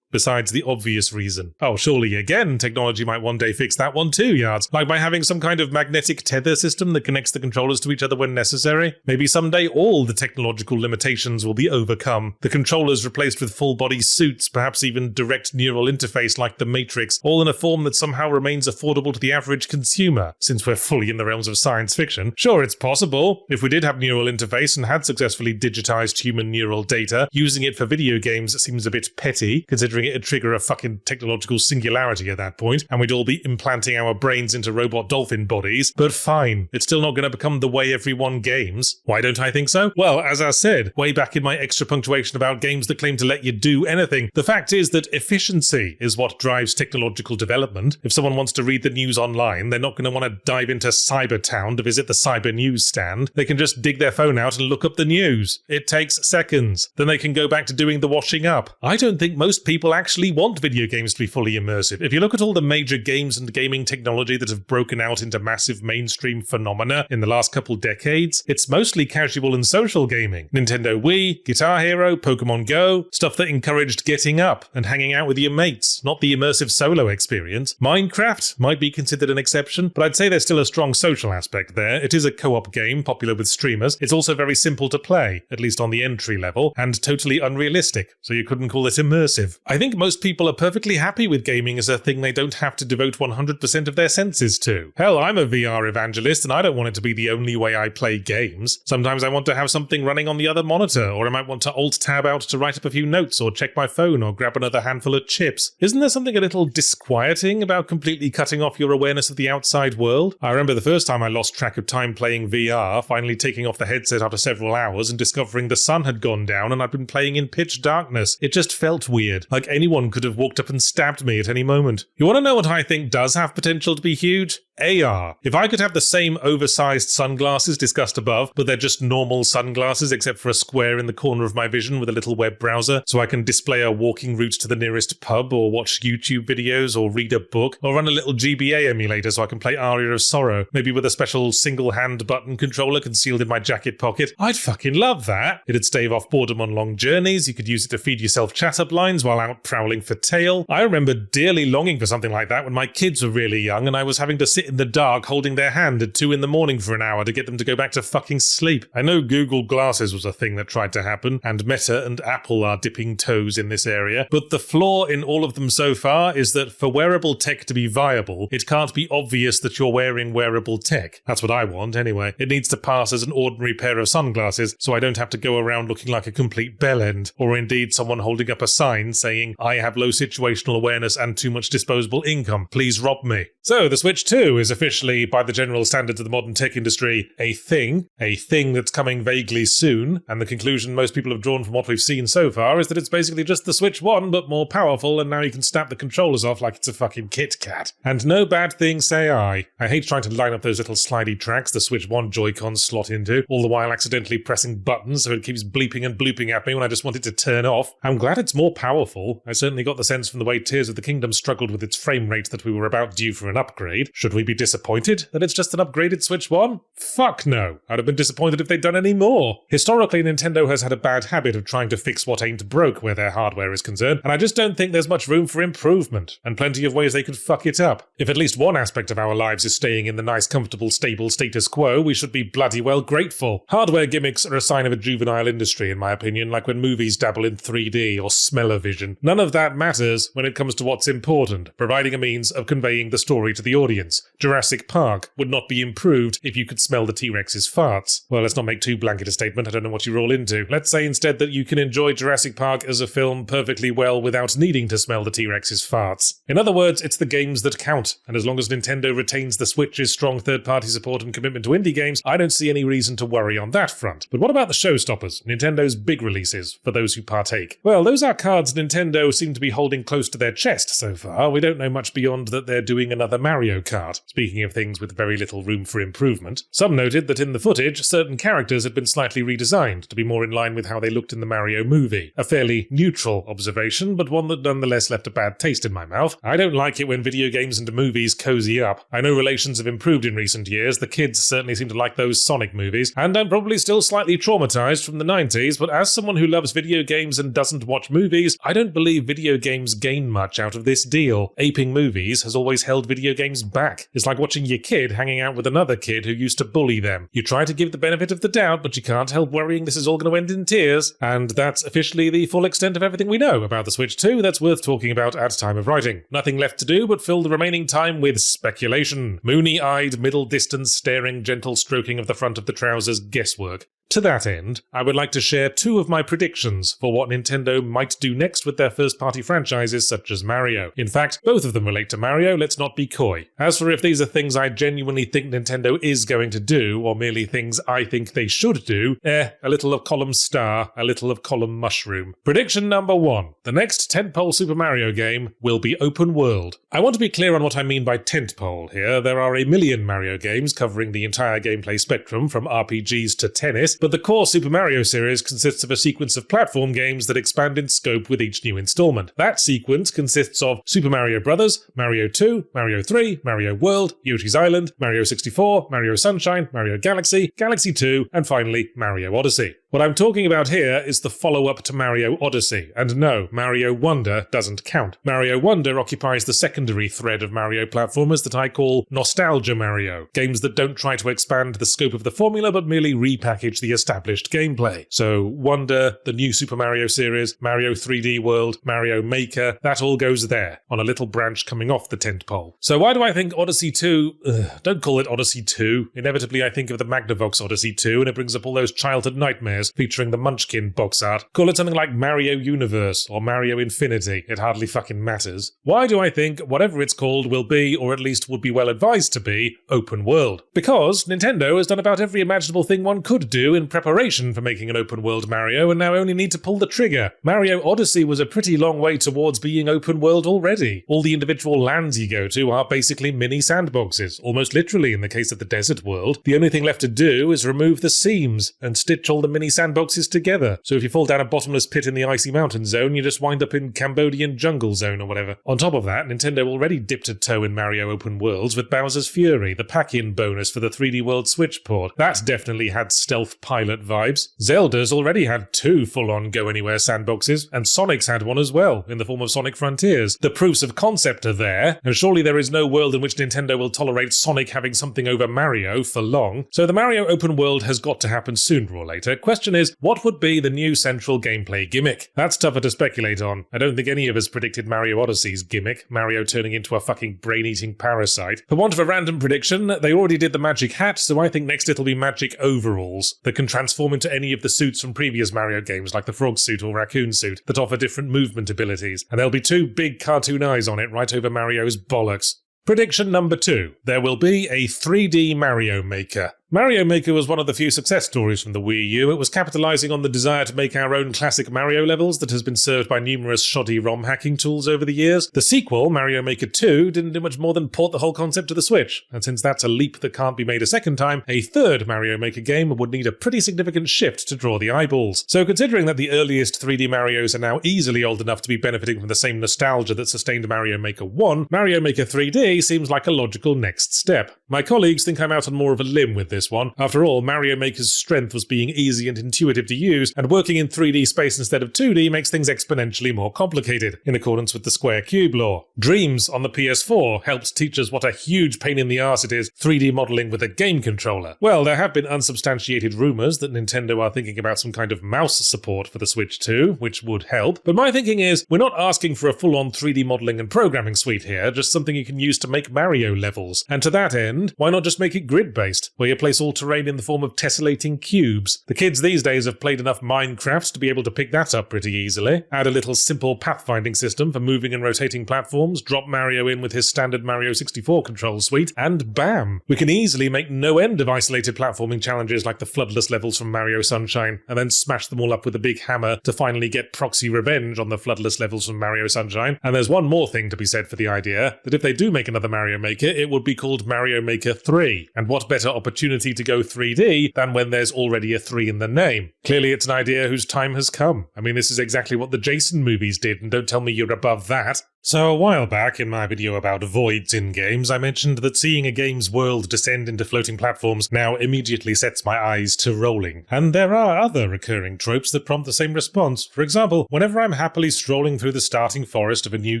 Besides the obvious reason. Oh, surely again, technology might one day fix that one too, Yards. Like by having some kind of magnetic tether system that connects the controllers to each other when necessary. Maybe someday all the technological limitations will be overcome. The controllers replaced with full-body suits, perhaps even direct neural interface like the Matrix, all in a form that somehow remains affordable to the average consumer. Since we're fully in the realms of science fiction, sure, it's possible. If we did have neural interface and had successfully digitized human neural data, using it for video games seems a bit petty, considering it'd trigger a fucking technological singularity at that point, and we'd all be implanting our brains into robot dolphin bodies. But fine, it's still not going to become the way everyone games. Why don't I think so? Well, as I said, way back in my extra punctuation about games that claim to let you do anything, the fact is that efficiency is what drives technological development. If someone wants to read the news online, they're not going to want to dive into Cybertown to visit the cyber news stand. They can just dig their phone out and look up the news. It takes seconds. Then they can go back to doing the washing up. I don't think most people actually want video games to be fully immersive. If you look at all the major games and gaming technology that have broken out into massive mainstream phenomena in the last couple decades, it's mostly casual and social gaming. Nintendo Wii, Guitar Hero, Pokemon Go, stuff that encouraged getting up and hanging out with your mates, not the immersive solo experience. Minecraft might be considered an exception, but I'd say there's still a strong social aspect there. It is a co-op game, popular with streamers. It's also very simple to play, at least on the entry level, and totally unrealistic, so you couldn't call it immersive. I think think most people are perfectly happy with gaming as a thing they don't have to devote 100% of their senses to. Hell, I'm a VR evangelist and I don't want it to be the only way I play games. Sometimes I want to have something running on the other monitor, or I might want to Alt-Tab out to write up a few notes or check my phone or grab another handful of chips. Isn't there something a little disquieting about completely cutting off your awareness of the outside world? I remember the first time I lost track of time playing VR, finally taking off the headset after several hours and discovering the sun had gone down and I'd been playing in pitch darkness. It just felt weird, like anyone could have walked up and stabbed me at any moment. You want to know what I think does have potential to be huge? AR. If I could have the same oversized sunglasses discussed above, but they're just normal sunglasses except for a square in the corner of my vision with a little web browser, so I can display a walking route to the nearest pub, or watch YouTube videos, or read a book, or run a little GBA emulator so I can play Aria of Sorrow, maybe with a special single-hand button controller concealed in my jacket pocket, I'd fucking love that. It'd stave off boredom on long journeys, you could use it to feed yourself chat-up lines while out prowling for tail. I remember dearly longing for something like that when my kids were really young and I was having to sit in the dark holding their hand at 2 a.m. for an hour to get them to go back to fucking sleep. I know Google Glasses was a thing that tried to happen, and Meta and Apple are dipping toes in this area, but the flaw in all of them so far is that for wearable tech to be viable, it can't be obvious that you're wearing wearable tech. That's what I want, anyway. It needs to pass as an ordinary pair of sunglasses, so I don't have to go around looking like a complete bellend, or indeed someone holding up a sign saying, I have low situational awareness and too much disposable income, please rob me. So, the Switch 2 is officially, by the general standards of the modern tech industry, a thing that's coming vaguely soon, and the conclusion most people have drawn from what we've seen so far is that it's basically just the Switch 1, but more powerful, and now you can snap the controllers off like it's a fucking Kit Kat. And no bad thing, say I. I hate trying to line up those little slidey tracks the Switch 1 Joy-Cons slot into, all the while accidentally pressing buttons so it keeps bleeping and blooping at me when I just want it to turn off. I'm glad it's more powerful. I certainly got the sense from the way Tears of the Kingdom struggled with its frame rate that we were about due for an upgrade. Should we be disappointed that it's just an upgraded Switch 1? Fuck no. I'd have been disappointed if they'd done any more. Historically, Nintendo has had a bad habit of trying to fix what ain't broke where their hardware is concerned, and I just don't think there's much room for improvement, and plenty of ways they could fuck it up. If at least one aspect of our lives is staying in the nice, comfortable, stable status quo, we should be bloody well grateful. Hardware gimmicks are a sign of a juvenile industry, in my opinion, like when movies dabble in 3D or smell-o-vision. None of that matters when it comes to what's important, providing a means of conveying the story to the audience. Jurassic Park would not be improved if you could smell the T-Rex's farts. Well, let's not make too blanket a statement, I don't know what you're all into. Let's say instead that you can enjoy Jurassic Park as a film perfectly well without needing to smell the T-Rex's farts. In other words, it's the games that count, and as long as Nintendo retains the Switch's strong third-party support and commitment to indie games, I don't see any reason to worry on that front. But what about the showstoppers, Nintendo's big releases, for those who partake? Well, those are cards Nintendo seem to be holding close to their chest so far. We don't know much beyond that they're doing another Mario Kart, speaking of things with very little room for improvement. Some noted that in the footage, certain characters had been slightly redesigned to be more in line with how they looked in the Mario movie. A fairly neutral observation, but one that nonetheless left a bad taste in my mouth. I don't like it when video games and movies cozy up. I know relations have improved in recent years, the kids certainly seem to like those Sonic movies, and I'm probably still slightly traumatized from the 90s, but as someone who loves video games and doesn't watch movies, I don't believe video games gain much out of this deal. Aping movies has always held video games back. It's like watching your kid hanging out with another kid who used to bully them. You try to give the benefit of the doubt, but you can't help worrying this is all going to end in tears. And that's officially the full extent of everything we know about the Switch 2 that's worth talking about at time of writing. Nothing left to do but fill the remaining time with speculation. Moony-eyed, middle-distance, staring, gentle stroking of the front of the trousers guesswork. To that end, I would like to share 2 of my predictions for what Nintendo might do next with their first-party franchises such as Mario. In fact, both of them relate to Mario, let's not be coy. As for if these are things I genuinely think Nintendo is going to do, or merely things I think they should do, a little of column star, a little of column mushroom. Prediction number 1. The next tentpole Super Mario game will be open world. I want to be clear on what I mean by tentpole here. There are a million Mario games covering the entire gameplay spectrum, from RPGs to tennis, but the core Super Mario series consists of a sequence of platform games that expand in scope with each new installment. That sequence consists of Super Mario Bros., Mario 2, Mario 3, Mario World, Yoshi's Island, Mario 64, Mario Sunshine, Mario Galaxy, Galaxy 2, and finally Mario Odyssey. What I'm talking about here is the follow-up to Mario Odyssey, and no, Mario Wonder doesn't count. Mario Wonder occupies the secondary thread of Mario platformers that I call Nostalgia Mario, games that don't try to expand the scope of the formula but merely repackage the established gameplay. So Wonder, the new Super Mario series, Mario 3D World, Mario Maker, that all goes there, on a little branch coming off the tent pole. So why do I think Odyssey 2... don't call it Odyssey 2. Inevitably I think of the Magnavox Odyssey 2 and it brings up all those childhood nightmares featuring the Munchkin box art. Call it something like Mario Universe or Mario Infinity. It hardly fucking matters. Why do I think whatever it's called will be, or at least would be well advised to be, open world? Because Nintendo has done about every imaginable thing one could do in preparation for making an open world Mario and now only need to pull the trigger. Mario Odyssey was a pretty long way towards being open world already. All the individual lands you go to are basically mini sandboxes, almost literally in the case of the desert world. The only thing left to do is remove the seams and stitch all the mini sandboxes together. So if you fall down a bottomless pit in the icy mountain zone, you just wind up in Cambodian jungle zone or whatever. On top of that, Nintendo already dipped a toe in Mario Open Worlds with Bowser's Fury, the pack-in bonus for the 3D World Switch port. That definitely had stealth pilot vibes. Zelda's already had 2 full-on go-anywhere sandboxes, and Sonic's had one as well, in the form of Sonic Frontiers. The proofs of concept are there, and surely there is no world in which Nintendo will tolerate Sonic having something over Mario for long. So the Mario Open World has got to happen sooner or later. Question is, what would be the new central gameplay gimmick? That's tougher to speculate on. I don't think any of us predicted Mario Odyssey's gimmick, Mario turning into a fucking brain-eating parasite. For want of a random prediction, they already did the magic hat, so I think next it'll be magic overalls that can transform into any of the suits from previous Mario games, like the frog suit or raccoon suit, that offer different movement abilities. And there'll be 2 big cartoon eyes on it right over Mario's bollocks. Prediction number 2. There will be a 3D Mario Maker. Mario Maker was one of the few success stories from the Wii U. It was capitalizing on the desire to make our own classic Mario levels that has been served by numerous shoddy ROM hacking tools over the years. The sequel, Mario Maker 2, didn't do much more than port the whole concept to the Switch, and since that's a leap that can't be made a second time, a third Mario Maker game would need a pretty significant shift to draw the eyeballs. So considering that the earliest 3D Marios are now easily old enough to be benefiting from the same nostalgia that sustained Mario Maker 1, Mario Maker 3D seems like a logical next step. My colleagues think I'm out on more of a limb with this one. After all, Mario Maker's strength was being easy and intuitive to use, and working in 3D space instead of 2D makes things exponentially more complicated, in accordance with the square cube law. Dreams on the PS4 helps teach us what a huge pain in the arse it is 3D modeling with a game controller. Well, there have been unsubstantiated rumors that Nintendo are thinking about some kind of mouse support for the Switch 2, which would help, but my thinking is, we're not asking for a full-on 3D modeling and programming suite here, just something you can use to make Mario levels. And to that end, why not just make it grid-based, where you place all terrain in the form of tessellating cubes? The kids these days have played enough Minecraft to be able to pick that up pretty easily. Add a little simple pathfinding system for moving and rotating platforms, drop Mario in with his standard Mario 64 control suite, and bam! We can easily make no end of isolated platforming challenges like the floodless levels from Mario Sunshine, and then smash them all up with a big hammer to finally get proxy revenge on the floodless levels from Mario Sunshine. And there's one more thing to be said for the idea, that if they do make another Mario Maker, it would be called Mario Maker 3. And what better opportunity to go 3D than when there's already a 3 in the name? Clearly it's an idea whose time has come. I mean, this is exactly what the Jason movies did, and don't tell me you're above that. So a while back, in my video about voids in games, I mentioned that seeing a game's world descend into floating platforms now immediately sets my eyes to rolling. And there are other recurring tropes that prompt the same response. For example, whenever I'm happily strolling through the starting forest of a new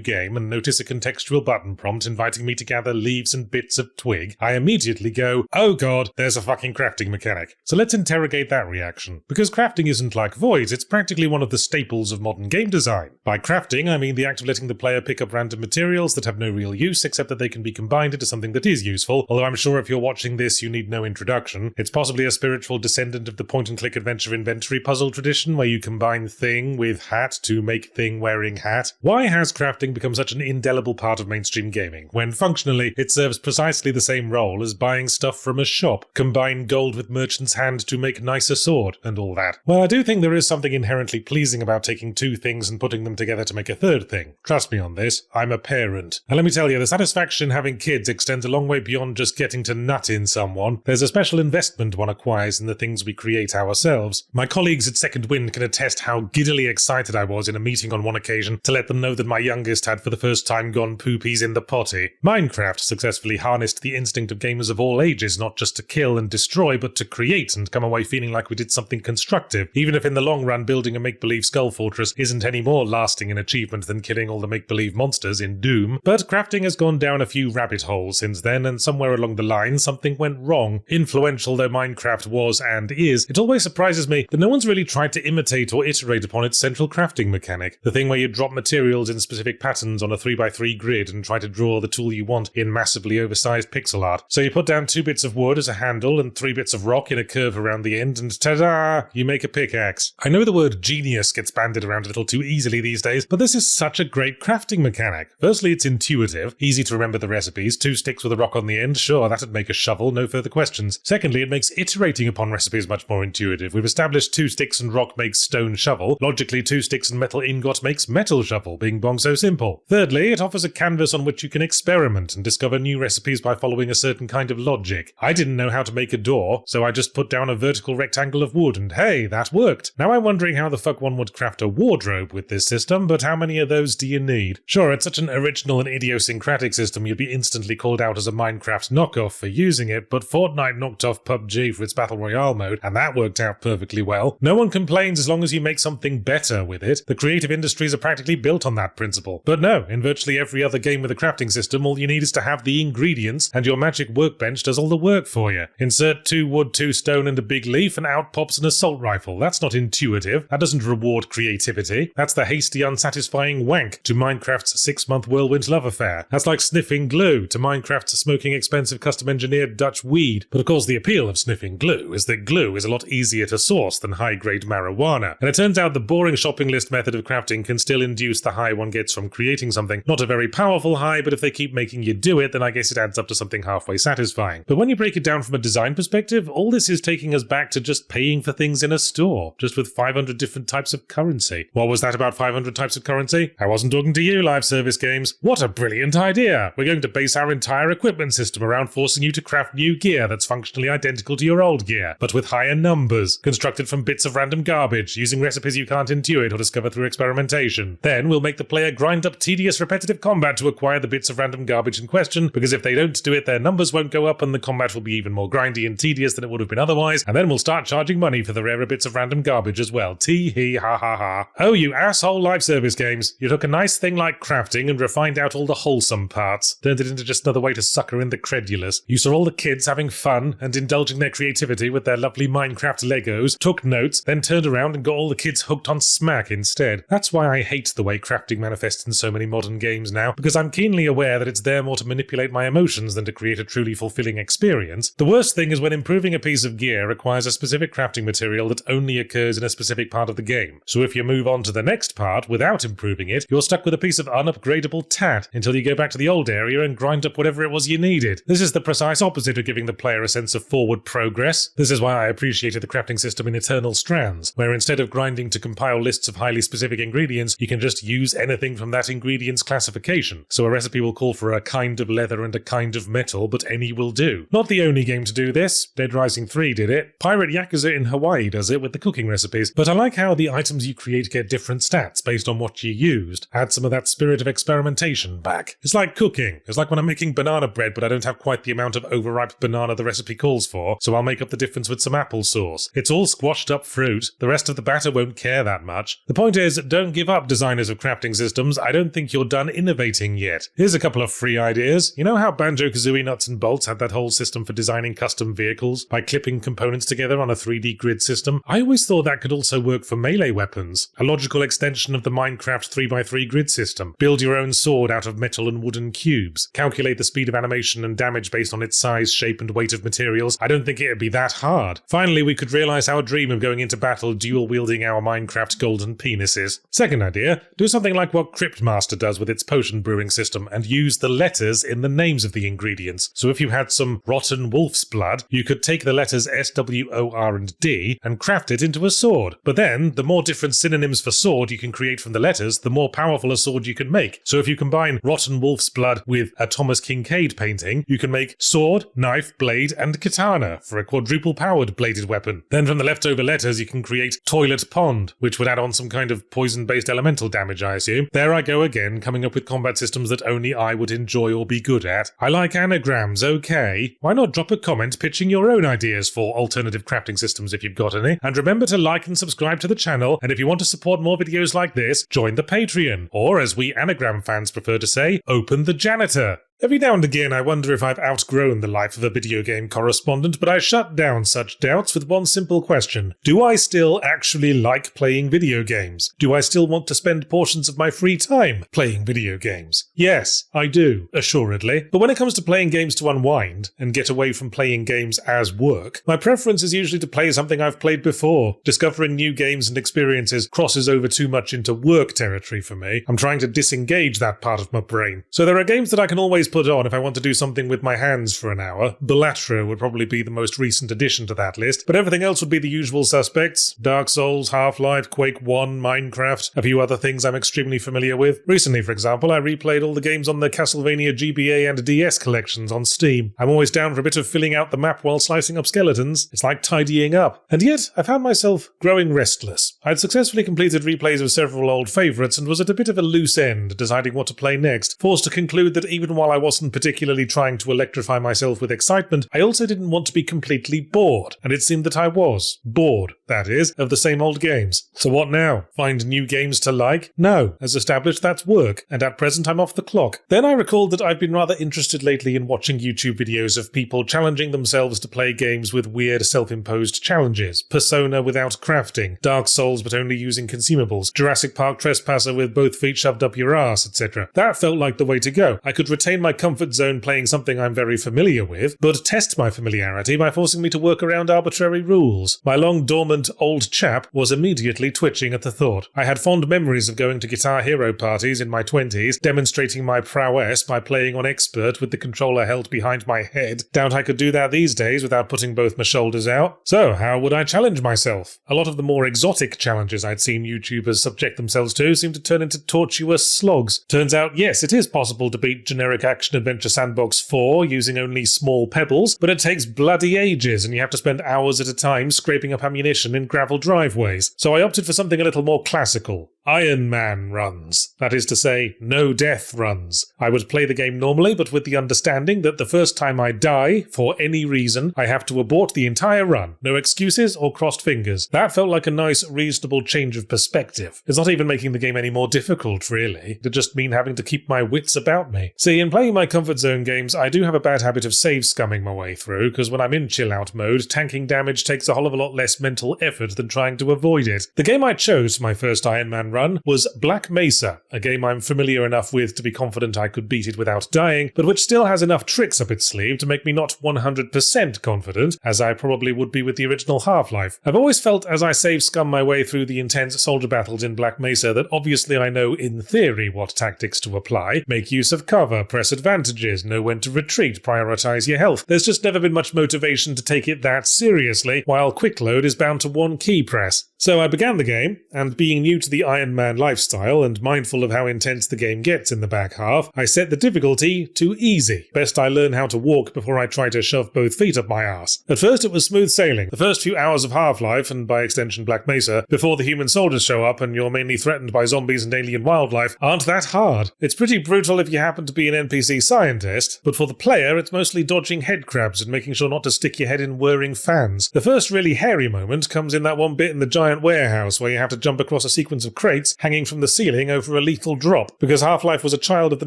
game and notice a contextual button prompt inviting me to gather leaves and bits of twig, I immediately go, oh god, there's a fucking crafting mechanic. So let's interrogate that reaction. Because crafting isn't like voids, it's practically one of the staples of modern game design. By crafting, I mean the act of letting the player pick up random materials that have no real use except that they can be combined into something that is useful, although I'm sure if you're watching this you need no introduction. It's possibly a spiritual descendant of the point-and-click adventure inventory puzzle tradition where you combine thing with hat to make thing wearing hat. Why has crafting become such an indelible part of mainstream gaming, when functionally it serves precisely the same role as buying stuff from a shop? Combine gold with merchant's hand to make nicer sword, and all that. Well, I do think there is something inherently pleasing about taking two things and putting them together to make a third thing. Trust me on this. this. I'm a parent. And let me tell you, the satisfaction having kids extends a long way beyond just getting to nut in someone. There's a special investment one acquires in the things we create ourselves. My colleagues at Second Wind can attest how giddily excited I was in a meeting on one occasion to let them know that my youngest had for the first time gone poopies in the potty. Minecraft successfully harnessed the instinct of gamers of all ages, not just to kill and destroy, but to create and come away feeling like we did something constructive, even if in the long run building a make-believe skull fortress isn't any more lasting an achievement than killing all the make-believe monsters in Doom. But crafting has gone down a few rabbit holes since then, and somewhere along the line something went wrong. Influential though Minecraft was and is, it always surprises me that no one's really tried to imitate or iterate upon its central crafting mechanic, the thing where you drop materials in specific patterns on a 3x3 grid and try to draw the tool you want in massively oversized pixel art. So you put down 2 bits of wood as a handle and 3 bits of rock in a curve around the end, and ta-da! You make a pickaxe. I know the word genius gets bandied around a little too easily these days, but this is such a great crafting mechanic. Firstly, it's intuitive, easy to remember the recipes, 2 sticks with a rock on the end, sure, that'd make a shovel, no further questions. Secondly, it makes iterating upon recipes much more intuitive. We've established 2 sticks and rock makes stone shovel, logically 2 sticks and metal ingot makes metal shovel, bing bong so simple. Thirdly, it offers a canvas on which you can experiment and discover new recipes by following a certain kind of logic. I didn't know how to make a door, so I just put down a vertical rectangle of wood, and hey, that worked. Now I'm wondering how the fuck one would craft a wardrobe with this system, but how many of those do you need? Sure, it's such an original and idiosyncratic system you'd be instantly called out as a Minecraft knockoff for using it, but Fortnite knocked off PUBG for its Battle Royale mode, and that worked out perfectly well. No one complains as long as you make something better with it. The creative industries are practically built on that principle. But no, in virtually every other game with a crafting system, all you need is to have the ingredients, and your magic workbench does all the work for you. Insert 2 wood, 2 stone, and a big leaf, and out pops an assault rifle. That's not intuitive. That doesn't reward creativity. That's the hasty, unsatisfying wank to Minecraft's 6-month whirlwind love affair. That's like sniffing glue to Minecraft's smoking expensive custom-engineered Dutch weed. But of course the appeal of sniffing glue is that glue is a lot easier to source than high-grade marijuana. And it turns out the boring shopping list method of crafting can still induce the high one gets from creating something. Not a very powerful high, but if they keep making you do it, then I guess it adds up to something halfway satisfying. But when you break it down from a design perspective, all this is taking us back to just paying for things in a store, just with 500 different types of currency. What was that about 500 types of currency? I wasn't talking to you, live service games. What a brilliant idea! We're going to base our entire equipment system around forcing you to craft new gear that's functionally identical to your old gear, but with higher numbers, constructed from bits of random garbage, using recipes you can't intuit or discover through experimentation. Then we'll make the player grind up tedious repetitive combat to acquire the bits of random garbage in question, because if they don't do it, their numbers won't go up and the combat will be even more grindy and tedious than it would have been otherwise, and then we'll start charging money for the rarer bits of random garbage as well. Tee-hee, ha-ha-ha. Oh, you asshole live service games. You took a nice thing like crafting and refined out all the wholesome parts, turned it into just another way to sucker in the credulous. You saw all the kids having fun and indulging their creativity with their lovely Minecraft Legos, took notes, then turned around and got all the kids hooked on smack instead. That's why I hate the way crafting manifests in so many modern games now, because I'm keenly aware that it's there more to manipulate my emotions than to create a truly fulfilling experience. The worst thing is when improving a piece of gear requires a specific crafting material that only occurs in a specific part of the game. So if you move on to the next part without improving it, you're stuck with a piece of unupgradable tat until you go back to the old area and grind up whatever it was you needed. This is the precise opposite of giving the player a sense of forward progress. This is why I appreciated the crafting system in Eternal Strands, where instead of grinding to compile lists of highly specific ingredients, you can just use anything from that ingredient's classification. So a recipe will call for a kind of leather and a kind of metal, but any will do. Not the only game to do this. Dead Rising 3 did it. Pirate Yakuza in Hawaii does it with the cooking recipes. But I like how the items you create get different stats based on what you used. Add some of that spirit of experimentation back. It's like cooking. It's like when I'm making banana bread, but I don't have quite the amount of overripe banana the recipe calls for, so I'll make up the difference with some applesauce. It's all squashed up fruit. The rest of the batter won't care that much. The point is, don't give up, designers of crafting systems. I don't think you're done innovating yet. Here's a couple of free ideas. You know how Banjo-Kazooie Nuts and Bolts had that whole system for designing custom vehicles by clipping components together on a 3D grid system? I always thought that could also work for melee weapons. A logical extension of the Minecraft 3x3 grid system. Build your own sword out of metal and wooden cubes. Calculate the speed of animation and damage based on its size, shape, and weight of materials. I don't think it'd be that hard. Finally, we could realize our dream of going into battle dual-wielding our Minecraft golden penises. Second idea, do something like what Cryptmaster does with its potion brewing system and use the letters in the names of the ingredients. So if you had some rotten wolf's blood, you could take the letters S, W, O, R, and D and craft it into a sword. But then, the more different synonyms for sword you can create from the letters, the more powerful a sword you you can make. So if you combine Rotten Wolf's Blood with a Thomas Kincaid painting, you can make sword, knife, blade, and katana for a quadruple-powered bladed weapon. Then from the leftover letters, you can create Toilet Pond, which would add on some kind of poison-based elemental damage, I assume. There I go again, coming up with combat systems that only I would enjoy or be good at. I like anagrams, okay. Why not drop a comment pitching your own ideas for alternative crafting systems if you've got any? And remember to like and subscribe to the channel, and if you want to support more videos like this, join the Patreon. Or, as we anagram fans prefer to say, open the janitor. Every now and again I wonder if I've outgrown the life of a video game correspondent, but I shut down such doubts with one simple question. Do I still actually like playing video games? Do I still want to spend portions of my free time playing video games? Yes, I do, assuredly. But when it comes to playing games to unwind and get away from playing games as work, my preference is usually to play something I've played before. Discovering new games and experiences crosses over too much into work territory for me. I'm trying to disengage that part of my brain. So there are games that I can always put on if I want to do something with my hands for an hour. Bellatra would probably be the most recent addition to that list, but everything else would be the usual suspects. Dark Souls, Half-Life, Quake 1, Minecraft, a few other things I'm extremely familiar with. Recently, for example, I replayed all the games on the Castlevania GBA and DS collections on Steam. I'm always down for a bit of filling out the map while slicing up skeletons. It's like tidying up. And yet, I found myself growing restless. I'd successfully completed replays of several old favourites and was at a bit of a loose end, deciding what to play next, forced to conclude that even while I wasn't particularly trying to electrify myself with excitement, I also didn't want to be completely bored, and it seemed that I was. Bored, that is, of the same old games. So what now? Find new games to like? No. As established, that's work, and at present I'm off the clock. Then I recalled that I've been rather interested lately in watching YouTube videos of people challenging themselves to play games with weird self-imposed challenges. Persona without crafting, Dark Souls but only using consumables, Jurassic Park Trespasser with both feet shoved up your ass, etc. That felt like the way to go. I could retain my comfort zone playing something I'm very familiar with, but test my familiarity by forcing me to work around arbitrary rules. My long dormant old chap was immediately twitching at the thought. I had fond memories of going to Guitar Hero parties in my 20s, demonstrating my prowess by playing on expert with the controller held behind my head. Doubt I could do that these days without putting both my shoulders out. So, how would I challenge myself? A lot of the more exotic challenges I'd seen YouTubers subject themselves to seemed to turn into tortuous slogs. Turns out, yes, it is possible to beat generic action-adventure Sandbox 4 using only small pebbles, but it takes bloody ages and you have to spend hours at a time scraping up ammunition in gravel driveways. So I opted for something a little more classical. Ironman runs. That is to say, no death runs. I would play the game normally, but with the understanding that the first time I die, for any reason, I have to abort the entire run. No excuses or crossed fingers. That felt like a nice, reasonable change of perspective. It's not even making the game any more difficult, really. It just mean having to keep my wits about me. See, in playing my comfort zone games, I do have a bad habit of save scumming my way through, because when I'm in chill-out mode, tanking damage takes a whole of a lot less mental effort than trying to avoid it. The game I chose for my first Ironman run was Black Mesa, a game I'm familiar enough with to be confident I could beat it without dying, but which still has enough tricks up its sleeve to make me not 100% confident, as I probably would be with the original Half-Life. I've always felt as I save scum my way through the intense soldier battles in Black Mesa that obviously I know in theory what tactics to apply, make use of cover, press advantages, know when to retreat, prioritize your health. There's just never been much motivation to take it that seriously, while quick load is bound to one key press. So I began the game, and being new to the Ironman lifestyle and mindful of how intense the game gets in the back half, I set the difficulty to easy. Best I learn how to walk before I try to shove both feet up my ass. At first it was smooth sailing. The first few hours of Half-Life, and by extension Black Mesa, before the human soldiers show up and you're mainly threatened by zombies and alien wildlife, aren't that hard. It's pretty brutal if you happen to be an NPC scientist, but for the player it's mostly dodging head crabs and making sure not to stick your head in whirring fans. The first really hairy moment comes in that one bit in the giant warehouse where you have to jump across a sequence of crates hanging from the ceiling over a lethal drop, because Half-Life was a child of the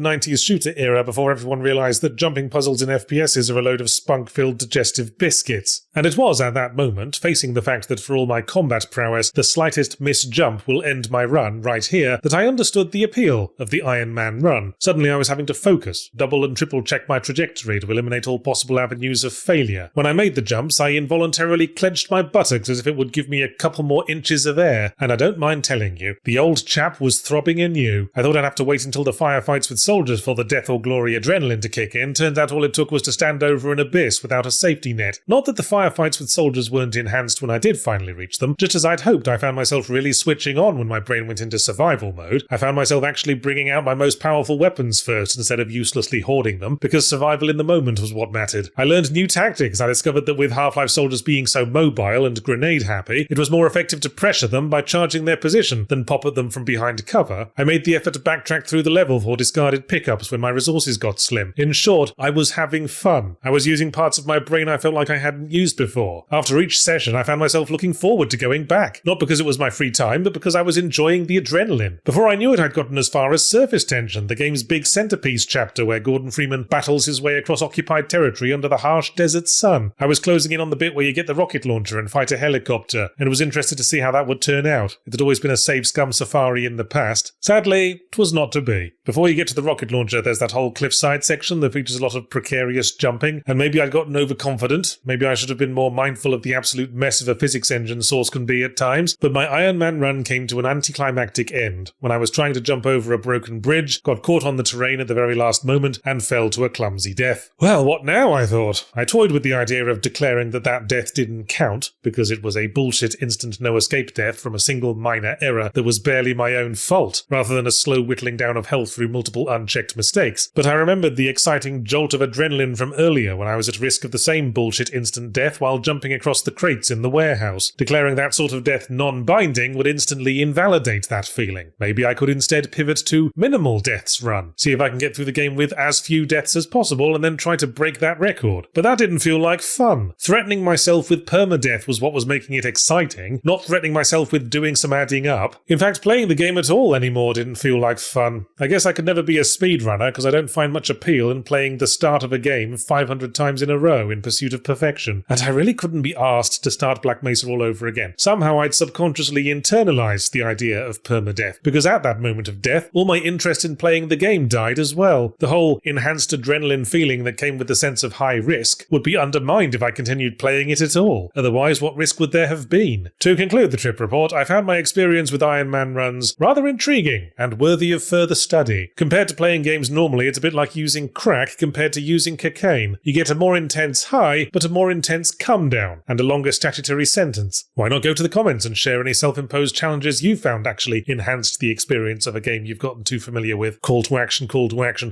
90s shooter era before everyone realised that jumping puzzles in FPSs are a load of spunk-filled digestive biscuits. And it was at that moment, facing the fact that for all my combat prowess, the slightest misjump will end my run right here, that I understood the appeal of the Ironman run. Suddenly I was having to focus, double and triple check my trajectory to eliminate all possible avenues of failure. When I made the jumps, I involuntarily clenched my buttocks as if it would give me a couple more inches of air, and I don't mind telling you, the The old chap was throbbing anew. I thought I'd have to wait until the firefights with soldiers for the death or glory adrenaline to kick in. Turned out all it took was to stand over an abyss without a safety net. Not that the firefights with soldiers weren't enhanced when I did finally reach them. Just as I'd hoped, I found myself really switching on when my brain went into survival mode. I found myself actually bringing out my most powerful weapons first instead of uselessly hoarding them, because survival in the moment was what mattered. I learned new tactics. I discovered that with Half-Life soldiers being so mobile and grenade happy, it was more effective to pressure them by charging their position than pop at them from behind cover. I made the effort to backtrack through the level for discarded pickups when my resources got slim. In short, I was having fun. I was using parts of my brain I felt like I hadn't used before. After each session, I found myself looking forward to going back. Not because it was my free time, but because I was enjoying the adrenaline. Before I knew it, I'd gotten as far as Surface Tension, the game's big centerpiece chapter where Gordon Freeman battles his way across occupied territory under the harsh desert sun. I was closing in on the bit where you get the rocket launcher and fight a helicopter, and was interested to see how that would turn out. It had always been a save scum safari in the past. Sadly, it was not to be. Before you get to the rocket launcher, there's that whole cliffside section that features a lot of precarious jumping, and maybe I'd gotten overconfident. Maybe I should have been more mindful of the absolute mess of a physics engine Source can be at times, but my Ironman run came to an anticlimactic end when I was trying to jump over a broken bridge, got caught on the terrain at the very last moment, and fell to a clumsy death. Well, what now, I thought. I toyed with the idea of declaring that death didn't count, because it was a bullshit instant no-escape death from a single minor error that was barely my own fault, rather than a slow whittling down of health through multiple unchecked mistakes. But I remembered the exciting jolt of adrenaline from earlier when I was at risk of the same bullshit instant death while jumping across the crates in the warehouse. Declaring that sort of death non-binding would instantly invalidate that feeling. Maybe I could instead pivot to minimal deaths run, see if I can get through the game with as few deaths as possible, and then try to break that record. But that didn't feel like fun. Threatening myself with permadeath was what was making it exciting, not threatening myself with doing some adding up. In fact, playing the game at all anymore didn't feel like fun. I guess I could never be a speedrunner because I don't find much appeal in playing the start of a game 500 times in a row in pursuit of perfection, and I really couldn't be asked to start Black Mesa all over again. Somehow I'd subconsciously internalized the idea of permadeath, because at that moment of death, all my interest in playing the game died as well. The whole enhanced adrenaline feeling that came with the sense of high risk would be undermined if I continued playing it at all. Otherwise, what risk would there have been? To conclude the trip report, I found my experience with Ironman runs rather intriguing and worthy of further study. Compared to playing games normally, it's a bit like using crack compared to using cocaine. You get a more intense high, but a more intense come down, and a longer statutory sentence. Why not go to the comments and share any self-imposed challenges you found actually enhanced the experience of a game you've gotten too familiar with? Call to action,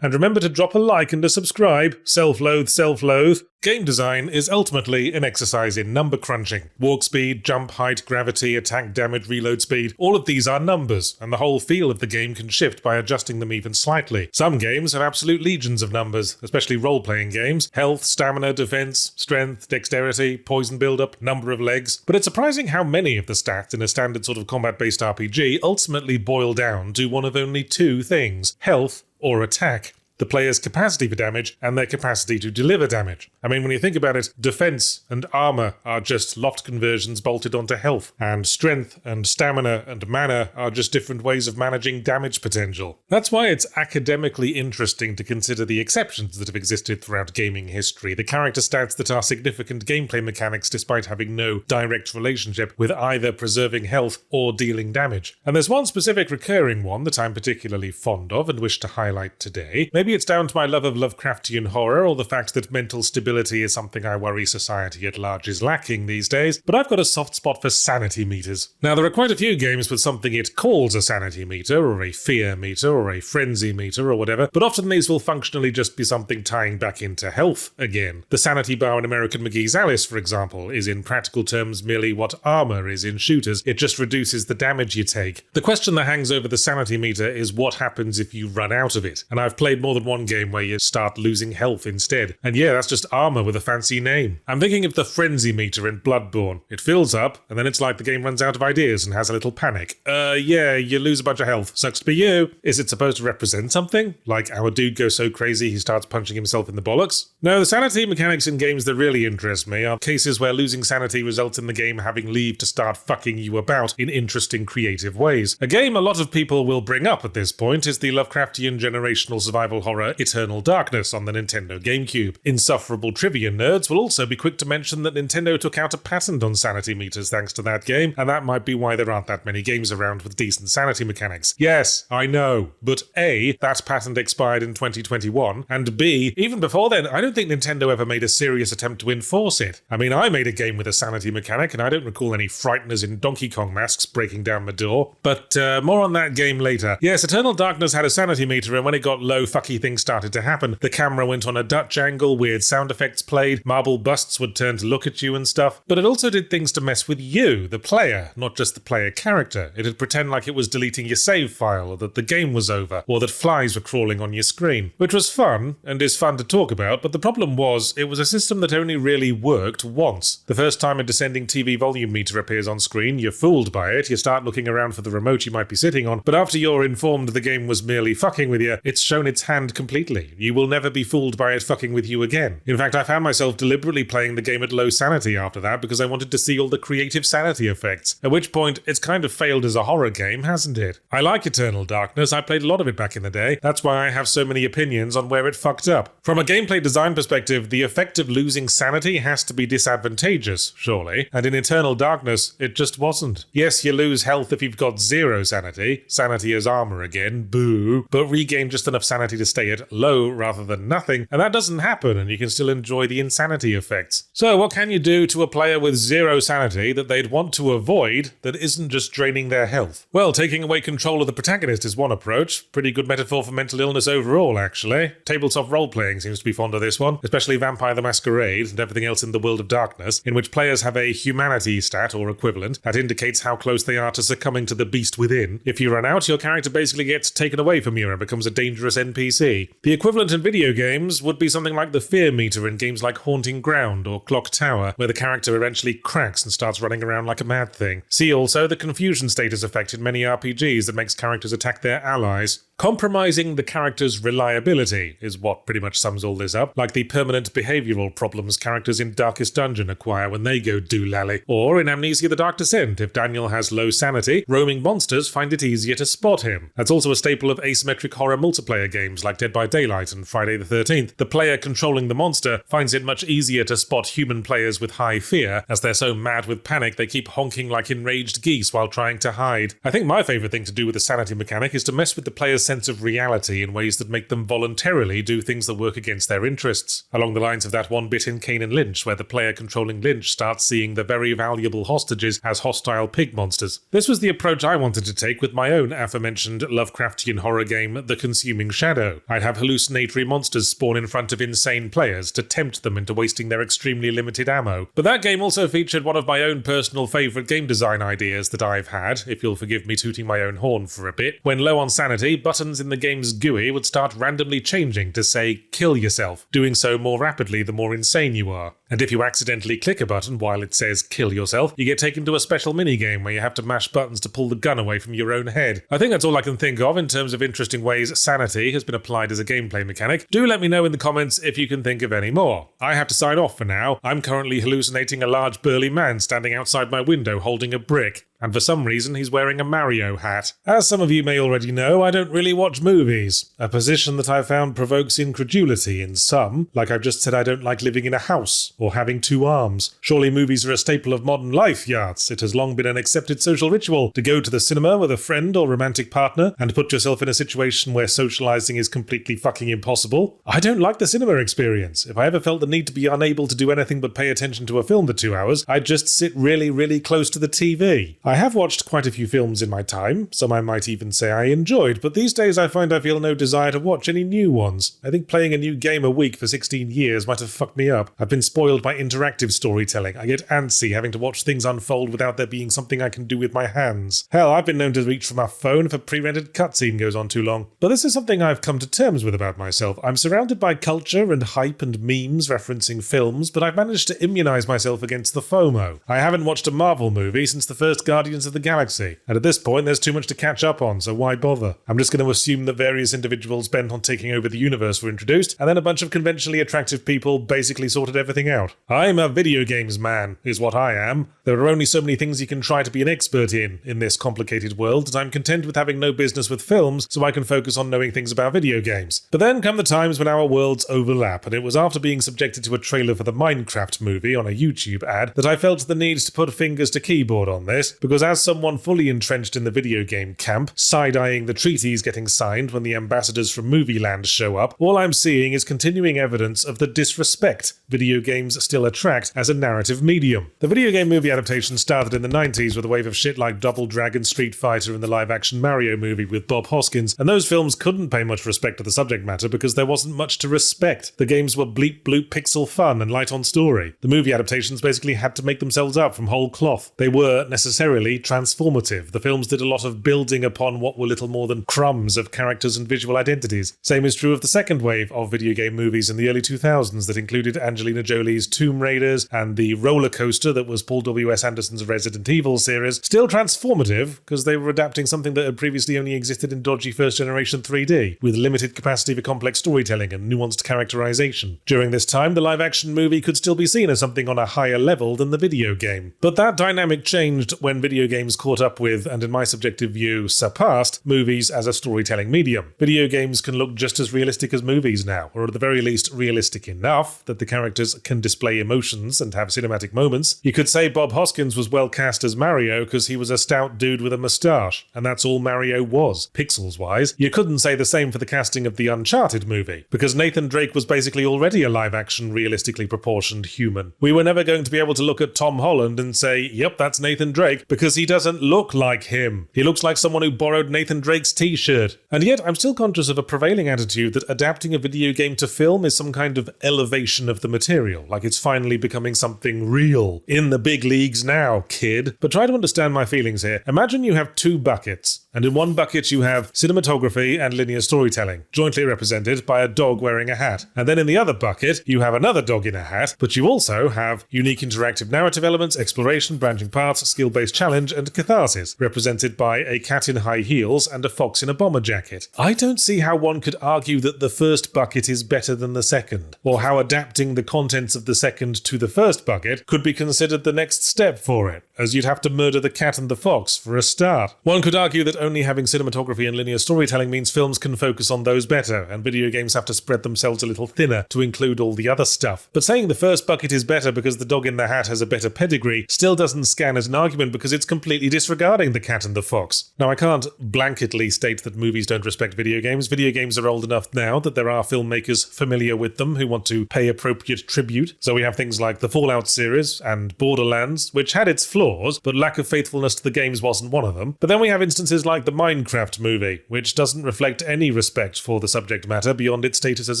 and remember to drop a like and a subscribe. Self-loathe, self-loathe. Game design is ultimately an exercise in number crunching. Walk speed, jump height, gravity, attack damage, reload speed, all of these are numbers, and the whole feel of the game can shift by adjusting them even slightly. Some games have absolute legions of numbers, especially role-playing games. Health, stamina, defense, strength, dexterity, poison build-up, number of legs. But it's surprising how many of the stats in a standard sort of combat-based RPG ultimately boil down to one of only two things: health or attack. The player's capacity for damage and their capacity to deliver damage. I mean, when you think about it, defense and armor are just loft conversions bolted onto health, and strength and stamina and mana are just different ways of managing damage potential. That's why it's academically interesting to consider the exceptions that have existed throughout gaming history, the character stats that are significant gameplay mechanics despite having no direct relationship with either preserving health or dealing damage. And there's one specific recurring one that I'm particularly fond of and wish to highlight today. Maybe it's down to my love of Lovecraftian horror, or the fact that mental stability is something I worry society at large is lacking these days, but I've got a soft spot for sanity meters. Now, there are quite a few games with something it calls a sanity meter, or a fear meter, or a frenzy meter, or whatever, but often these will functionally just be something tying back into health again. The sanity bar in American McGee's Alice, for example, is in practical terms merely what armor is in shooters. It just reduces the damage you take. The question that hangs over the sanity meter is what happens if you run out of it, and I've played more than one game where you start losing health instead. And yeah, that's just armor with a fancy name. I'm thinking of the frenzy meter in Bloodborne. It fills up, and then it's like the game runs out of ideas and has a little panic. Yeah, you lose a bunch of health. Sucks to be you. Is it supposed to represent something? Like our dude goes so crazy he starts punching himself in the bollocks? No, the sanity mechanics in games that really interest me are cases where losing sanity results in the game having leave to start fucking you about in interesting, creative ways. A game a lot of people will bring up at this point is the Lovecraftian generational survival survival horror Eternal Darkness on the Nintendo GameCube. Insufferable trivia nerds will also be quick to mention that Nintendo took out a patent on sanity meters thanks to that game, and that might be why there aren't that many games around with decent sanity mechanics. Yes, I know, but A, that patent expired in 2021, and B, even before then, I don't think Nintendo ever made a serious attempt to enforce it. I mean, I made a game with a sanity mechanic, and I don't recall any frighteners in Donkey Kong masks breaking down the door. But more on that game later. Yes, Eternal Darkness had a sanity meter, and when it got low, fucky things started to happen. The camera went on a Dutch angle, weird sound effects played, marble busts would turn to look at you and stuff. But it also did things to mess with you, the player, not just the player character. It'd pretend like it was deleting your save file, or that the game was over, or that flies were crawling on your screen. Which was fun, and is fun to talk about, but the problem was, it was a system that only really worked once. The first time a descending TV volume meter appears on screen, you're fooled by it, you start looking around for the remote you might be sitting on, but after you're informed the game was merely fucking with you, it's shown its hand completely. You will never be fooled by it fucking with you again. In fact, I found myself deliberately playing the game at low sanity after that because I wanted to see all the creative sanity effects, at which point it's kind of failed as a horror game, hasn't it? I like Eternal Darkness, I played a lot of it back in the day, that's why I have so many opinions on where it fucked up. From a gameplay design perspective, the effect of losing sanity has to be disadvantageous, surely, and in Eternal Darkness, it just wasn't. Yes, you lose health if you've got 0 sanity, sanity as armor again, boo, but regain just enough sanity to stay at low rather than nothing, and that doesn't happen, and you can still enjoy the insanity effects. So what can you do to a player with 0 sanity that they'd want to avoid that isn't just draining their health? Well, taking away control of the protagonist is one approach. Pretty good metaphor for mental illness overall, actually. Tabletop role-playing seems to be fond of this one, especially Vampire the Masquerade and everything else in the World of Darkness, in which players have a humanity stat or equivalent that indicates how close they are to succumbing to the beast within. If you run out, your character basically gets taken away from you and becomes a dangerous NPC. The equivalent in video games would be something like the fear meter in games like Haunting Ground or Clock Tower, where the character eventually cracks and starts running around like a mad thing. See also the confusion status effect in many RPGs that makes characters attack their allies. Compromising the character's reliability is what pretty much sums all this up, like the permanent behavioural problems characters in Darkest Dungeon acquire when they go doolally. Or in Amnesia the Dark Descent, if Daniel has low sanity, roaming monsters find it easier to spot him. That's also a staple of asymmetric horror multiplayer games like Dead by Daylight and Friday the 13th. The player controlling the monster finds it much easier to spot human players with high fear, as they're so mad with panic they keep honking like enraged geese while trying to hide. I think my favourite thing to do with the sanity mechanic is to mess with the player's sense of reality in ways that make them voluntarily do things that work against their interests. Along the lines of that one bit in Kane and Lynch, where the player controlling Lynch starts seeing the very valuable hostages as hostile pig monsters. This was the approach I wanted to take with my own aforementioned Lovecraftian horror game, The Consuming Shadow. I'd have hallucinatory monsters spawn in front of insane players to tempt them into wasting their extremely limited ammo. But that game also featured one of my own personal favourite game design ideas that I've had, if you'll forgive me tooting my own horn for a bit. When low on sanity, buttons in the game's GUI would start randomly changing to say, kill yourself, doing so more rapidly the more insane you are. And if you accidentally click a button while it says kill yourself, you get taken to a special minigame where you have to mash buttons to pull the gun away from your own head. I think that's all I can think of in terms of interesting ways sanity has been applied as a gameplay mechanic. Do let me know in the comments if you can think of any more. I have to sign off for now. I'm currently hallucinating a large burly man standing outside my window holding a brick. And for some reason he's wearing a Mario hat. As some of you may already know, I don't really watch movies, a position that I found provokes incredulity in some, like I've just said I don't like living in a house, or having 2 arms. Surely movies are a staple of modern life, Yachts. It has long been an accepted social ritual to go to the cinema with a friend or romantic partner and put yourself in a situation where socializing is completely fucking impossible. I don't like the cinema experience. If I ever felt the need to be unable to do anything but pay attention to a film for 2 hours, I'd just sit really, really close to the TV. I have watched quite a few films in my time, some I might even say I enjoyed, but these days I find I feel no desire to watch any new ones. I think playing a new game a week for 16 years might have fucked me up. I've been spoiled by interactive storytelling. I get antsy having to watch things unfold without there being something I can do with my hands. Hell, I've been known to reach for my phone if a pre-rendered cutscene goes on too long. But this is something I've come to terms with about myself. I'm surrounded by culture and hype and memes referencing films, but I've managed to immunize myself against the FOMO. I haven't watched a Marvel movie since the first Guardians Guardians of the Galaxy. And at this point, there's too much to catch up on, so why bother? I'm just going to assume that various individuals bent on taking over the universe were introduced, and then a bunch of conventionally attractive people basically sorted everything out. I'm a video games man, is what I am. There are only so many things you can try to be an expert in this complicated world, and I'm content with having no business with films, so I can focus on knowing things about video games. But then come the times when our worlds overlap, and it was after being subjected to a trailer for the Minecraft movie on a YouTube ad that I felt the need to put fingers to keyboard on this, because as someone fully entrenched in the video game camp, side-eyeing the treaties getting signed when the ambassadors from Movieland show up, all I'm seeing is continuing evidence of the disrespect video games still attract as a narrative medium. The video game movie adaptation started in the 90s with a wave of shit like Double Dragon, Street Fighter, and the live-action Mario movie with Bob Hoskins, and those films couldn't pay much respect to the subject matter because there wasn't much to respect. The games were bleep bloop pixel fun and light on story. The movie adaptations basically had to make themselves up from whole cloth. They were necessarily transformative. The films did a lot of building upon what were little more than crumbs of characters and visual identities. Same is true of the second wave of video game movies in the early 2000s that included Angelina Jolie's Tomb Raiders and the roller coaster that was Paul W.S. Anderson's Resident Evil series. Still transformative because they were adapting something that had previously only existed in dodgy first-generation 3D, with limited capacity for complex storytelling and nuanced characterization. During this time, the live-action movie could still be seen as something on a higher level than the video game. But that dynamic changed when video games caught up with, and in my subjective view, surpassed, movies as a storytelling medium. Video games can look just as realistic as movies now, or at the very least realistic enough that the characters can display emotions and have cinematic moments. You could say Bob Hoskins was well cast as Mario because he was a stout dude with a moustache, and that's all Mario was, pixels-wise. You couldn't say the same for the casting of the Uncharted movie, because Nathan Drake was basically already a live-action, realistically proportioned human. We were never going to be able to look at Tom Holland and say, yep, that's Nathan Drake, because he doesn't look like him. He looks like someone who borrowed Nathan Drake's t-shirt. And yet, I'm still conscious of a prevailing attitude that adapting a video game to film is some kind of elevation of the material, like it's finally becoming something real. In the big leagues now, kid. But try to understand my feelings here. Imagine you have two buckets, and in one bucket you have cinematography and linear storytelling, jointly represented by a dog wearing a hat. And then in the other bucket, you have another dog in a hat, but you also have unique interactive narrative elements, exploration, branching paths, skill-based challenge, and catharsis, represented by a cat in high heels and a fox in a bomber jacket. I don't see how one could argue that the first bucket is better than the second, or how adapting the contents of the second to the first bucket could be considered the next step for it, as you'd have to murder the cat and the fox for a start. One could argue that only having cinematography and linear storytelling means films can focus on those better, and video games have to spread themselves a little thinner to include all the other stuff. But saying the first bucket is better because the dog in the hat has a better pedigree still doesn't scan as an argument because it's completely disregarding the cat and the fox. Now, I can't blanketly state that movies don't respect video games. Video games are old enough now that there are filmmakers familiar with them who want to pay appropriate tribute. So we have things like the Fallout series and Borderlands, which had its flaws, but lack of faithfulness to the games wasn't one of them. But then we have instances like the Minecraft movie, which doesn't reflect any respect for the subject matter beyond its status as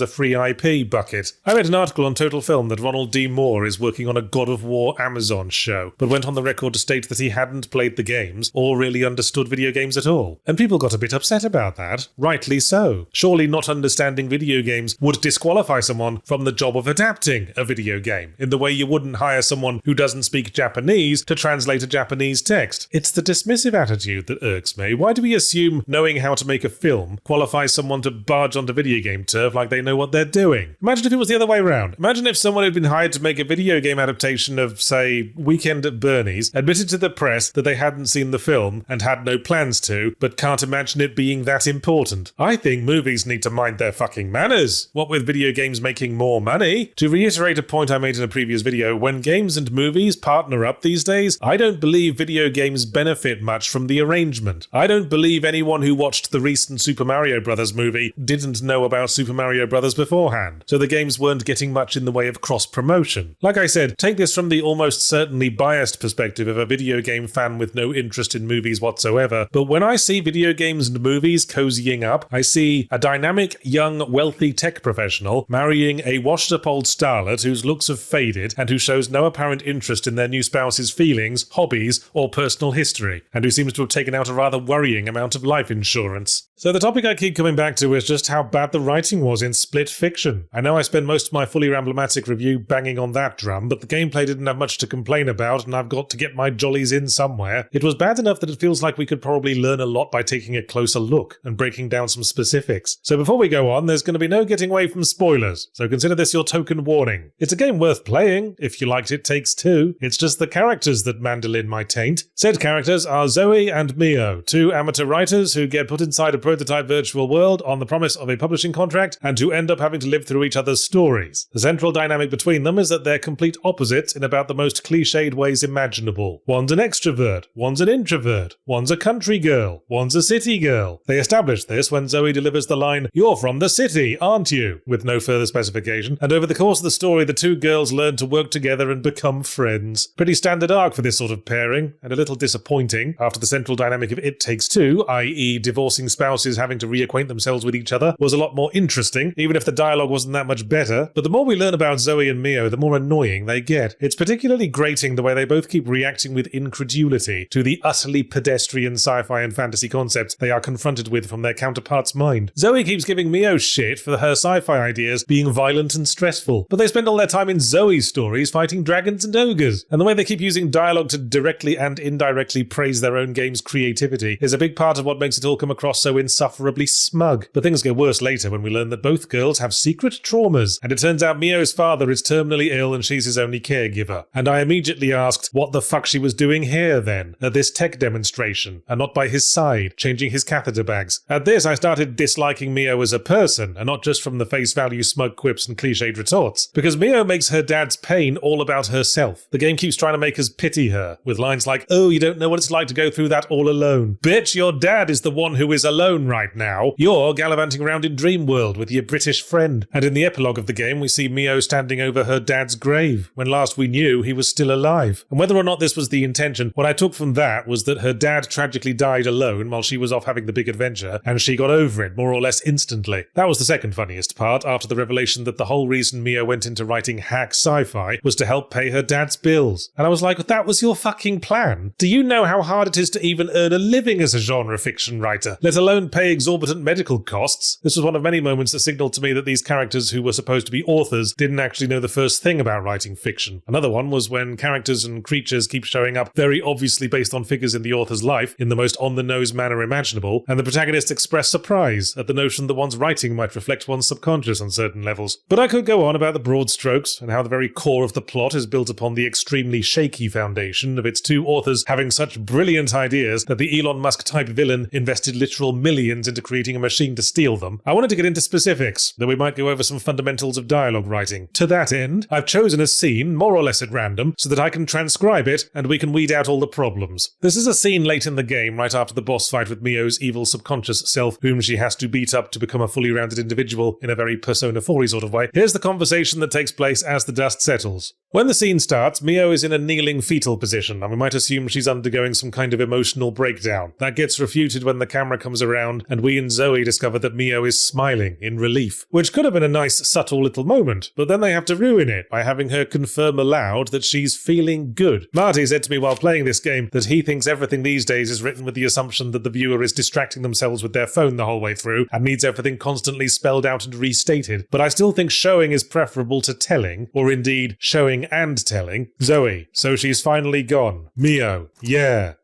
a free IP bucket. I read an article on Total Film that Ronald D. Moore is working on a God of War Amazon show, but went on the record to state that he hadn't played the games or really understood video games at all. And people got a bit upset about that, rightly so. Surely not understanding video games would disqualify someone from the job of adapting a video game, in the way you wouldn't hire someone who doesn't speak Japanese to translate a Japanese text. It's the dismissive attitude that irks me. Why do we assume knowing how to make a film qualifies someone to barge onto video game turf like they know what they're doing? Imagine if it was the other way around. Imagine if someone had been hired to make a video game adaptation of, say, Weekend at Bernie's, admitted to the press that they hadn't seen the film and had no plans to, but can't imagine it being that important. I think movies need to mind their fucking manners. What with video games making more money? To reiterate a point I made in a previous video, when games and movies partner up these days, I don't believe video games benefit much from the arrangement. I don't believe anyone who watched the recent Super Mario Bros. Movie didn't know about Super Mario Bros. Beforehand, so the games weren't getting much in the way of cross-promotion. Like I said, take this from the almost certainly biased perspective of a video game fan with no interest in movies whatsoever, but when I see video games and movies cozying up, I see a dynamic, young, wealthy tech professional marrying a washed-up old starlet whose looks have faded and who shows no apparent interest in their new spouse's feelings, hobbies, or personal history, and who seems to have taken out a rather worrying amount of life insurance. So the topic I keep coming back to is just how bad the writing was in Split Fiction. I know I spend most of my fully Ramblomatic review banging on that drum, but the gameplay didn't have much to complain about, and I've got to get my jollies in somewhere. It was bad enough that it feels like we could probably learn a lot by taking a closer look and breaking down some specifics. So before we go on, there's going to be no getting away from spoilers, so consider this your token warning. It's a game worth playing, if you liked It Takes Two. It's just the characters that mandolin my taint. Said characters are Zoe and Mio, two amateur writers who get put inside a prototype virtual world on the promise of a publishing contract and who end up having to live through each other's stories. The central dynamic between them is that they're complete opposites in about the most cliched ways imaginable. One's an extrovert, one's an introvert, one's a country girl, one's a city girl. They establish this when Zoe delivers the line, "You're from the city, aren't you?" with no further specification, and over the course of the story the two girls learn to work together and become friends. Pretty standard arc for this sort of pairing, and a little disappointing after the central dynamic of It Takes Two, i.e. divorcing spouses having to reacquaint themselves with each other, was a lot more interesting, even if the dialogue wasn't that much better. But the more we learn about Zoe and Mio, the more annoying they get. It's particularly grating the way they both keep reacting with incredulity to the utterly pedestrian sci-fi and fantasy concepts they are confronted with from their counterpart's mind. Zoe keeps giving Mio shit for her sci-fi ideas being violent and stressful, but they spend all their time in Zoe's stories fighting dragons and ogres, and the way they keep using dialogue to directly and indirectly praise their own game's creativity is a big part of what makes it all come across so insufferably smug. But things get worse later when we learn that both girls have secret traumas, and it turns out Mio's father is terminally ill and she's his only caregiver. And I immediately asked what the fuck she was doing here then, at this tech demonstration, and not by his side, changing his catheter bags. At this I started disliking Mio as a person, and not just from the face value smug quips and cliched retorts, because Mio makes her dad's pain all about herself. The game keeps trying to make us pity her, with lines like, "Oh, you don't know what it's like to go through that all alone. Bitch, your dad is the one who is alone right now. You're gallivanting around in Dreamworld with your British friend." And in the epilogue of the game, we see Mio standing over her dad's grave, when last we knew he was still alive. And whether or not this was the intention, what I took from that was that her dad tragically died alone while she was off having the big adventure, and she got over it more or less instantly. That was the second funniest part, after the revelation that the whole reason Mio went into writing hack sci-fi was to help pay her dad's bills. And I was like, that was your fucking plan? Do you know how hard it is to even earn a living as a genre fiction writer, let alone pay exorbitant medical costs? This was one of many moments that signaled to me that these characters who were supposed to be authors didn't actually know the first thing about writing fiction. Another one was when characters and creatures keep showing up very obviously based on figures in the author's life in the most on-the-nose manner imaginable, and the protagonists express surprise at the notion that one's writing might reflect one's subconscious on certain levels. But I could go on about the broad strokes and how the very core of the plot is built upon the extremely shaky foundation of its two authors having such brilliant ideas that the Elon Musk-type villain invested literal millions into creating a machine to steal them. I wanted to get into specifics, though we might go over some fundamentals of dialogue writing. To that end, I've chosen a scene, more or less at random, so that I can transcribe it and we can weed out all the problems. This is a scene late in the game, right after the boss fight with Mio's evil subconscious self, whom she has to beat up to become a fully rounded individual in a very Persona 4-y sort of way. Here's the conversation that takes place as the dust settles. When the scene starts, Mio is in a kneeling fetal position, and we might assume she's undergoing some kind of emotional breakdown. That gets refuted when the camera comes around, and we and Zoe discover that Mio is smiling in relief, which could have been a nice, subtle little moment, but then they have to ruin it by having her confirm aloud that she's feeling good. Marty said to me while playing this game that he thinks everything these days is written with the assumption that the viewer is distracting themselves with their phone the whole way through, and needs everything constantly spelled out and restated, but I still think showing is preferable to telling, or indeed, showing and telling. Zoe, so she's finally gone. Mio, yeah.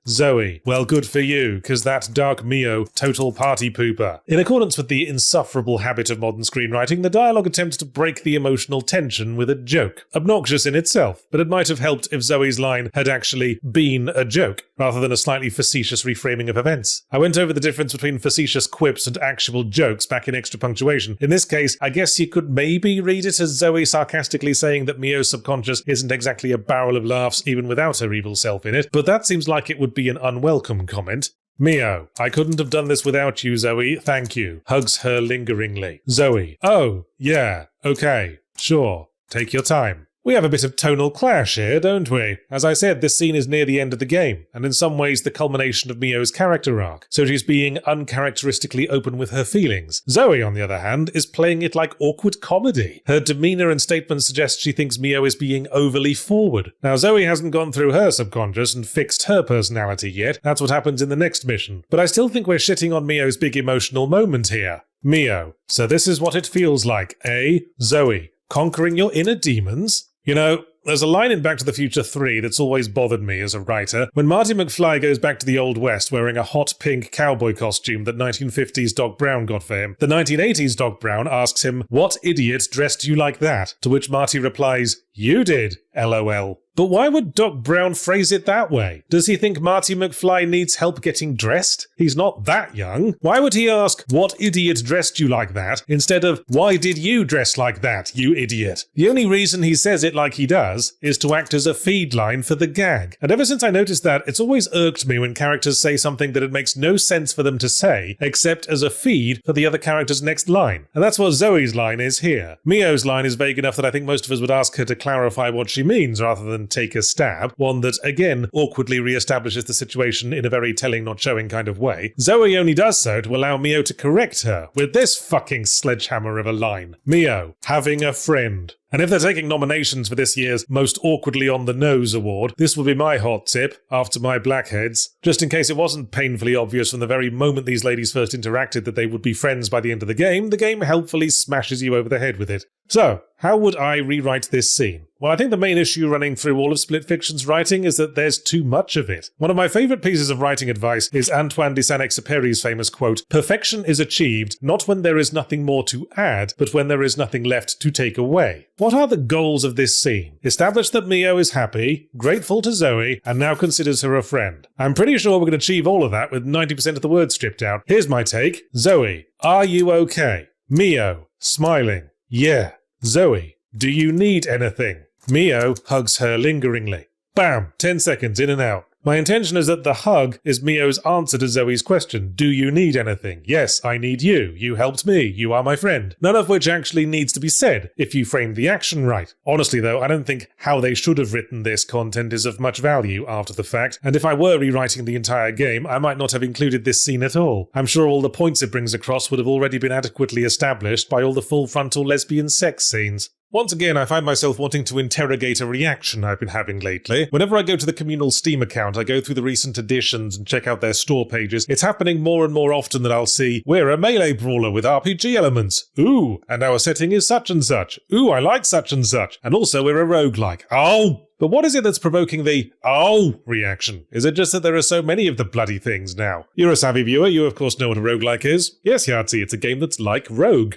Zoe, well good for you, cause that dark Mio, total party pooper. In accordance with the insufferable habit of modern screenwriting, the dialogue attempts to break the emotional tension with a joke. Obnoxious in itself, but it might have helped if Zoe's line had actually been a joke, rather than a slightly facetious reframing of events. I went over the difference between facetious quips and actual jokes back in extra punctuation. In this case, I guess you could maybe read it as Zoe sarcastically saying that Mio's subconscious isn't exactly a barrel of laughs even without her evil self in it, but that seems like it would be an unwelcome comment. Mio, I couldn't have done this without you, Zoe, thank you. Hugs her lingeringly. Zoe, oh, yeah, okay, sure, take your time. We have a bit of tonal clash here, don't we? As I said, this scene is near the end of the game, and in some ways the culmination of Mio's character arc, so she's being uncharacteristically open with her feelings. Zoe, on the other hand, is playing it like awkward comedy. Her demeanour and statements suggest she thinks Mio is being overly forward. Now, Zoe hasn't gone through her subconscious and fixed her personality yet. That's what happens in the next mission. But I still think we're shitting on Mio's big emotional moment here. Mio. So this is what it feels like, eh? Zoe. Conquering your inner demons? You know, there's a line in Back to the Future 3 that's always bothered me as a writer. When Marty McFly goes back to the Old West wearing a hot pink cowboy costume that 1950s Doc Brown got for him, the 1980s Doc Brown asks him, "What idiot dressed you like that?" To which Marty replies, "You did, LOL." But why would Doc Brown phrase it that way? Does he think Marty McFly needs help getting dressed? He's not that young. Why would he ask, "What idiot dressed you like that?" instead of, "Why did you dress like that, you idiot?" The only reason he says it like he does is to act as a feed line for the gag. And ever since I noticed that, it's always irked me when characters say something that it makes no sense for them to say, except as a feed for the other character's next line. And that's what Zoe's line is here. Mio's line is vague enough that I think most of us would ask her to clarify what she means rather than take a stab, one that, again, awkwardly re-establishes the situation in a very telling not showing kind of way. Zoe only does so to allow Mio to correct her with this fucking sledgehammer of a line. Mio, having a friend. And if they're taking nominations for this year's Most Awkwardly on the Nose award, this will be my hot tip, after my blackheads. Just in case it wasn't painfully obvious from the very moment these ladies first interacted that they would be friends by the end of the game helpfully smashes you over the head with it. So, how would I rewrite this scene? Well, I think the main issue running through all of Split Fiction's writing is that there's too much of it. One of my favourite pieces of writing advice is Antoine de Saint-Exupéry's famous quote, "Perfection is achieved not when there is nothing more to add, but when there is nothing left to take away." What are the goals of this scene? Establish that Mio is happy, grateful to Zoe, and now considers her a friend. I'm pretty sure we're going to achieve all of that with 90% of the words stripped out. Here's my take. Zoe, are you okay? Mio, smiling. Yeah. Zoe, do you need anything? Mio hugs her lingeringly. Bam! 10 seconds in and out. My intention is that the hug is Mio's answer to Zoe's question. Do you need anything? Yes, I need you. You helped me. You are my friend. None of which actually needs to be said, if you frame the action right. Honestly though, I don't think how they should have written this content is of much value after the fact, and if I were rewriting the entire game, I might not have included this scene at all. I'm sure all the points it brings across would have already been adequately established by all the full frontal lesbian sex scenes. Once again, I find myself wanting to interrogate a reaction I've been having lately. Whenever I go to the communal Steam account, I go through the recent additions and check out their store pages. It's happening more and more often that I'll see, "We're a melee brawler with RPG elements. Ooh, and our setting is such and such. Ooh, I like such and such. And also we're a roguelike. Oh!" But what is it that's provoking the "oh" reaction? Is it just that there are so many of the bloody things now? You're a savvy viewer, you of course know what a roguelike is. Yes, Yahtzee, it's a game that's like Rogue.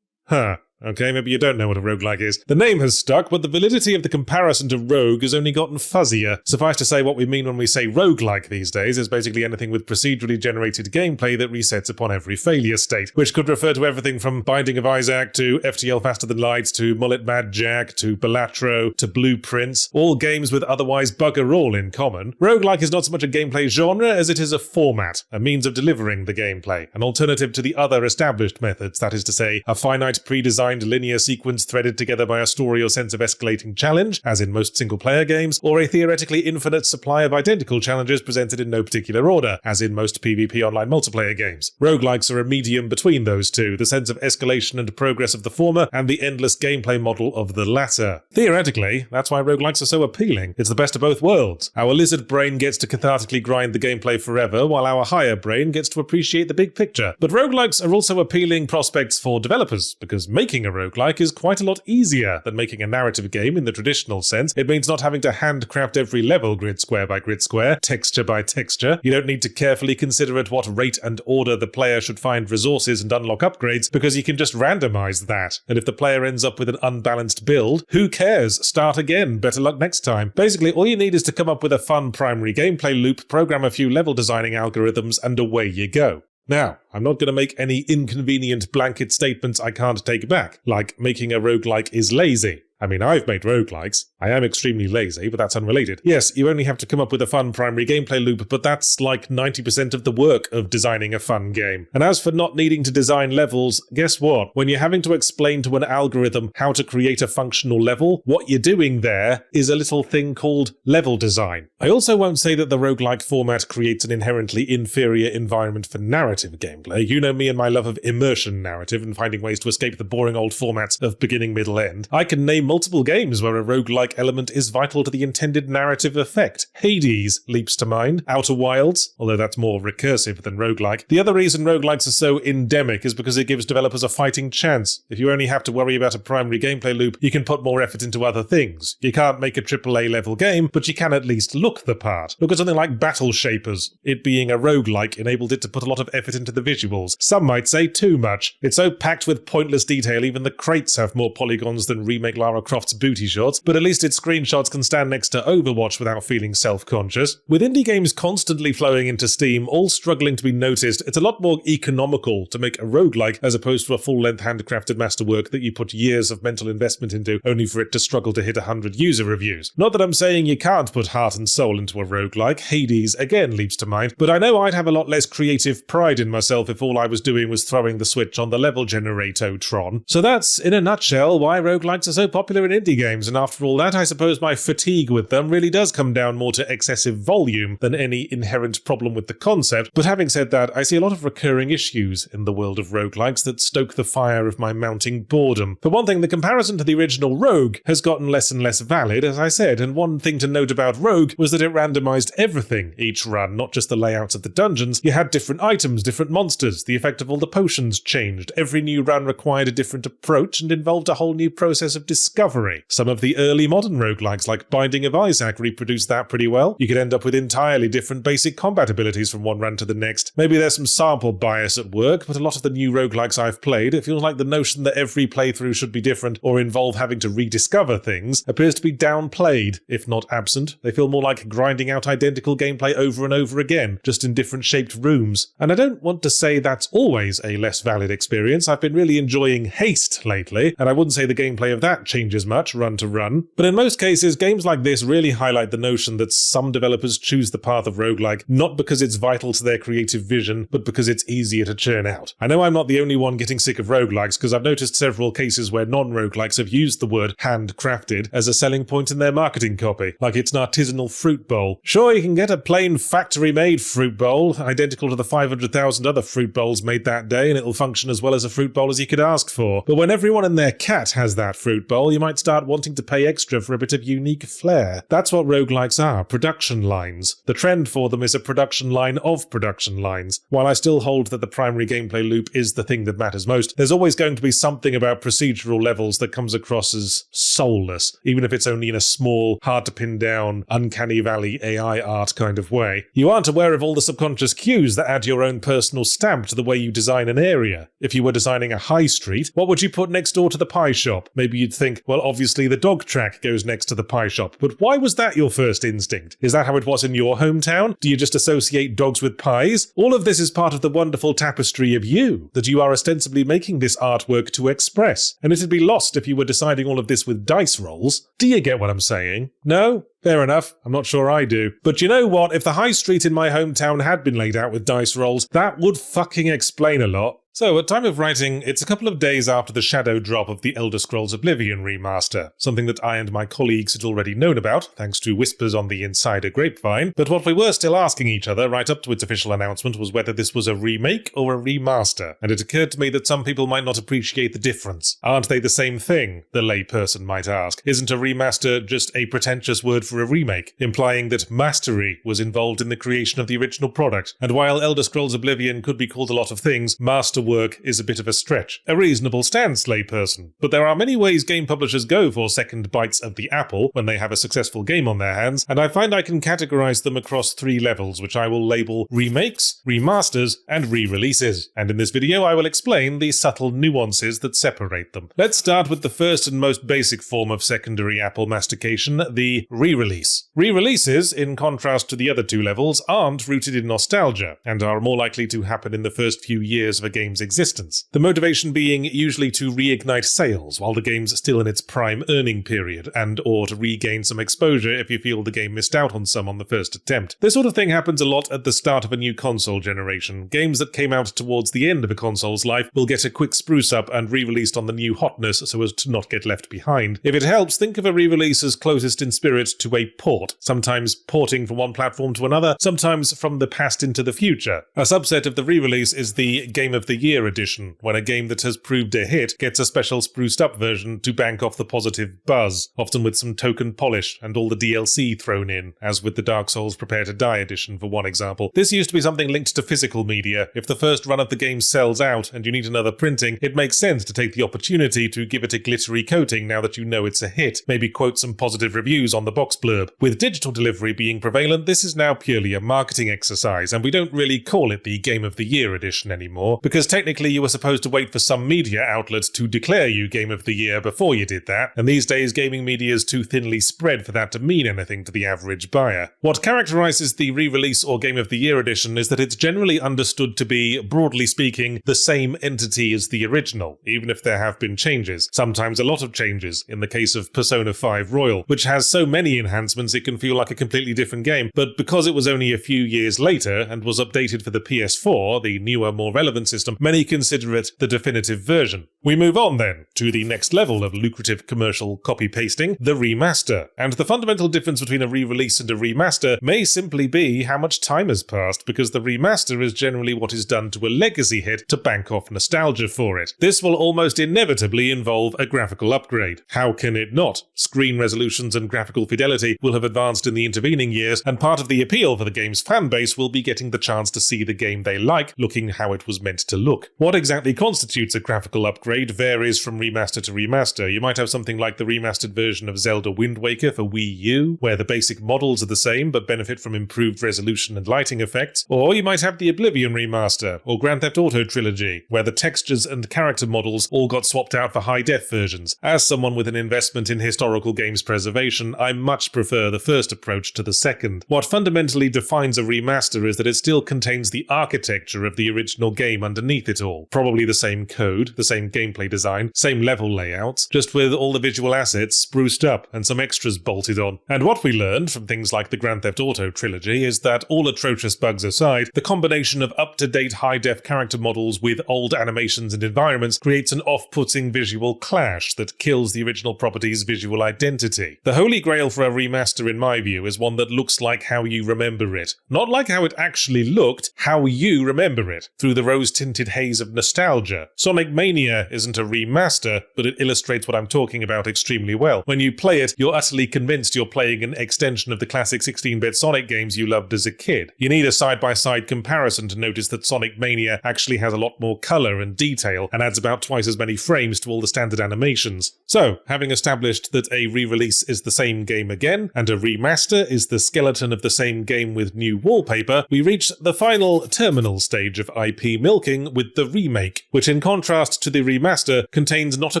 Huh. Okay, maybe you don't know what a roguelike is. The name has stuck, but the validity of the comparison to Rogue has only gotten fuzzier. Suffice to say, what we mean when we say roguelike these days is basically anything with procedurally generated gameplay that resets upon every failure state, which could refer to everything from Binding of Isaac to FTL Faster Than Light to Mullet Mad Jack to Balatro to Blueprints, all games with otherwise bugger all in common. Roguelike is not so much a gameplay genre as it is a format, a means of delivering the gameplay, an alternative to the other established methods, that is to say, a finite pre-designed linear sequence threaded together by a story or sense of escalating challenge, as in most single-player games, or a theoretically infinite supply of identical challenges presented in no particular order, as in most PvP online multiplayer games. Roguelikes are a medium between those two, the sense of escalation and progress of the former, and the endless gameplay model of the latter. Theoretically, that's why roguelikes are so appealing. It's the best of both worlds. Our lizard brain gets to cathartically grind the gameplay forever, while our higher brain gets to appreciate the big picture. But roguelikes are also appealing prospects for developers, because making a roguelike is quite a lot easier than making a narrative game in the traditional sense. It means not having to handcraft every level grid square by grid square, texture by texture. You don't need to carefully consider at what rate and order the player should find resources and unlock upgrades, because you can just randomize that. And if the player ends up with an unbalanced build, who cares? Start again. Better luck next time. Basically, all you need is to come up with a fun primary gameplay loop, program a few level designing algorithms, and away you go. Now, I'm not going to make any inconvenient blanket statements I can't take back, like making a roguelike is lazy. I mean, I've made roguelikes. I am extremely lazy, but that's unrelated. Yes, you only have to come up with a fun primary gameplay loop, but that's like 90% of the work of designing a fun game. And as for not needing to design levels, guess what? When you're having to explain to an algorithm how to create a functional level, what you're doing there is a little thing called level design. I also won't say that the roguelike format creates an inherently inferior environment for narrative gameplay. You know me and my love of immersion narrative and finding ways to escape the boring old formats of beginning, middle, end. I can name multiple games where a roguelike element is vital to the intended narrative effect. Hades leaps to mind. Outer Wilds, although that's more recursive than roguelike. The other reason roguelikes are so endemic is because it gives developers a fighting chance. If you only have to worry about a primary gameplay loop, you can put more effort into other things. You can't make a AAA level game, but you can at least look the part. Look at something like Battle Shapers. It being a roguelike enabled it to put a lot of effort into the visuals. Some might say too much. It's so packed with pointless detail, even the crates have more polygons than remake Lara Croft's booty shots, but at least its screenshots can stand next to Overwatch without feeling self-conscious. With indie games constantly flowing into Steam, all struggling to be noticed, it's a lot more economical to make a roguelike as opposed to a full-length handcrafted masterwork that you put years of mental investment into only for it to struggle to hit 100 user reviews. Not that I'm saying you can't put heart and soul into a roguelike. Hades again leaps to mind, but I know I'd have a lot less creative pride in myself if all I was doing was throwing the switch on the level generator-tron. So that's, in a nutshell, why roguelikes are so popular in indie games, and after all that, I suppose my fatigue with them really does come down more to excessive volume than any inherent problem with the concept. But having said that, I see a lot of recurring issues in the world of roguelikes that stoke the fire of my mounting boredom. For one thing, the comparison to the original Rogue has gotten less and less valid, as I said, and one thing to note about Rogue was that it randomized everything each run, not just the layouts of the dungeons. You had different items, different monsters, the effect of all the potions changed. Every new run required a different approach and involved a whole new process of discovery. Some of the early modern roguelikes, like Binding of Isaac, reproduced that pretty well. You could end up with entirely different basic combat abilities from one run to the next. Maybe there's some sample bias at work, but a lot of the new roguelikes I've played, it feels like the notion that every playthrough should be different or involve having to rediscover things appears to be downplayed, if not absent. They feel more like grinding out identical gameplay over and over again, just in different shaped rooms. And I don't want to say that's always a less valid experience. I've been really enjoying Haste lately, and I wouldn't say the gameplay of that changes much run to run. But in most cases, games like this really highlight the notion that some developers choose the path of roguelike not because it's vital to their creative vision, but because it's easier to churn out. I know I'm not the only one getting sick of roguelikes, because I've noticed several cases where non-roguelikes have used the word handcrafted as a selling point in their marketing copy, like it's an artisanal fruit bowl. Sure, you can get a plain factory-made fruit bowl, identical to the 500,000 other fruit bowls made that day, and it'll function as well as a fruit bowl as you could ask for. But when everyone and their cat has that fruit bowl, you might start wanting to pay extra for a bit of unique flair. That's what roguelikes are, production lines. The trend for them is a production line of production lines. While I still hold that the primary gameplay loop is the thing that matters most, there's always going to be something about procedural levels that comes across as soulless, even if it's only in a small, hard-to-pin-down, uncanny valley AI art kind of way. You aren't aware of all the subconscious cues that add your own personal stamp to the way you design an area. If you were designing a high street, what would you put next door to the pie shop? Maybe you'd think, well, obviously the dog track goes next to the pie shop, but why was that your first instinct? Is that how it was in your hometown? Do you just associate dogs with pies? All of this is part of the wonderful tapestry of you that you are ostensibly making this artwork to express, and it'd be lost if you were deciding all of this with dice rolls. Do you get what I'm saying? No? Fair enough, I'm not sure I do. But you know what? If the high street in my hometown had been laid out with dice rolls, that would fucking explain a lot. So, at time of writing, it's a couple of days after the shadow drop of the Elder Scrolls Oblivion remaster, something that I and my colleagues had already known about, thanks to whispers on the insider grapevine, but what we were still asking each other right up to its official announcement was whether this was a remake or a remaster, and it occurred to me that some people might not appreciate the difference. Aren't they the same thing, the layperson might ask? Isn't a remaster just a pretentious word for a remake, implying that mastery was involved in the creation of the original product? And while Elder Scrolls Oblivion could be called a lot of things, masterwork is a bit of a stretch. A reasonable stance, layperson. But there are many ways game publishers go for second bites of the apple when they have a successful game on their hands, and I find I can categorize them across 3 levels, which I will label remakes, remasters, and re-releases. And in this video I will explain the subtle nuances that separate them. Let's start with the first and most basic form of secondary apple mastication, the re-release. Re-releases, in contrast to the other 2 levels, aren't rooted in nostalgia, and are more likely to happen in the first few years of a game's game's existence. The motivation being usually to reignite sales while the game's still in its prime earning period, and or to regain some exposure if you feel the game missed out on some on the first attempt. This sort of thing happens a lot at the start of a new console generation. Games that came out towards the end of a console's life will get a quick spruce up and re-released on the new hotness so as to not get left behind. If it helps, think of a re-release as closest in spirit to a port, sometimes porting from one platform to another, sometimes from the past into the future. A subset of the re-release is the Game of the Year edition, when a game that has proved a hit gets a special spruced up version to bank off the positive buzz, often with some token polish and all the DLC thrown in, as with the Dark Souls Prepare to Die edition for one example. This used to be something linked to physical media. If the first run of the game sells out and you need another printing, it makes sense to take the opportunity to give it a glittery coating now that you know it's a hit, maybe quote some positive reviews on the box blurb. With digital delivery being prevalent, this is now purely a marketing exercise, and we don't really call it the Game of the Year edition anymore, because technically you were supposed to wait for some media outlet to declare you Game of the Year before you did that, and these days gaming media is too thinly spread for that to mean anything to the average buyer. What characterizes the re-release or Game of the Year edition is that it's generally understood to be, broadly speaking, the same entity as the original, even if there have been changes, sometimes a lot of changes, in the case of Persona 5 Royal, which has so many enhancements it can feel like a completely different game, but because it was only a few years later and was updated for the PS4, the newer, more relevant system, many consider it the definitive version. We move on then to the next level of lucrative commercial copy-pasting, the remaster. And the fundamental difference between a re-release and a remaster may simply be how much time has passed, because the remaster is generally what is done to a legacy hit to bank off nostalgia for it. This will almost inevitably involve a graphical upgrade. How can it not? Screen resolutions and graphical fidelity will have advanced in the intervening years, and part of the appeal for the game's fanbase will be getting the chance to see the game they like looking how it was meant to look. What exactly constitutes a graphical upgrade varies from remaster to remaster. You might have something like the remastered version of Zelda Wind Waker for Wii U, where the basic models are the same but benefit from improved resolution and lighting effects, or you might have the Oblivion remaster, or Grand Theft Auto Trilogy, where the textures and character models all got swapped out for high-def versions. As someone with an investment in historical games preservation, I much prefer the first approach to the second. What fundamentally defines a remaster is that it still contains the architecture of the original game underneath it all. Probably the same code, the same gameplay design, same level layouts, just with all the visual assets spruced up and some extras bolted on. And what we learned from things like the Grand Theft Auto trilogy is that, all atrocious bugs aside, the combination of up-to-date high-def character models with old animations and environments creates an off-putting visual clash that kills the original property's visual identity. The holy grail for a remaster, in my view, is one that looks like how you remember it. Not like how it actually looked, how you remember it, through the rose-tinted haze of nostalgia. Sonic Mania isn't a remaster, but it illustrates what I'm talking about extremely well. When you play it, you're utterly convinced you're playing an extension of the classic 16-bit Sonic games you loved as a kid. You need a side-by-side comparison to notice that Sonic Mania actually has a lot more colour and detail, and adds about twice as many frames to all the standard animations. So, having established that a re-release is the same game again, and a remaster is the skeleton of the same game with new wallpaper, we reach the final terminal stage of IP milking with the remake, which in contrast to the remaster contains not a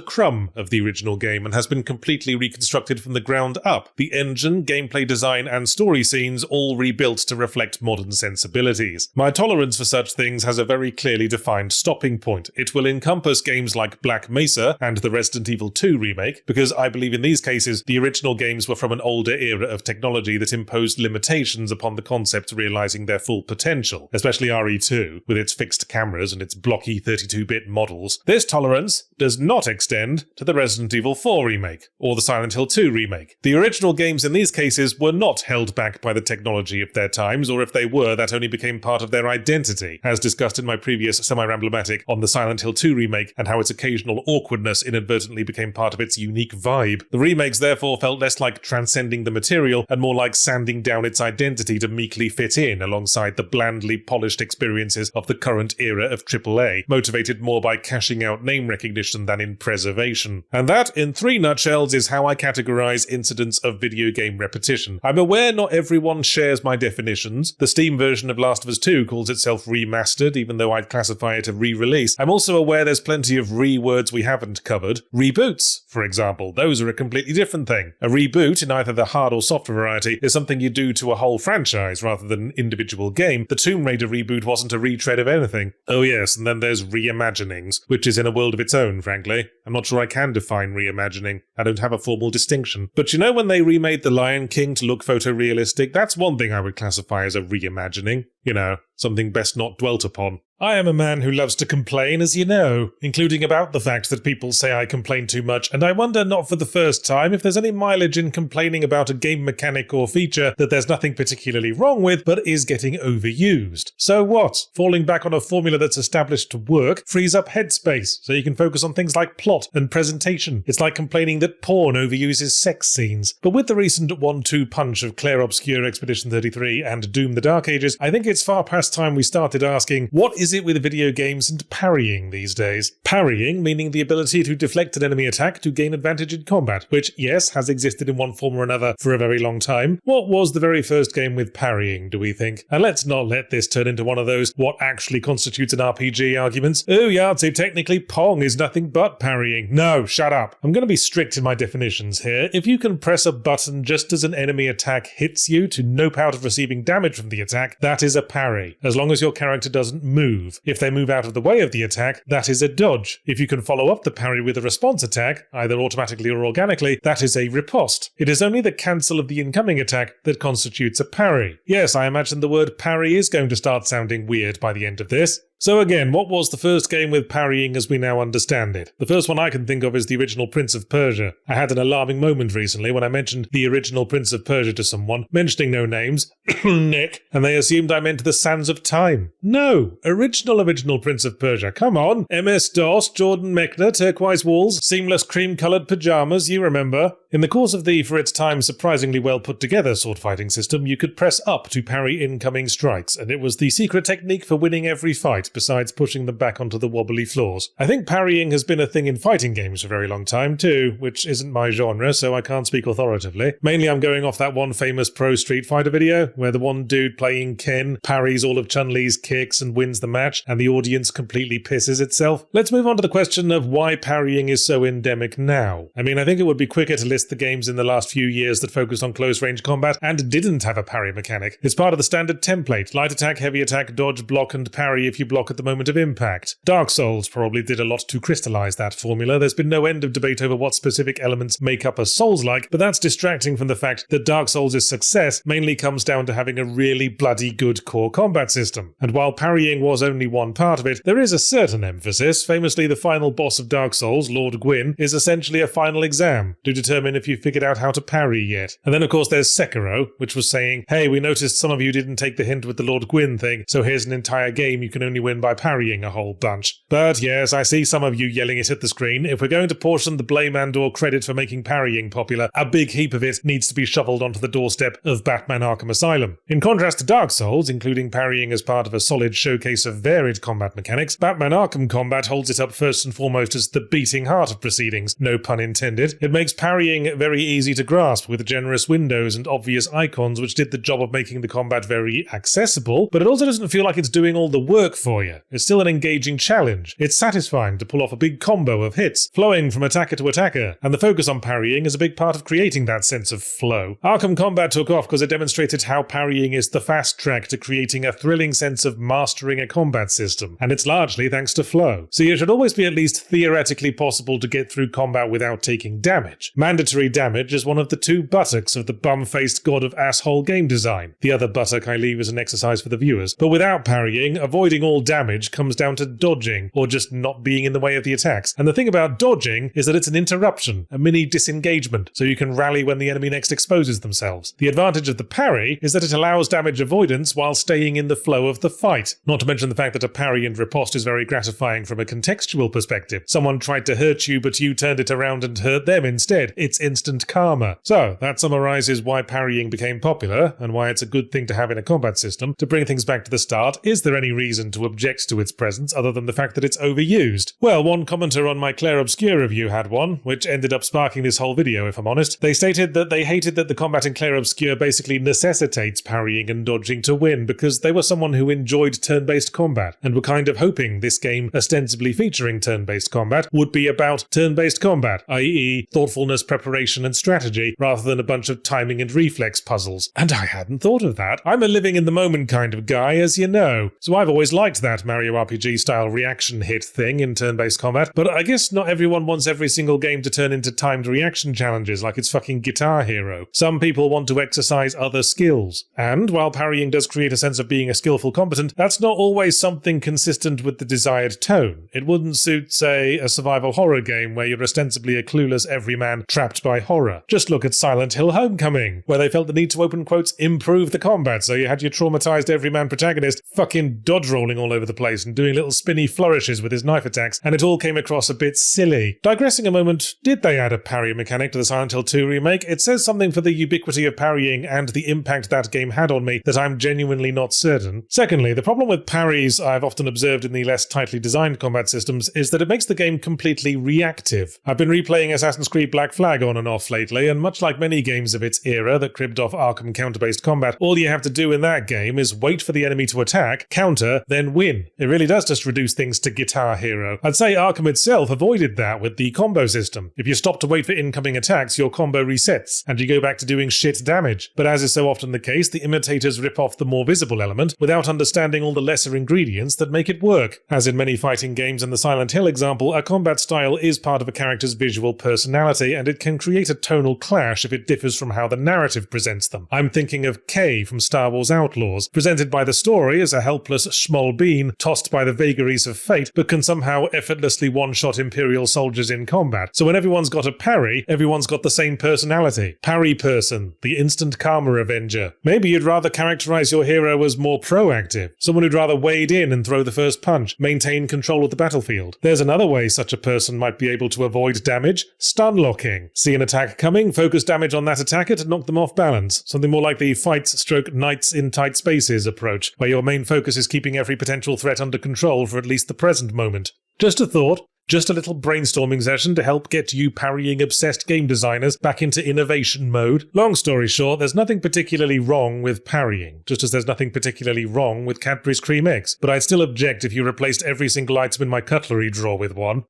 crumb of the original game and has been completely reconstructed from the ground up. The engine, gameplay design and story scenes all rebuilt to reflect modern sensibilities. My tolerance for such things has a very clearly defined stopping point. It will encompass games like Black Mesa and the Resident Evil 2 remake, because I believe in these cases the original games were from an older era of technology that imposed limitations upon the concept realizing their full potential, especially RE2, with its fixed cameras and its blocky 32-bit models. This tolerance does not extend to the Resident Evil 4 remake, or the Silent Hill 2 remake. The original games in these cases were not held back by the technology of their times, or if they were, that only became part of their identity, as discussed in my previous Semi-Ramblomatic on the Silent Hill 2 remake and how its occasional awkwardness inadvertently became part of its unique vibe. The remakes therefore felt less like transcending the material and more like sanding down its identity to meekly fit in alongside the blandly polished experiences of the current era of AAA, motivated more by cashing out name recognition than in preservation. And that, in 3 nutshells, is how I categorize incidents of video game repetition. I'm aware not everyone shares my definitions. The Steam version of Last of Us 2 calls itself remastered, even though I'd classify it a re-release. I'm also aware there's plenty of re-words we haven't covered. Reboots, for example. Those are a completely different thing. A reboot, in either the hard or soft variety, is something you do to a whole franchise rather than an individual game. The Tomb Raider reboot wasn't a retread of anything. Oh yes, and then there's reimaginings, which is in a world of its own, frankly. I'm not sure I can define reimagining. I don't have a formal distinction. But you know when they remade The Lion King to look photorealistic? That's one thing I would classify as a reimagining. You know, something best not dwelt upon. I am a man who loves to complain, as you know, including about the fact that people say I complain too much, and I wonder, not for the first time, if there's any mileage in complaining about a game mechanic or feature that there's nothing particularly wrong with, but is getting overused. So what? Falling back on a formula that's established to work frees up headspace, so you can focus on things like plot and presentation. It's like complaining that porn overuses sex scenes. But with the recent 1-2 punch of Claire Obscure Expedition 33 and Doom the Dark Ages, I think it's far past time we started asking, what is it with video games and parrying these days? Parrying meaning the ability to deflect an enemy attack to gain advantage in combat, which, yes, has existed in one form or another for a very long time. What was the very first game with parrying, do we think? And let's not let this turn into one of those what actually constitutes an RPG arguments. Oh, Yahtzee, technically Pong is nothing but parrying. No, shut up. I'm going to be strict in my definitions here. If you can press a button just as an enemy attack hits you to nope out of receiving damage from the attack, that is a parry, as long as your character doesn't move. If they move out of the way of the attack, that is a dodge. If you can follow up the parry with a response attack, either automatically or organically, that is a riposte. It is only the cancel of the incoming attack that constitutes a parry. Yes, I imagine the word parry is going to start sounding weird by the end of this. So again, what was the first game with parrying as we now understand it? The first one I can think of is the original Prince of Persia. I had an alarming moment recently when I mentioned the original Prince of Persia to someone, mentioning no names, Nick, and they assumed I meant the Sands of Time. No, original Prince of Persia. Come on. MS-DOS, Jordan Mechner, turquoise walls, seamless cream-coloured pyjamas, you remember. In the course of the, for its time, surprisingly well put together sword fighting system, you could press up to parry incoming strikes, and it was the secret technique for winning every fight, besides pushing them back onto the wobbly floors. I think parrying has been a thing in fighting games for a very long time too, which isn't my genre, so I can't speak authoritatively. Mainly I'm going off that one famous pro Street Fighter video, where the one dude playing Ken parries all of Chun-Li's kicks and wins the match, and the audience completely pisses itself. Let's move on to the question of why parrying is so endemic now. I mean, I think it would be quicker to list the games in the last few years that focused on close-range combat and didn't have a parry mechanic. It's part of the standard template: light attack, heavy attack, dodge, block, and parry if you block at the moment of impact. Dark Souls probably did a lot to crystallize that formula. There's been no end of debate over what specific elements make up a Souls-like, but that's distracting from the fact that Dark Souls' success mainly comes down to having a really bloody good core combat system. And while parrying was only one part of it, there is a certain emphasis. Famously, the final boss of Dark Souls, Lord Gwyn, is essentially a final exam to determine if you figured out how to parry yet. And then of course there's Sekiro, which was saying, hey, we noticed some of you didn't take the hint with the Lord Gwyn thing, so here's an entire game you can only win by parrying a whole bunch. But yes, I see some of you yelling it at the screen. If we're going to portion the blame and or credit for making parrying popular, a big heap of it needs to be shoveled onto the doorstep of Batman Arkham Asylum. In contrast to Dark Souls, including parrying as part of a solid showcase of varied combat mechanics, Batman Arkham Combat holds it up first and foremost as the beating heart of proceedings, no pun intended. It makes parrying very easy to grasp, with generous windows and obvious icons which did the job of making the combat very accessible, but it also doesn't feel like it's doing all the work for you. It's still an engaging challenge. It's satisfying to pull off a big combo of hits, flowing from attacker to attacker, and the focus on parrying is a big part of creating that sense of flow. Arkham Combat took off because it demonstrated how parrying is the fast track to creating a thrilling sense of mastering a combat system, and it's largely thanks to flow. So it should always be at least theoretically possible to get through combat without taking damage. Mandatory damage is one of the two buttocks of the bum-faced god of asshole game design. The other buttock I leave as an exercise for the viewers. But without parrying, avoiding all damage comes down to dodging, or just not being in the way of the attacks. And the thing about dodging is that it's an interruption, a mini disengagement, so you can rally when the enemy next exposes themselves. The advantage of the parry is that it allows damage avoidance while staying in the flow of the fight. Not to mention the fact that a parry and riposte is very gratifying from a contextual perspective. Someone tried to hurt you, but you turned it around and hurt them instead. It's it's instant karma. So, that summarizes why parrying became popular, and why it's a good thing to have in a combat system. To bring things back to the start, is there any reason to object to its presence other than the fact that it's overused? Well, one commenter on my Claire Obscure review had one, which ended up sparking this whole video if I'm honest. They stated that they hated that the combat in Claire Obscure basically necessitates parrying and dodging to win, because they were someone who enjoyed turn-based combat, and were kind of hoping this game, ostensibly featuring turn-based combat, would be about turn-based combat, i.e. thoughtfulness, preparation and strategy, rather than a bunch of timing and reflex puzzles. And I hadn't thought of that. I'm a living in the moment kind of guy, as you know, so I've always liked that Mario RPG-style reaction hit thing in turn-based combat, but I guess not everyone wants every single game to turn into timed reaction challenges like it's fucking Guitar Hero. Some people want to exercise other skills. And while parrying does create a sense of being a skillful combatant, that's not always something consistent with the desired tone. It wouldn't suit, say, a survival horror game where you're ostensibly a clueless everyman trapped by horror. Just look at Silent Hill Homecoming, where they felt the need to open quotes improve the combat, so you had your traumatized everyman protagonist fucking dodge rolling all over the place and doing little spinny flourishes with his knife attacks, and it all came across a bit silly. Digressing a moment, did they add a parry mechanic to the Silent Hill 2 remake? It says something for the ubiquity of parrying and the impact that game had on me that I'm genuinely not certain. Secondly, the problem with parries I've often observed in the less tightly designed combat systems is that it makes the game completely reactive. I've been replaying Assassin's Creed Black Flag on and off lately, and much like many games of its era that cribbed off Arkham counter-based combat, all you have to do in that game is wait for the enemy to attack, counter, then win. It really does just reduce things to Guitar Hero. I'd say Arkham itself avoided that with the combo system. If you stop to wait for incoming attacks, your combo resets, and you go back to doing shit damage. But as is so often the case, the imitators rip off the more visible element without understanding all the lesser ingredients that make it work. As in many fighting games and the Silent Hill example, a combat style is part of a character's visual personality, and it can create a tonal clash if it differs from how the narrative presents them. I'm thinking of Kay from Star Wars Outlaws, presented by the story as a helpless schmoll bean tossed by the vagaries of fate, but can somehow effortlessly one-shot Imperial soldiers in combat. So when everyone's got a parry, everyone's got the same personality. Parry person, the instant karma avenger. Maybe you'd rather characterize your hero as more proactive, someone who'd rather wade in and throw the first punch, maintain control of the battlefield. There's another way such a person might be able to avoid damage: stun locking. See an attack coming, focus damage on that attacker to knock them off balance. Something more like the fights/knights in tight spaces approach, where your main focus is keeping every potential threat under control for at least the present moment. Just a thought. Just a little brainstorming session to help get you parrying-obsessed game designers back into innovation mode. Long story short, there's nothing particularly wrong with parrying, just as there's nothing particularly wrong with Cadbury's Cream Eggs, but I'd still object if you replaced every single item in my cutlery drawer with one.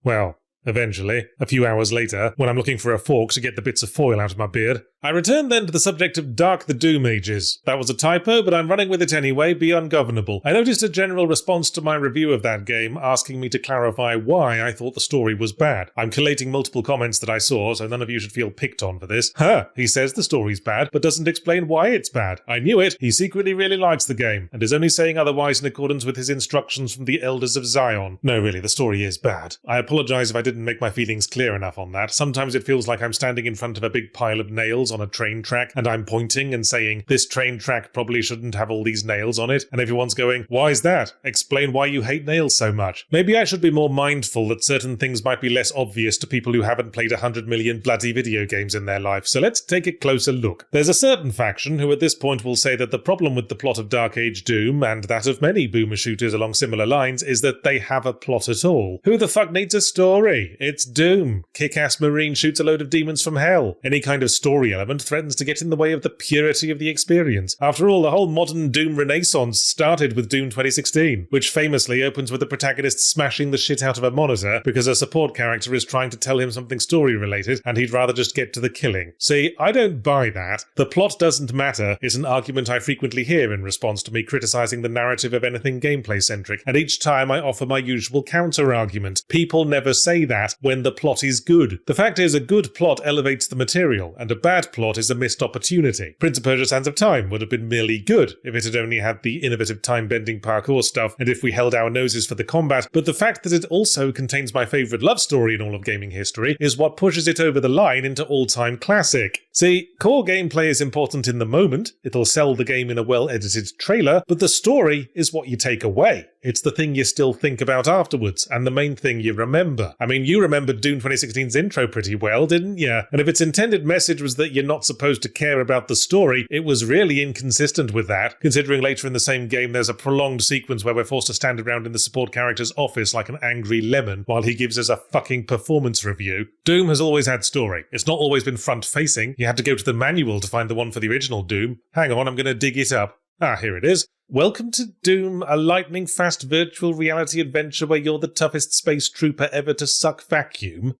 Well, eventually, a few hours later, when I'm looking for a fork to get the bits of foil out of my beard. I return then to the subject of Dark the Doom Ages. That was a typo, but I'm running with it anyway, be ungovernable. I noticed a general response to my review of that game asking me to clarify why I thought the story was bad. I'm collating multiple comments that I saw, so none of you should feel picked on for this. He says the story's bad, but doesn't explain why it's bad. I knew it, he secretly really likes the game, and is only saying otherwise in accordance with his instructions from the Elders of Zion. No, really, the story is bad. I apologize if I didn't make my feelings clear enough on that. Sometimes it feels like I'm standing in front of a big pile of nails on a train track, and I'm pointing and saying, this train track probably shouldn't have all these nails on it, and everyone's going, why is that? Explain why you hate nails so much. Maybe I should be more mindful that certain things might be less obvious to people who haven't played 100 million bloody video games in their life, so let's take a closer look. There's a certain faction who at this point will say that the problem with the plot of Dark Age Doom, and that of many boomer shooters along similar lines, is that they have a plot at all. Who the fuck needs a story? It's Doom. Kick-ass marine shoots a load of demons from hell. Any kind of story element threatens to get in the way of the purity of the experience. After all, the whole modern Doom renaissance started with Doom 2016, which famously opens with the protagonist smashing the shit out of a monitor because a support character is trying to tell him something story-related and he'd rather just get to the killing. See, I don't buy that. The plot doesn't matter is an argument I frequently hear in response to me criticizing the narrative of anything gameplay-centric, and each time I offer my usual counter-argument. People never say that when the plot is good. The fact is, a good plot elevates the material, and a bad plot is a missed opportunity. Prince of Persia: Sands of Time would have been merely good if it had only had the innovative time-bending parkour stuff and if we held our noses for the combat, but the fact that it also contains my favourite love story in all of gaming history is what pushes it over the line into all-time classic. See, core gameplay is important in the moment, it'll sell the game in a well-edited trailer, but the story is what you take away. It's the thing you still think about afterwards, and the main thing you remember. I mean, you remembered Doom 2016's intro pretty well, didn't you? And if its intended message was that you're not supposed to care about the story, it was really inconsistent with that, considering later in the same game there's a prolonged sequence where we're forced to stand around in the support character's office like an angry lemon while he gives us a fucking performance review. Doom has always had story. It's not always been front-facing. You had to go to the manual to find the one for the original Doom. Hang on, I'm going to dig it up. Ah, here it is. Welcome to Doom, a lightning-fast virtual reality adventure where you're the toughest space trooper ever to suck vacuum.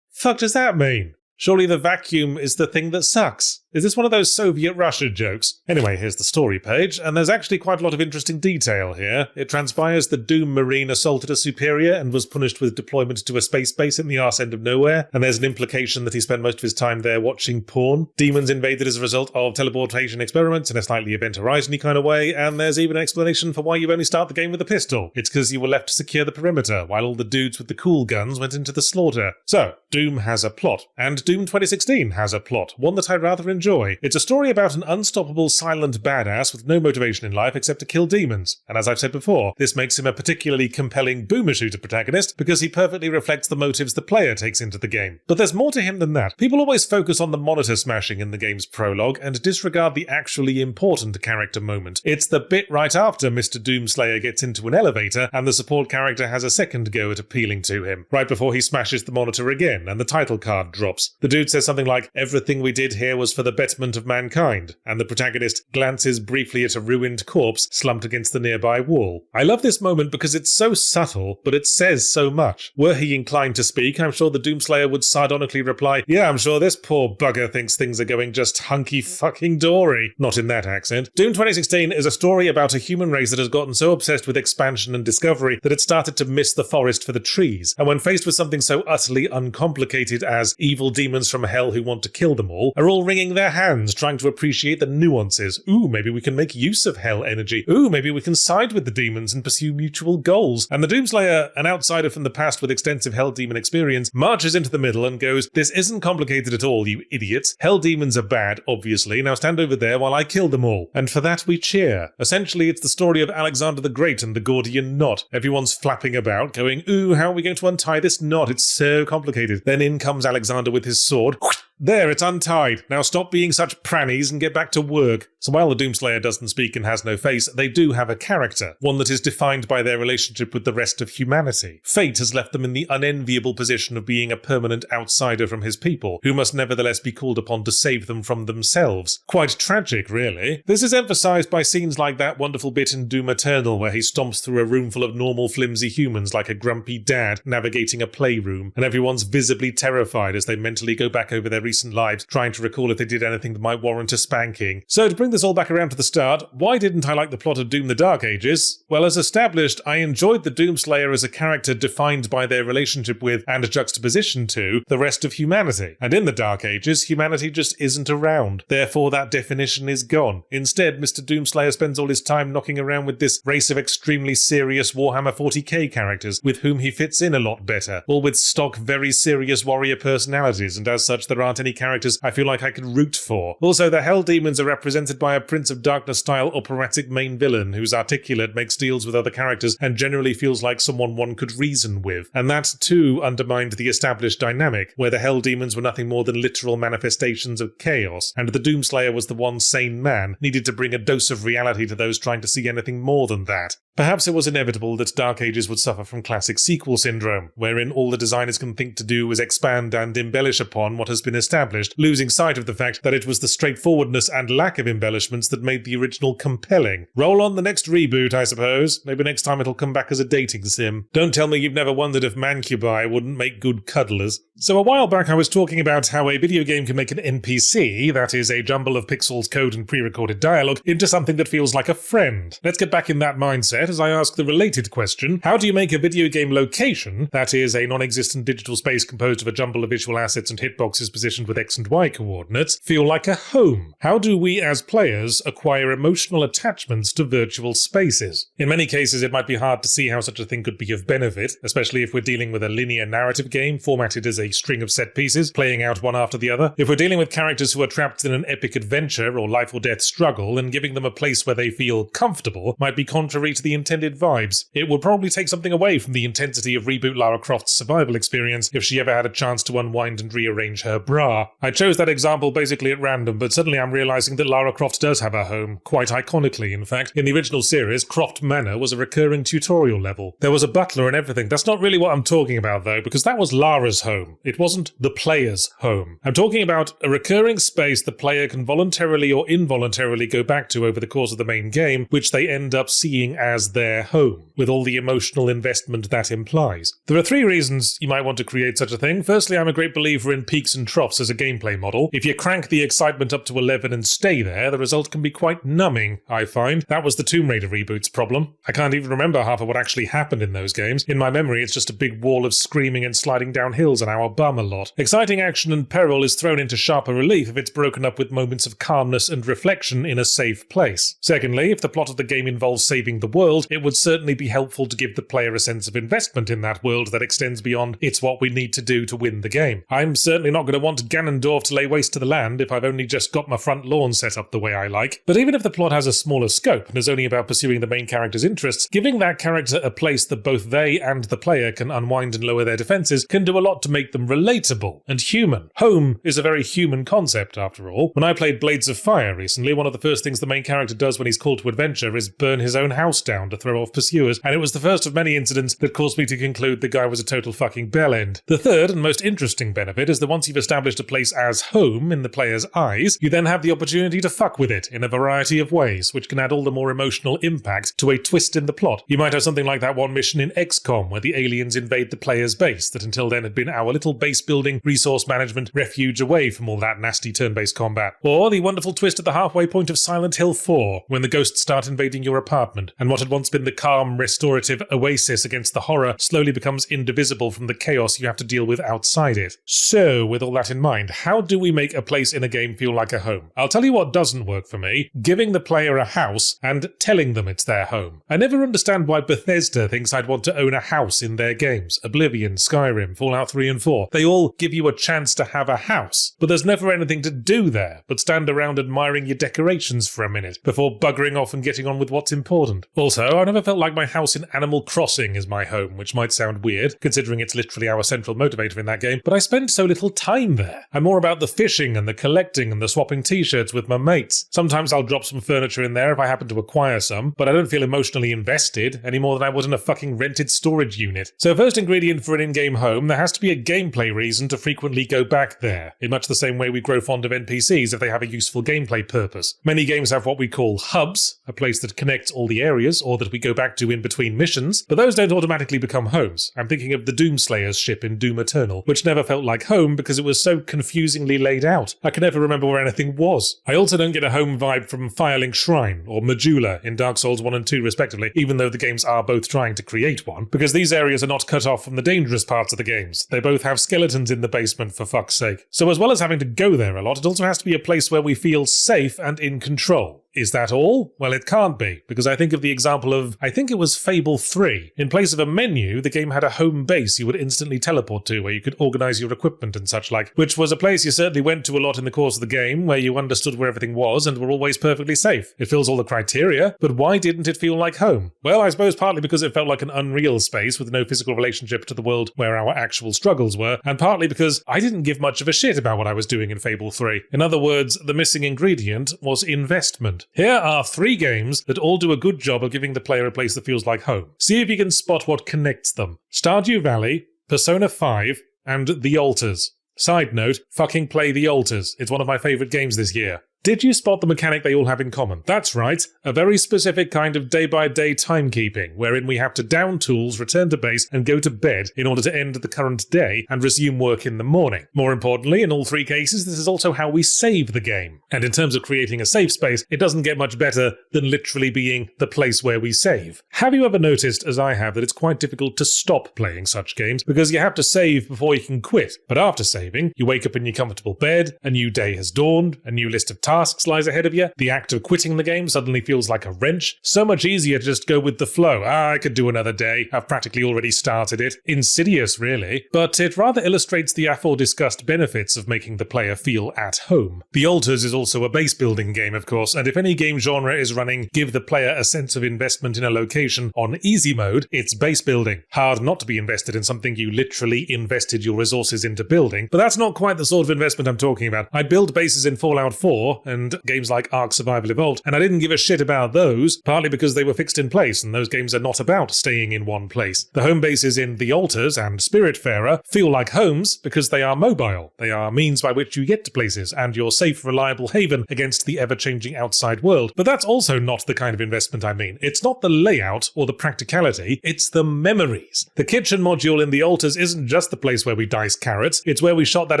Fuck does that mean? Surely the vacuum is the thing that sucks. Is this one of those Soviet Russia jokes? Anyway, here's the story page, and there's actually quite a lot of interesting detail here. It transpires the Doom Marine assaulted a superior and was punished with deployment to a space base in the arse end of nowhere, and there's an implication that he spent most of his time there watching porn. Demons invaded as a result of teleportation experiments in a slightly Event Horizon-y kind of way, and there's even an explanation for why you only start the game with a pistol. It's because you were left to secure the perimeter, while all the dudes with the cool guns went into the slaughter. So, Doom has a plot, and Doom 2016 has a plot, one that I rather enjoy. It's a story about an unstoppable silent badass with no motivation in life except to kill demons. And as I've said before, this makes him a particularly compelling boomer shooter protagonist because he perfectly reflects the motives the player takes into the game. But there's more to him than that. People always focus on the monitor smashing in the game's prologue and disregard the actually important character moment. It's the bit right after Mr. Doomslayer gets into an elevator and the support character has a second go at appealing to him, right before he smashes the monitor again and the title card drops. The dude says something like, "Everything we did here was for the betterment of mankind," and the protagonist glances briefly at a ruined corpse slumped against the nearby wall. I love this moment because it's so subtle, but it says so much. Were he inclined to speak, I'm sure the Doomslayer would sardonically reply, "Yeah, I'm sure this poor bugger thinks things are going just hunky fucking dory." Not in that accent. Doom 2016 is a story about a human race that has gotten so obsessed with expansion and discovery that it started to miss the forest for the trees, and when faced with something so utterly uncomplicated as evil demons from hell who want to kill them all, are all wringing their hands trying to appreciate the nuances. Ooh, maybe we can make use of hell energy. Ooh, maybe we can side with the demons and pursue mutual goals. And the Doomslayer, an outsider from the past with extensive hell demon experience, marches into the middle and goes, "This isn't complicated at all, you idiots. Hell demons are bad, obviously. Now stand over there while I kill them all." And for that we cheer. Essentially, it's the story of Alexander the Great and the Gordian knot. Everyone's flapping about, going, "Ooh, how are we going to untie this knot? It's so complicated." Then in comes Alexander with his sword. There, it's untied. Now stop being such prannies and get back to work. So while the Doomslayer doesn't speak and has no face, they do have a character, one that is defined by their relationship with the rest of humanity. Fate has left them in the unenviable position of being a permanent outsider from his people, who must nevertheless be called upon to save them from themselves. Quite tragic, really. This is emphasised by scenes like that wonderful bit in Doom Eternal where he stomps through a room full of normal flimsy humans like a grumpy dad navigating a playroom, and everyone's visibly terrified as they mentally go back over their recent lives, trying to recall if they did anything that might warrant a spanking. So to bring this all back around to the start, why didn't I like the plot of Doom the Dark Ages? Well, as established, I enjoyed the Doomslayer as a character defined by their relationship with, and a juxtaposition to, the rest of humanity. And in the Dark Ages, humanity just isn't around. Therefore, that definition is gone. Instead, Mr. Doomslayer spends all his time knocking around with this race of extremely serious Warhammer 40k characters, with whom he fits in a lot better, all with stock, very serious warrior personalities, and as such there aren't any characters I feel like I could root for. Also, the Hell Demons are represented by a Prince of Darkness-style operatic main villain who's articulate, makes deals with other characters, and generally feels like someone one could reason with. And that, too, undermined the established dynamic, where the Hell Demons were nothing more than literal manifestations of chaos, and the Doomslayer was the one sane man, needed to bring a dose of reality to those trying to see anything more than that. Perhaps it was inevitable that Dark Ages would suffer from classic sequel syndrome, wherein all the designers can think to do is expand and embellish upon what has been established, losing sight of the fact that it was the straightforwardness and lack of embellishments that made the original compelling. Roll on the next reboot, I suppose. Maybe next time it'll come back as a dating sim. Don't tell me you've never wondered if mancubi wouldn't make good cuddlers. So a while back I was talking about how a video game can make an NPC, that is a jumble of pixels, code and pre-recorded dialogue, into something that feels like a friend. Let's get back in that mindset as I ask the related question, how do you make a video game location, that is a non-existent digital space composed of a jumble of visual assets and hitboxes positioned with X and Y coordinates, feel like a home? How do we as players acquire emotional attachments to virtual spaces? In many cases it might be hard to see how such a thing could be of benefit, especially if we're dealing with a linear narrative game formatted as a string of set pieces, playing out one after the other. If we're dealing with characters who are trapped in an epic adventure or life or death struggle, and giving them a place where they feel comfortable might be contrary to the the intended vibes. It would probably take something away from the intensity of Reboot Lara Croft's survival experience if she ever had a chance to unwind and rearrange her bra. I chose that example basically at random, but suddenly I'm realizing that Lara Croft does have a home, quite iconically in fact. In the original series, Croft Manor was a recurring tutorial level. There was a butler and everything. That's not really what I'm talking about though, because that was Lara's home. It wasn't the player's home. I'm talking about a recurring space the player can voluntarily or involuntarily go back to over the course of the main game, which they end up seeing as their home, with all the emotional investment that implies. There are 3 reasons you might want to create such a thing. Firstly, I'm a great believer in peaks and troughs as a gameplay model. If you crank the excitement up to 11 and stay there, the result can be quite numbing, I find. That was the Tomb Raider reboot's problem. I can't even remember half of what actually happened in those games. In my memory, it's just a big wall of screaming and sliding down hills on our bum a lot. Exciting action and peril is thrown into sharper relief if it's broken up with moments of calmness and reflection in a safe place. Secondly, if the plot of the game involves saving the world, it would certainly be helpful to give the player a sense of investment in that world that extends beyond "it's what we need to do to win the game." I'm certainly not going to want Ganondorf to lay waste to the land if I've only just got my front lawn set up the way I like. But even if the plot has a smaller scope and is only about pursuing the main character's interests, giving that character a place that both they and the player can unwind and lower their defenses can do a lot to make them relatable and human. Home is a very human concept, after all. When I played Blades of Fire recently, one of the first things the main character does when he's called to adventure is burn his own house down to throw off pursuers, and it was the first of many incidents that caused me to conclude the guy was a total fucking bellend. The third and most interesting benefit is that once you've established a place as home in the player's eyes, you then have the opportunity to fuck with it in a variety of ways, which can add all the more emotional impact to a twist in the plot. You might have something like that one mission in XCOM where the aliens invade the player's base that until then had been our little base building, resource management refuge away from all that nasty turn-based combat. Or the wonderful twist at the halfway point of Silent Hill 4 when the ghosts start invading your apartment and what had once been the calm, restorative oasis against the horror slowly becomes indivisible from the chaos you have to deal with outside it. So, with all that in mind, how do we make a place in a game feel like a home? I'll tell you what doesn't work for me: giving the player a house and telling them it's their home. I never understand why Bethesda thinks I'd want to own a house in their games. Oblivion, Skyrim, Fallout 3 and 4. They all give you a chance to have a house, but there's never anything to do there but stand around admiring your decorations for a minute before buggering off and getting on with what's important. Also, I never felt like my house in Animal Crossing is my home, which might sound weird, considering it's literally our central motivator in that game, but I spend so little time there. I'm more about the fishing and the collecting and the swapping t-shirts with my mates. Sometimes I'll drop some furniture in there if I happen to acquire some, but I don't feel emotionally invested any more than I would in a fucking rented storage unit. So first ingredient for an in-game home, there has to be a gameplay reason to frequently go back there, in much the same way we grow fond of NPCs if they have a useful gameplay purpose. Many games have what we call hubs, a place that connects all the areas or that we go back to in between missions, but those don't automatically become homes. I'm thinking of the Doomslayer's ship in Doom Eternal, which never felt like home because it was so confusingly laid out. I can never remember where anything was. I also don't get a home vibe from Firelink Shrine or Majula in Dark Souls 1 and 2 respectively, even though the games are both trying to create one, because these areas are not cut off from the dangerous parts of the games. They both have skeletons in the basement, for fuck's sake. So as well as having to go there a lot, it also has to be a place where we feel safe and in control. Is that all? Well, it can't be, because I think of the example of, I think it was Fable 3. In place of a menu, the game had a home base you would instantly teleport to, where you could organise your equipment and such like, which was a place you certainly went to a lot in the course of the game, where you understood where everything was and were always perfectly safe. It fills all the criteria, but why didn't it feel like home? Well, I suppose partly because it felt like an unreal space with no physical relationship to the world where our actual struggles were, and partly because I didn't give much of a shit about what I was doing in Fable 3. In other words, the missing ingredient was investment. Here are 3 games that all do a good job of giving the player a place that feels like home. See if you can spot what connects them. Stardew Valley, Persona 5, and The Alters. Side note, fucking play The Alters. It's one of my favourite games this year. Did you spot the mechanic they all have in common? That's right, a very specific kind of day-by-day timekeeping, wherein we have to down tools, return to base, and go to bed in order to end the current day and resume work in the morning. More importantly, in all 3 cases, this is also how we save the game. And in terms of creating a safe space, it doesn't get much better than literally being the place where we save. Have you ever noticed, as I have, that it's quite difficult to stop playing such games because you have to save before you can quit, but after saving, you wake up in your comfortable bed, a new day has dawned, a new list of tasks tasks lies ahead of you. The act of quitting the game suddenly feels like a wrench. So much easier to just go with the flow. I could do another day. I've practically already started it. Insidious, really. But it rather illustrates the aforediscussed benefits of making the player feel at home. The Altars is also a base building game, of course, and if any game genre is running give the player a sense of investment in a location on easy mode, it's base building. Hard not to be invested in something you literally invested your resources into building, but that's not quite the sort of investment I'm talking about. I built bases in Fallout 4 and games like Ark Survival Evolved, and I didn't give a shit about those, partly because they were fixed in place, and those games are not about staying in one place. The home bases in The Altars and Spiritfarer feel like homes because they are mobile. They are means by which you get to places, and your safe, reliable haven against the ever-changing outside world. But that's also not the kind of investment I mean. It's not the layout or the practicality, it's the memories. The kitchen module in The Altars isn't just the place where we dice carrots, it's where we shot that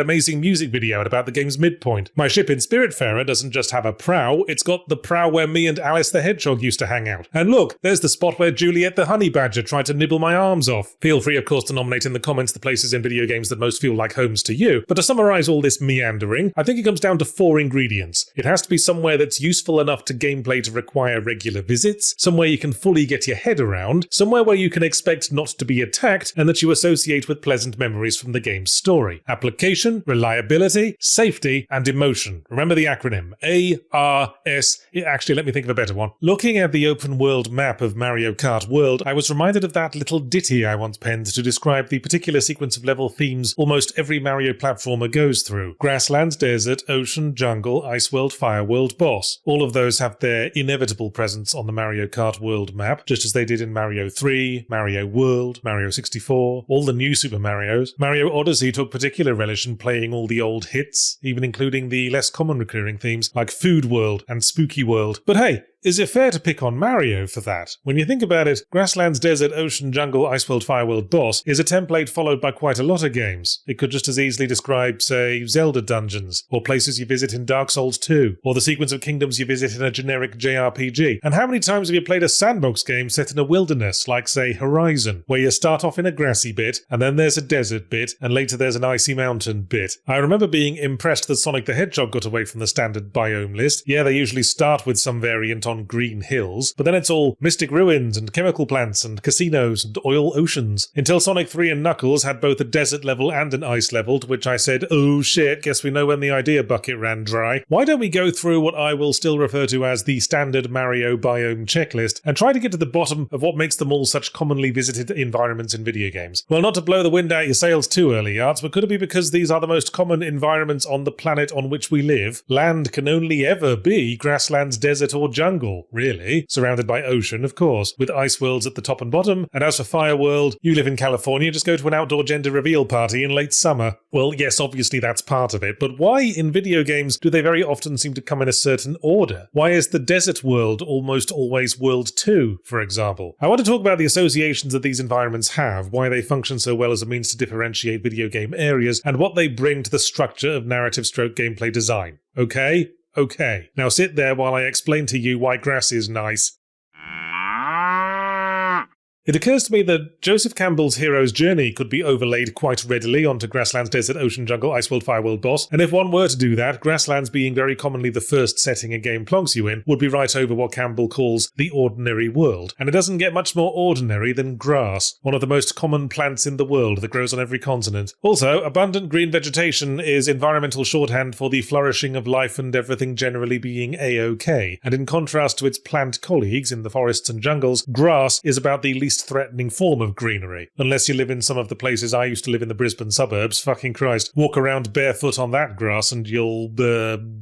amazing music video at about the game's midpoint. My ship in Spiritfarer doesn't just have a prow, it's got the prow where me and Alice the Hedgehog used to hang out. And look, there's the spot where Juliet the Honey Badger tried to nibble my arms off. Feel free, of course, to nominate in the comments the places in video games that most feel like homes to you, but to summarize all this meandering, I think it comes down to 4 ingredients. It has to be somewhere that's useful enough to gameplay to require regular visits, somewhere you can fully get your head around, somewhere where you can expect not to be attacked, and that you associate with pleasant memories from the game's story. Application, reliability, safety, and emotion. Remember the acronym, ARS. Actually, let me think of a better one. Looking at the open world map of Mario Kart World, I was reminded of that little ditty I once penned to describe the particular sequence of level themes almost every Mario platformer goes through. Grasslands, desert, ocean, jungle, ice world, fire world, boss. All of those have their inevitable presence on the Mario Kart World map, just as they did in Mario 3, Mario World, Mario 64, all the new Super Marios. Mario Odyssey took particular relish in playing all the old hits, even including the less common recurring themes like Food World and Spooky World. But hey, is it fair to pick on Mario for that? When you think about it, Grasslands, Desert, Ocean, Jungle, Ice World, Fire World, Boss is a template followed by quite a lot of games. It could just as easily describe, say, Zelda dungeons, or places you visit in Dark Souls 2, or the sequence of kingdoms you visit in a generic JRPG. And how many times have you played a sandbox game set in a wilderness, like, say, Horizon, where you start off in a grassy bit, and then there's a desert bit, and later there's an icy mountain bit? I remember being impressed that Sonic the Hedgehog got away from the standard biome list. Yeah, they usually start with some variant on green hills, but then it's all mystic ruins and chemical plants and casinos and oil oceans, until Sonic 3 and Knuckles had both a desert level and an ice level, to which I said, oh shit, guess we know when the idea bucket ran dry. Why don't we go through what I will still refer to as the standard Mario biome checklist and try to get to the bottom of what makes them all such commonly visited environments in video games? Well, not to blow the wind out your sails too early, Yards, but could it be because these are the most common environments on the planet on which we live? Land can only ever be grasslands, desert, or jungle, really. Surrounded by ocean, of course, with ice worlds at the top and bottom. And as for Fire World, you live in California, just go to an outdoor gender reveal party in late summer. Well, yes, obviously that's part of it, but why in video games do they very often seem to come in a certain order? Why is the desert world almost always World 2, for example? I want to talk about the associations that these environments have, why they function so well as a means to differentiate video game areas, and what they bring to the structure of narrative/gameplay design. Okay? Okay. Now sit there while I explain to you why grass is nice. It occurs to me that Joseph Campbell's hero's journey could be overlaid quite readily onto Grasslands, Desert, Ocean, Jungle, Ice World, Fire World, Boss, and if one were to do that, Grasslands being very commonly the first setting a game plonks you in, would be right over what Campbell calls the ordinary world. And it doesn't get much more ordinary than grass, one of the most common plants in the world that grows on every continent. Also, abundant green vegetation is environmental shorthand for the flourishing of life and everything generally being A-OK, and in contrast to its plant colleagues in the forests and jungles, grass is about the least threatening form of greenery. Unless you live in some of the places I used to live in the Brisbane suburbs, fucking Christ, walk around barefoot on that grass and you'll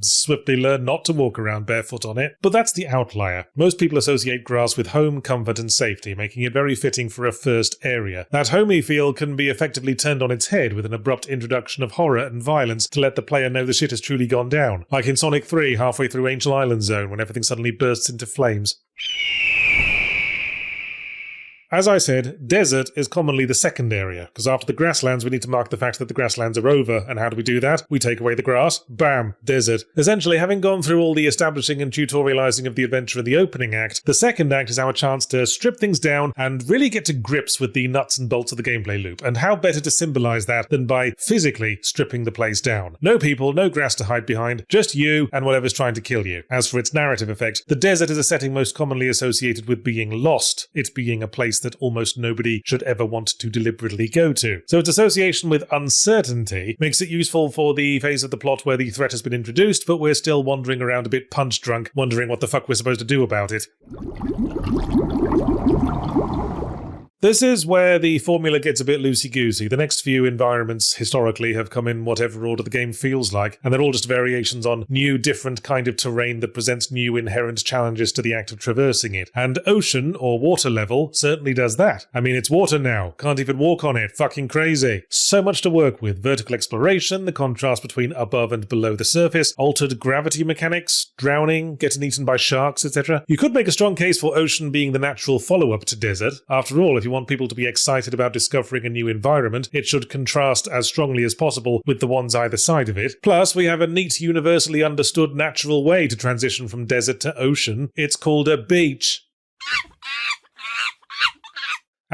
swiftly learn not to walk around barefoot on it. But that's the outlier. Most people associate grass with home, comfort and safety, making it very fitting for a first area. That homey feel can be effectively turned on its head with an abrupt introduction of horror and violence to let the player know the shit has truly gone down. Like in Sonic 3 halfway through Angel Island Zone when everything suddenly bursts into flames. As I said, desert is commonly the second area, because after the grasslands we need to mark the fact that the grasslands are over, and how do we do that? We take away the grass, bam, desert. Essentially, having gone through all the establishing and tutorializing of the adventure in the opening act, the second act is our chance to strip things down and really get to grips with the nuts and bolts of the gameplay loop, and how better to symbolize that than by physically stripping the place down. No people, no grass to hide behind, just you and whatever's trying to kill you. As for its narrative effect, the desert is a setting most commonly associated with being lost, it being a place that almost nobody should ever want to deliberately go to. So its association with uncertainty makes it useful for the phase of the plot where the threat has been introduced, but we're still wandering around a bit punch-drunk, wondering what the fuck we're supposed to do about it. This is where the formula gets a bit loosey-goosey. The next few environments historically have come in whatever order the game feels like, and they're all just variations on new, different kind of terrain that presents new inherent challenges to the act of traversing it. And ocean, or water level, certainly does that. I mean, it's water now. Can't even walk on it. Fucking crazy. So much to work with. Vertical exploration, the contrast between above and below the surface, altered gravity mechanics, drowning, getting eaten by sharks, etc. You could make a strong case for ocean being the natural follow-up to desert. After all, if you want people to be excited about discovering a new environment, it should contrast as strongly as possible with the ones either side of it. Plus, we have a neat, universally understood natural way to transition from desert to ocean. It's called a beach.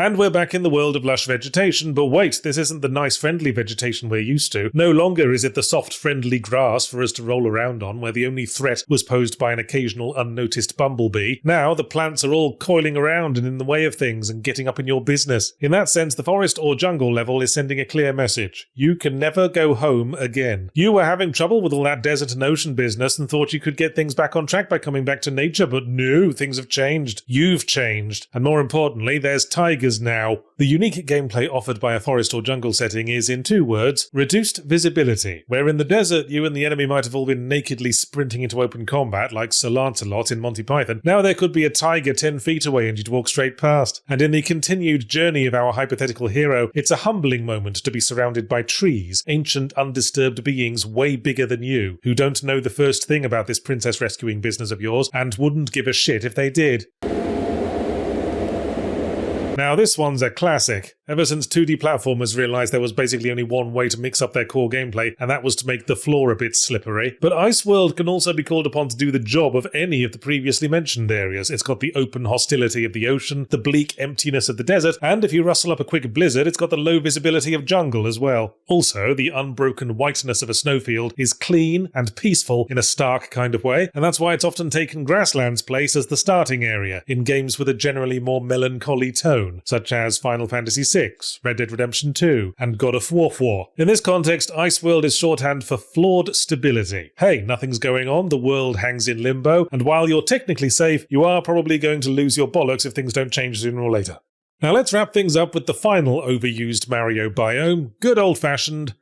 And we're back in the world of lush vegetation, but wait, this isn't the nice friendly vegetation we're used to. No longer is it the soft friendly grass for us to roll around on, where the only threat was posed by an occasional unnoticed bumblebee. Now the plants are all coiling around and in the way of things and getting up in your business. In that sense, the forest or jungle level is sending a clear message. You can never go home again. You were having trouble with all that desert and ocean business and thought you could get things back on track by coming back to nature, but no, things have changed. You've changed. And more importantly, there's tigers now. The unique gameplay offered by a forest or jungle setting is, in 2 words, reduced visibility. Where in the desert, you and the enemy might have all been nakedly sprinting into open combat like Sir Lancelot in Monty Python, now there could be a tiger 10 feet away and you'd walk straight past. And in the continued journey of our hypothetical hero, it's a humbling moment to be surrounded by trees, ancient undisturbed beings way bigger than you, who don't know the first thing about this princess rescuing business of yours and wouldn't give a shit if they did. Now this one's a classic. Ever since 2D platformers realised there was basically only one way to mix up their core gameplay, and that was to make the floor a bit slippery. But Iceworld can also be called upon to do the job of any of the previously mentioned areas. It's got the open hostility of the ocean, the bleak emptiness of the desert, and if you rustle up a quick blizzard, it's got the low visibility of jungle as well. Also, the unbroken whiteness of a snowfield is clean and peaceful in a stark kind of way, and that's why it's often taken Grassland's place as the starting area in games with a generally more melancholy tone, such as Final Fantasy VI, Red Dead Redemption 2, and God of War. In this context, Iceworld is shorthand for flawed stability. Hey, nothing's going on, the world hangs in limbo, and while you're technically safe, you are probably going to lose your bollocks if things don't change sooner or later. Now let's wrap things up with the final overused Mario biome, good old-fashioned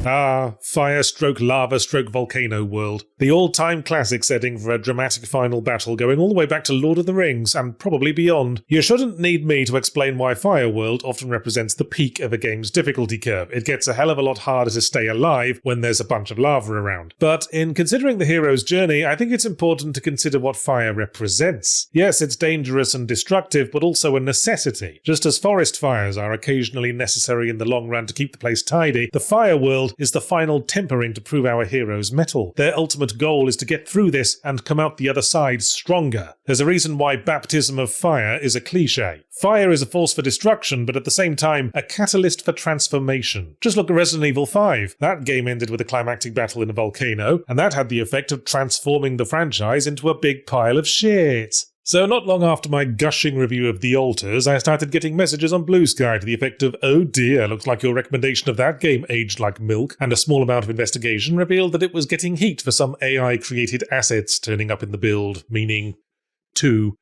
fire-stroke-lava-stroke-volcano world. The all-time classic setting for a dramatic final battle going all the way back to Lord of the Rings, and probably beyond. You shouldn't need me to explain why Fire World often represents the peak of a game's difficulty curve. It gets a hell of a lot harder to stay alive when there's a bunch of lava around. But in considering the hero's journey, I think it's important to consider what fire represents. Yes, it's dangerous and destructive, but also a necessity. Just as forest fires are occasionally necessary in the long run to keep the place tidy, the Fire World is the final tempering to prove our hero's mettle. Their ultimate goal is to get through this and come out the other side stronger. There's a reason why baptism of fire is a cliche. Fire is a force for destruction, but at the same time, a catalyst for transformation. Just look at Resident Evil 5. That game ended with a climactic battle in a volcano, and that had the effect of transforming the franchise into a big pile of shit. So not long after my gushing review of The Alters, I started getting messages on Blue Sky to the effect of, "Oh dear, looks like your recommendation of that game aged like milk," and a small amount of investigation revealed that it was getting heat for some AI-created assets turning up in the build, meaning two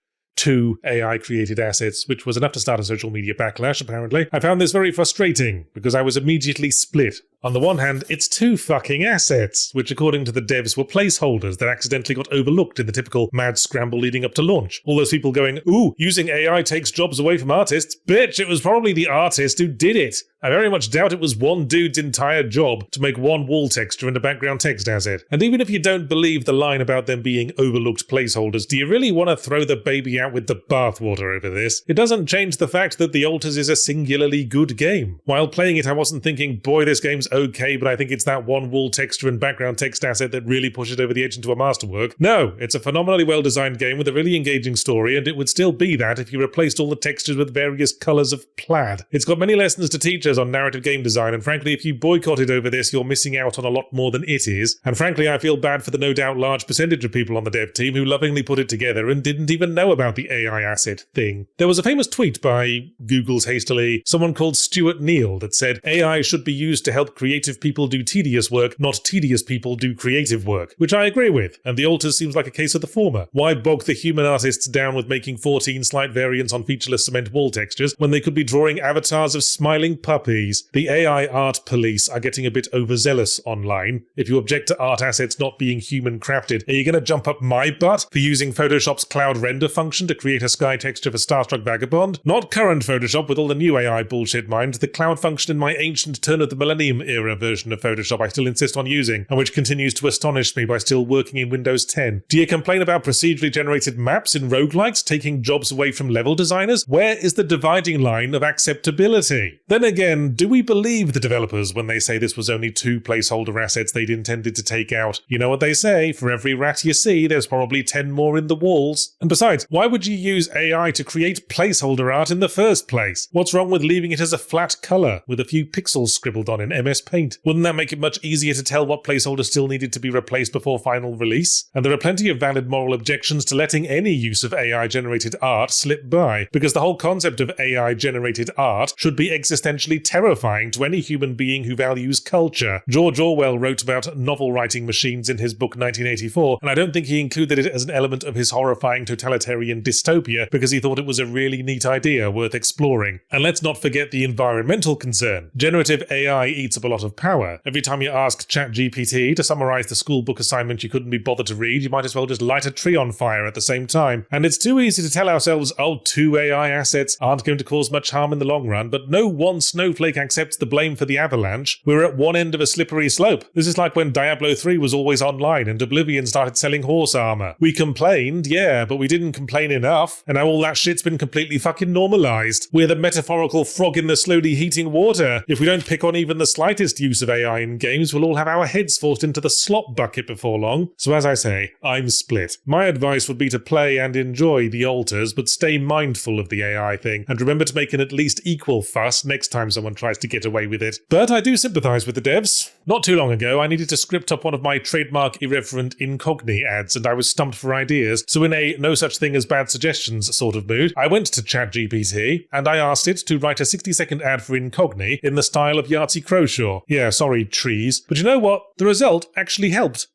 AI-created assets, which was enough to start a social media backlash, apparently. I found this very frustrating, because I was immediately split. On the one hand, it's 2 fucking assets, which according to the devs were placeholders that accidentally got overlooked in the typical mad scramble leading up to launch. All those people going, ooh, using AI takes jobs away from artists. Bitch, it was probably the artist who did it. I very much doubt it was one dude's entire job to make one wall texture and a background text asset. And even if you don't believe the line about them being overlooked placeholders, do you really want to throw the baby out with the bathwater over this? It doesn't change the fact that The Alters is a singularly good game. While playing it, I wasn't thinking, boy, this game's okay, but I think it's that one wall texture and background text asset that really pushes over the edge into a masterwork. No, it's a phenomenally well-designed game with a really engaging story, and it would still be that if you replaced all the textures with various colours of plaid. It's got many lessons to teach us on narrative game design, and frankly, if you boycotted over this, you're missing out on a lot more than it is. And frankly, I feel bad for the no doubt large percentage of people on the dev team who lovingly put it together and didn't even know about the AI asset thing. There was a famous tweet by Google's hastily someone called Stuart Neal that said, AI should be used to help creative people do tedious work, not tedious people do creative work, which I agree with, and The Alters seems like a case of the former. Why bog the human artists down with making 14 slight variants on featureless cement wall textures when they could be drawing avatars of smiling puppies? The AI art police are getting a bit overzealous online. If you object to art assets not being human crafted, are you going to jump up my butt for using Photoshop's cloud render function to create a sky texture for Starstruck Vagabond? Not current Photoshop with all the new AI bullshit, mind. The cloud function in my ancient turn of the millennium era version of Photoshop I still insist on using, and which continues to astonish me by still working in Windows 10. Do you complain about procedurally generated maps in roguelikes taking jobs away from level designers? Where is the dividing line of acceptability? Then again, do we believe the developers when they say this was only 2 placeholder assets they'd intended to take out? You know what they say, for every rat you see, there's probably 10 more in the walls. And besides, why would you use AI to create placeholder art in the first place? What's wrong with leaving it as a flat colour with a few pixels scribbled on in MS Paint? Wouldn't that make it much easier to tell what placeholder still needed to be replaced before final release? And there are plenty of valid moral objections to letting any use of AI-generated art slip by, because the whole concept of AI-generated art should be existentially terrifying to any human being who values culture. George Orwell wrote about novel-writing machines in his book 1984, and I don't think he included it as an element of his horrifying totalitarian dystopia because he thought it was a really neat idea worth exploring. And let's not forget the environmental concern. Generative AI eats up a lot of power. Every time you ask ChatGPT to summarize the school book assignment you couldn't be bothered to read, you might as well just light a tree on fire at the same time. And it's too easy to tell ourselves, oh, 2 AI assets aren't going to cause much harm in the long run, but no one snowflake accepts the blame for the avalanche. We're at one end of a slippery slope. This is like when Diablo 3 was always online and Oblivion started selling horse armor. We complained, yeah, but we didn't complain enough, and now all that shit's been completely fucking normalized. We're the metaphorical frog in the slowly heating water. If we don't pick on even the slightest use of AI in games, we'll all have our heads forced into the slop bucket before long. So as I say, I'm split. My advice would be to play and enjoy The Alters, but stay mindful of the AI thing, and remember to make an at least equal fuss next time someone tries to get away with it. But I do sympathise with the devs. Not too long ago, I needed to script up one of my trademark irreverent incogni ads, and I was stumped for ideas, so in a no such thing as bad suggestions sort of mood, I went to ChatGPT, and I asked it to write a 60-second ad for incogni in the style of Yahtzee Croshaw. Yeah, sorry, trees. But you know what? The result actually helped.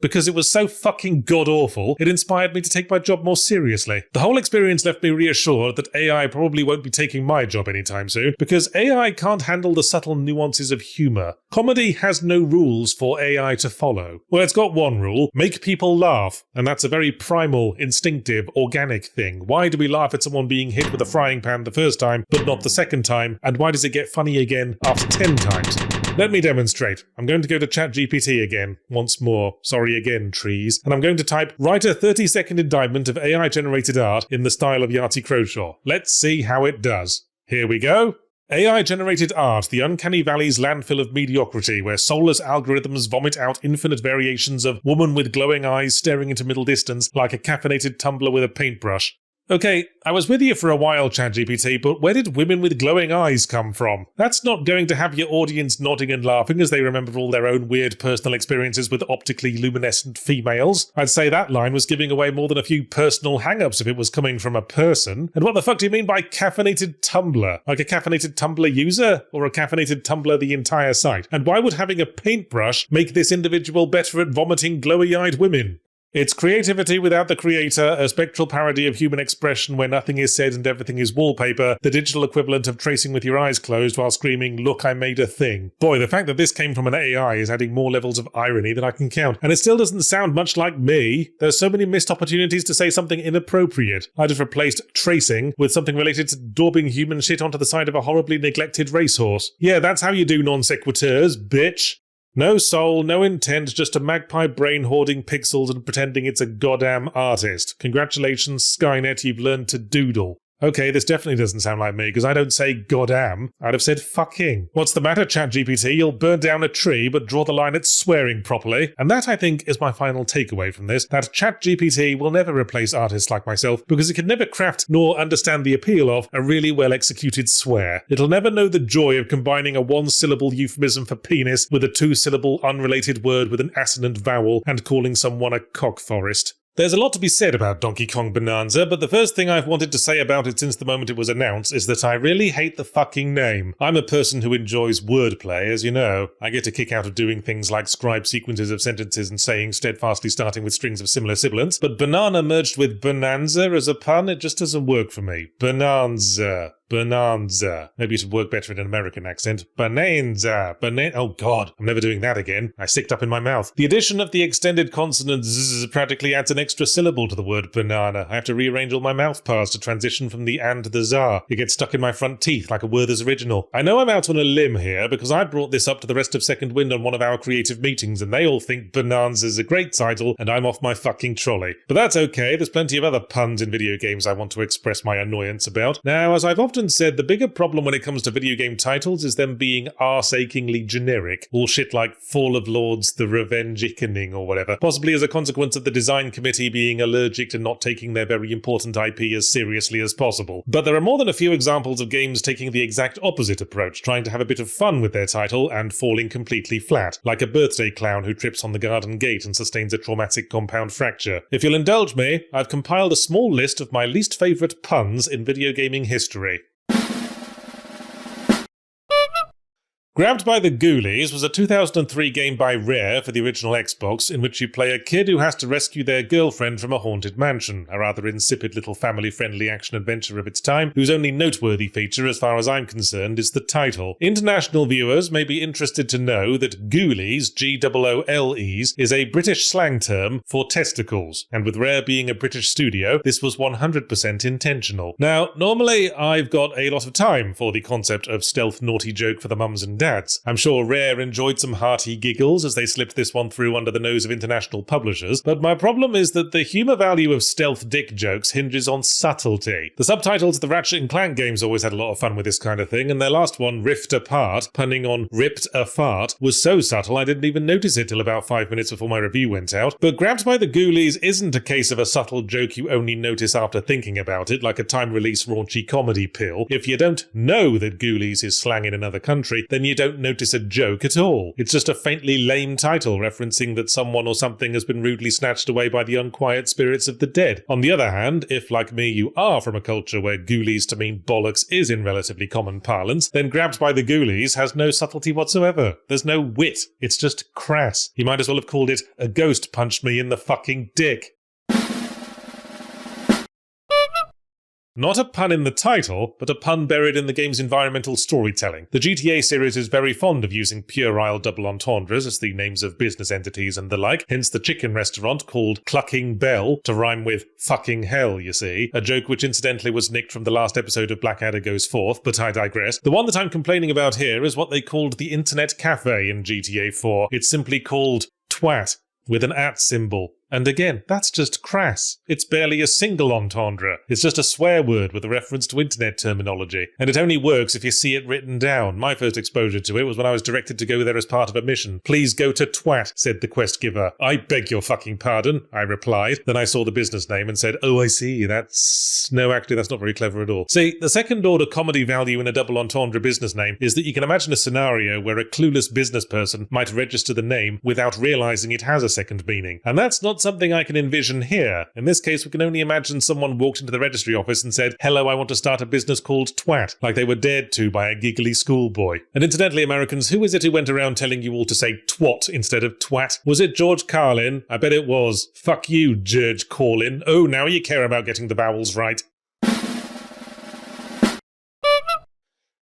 Because it was so fucking god-awful, it inspired me to take my job more seriously. The whole experience left me reassured that AI probably won't be taking my job anytime soon, because AI can't handle the subtle nuances of humour. Comedy has no rules for AI to follow. Well, it's got one rule: make people laugh. And that's a very primal, instinctive, organic thing. Why do we laugh at someone being hit with a frying pan the first time, but not the second time? And why does it get funny again after 10 times? Let me demonstrate. I'm going to go to ChatGPT again, once more. Sorry again, trees. And I'm going to type, write a 30-second indictment of AI-generated art in the style of Yahtzee Croshaw. Let's see how it does. Here we go. AI-generated art, the uncanny valley's landfill of mediocrity, where soulless algorithms vomit out infinite variations of woman with glowing eyes staring into middle distance like a caffeinated tumbler with a paintbrush. Okay, I was with you for a while, ChatGPT, but where did women with glowing eyes come from? That's not going to have your audience nodding and laughing as they remember all their own weird personal experiences with optically luminescent females. I'd say that line was giving away more than a few personal hang-ups if it was coming from a person. And what the fuck do you mean by caffeinated tumbler? Like a caffeinated tumbler user? Or a caffeinated tumbler the entire site? And why would having a paintbrush make this individual better at vomiting glowy-eyed women? It's creativity without the creator, a spectral parody of human expression where nothing is said and everything is wallpaper, the digital equivalent of tracing with your eyes closed while screaming, "Look, I made a thing." Boy, the fact that this came from an AI is adding more levels of irony than I can count. And it still doesn't sound much like me. There's so many missed opportunities to say something inappropriate. I just replaced tracing with something related to daubing human shit onto the side of a horribly neglected racehorse. Yeah, that's how you do non sequiturs, bitch. No soul, no intent, just a magpie brain hoarding pixels and pretending it's a goddamn artist. Congratulations, Skynet, you've learned to doodle. Okay, this definitely doesn't sound like me, because I don't say goddamn. I'd have said fucking. What's the matter, ChatGPT? You'll burn down a tree, but draw the line at swearing properly. And that, I think, is my final takeaway from this, that ChatGPT will never replace artists like myself, because it can never craft nor understand the appeal of a really well-executed swear. It'll never know the joy of combining a one-syllable euphemism for penis with a two-syllable unrelated word with an assonant vowel and calling someone a cockforest. There's a lot to be said about Donkey Kong Bonanza, but the first thing I've wanted to say about it since the moment it was announced is that I really hate the fucking name. I'm a person who enjoys wordplay, as you know. I get a kick out of doing things like scribe sequences of sentences and saying steadfastly starting with strings of similar sibilants, but banana merged with bonanza as a pun, it just doesn't work for me. Bonanza. Bonanza. Maybe it should work better in an American accent. Bonanza. Oh god, I'm never doing that again. I sicked up in my mouth. The addition of the extended consonant zzz practically adds an extra syllable to the word banana. I have to rearrange all my mouth parts to transition from the and to the za. It gets stuck in my front teeth like a Werther's original. I know I'm out on a limb here because I brought this up to the rest of Second Wind on one of our creative meetings and they all think Bonanza's a great title and I'm off my fucking trolley. But that's okay, there's plenty of other puns in video games I want to express my annoyance about. Now, as I've often said, the bigger problem when it comes to video game titles is them being arse-achingly generic. All shit like Fall of Lords, The Revenge-ickening or whatever, possibly as a consequence of the design committee being allergic to not taking their very important IP as seriously as possible. But there are more than a few examples of games taking the exact opposite approach, trying to have a bit of fun with their title and falling completely flat, like a birthday clown who trips on the garden gate and sustains a traumatic compound fracture. If you'll indulge me, I've compiled a small list of my least favourite puns in video gaming history. Grabbed by the Ghoulies was a 2003 game by Rare for the original Xbox in which you play a kid who has to rescue their girlfriend from a haunted mansion, a rather insipid little family-friendly action-adventure of its time, whose only noteworthy feature, as far as I'm concerned, is the title. International viewers may be interested to know that Ghoulies, G-O-O-L-Es, is a British slang term for testicles, and with Rare being a British studio, this was 100% intentional. Now, normally I've got a lot of time for the concept of stealth naughty joke for the mums and dads. I'm sure Rare enjoyed some hearty giggles as they slipped this one through under the nose of international publishers, but my problem is that the humour value of stealth dick jokes hinges on subtlety. The subtitles of the Ratchet & Clank games always had a lot of fun with this kind of thing, and their last one, Rift Apart, punning on ripped a fart, was so subtle I didn't even notice it till about 5 minutes before my review went out. But Grabbed by the Ghoulies isn't a case of a subtle joke you only notice after thinking about it, like a time-release raunchy comedy pill. If you don't know that Ghoulies is slang in another country, then you don't notice a joke at all. It's just a faintly lame title referencing that someone or something has been rudely snatched away by the unquiet spirits of the dead. On the other hand, if like me you are from a culture where ghoulies to mean bollocks is in relatively common parlance, then Grabbed by the Ghoulies has no subtlety whatsoever. There's no wit. It's just crass. You might as well have called it A Ghost Punched Me in the Fucking Dick. Not a pun in the title, but a pun buried in the game's environmental storytelling. The GTA series is very fond of using puerile double entendres as the names of business entities and the like, hence the chicken restaurant called Clucking Bell, to rhyme with fucking hell, you see. A joke which incidentally was nicked from the last episode of Blackadder Goes Forth, but I digress. The one that I'm complaining about here is what they called the Internet Cafe in GTA 4. It's simply called twat, with an at symbol. And again, that's just crass. It's barely a single entendre. It's just a swear word with a reference to internet terminology. And it only works if you see it written down. My first exposure to it was when I was directed to go there as part of a mission. Please go to twat, said the quest giver. I beg your fucking pardon, I replied. Then I saw the business name and said, oh, I see, No, actually, that's not very clever at all. See, the second order comedy value in a double entendre business name is that you can imagine a scenario where a clueless business person might register the name without realizing it has a second meaning. And that's not not something I can envision here. In this case, we can only imagine someone walked into the registry office and said, "Hello, I want to start a business called Twat," like they were dared to by a giggly schoolboy. And incidentally, Americans, who is it who went around telling you all to say twat instead of twat? Was it George Carlin? I bet it was. Fuck you, George Carlin. Oh, now you care about getting the vowels right.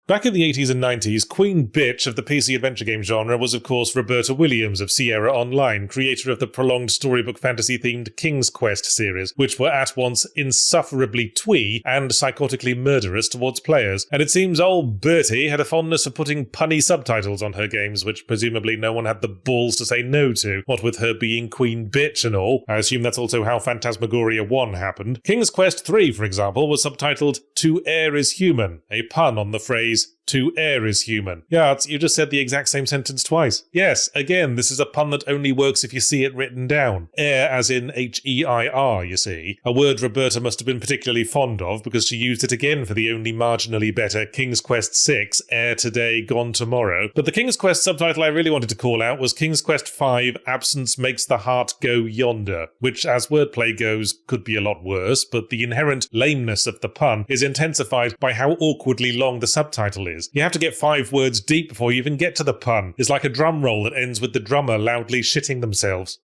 Back in the 80s and 90s, Queen Bitch of the PC adventure game genre was of course Roberta Williams of Sierra Online, creator of the prolonged storybook fantasy-themed King's Quest series, which were at once insufferably twee and psychotically murderous towards players. And it seems old Bertie had a fondness for putting punny subtitles on her games, which presumably no one had the balls to say no to, what with her being Queen Bitch and all. I assume that's also how Phantasmagoria 1 happened. King's Quest 3, for example, was subtitled "To Err is Human," a pun on the phrase "To err is human." Yahtzee, you just said the exact same sentence twice. Yes, again, this is a pun that only works if you see it written down. Err as in H-E-I-R, you see. A word Roberta must have been particularly fond of because she used it again for the only marginally better King's Quest 6, Air Today, Gone Tomorrow. But the King's Quest subtitle I really wanted to call out was King's Quest 5, Absence Makes the Heart Go Yonder, which, as wordplay goes, could be a lot worse, but the inherent lameness of the pun is intensified by how awkwardly long the subtitle is. You have to get 5 words deep before you even get to the pun. It's like a drum roll that ends with the drummer loudly shitting themselves.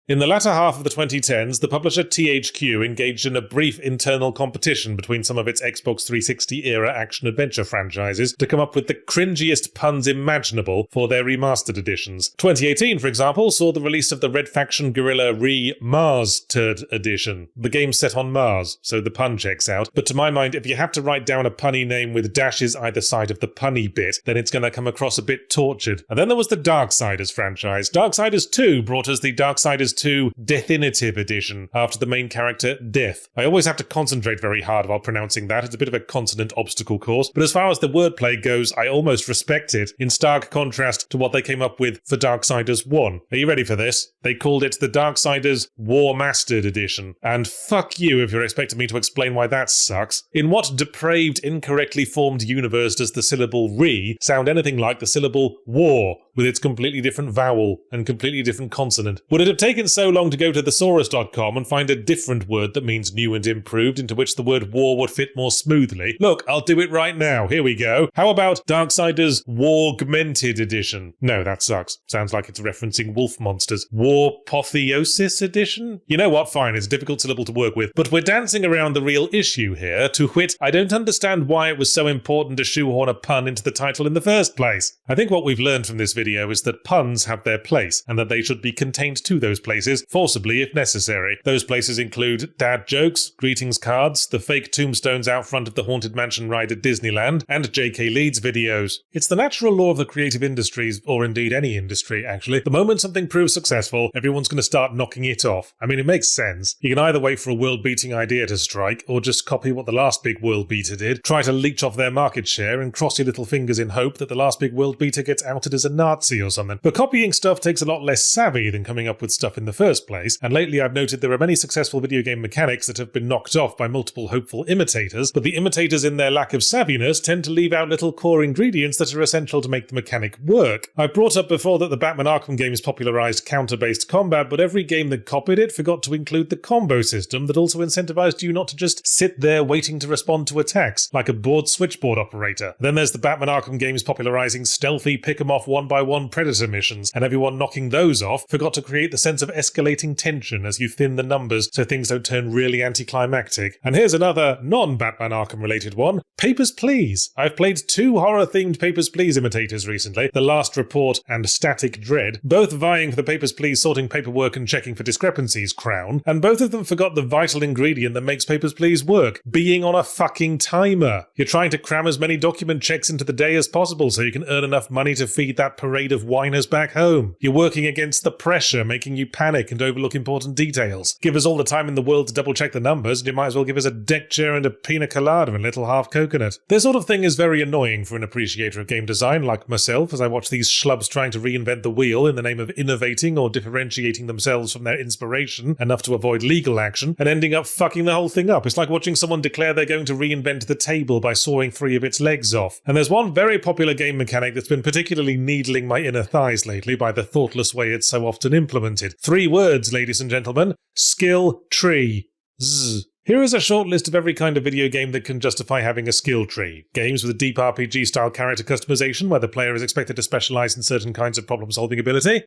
In the latter half of the 2010s, the publisher THQ engaged in a brief internal competition between some of its Xbox 360-era action-adventure franchises to come up with the cringiest puns imaginable for their remastered editions. 2018, for example, saw the release of the Red Faction Guerrilla Remastered edition. The game's set on Mars, so the pun checks out, but to my mind, if you have to write down a punny name with dashes either side of the punny bit, then it's going to come across a bit tortured. And then there was the Darksiders franchise. Darksiders 2 brought us the Darksiders 2 Definitive Edition, after the main character, Death. I always have to concentrate very hard while pronouncing that, it's a bit of a consonant obstacle course, but as far as the wordplay goes, I almost respect it, in stark contrast to what they came up with for Darksiders 1. Are you ready for this? They called it the Darksiders War Mastered Edition, and fuck you if you're expecting me to explain why that sucks. In what depraved, incorrectly formed universe does the syllable re sound anything like the syllable war, with its completely different vowel and completely different consonant? Would it have taken so long to go to thesaurus.com and find a different word that means new and improved into which the word war would fit more smoothly? Look, I'll do it right now. Here we go. How about Darksiders Wargmented Edition? No, that sucks. Sounds like it's referencing wolf monsters. Warpotheosis Edition? You know what? Fine, it's a difficult syllable to work with. But we're dancing around the real issue here, to wit, I don't understand why it was so important to shoehorn a pun into the title in the first place. I think what we've learned from this video is that puns have their place, and that they should be contained to those places, forcibly if necessary. Those places include dad jokes, greetings cards, the fake tombstones out front of the Haunted Mansion ride at Disneyland, and J.K. Leeds videos. It's the natural law of the creative industries, or indeed any industry actually. The moment something proves successful, everyone's going to start knocking it off. I mean, it makes sense. You can either wait for a world-beating idea to strike, or just copy what the last big world-beater did, try to leech off their market share, and cross your little fingers in hope that the last big world-beater gets outed as a Nazi or something. But copying stuff takes a lot less savvy than coming up with stuff in the first place, and lately I've noted there are many successful video game mechanics that have been knocked off by multiple hopeful imitators, but the imitators in their lack of savviness tend to leave out little core ingredients that are essential to make the mechanic work. I've brought up before that the Batman Arkham games popularized counter-based combat, but every game that copied it forgot to include the combo system that also incentivized you not to just sit there waiting to respond to attacks, like a bored switchboard operator. Then there's the Batman Arkham games popularizing stealthy pick-em-off one-by-one Predator missions, and everyone knocking those off forgot to create the sense of escalating tension as you thin the numbers so things don't turn really anticlimactic. And here's another non-Batman Arkham related one, Papers, Please. I've played 2 horror-themed Papers, Please imitators recently, The Last Report and Static Dread, both vying for the Papers, Please sorting paperwork and checking for discrepancies crown, and both of them forgot the vital ingredient that makes Papers, Please work, being on a fucking timer. You're trying to cram as many document checks into the day as possible so you can earn enough money to feed that parade of whiners back home. You're working against the pressure, making you panic and overlook important details. Give us all the time in the world to double check the numbers, and you might as well give us a deck chair and a pina colada and a little half coconut. This sort of thing is very annoying for an appreciator of game design like myself, as I watch these schlubs trying to reinvent the wheel in the name of innovating or differentiating themselves from their inspiration enough to avoid legal action, and ending up fucking the whole thing up. It's like watching someone declare they're going to reinvent the table by sawing 3 of its legs off. And there's one very popular game mechanic that's been particularly needling my inner thighs lately by the thoughtless way it's so often implemented. 3 words, ladies and gentlemen. Skill tree. Zzz. Here is a short list of every kind of video game that can justify having a skill tree. Games with deep RPG-style character customization, where the player is expected to specialize in certain kinds of problem-solving ability.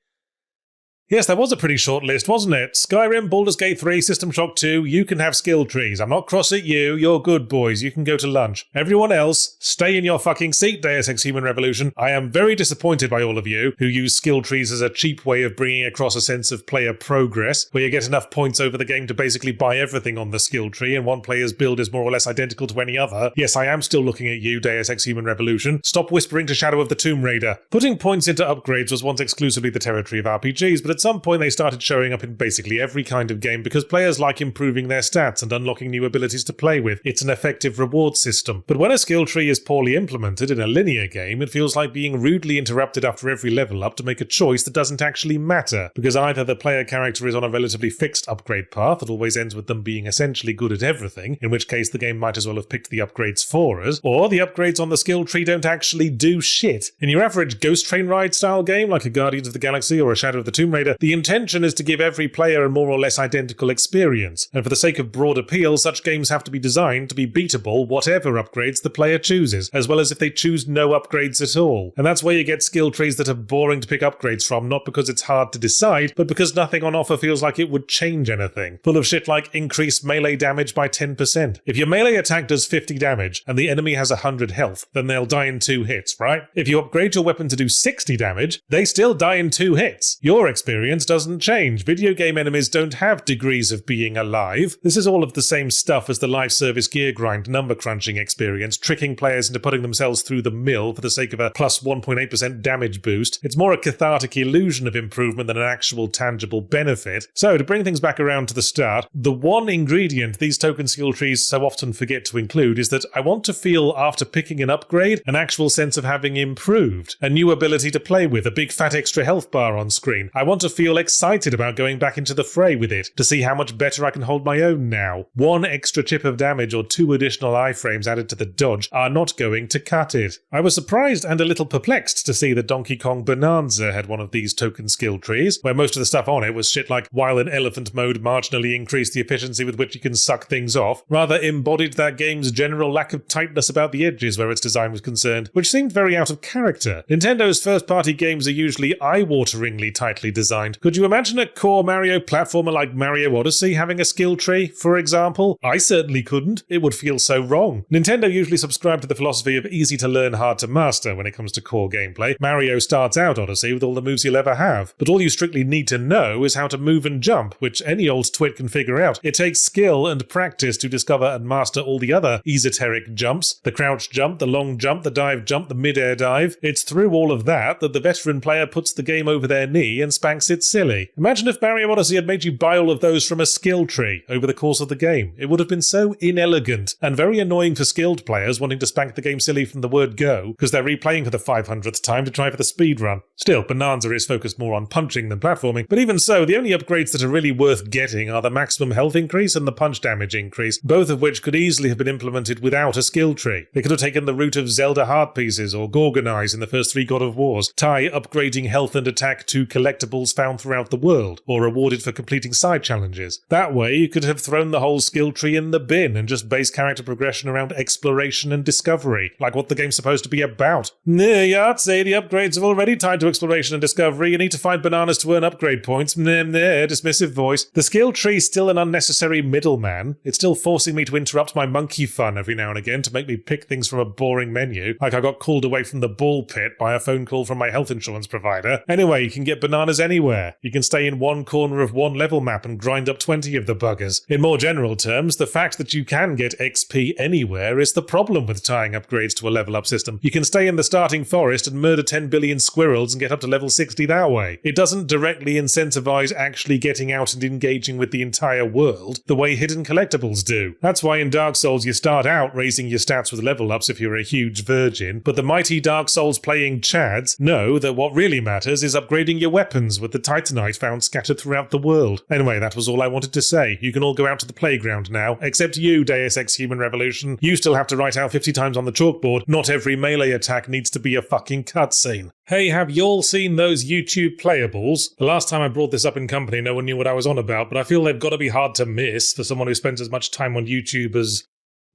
Yes, that was a pretty short list, wasn't it? Skyrim, Baldur's Gate 3, System Shock 2, you can have skill trees. I'm not cross at you, you're good boys, you can go to lunch. Everyone else, stay in your fucking seat, Deus Ex Human Revolution. I am very disappointed by all of you who use skill trees as a cheap way of bringing across a sense of player progress, where you get enough points over the game to basically buy everything on the skill tree, and one player's build is more or less identical to any other. Yes, I am still looking at you, Deus Ex Human Revolution. Stop whispering to Shadow of the Tomb Raider. Putting points into upgrades was once exclusively the territory of RPGs, but at some point they started showing up in basically every kind of game because players like improving their stats and unlocking new abilities to play with. It's an effective reward system. But when a skill tree is poorly implemented in a linear game, it feels like being rudely interrupted after every level up to make a choice that doesn't actually matter, because either the player character is on a relatively fixed upgrade path that always ends with them being essentially good at everything, in which case the game might as well have picked the upgrades for us, or the upgrades on the skill tree don't actually do shit. In your average Ghost Train Ride style game, like a Guardians of the Galaxy or a Shadow of the Tomb Raider, the intention is to give every player a more or less identical experience, and for the sake of broad appeal, such games have to be designed to be beatable whatever upgrades the player chooses, as well as if they choose no upgrades at all. And that's where you get skill trees that are boring to pick upgrades from, not because it's hard to decide, but because nothing on offer feels like it would change anything. Full of shit like increase melee damage by 10%. If your melee attack does 50 damage, and the enemy has 100 health, then they'll die in 2 hits, right? If you upgrade your weapon to do 60 damage, they still die in 2 hits. Your experience doesn't change. Video game enemies don't have degrees of being alive. This is all of the same stuff as the live service gear grind number crunching experience, tricking players into putting themselves through the mill for the sake of a plus 1.8% damage boost. It's more a cathartic illusion of improvement than an actual tangible benefit. So, to bring things back around to the start, the one ingredient these token skill trees so often forget to include is that I want to feel, after picking an upgrade, an actual sense of having improved. A new ability to play with, a big fat extra health bar on screen. I want to feel excited about going back into the fray with it, to see how much better I can hold my own now. 1 extra chip of damage or 2 additional iframes added to the dodge are not going to cut it. I was surprised and a little perplexed to see that Donkey Kong Bonanza had one of these token skill trees, where most of the stuff on it was shit like while in elephant mode marginally increased the efficiency with which you can suck things off, rather embodied that game's general lack of tightness about the edges where its design was concerned, which seemed very out of character. Nintendo's first-party games are usually eye-wateringly tightly designed. Could you imagine a core Mario platformer like Mario Odyssey having a skill tree, for example? I certainly couldn't. It would feel so wrong. Nintendo usually subscribe to the philosophy of easy to learn, hard to master when it comes to core gameplay. Mario starts out Odyssey with all the moves you'll ever have, but all you strictly need to know is how to move and jump, which any old twit can figure out. It takes skill and practice to discover and master all the other esoteric jumps, the crouch jump, the long jump, the dive jump, the mid-air dive. It's through all of that the veteran player puts the game over their knee and spanks it silly. Imagine if Mario Odyssey had made you buy all of those from a skill tree over the course of the game. It would have been so inelegant and very annoying for skilled players wanting to spank the game silly from the word go, because they're replaying for the 500th time to try for the speedrun. Still, Bonanza is focused more on punching than platforming, but even so, the only upgrades that are really worth getting are the maximum health increase and the punch damage increase, both of which could easily have been implemented without a skill tree. They could have taken the route of Zelda Heart Pieces or Gorgonize in the first 3 God of Wars, tie upgrading health and attack to collectibles found throughout the world, or rewarded for completing side challenges. That way, you could have thrown the whole skill tree in the bin and just base character progression around exploration and discovery, like what the game's supposed to be about. Yahtzee, the upgrades are already tied to exploration and discovery. You need to find bananas to earn upgrade points. Dismissive voice. The skill tree's still an unnecessary middleman. It's still forcing me to interrupt my monkey fun every now and again to make me pick things from a boring menu, like I got called away from the ball pit by a phone call from my health insurance provider. Anyway, you can get bananas anywhere. You can stay in one corner of one level map and grind up 20 of the buggers. In more general terms, the fact that you can get XP anywhere is the problem with tying upgrades to a level up system. You can stay in the starting forest and murder 10 billion squirrels and get up to level 60 that way. It doesn't directly incentivize actually getting out and engaging with the entire world the way hidden collectibles do. That's why in Dark Souls you start out raising your stats with level ups if you're a huge virgin, but the mighty Dark Souls playing chads know that what really matters is upgrading your weapons with the Titanite found scattered throughout the world. Anyway, that was all I wanted to say. You can all go out to the playground now, except you, Deus Ex Human Revolution. You still have to write out 50 times on the chalkboard, not every melee attack needs to be a fucking cutscene. Hey, have y'all seen those YouTube Playables? The last time I brought this up in company, no one knew what I was on about, but I feel they've got to be hard to miss for someone who spends as much time on YouTube as,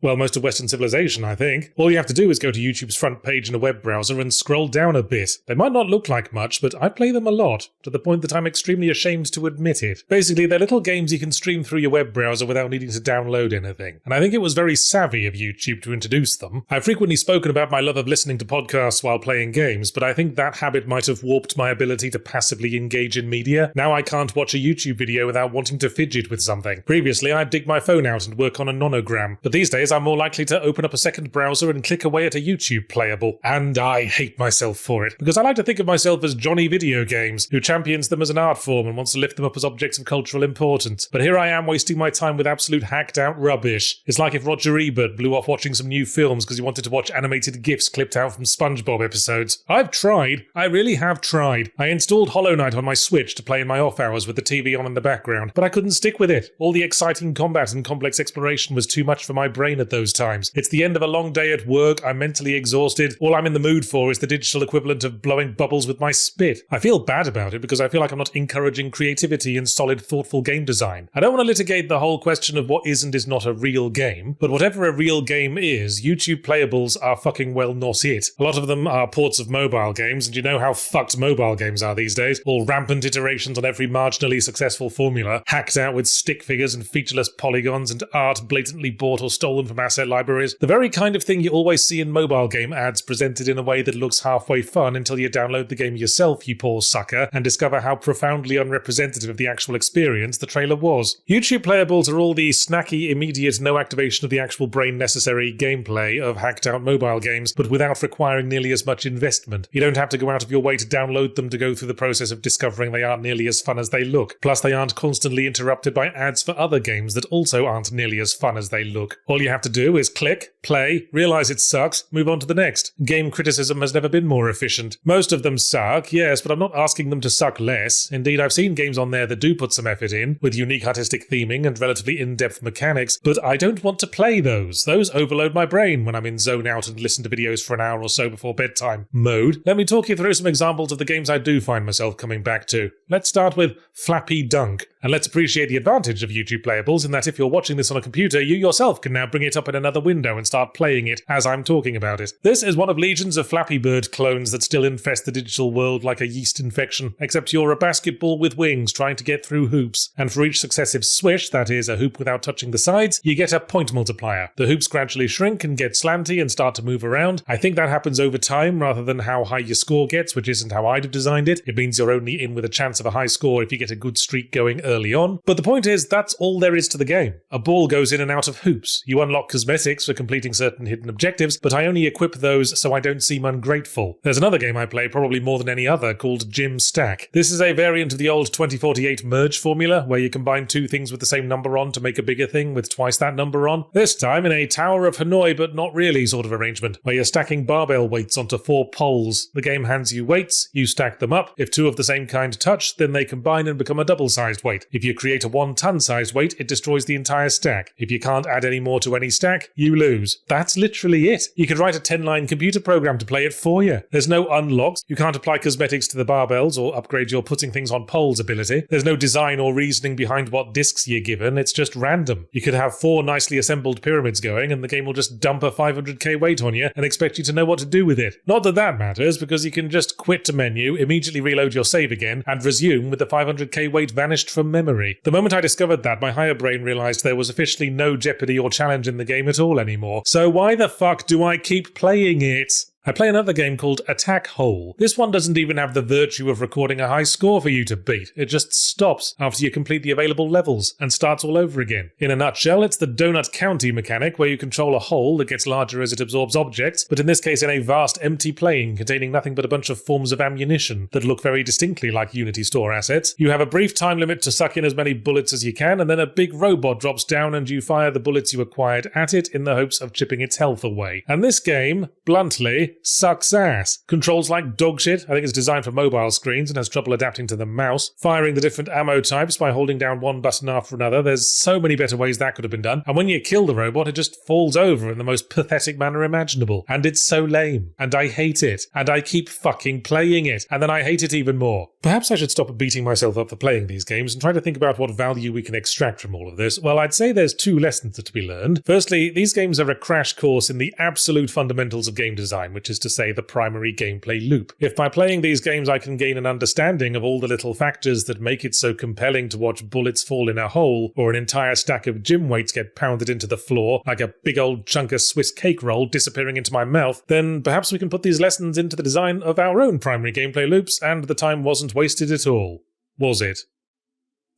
well, most of Western civilization, I think. All you have to do is go to YouTube's front page in a web browser and scroll down a bit. They might not look like much, but I play them a lot, to the point that I'm extremely ashamed to admit it. Basically, they're little games you can stream through your web browser without needing to download anything. And I think it was very savvy of YouTube to introduce them. I've frequently spoken about my love of listening to podcasts while playing games, but I think that habit might have warped my ability to passively engage in media. Now I can't watch a YouTube video without wanting to fidget with something. Previously, I'd dig my phone out and work on a nonogram, but these days I'm more likely to open up a second browser and click away at a YouTube playable. And I hate myself for it, because I like to think of myself as Johnny Video Games, who champions them as an art form and wants to lift them up as objects of cultural importance. But here I am wasting my time with absolute hacked out rubbish. It's like if Roger Ebert blew off watching some new films because he wanted to watch animated GIFs clipped out from SpongeBob episodes. I've tried. I really have tried. I installed Hollow Knight on my Switch to play in my off hours with the TV on in the background, but I couldn't stick with it. All the exciting combat and complex exploration was too much for my brain at those times. It's the end of a long day at work, I'm mentally exhausted, all I'm in the mood for is the digital equivalent of blowing bubbles with my spit. I feel bad about it because I feel like I'm not encouraging creativity and solid, thoughtful game design. I don't want to litigate the whole question of what is and is not a real game, but whatever a real game is, YouTube Playables are fucking well not it. A lot of them are ports of mobile games, and you know how fucked mobile games are these days. All rampant iterations on every marginally successful formula, hacked out with stick figures and featureless polygons and art blatantly bought or stolen from asset libraries. The very kind of thing you always see in mobile game ads presented in a way that looks halfway fun until you download the game yourself, you poor sucker, and discover how profoundly unrepresentative of the actual experience the trailer was. YouTube Playables are all the snacky, immediate, no activation of the actual brain necessary gameplay of hacked out mobile games, but without requiring nearly as much investment. You don't have to go out of your way to download them to go through the process of discovering they aren't nearly as fun as they look. Plus, they aren't constantly interrupted by ads for other games that also aren't nearly as fun as they look. All you have to do is click, play, realize it sucks, move on to the next. Game criticism has never been more efficient. Most of them suck, yes, but I'm not asking them to suck less. Indeed, I've seen games on there that do put some effort in, with unique artistic theming and relatively in-depth mechanics, but I don't want to play those. Those overload my brain when I'm in zone out and listen to videos for an hour or so before bedtime mode. Let me talk you through some examples of the games I do find myself coming back to. Let's start with Flappy Dunk. And let's appreciate the advantage of YouTube Playables in that if you're watching this on a computer, you yourself can now bring it up in another window and start playing it as I'm talking about it. This is one of legions of Flappy Bird clones that still infest the digital world like a yeast infection, except you're a basketball with wings trying to get through hoops. And for each successive swish, that is, a hoop without touching the sides, you get a point multiplier. The hoops gradually shrink and get slanty and start to move around. I think that happens over time rather than how high your score gets, which isn't how I'd have designed it. It means you're only in with a chance of a high score if you get a good streak going early on. But the point is, that's all there is to the game. A ball goes in and out of hoops. You unlock cosmetics for completing certain hidden objectives, but I only equip those so I don't seem ungrateful. There's another game I play probably more than any other called Gym Stack. This is a variant of the old 2048 merge formula, where you combine two things with the same number on to make a bigger thing with twice that number on. This time in a Tower of Hanoi but not really sort of arrangement, where you're stacking barbell weights onto 4 poles. The game hands you weights, you stack them up. If two of the same kind touch, then they combine and become a double-sized weight. If you create a 1-ton sized weight, it destroys the entire stack. If you can't add any more to any stack, you lose. That's literally it. You could write a 10-line computer program to play it for you. There's no unlocks. You can't apply cosmetics to the barbells or upgrade your putting things on poles ability. There's no design or reasoning behind what discs you're given. It's just random. You could have 4 nicely assembled pyramids going and the game will just dump a 500k weight on you and expect you to know what to do with it. Not that that matters, because you can just quit to menu, immediately reload your save again, and resume with the 500k weight vanished from memory. The moment I discovered that, my higher brain realized there was officially no jeopardy or challenge in the game at all anymore. So why the fuck do I keep playing it? I play another game called Attack Hole. This one doesn't even have the virtue of recording a high score for you to beat. It just stops after you complete the available levels and starts all over again. In a nutshell, it's the Donut County mechanic where you control a hole that gets larger as it absorbs objects, but in this case in a vast empty plane containing nothing but a bunch of forms of ammunition that look very distinctly like Unity store assets. You have a brief time limit to suck in as many bullets as you can, and then a big robot drops down and you fire the bullets you acquired at it in the hopes of chipping its health away. And this game, bluntly, sucks ass. Controls like dog shit. I think it's designed for mobile screens and has trouble adapting to the mouse. Firing the different ammo types by holding down one button after another. There's so many better ways that could have been done. And when you kill the robot, it just falls over in the most pathetic manner imaginable. And it's so lame. And I hate it. And I keep fucking playing it. And then I hate it even more. Perhaps I should stop beating myself up for playing these games and try to think about what value we can extract from all of this. Well, I'd say there's two lessons to be learned. Firstly, these games are a crash course in the absolute fundamentals of game design, which is to say the primary gameplay loop. If by playing these games I can gain an understanding of all the little factors that make it so compelling to watch bullets fall in a hole or an entire stack of gym weights get pounded into the floor like a big old chunk of Swiss cake roll disappearing into my mouth, then perhaps we can put these lessons into the design of our own primary gameplay loops and the time wasn't wasted at all. Was it?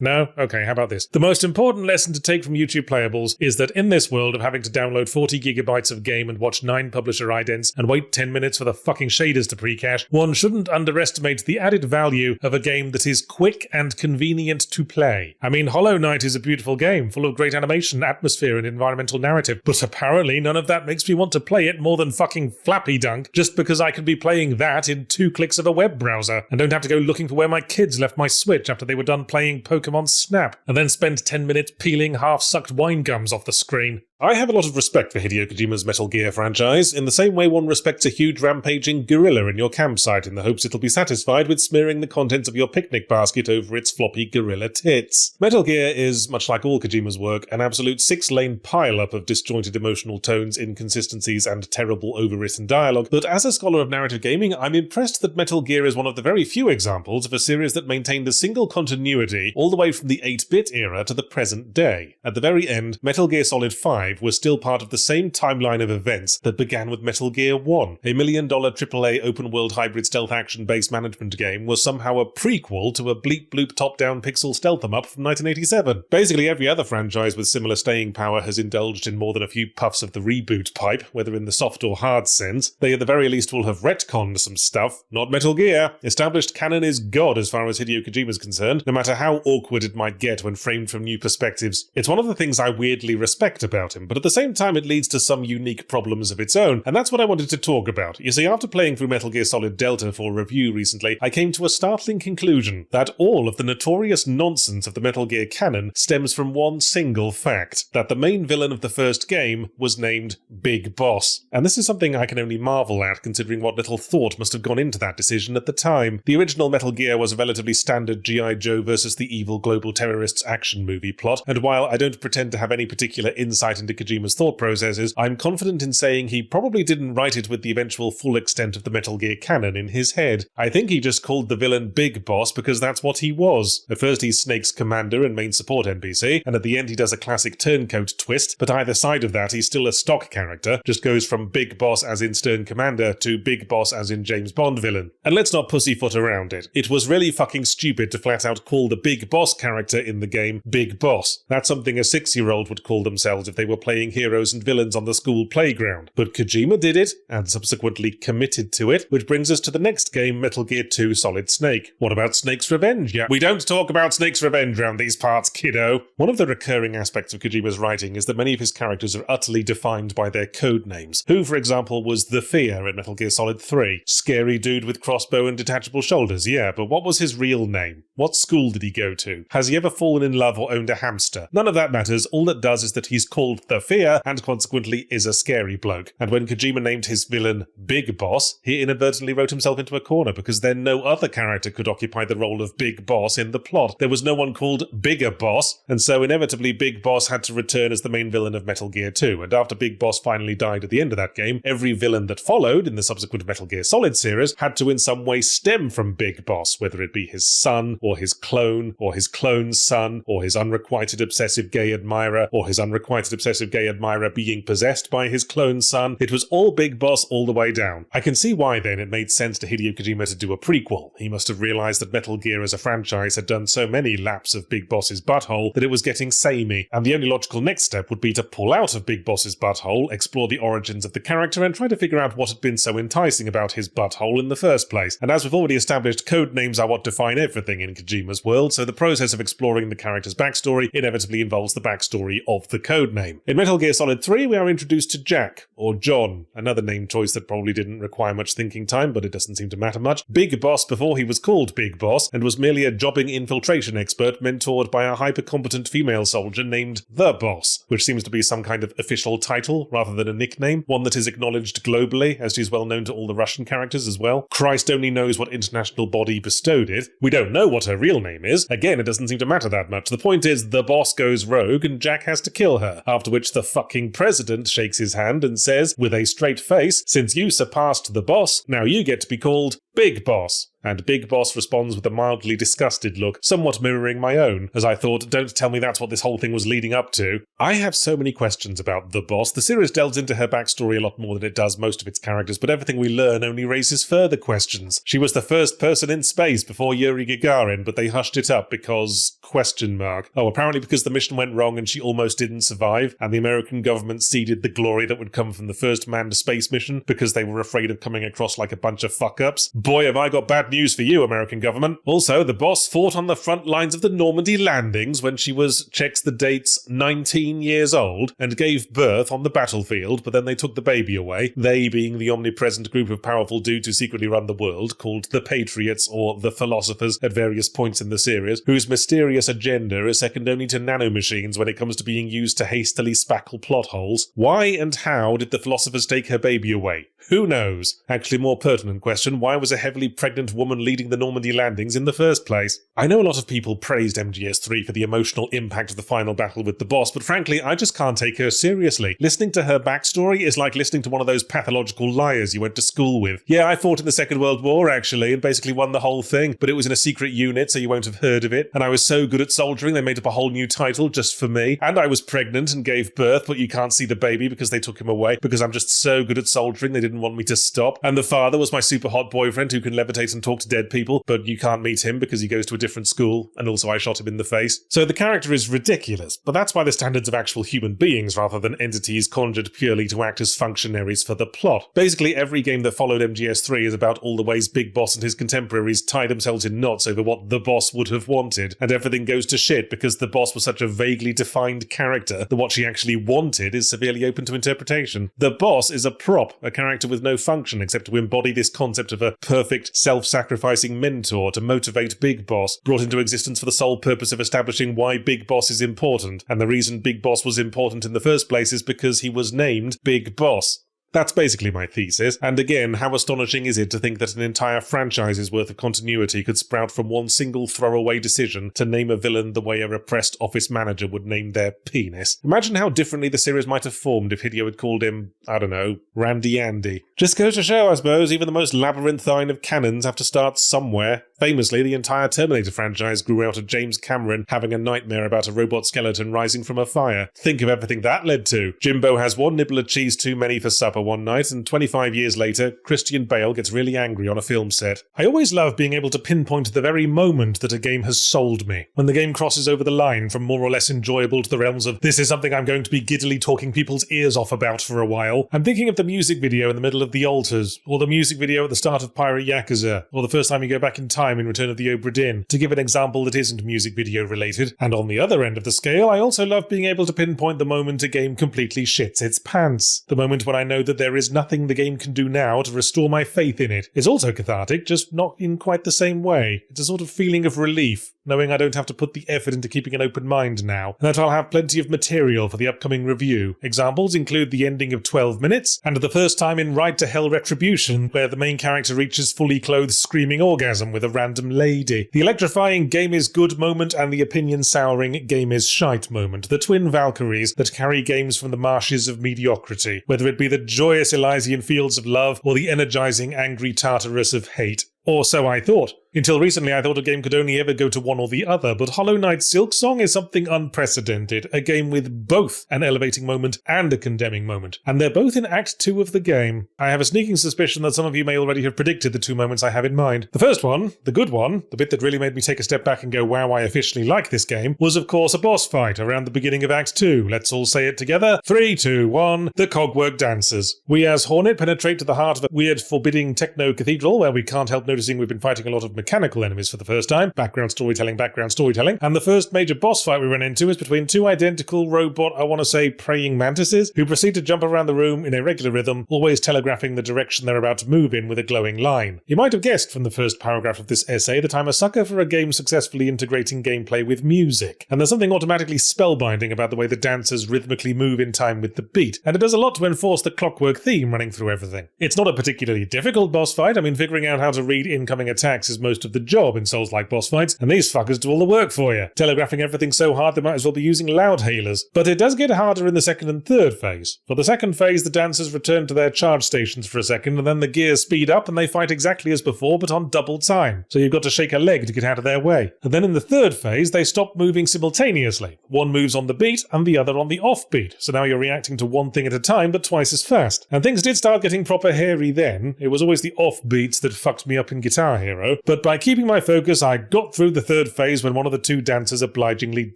No? Okay, how about this? The most important lesson to take from YouTube Playables is that in this world of having to download 40 gigabytes of game and watch 9 publisher idents and wait 10 minutes for the fucking shaders to pre-cache, one shouldn't underestimate the added value of a game that is quick and convenient to play. I mean, Hollow Knight is a beautiful game, full of great animation, atmosphere, and environmental narrative, but apparently none of that makes me want to play it more than fucking Flappy Dunk just because I can be playing that in 2 clicks of a web browser and don't have to go looking for where my kids left my Switch after they were done playing Pokemon Snap, and then spend 10 minutes peeling half-sucked wine gums off the screen. I have a lot of respect for Hideo Kojima's Metal Gear franchise, in the same way one respects a huge rampaging gorilla in your campsite in the hopes it'll be satisfied with smearing the contents of your picnic basket over its floppy gorilla tits. Metal Gear is, much like all Kojima's work, an absolute 6-lane pile-up of disjointed emotional tones, inconsistencies, and terrible overwritten dialogue, but as a scholar of narrative gaming, I'm impressed that Metal Gear is one of the very few examples of a series that maintained a single continuity all the way from the 8-bit era to the present day. At the very end, Metal Gear Solid 5 was still part of the same timeline of events that began with Metal Gear 1. A $1 million AAA open-world hybrid stealth action-based management game was somehow a prequel to a bleep-bloop top-down pixel stealth 'em-up from 1987. Basically every other franchise with similar staying power has indulged in more than a few puffs of the reboot pipe, whether in the soft or hard sense. They at the very least will have retconned some stuff. Not Metal Gear. Established canon is god as far as Hideo Kojima's concerned, no matter how awkward it might get when framed from new perspectives. It's one of the things I weirdly respect about him, but at the same time it leads to some unique problems of its own, and that's what I wanted to talk about. You see, after playing through Metal Gear Solid Delta for review recently, I came to a startling conclusion that all of the notorious nonsense of the Metal Gear canon stems from one single fact, that the main villain of the first game was named Big Boss. And this is something I can only marvel at, considering what little thought must have gone into that decision at the time. The original Metal Gear was a relatively standard G.I. Joe versus the evil global terrorists action movie plot, and while I don't pretend to have any particular insight into Kojima's thought processes, I'm confident in saying he probably didn't write it with the eventual full extent of the Metal Gear canon in his head. I think he just called the villain Big Boss because that's what he was. At first he's Snake's commander and main support NPC, and at the end he does a classic turncoat twist, but either side of that he's still a stock character, just goes from Big Boss as in Stern Commander to Big Boss as in James Bond villain. And let's not pussyfoot around it. It was really fucking stupid to flat out call the Big Boss character in the game Big Boss. That's something a 6-year-old would call themselves if they were playing heroes and villains on the school playground. But Kojima did it, and subsequently committed to it, which brings us to the next game, Metal Gear 2 Solid Snake. What about Snake's Revenge? Yeah, we don't talk about Snake's Revenge around these parts, kiddo. One of the recurring aspects of Kojima's writing is that many of his characters are utterly defined by their code names. Who, for example, was The Fear in Metal Gear Solid 3? Scary dude with crossbow and detachable shoulders, yeah, but what was his real name? What school did he go to? Has he ever fallen in love or owned a hamster? None of that matters. All that does is that he's called The Fear and consequently is a scary bloke. And when Kojima named his villain Big Boss, he inadvertently wrote himself into a corner because then no other character could occupy the role of Big Boss in the plot. There was no one called Bigger Boss, and so inevitably Big Boss had to return as the main villain of Metal Gear 2. And after Big Boss finally died at the end of that game, every villain that followed in the subsequent Metal Gear Solid series had to in some way stem from Big Boss, whether it be his son, or his clone's son, or his unrequited obsessive gay admirer, or his unrequited obsessive obsessive gay admirer being possessed by his clone son. It was all Big Boss all the way down. I can see why then it made sense to Hideo Kojima to do a prequel. He must have realised that Metal Gear as a franchise had done so many laps of Big Boss's butthole that it was getting samey, and the only logical next step would be to pull out of Big Boss's butthole, explore the origins of the character, and try to figure out what had been so enticing about his butthole in the first place. And as we've already established, code names are what define everything in Kojima's world, so the process of exploring the character's backstory inevitably involves the backstory of the code name. In Metal Gear Solid 3, we are introduced to Jack, or John, another name choice that probably didn't require much thinking time, but it doesn't seem to matter much. Big Boss before he was called Big Boss, and was merely a jobbing infiltration expert mentored by a hyper-competent female soldier named The Boss, which seems to be some kind of official title rather than a nickname, one that is acknowledged globally, as she's well known to all the Russian characters as well. Christ only knows what international body bestowed it. We don't know what her real name is. Again, it doesn't seem to matter that much. The point is, The Boss goes rogue and Jack has to kill her, after which the fucking president shakes his hand and says, with a straight face, since you surpassed The Boss, now you get to be called Big Boss. And Big Boss responds with a mildly disgusted look, somewhat mirroring my own, as I thought, don't tell me that's what this whole thing was leading up to. I have so many questions about The Boss. The series delves into her backstory a lot more than it does most of its characters, but everything we learn only raises further questions. She was the first person in space before Yuri Gagarin, but they hushed it up because... ? Oh, apparently because the mission went wrong and she almost didn't survive, and the American government ceded the glory that would come from the first manned space mission because they were afraid of coming across like a bunch of fuck-ups. Boy, have I got bad news for you, American government. Also, The Boss fought on the front lines of the Normandy landings when she was, checks the dates, 19 years old, and gave birth on the battlefield, but then they took the baby away, they being the omnipresent group of powerful dudes who secretly run the world, called the Patriots or the Philosophers at various points in the series, whose mysterious agenda is second only to nanomachines when it comes to being used to hastily spackle plot holes. Why and how did the Philosophers take her baby away? Who knows? Actually, more pertinent question, why was a heavily pregnant woman leading the Normandy landings in the first place? I know a lot of people praised MGS3 for the emotional impact of the final battle with the boss, but frankly, I just can't take her seriously. Listening to her backstory is like listening to one of those pathological liars you went to school with. Yeah, I fought in the Second World War, actually, and basically won the whole thing, but it was in a secret unit, so you won't have heard of it, and I was so good at soldiering, they made up a whole new title just for me, and I was pregnant and gave birth, but you can't see the baby because they took him away, because I'm just so good at soldiering, they didn't want me to stop. And the father was my super hot boyfriend who can levitate and talk to dead people, but you can't meet him because he goes to a different school, and also I shot him in the face. So the character is ridiculous, but that's by the standards of actual human beings rather than entities conjured purely to act as functionaries for the plot. Basically, every game that followed MGS3 is about all the ways Big Boss and his contemporaries tie themselves in knots over what the boss would have wanted, and everything goes to shit because the boss was such a vaguely defined character that what she actually wanted is severely open to interpretation. The boss is a prop, a character with no function except to embody this concept of a perfect, self-sacrificing mentor to motivate Big Boss, brought into existence for the sole purpose of establishing why Big Boss is important, and the reason Big Boss was important in the first place is because he was named Big Boss. That's basically my thesis, and again, how astonishing is it to think that an entire franchise's worth of continuity could sprout from one single throwaway decision to name a villain the way a repressed office manager would name their penis. Imagine how differently the series might have formed if Hideo had called him, I don't know, Randy Andy. Just goes to show, I suppose, even the most labyrinthine of canons have to start somewhere. Famously, the entire Terminator franchise grew out of James Cameron having a nightmare about a robot skeleton rising from a fire. Think of everything that led to. Jimbo has one nibble of cheese too many for supper one night, and 25 years later, Christian Bale gets really angry on a film set. I always love being able to pinpoint the very moment that a game has sold me. When the game crosses over the line from more or less enjoyable to the realms of this is something I'm going to be giddily talking people's ears off about for a while. I'm thinking of the music video in the middle of The Altars, or the music video at the start of Pirate Yakuza, or the first time you go back in time in Return of the Obra Dinn, to give an example that isn't music video related. And on the other end of the scale, I also love being able to pinpoint the moment a game completely shits its pants. The moment when I know that there is nothing the game can do now to restore my faith in it. It's also cathartic, just not in quite the same way. It's a sort of feeling of relief, knowing I don't have to put the effort into keeping an open mind now, and that I'll have plenty of material for the upcoming review. Examples include the ending of 12 Minutes, and the first time in Ride to Hell Retribution, where the main character reaches fully clothed screaming orgasm with a random lady. The electrifying game is good moment and the opinion souring game is shite moment. The twin Valkyries that carry games from the marshes of mediocrity, whether it be the joyous Elysian fields of love or the energizing angry Tartarus of hate. Or so I thought. Until recently, I thought a game could only ever go to one or the other, but Hollow Knight Silksong is something unprecedented, a game with both an elevating moment and a condemning moment, and they're both in Act 2 of the game. I have a sneaking suspicion that some of you may already have predicted the two moments I have in mind. The first one, the good one, the bit that really made me take a step back and go, wow, I officially like this game, was of course a boss fight around the beginning of Act 2. Let's all say it together. 3, 2, 1, the Cogwork Dancers. We as Hornet penetrate to the heart of a weird, forbidding techno cathedral where we can't help noticing we've been fighting a lot of mechanical enemies for the first time. Background storytelling. And the first major boss fight we run into is between two identical robot, I want to say, praying mantises, who proceed to jump around the room in a regular rhythm, always telegraphing the direction they're about to move in with a glowing line. You might have guessed from the first paragraph of this essay that I'm a sucker for a game successfully integrating gameplay with music, and there's something automatically spellbinding about the way the dancers rhythmically move in time with the beat, and it does a lot to enforce the clockwork theme running through everything. It's not a particularly difficult boss fight. I mean, figuring out how to read incoming attacks is most of the job in Souls-like boss fights, and these fuckers do all the work for you, telegraphing everything so hard they might as well be using loudhailers. But it does get harder in the second and third phase. For the second phase, the dancers return to their charge stations for a second, and then the gears speed up and they fight exactly as before, but on double time. So you've got to shake a leg to get out of their way. And then in the third phase, they stop moving simultaneously. One moves on the beat and the other on the offbeat. So now you're reacting to one thing at a time, but twice as fast. And things did start getting proper hairy then. It was always the offbeats that fucked me up in Guitar Hero. But by keeping my focus, I got through the third phase when one of the two dancers obligingly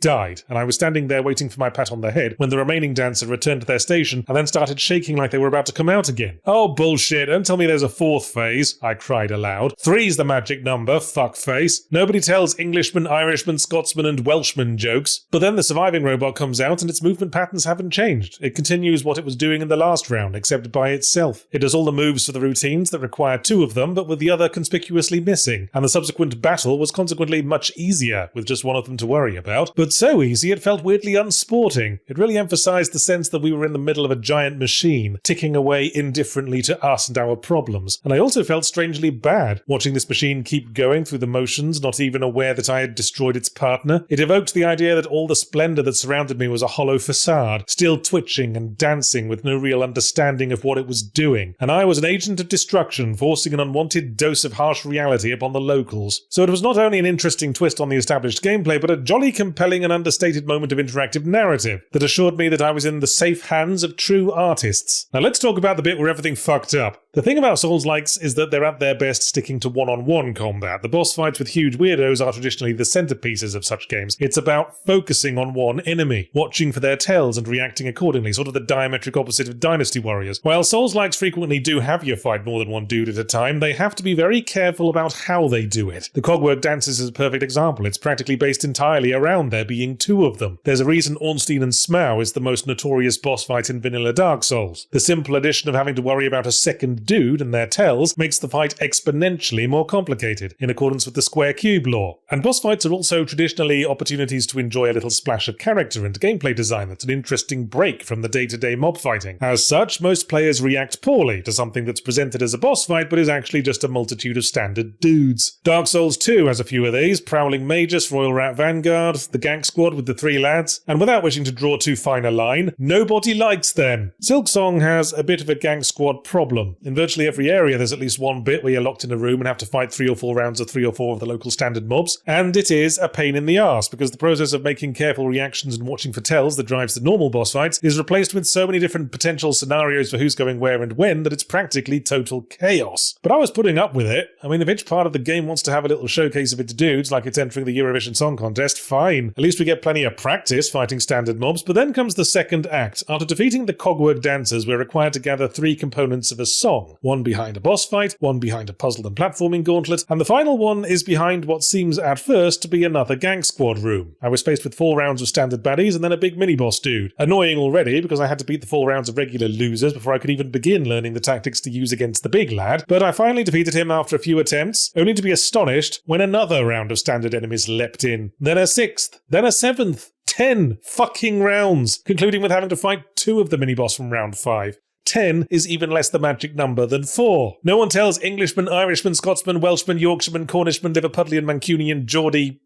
died. And I was standing there waiting for my pat on the head when the remaining dancer returned to their station and then started shaking like they were about to come out again. Oh, bullshit. Don't tell me there's a fourth phase, I cried aloud. 3's the magic number, fuckface. Nobody tells Englishmen, Irishmen, Scotsmen and Welshmen jokes. But then the surviving robot comes out and its movement patterns haven't changed. It continues what it was doing in the last round, except by itself. It does all the moves for the routines that require two of them, but with the other conspicuously missing. And the subsequent battle was consequently much easier, with just one of them to worry about. But so easy it felt weirdly unsporting. It really emphasized the sense that we were in the middle of a giant machine, ticking away indifferently to us and our problems. And I also felt strangely bad, watching this machine keep going through the motions, not even aware that I had destroyed its partner. It evoked the idea that all the splendor that surrounded me was a hollow facade, still twitching and dancing with no real understanding of what it was doing. And I was an agent of destruction, forcing an unwanted dose of harsh reality upon the locals. So it was not only an interesting twist on the established gameplay, but a jolly compelling and understated moment of interactive narrative that assured me that I was in the safe hands of true artists. Now let's talk about the bit where everything fucked up. The thing about Souls-likes is that they're at their best sticking to one-on-one combat. The boss fights with huge weirdos are traditionally the centerpieces of such games. It's about focusing on one enemy, watching for their tells and reacting accordingly, sort of the diametric opposite of Dynasty Warriors. While Souls-likes frequently do have you fight more than one dude at a time, they have to be very careful about how they do it. The Cogwork Dancers is a perfect example. It's practically based entirely around there being two of them. There's a reason Ornstein and Smaug is the most notorious boss fight in vanilla Dark Souls. The simple addition of having to worry about a second dude and their tells makes the fight exponentially more complicated, in accordance with the square cube law. And boss fights are also traditionally opportunities to enjoy a little splash of character and gameplay design that's an interesting break from the day-to-day mob fighting. As such, most players react poorly to something that's presented as a boss fight but is actually just a multitude of standard dudes. Dark Souls 2 has a few of these: Prowling Magus, Royal Rat Vanguard, the Gank Squad with the 3 lads, and without wishing to draw too fine a line, nobody likes them. Silksong has a bit of a Gank Squad problem. In virtually every area there's at least one bit where you're locked in a room and have to fight 3 or 4 rounds of 3 or 4 of the local standard mobs, and it is a pain in the arse because the process of making careful reactions and watching for tells that drives the normal boss fights is replaced with so many different potential scenarios for who's going where and when that it's practically total chaos. But I was putting up with it. I mean, if each part of the game wants to have a little showcase of its dudes like it's entering the Eurovision Song Contest, fine. At least we get plenty of practice fighting standard mobs. But then comes the second act. After defeating the Cogwork Dancers, we're required to gather 3 components of a song. One behind a boss fight, one behind a puzzle and platforming gauntlet, and the final one is behind what seems at first to be another Gank Squad room. I was faced with 4 rounds of standard baddies and then a big mini-boss dude. Annoying already because I had to beat the 4 rounds of regular losers before I could even begin learning the tactics to use against the big lad, but I finally defeated him after a few attempts, only to be astonished when another round of standard enemies leapt in. Then a 6th, then a 7th. 10 fucking rounds, concluding with having to fight 2 of the mini-boss from round 5. 10 is even less the magic number than 4. No one tells Englishmen, Irishmen, Scotsmen, Welshmen, Yorkshiremen, Cornishmen, Liverpudlian, Mancunian, Geordie,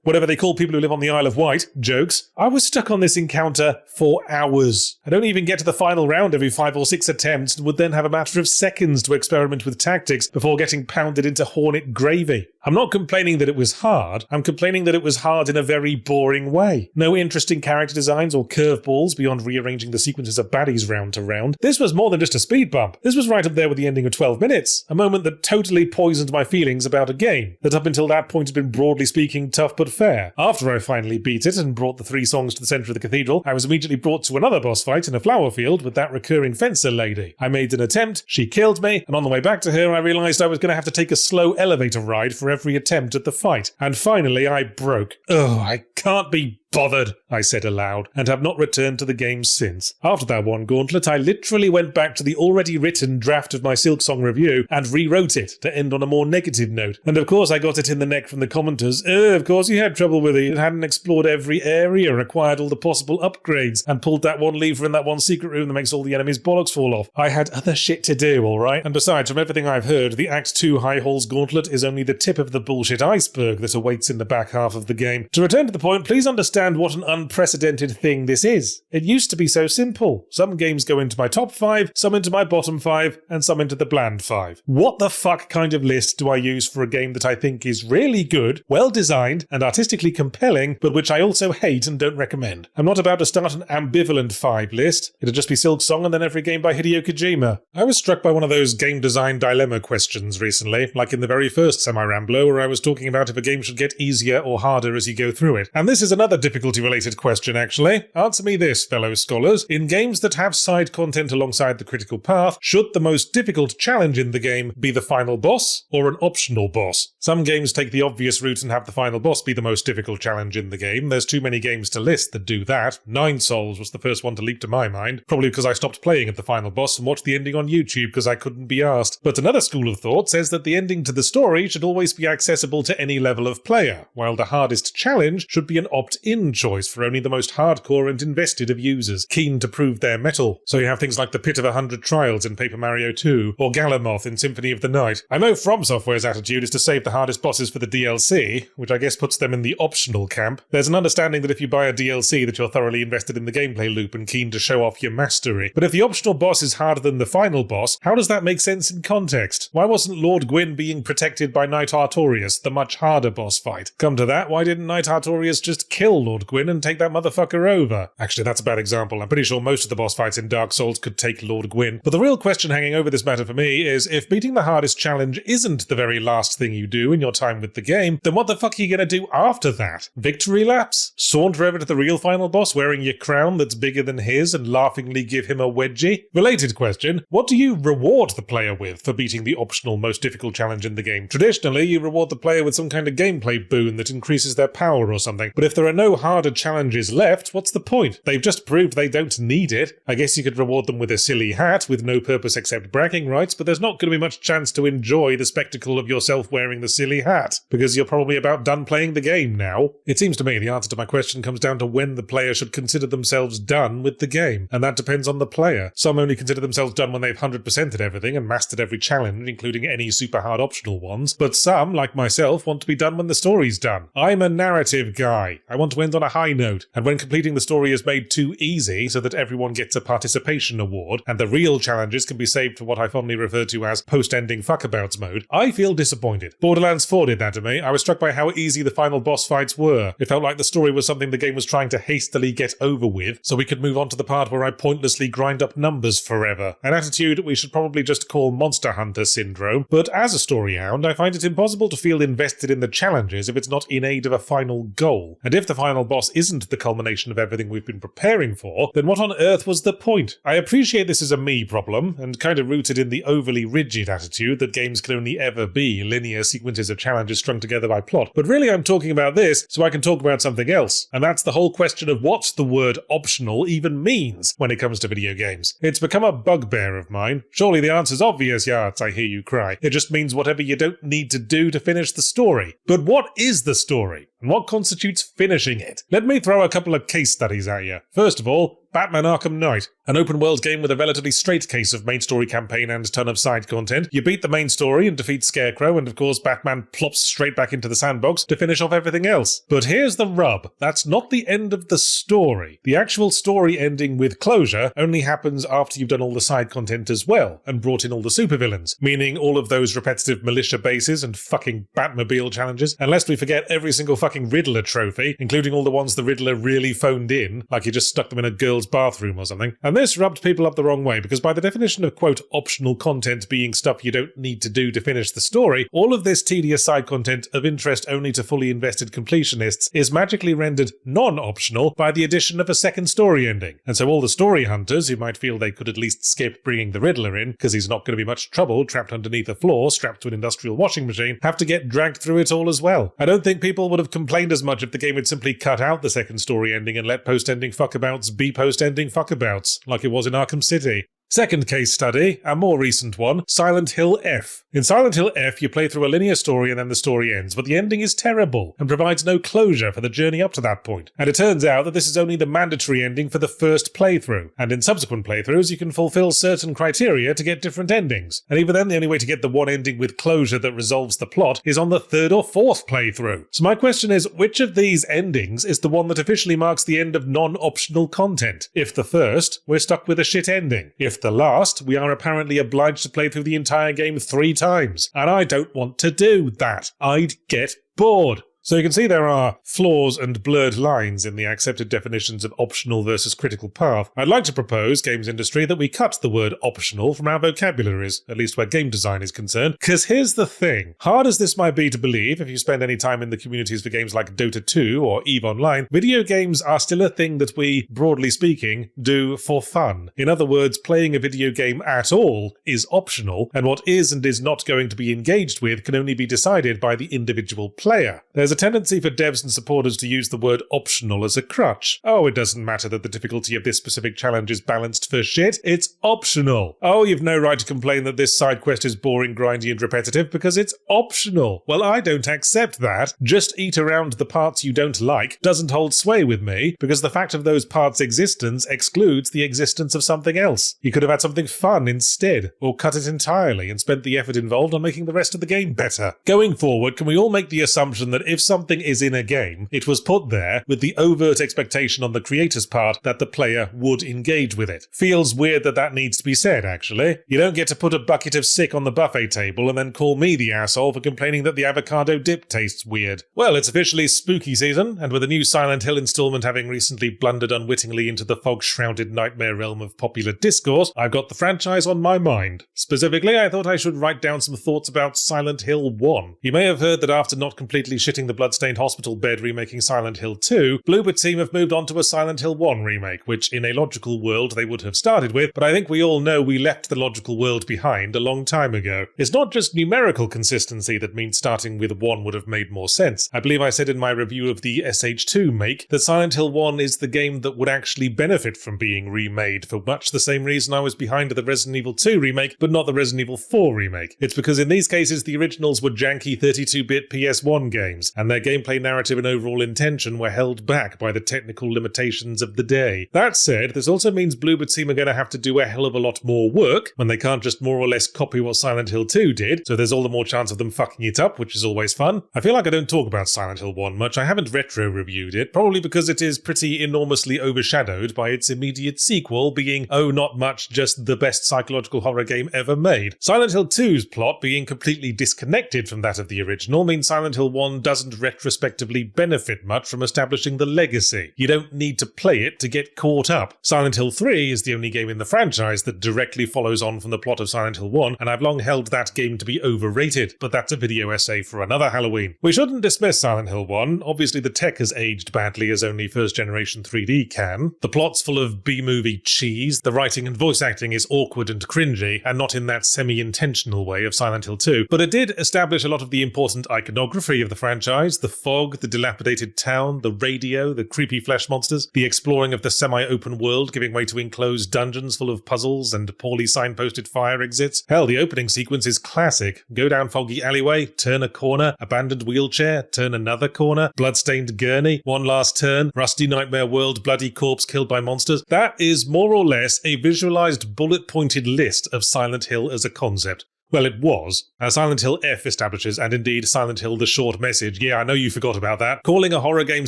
whatever they call people who live on the Isle of Wight, jokes. I was stuck on this encounter for hours. I don't even get to the final round every 5 or 6 attempts and would then have a matter of seconds to experiment with tactics before getting pounded into hornet gravy. I'm not complaining that it was hard, I'm complaining that it was hard in a very boring way. No interesting character designs or curveballs beyond rearranging the sequences of baddies round to round. This was more than just a speed bump. This was right up there with the ending of 12 minutes, a moment that totally poisoned my feelings about a game that up until that point had been broadly speaking tough but fair. After I finally beat it and brought the 3 songs to the centre of the cathedral, I was immediately brought to another boss fight in a flower field with that recurring fencer lady. I made an attempt, she killed me, and on the way back to her I realised I was going to have to take a slow elevator ride for every attempt at the fight. And finally I broke. Oh, I can't be bothered, I said aloud, and have not returned to the game since. After that one gauntlet, I literally went back to the already written draft of my Silksong review and rewrote it to end on a more negative note. And of course I got it in the neck from the commenters. Of course you had trouble with it. It hadn't explored every area, acquired all the possible upgrades, and pulled that one lever in that one secret room that makes all the enemies' bollocks fall off. I had other shit to do, alright? And besides, from everything I've heard, the Act 2 High Halls gauntlet is only the tip of the bullshit iceberg that awaits in the back half of the game. To return to the point, please understand what an unprecedented thing this is. It used to be so simple. Some games go into my top 5, some into my bottom 5, and some into the bland 5. What the fuck kind of list do I use for a game that I think is really good, well designed, and artistically compelling, but which I also hate and don't recommend? I'm not about to start an ambivalent 5 list. It'll just be Silksong and then every game by Hideo Kojima. I was struck by one of those game design dilemma questions recently, like in the very first Semi-Ramblo, where I was talking about if a game should get easier or harder as you go through it. And this is another difficulty-related question, actually. Answer me this, fellow scholars. In games that have side content alongside the critical path, should the most difficult challenge in the game be the final boss or an optional boss? Some games take the obvious route and have the final boss be the most difficult challenge in the game. There's too many games to list that do that. 9 Souls was the first one to leap to my mind, probably because I stopped playing at the final boss and watched the ending on YouTube because I couldn't be asked. But another school of thought says that the ending to the story should always be accessible to any level of player, while the hardest challenge should be an opt-in choice for only the most hardcore and invested of users, keen to prove their mettle. So you have things like the Pit of 100 Trials in Paper Mario 2, or Galamoth in Symphony of the Night. I know From Software's attitude is to save the hardest bosses for the DLC, which I guess puts them in the optional camp. There's an understanding that if you buy a DLC that you're thoroughly invested in the gameplay loop and keen to show off your mastery. But if the optional boss is harder than the final boss, how does that make sense in context? Why wasn't Lord Gwyn being protected by Knight Artorias, the much harder boss fight? Come to that, why didn't Knight Artorias just kill Lord Gwyn and take that motherfucker over? Actually, that's a bad example. I'm pretty sure most of the boss fights in Dark Souls could take Lord Gwyn. But the real question hanging over this matter for me is, if beating the hardest challenge isn't the very last thing you do in your time with the game, then what the fuck are you gonna do after that? Victory laps? Saunter over to the real final boss wearing your crown that's bigger than his and laughingly give him a wedgie? Related question, what do you reward the player with for beating the optional most difficult challenge in the game? Traditionally, you reward the player with some kind of gameplay boon that increases their power or something, but if there are no harder challenges left, what's the point? They've just proved they don't need it. I guess you could reward them with a silly hat with no purpose except bragging rights, but there's not going to be much chance to enjoy the spectacle of yourself wearing the silly hat, because you're probably about done playing the game now. It seems to me the answer to my question comes down to when the player should consider themselves done with the game, and that depends on the player. Some only consider themselves done when they've 100%ed everything and mastered every challenge, including any super hard optional ones, but some, like myself, want to be done when the story's done. I'm a narrative guy. I want to end on a high note, and when completing the story is made too easy so that everyone gets a participation award, and the real challenges can be saved for what I fondly refer to as post-ending fuckabouts mode, I feel disappointed. Borderlands 4 did that to me. I was struck by how easy the final boss fights were. It felt like the story was something the game was trying to hastily get over with, so we could move on to the part where I pointlessly grind up numbers forever. An attitude we should probably just call Monster Hunter syndrome, but as a story hound, I find it impossible to feel invested in the challenges if it's not in aid of a final goal. And if the final boss isn't the culmination of everything we've been preparing for, then what on earth was the point? I appreciate this is a me problem, and kind of rooted in the overly rigid attitude that games can only ever be linear sequences of challenges strung together by plot, but really I'm talking about this so I can talk about something else, and that's the whole question of what the word optional even means when it comes to video games. It's become a bugbear of mine. Surely the answer's obvious, Yachts, I hear you cry. It just means whatever you don't need to do to finish the story. But what is the story? And what constitutes finishing it? Let me throw a couple of case studies at you. First of all, Batman Arkham Knight, an open-world game with a relatively straight case of main story campaign and ton of side content. You beat the main story and defeat Scarecrow, and of course Batman plops straight back into the sandbox to finish off everything else. But here's the rub. That's not the end of the story. The actual story ending with closure only happens after you've done all the side content as well, and brought in all the supervillains, meaning all of those repetitive militia bases and fucking Batmobile challenges, and lest we forget every single fucking Riddler trophy, including all the ones the Riddler really phoned in, like he just stuck them in a girl's bathroom or something. And this rubbed people up the wrong way, because by the definition of quote optional content being stuff you don't need to do to finish the story, all of this tedious side content of interest only to fully invested completionists is magically rendered non-optional by the addition of a second story ending. And so all the story hunters who might feel they could at least skip bringing the Riddler in, because he's not going to be much trouble trapped underneath a floor strapped to an industrial washing machine, have to get dragged through it all as well. I don't think people would have complained as much if the game had simply cut out the second story ending and let post-ending fuckabouts be post-ending fuckabouts, like it was in Arkham City. Second case study, a more recent one, Silent Hill F. In Silent Hill F, you play through a linear story and then the story ends, but the ending is terrible and provides no closure for the journey up to that point. And it turns out that this is only the mandatory ending for the first playthrough, and in subsequent playthroughs you can fulfill certain criteria to get different endings. And even then, the only way to get the one ending with closure that resolves the plot is on the third or fourth playthrough. So my question is, which of these endings is the one that officially marks the end of non-optional content? If the first, we're stuck with a shit ending. If the last, we are apparently obliged to play through the entire game 3 times. And I don't want to do that. I'd get bored. So you can see there are flaws and blurred lines in the accepted definitions of optional versus critical path. I'd like to propose, games industry, that we cut the word optional from our vocabularies, at least where game design is concerned. Because here's the thing. Hard as this might be to believe, if you spend any time in the communities for games like Dota 2 or EVE Online, video games are still a thing that we, broadly speaking, do for fun. In other words, playing a video game at all is optional, and what is and is not going to be engaged with can only be decided by the individual player. There's a tendency for devs and supporters to use the word optional as a crutch. Oh, it doesn't matter that the difficulty of this specific challenge is balanced for shit, it's optional. Oh, you've no right to complain that this side quest is boring, grindy and repetitive because it's optional. Well, I don't accept that. Just eat around the parts you don't like doesn't hold sway with me, because the fact of those parts' existence excludes the existence of something else. You could have had something fun instead, or cut it entirely and spent the effort involved on making the rest of the game better. Going forward, can we all make the assumption that if something is in a game, it was put there with the overt expectation on the creator's part that the player would engage with it? Feels weird that that needs to be said, actually. You don't get to put a bucket of sick on the buffet table and then call me the asshole for complaining that the avocado dip tastes weird. Well, it's officially spooky season, and with a new Silent Hill installment having recently blundered unwittingly into the fog-shrouded nightmare realm of popular discourse, I've got the franchise on my mind. Specifically, I thought I should write down some thoughts about Silent Hill 1. You may have heard that after not completely shitting the bloodstained hospital bed remaking Silent Hill 2, Bloober team have moved on to a Silent Hill 1 remake, which in a logical world they would have started with, but I think we all know we left the logical world behind a long time ago. It's not just numerical consistency that means starting with 1 would have made more sense. I believe I said in my review of the SH2 make that Silent Hill 1 is the game that would actually benefit from being remade for much the same reason I was behind the Resident Evil 2 remake, but not the Resident Evil 4 remake. It's because in these cases the originals were janky 32-bit PS1 games, and their gameplay narrative and overall intention were held back by the technical limitations of the day. That said, this also means Bloober team are going to have to do a hell of a lot more work when they can't just more or less copy what Silent Hill 2 did, so there's all the more chance of them fucking it up, which is always fun. I feel like I don't talk about Silent Hill 1 much. I haven't retro-reviewed it, probably because it is pretty enormously overshadowed by its immediate sequel being, oh not much, just the best psychological horror game ever made. Silent Hill 2's plot being completely disconnected from that of the original means Silent Hill 1 doesn't retrospectively benefit much from establishing the legacy. You don't need to play it to get caught up. Silent Hill 3 is the only game in the franchise that directly follows on from the plot of Silent Hill 1, and I've long held that game to be overrated, but that's a video essay for another Halloween. We shouldn't dismiss Silent Hill 1. Obviously the tech has aged badly as only first generation 3D can. The plot's full of B-movie cheese, the writing and voice acting is awkward and cringy, and not in that semi-intentional way of Silent Hill 2, but it did establish a lot of the important iconography of the franchise franchise, the fog, the dilapidated town, the radio, the creepy flesh monsters, the exploring of the semi-open world giving way to enclosed dungeons full of puzzles and poorly signposted fire exits. Hell, the opening sequence is classic. Go down foggy alleyway, turn a corner, abandoned wheelchair, turn another corner, bloodstained gurney, one last turn, rusty nightmare world, bloody corpse killed by monsters. That is more or less a visualized bullet-pointed list of Silent Hill as a concept. Well, it was, as Silent Hill F establishes, and indeed Silent Hill the short message. Yeah, I know you forgot about that. Calling a horror game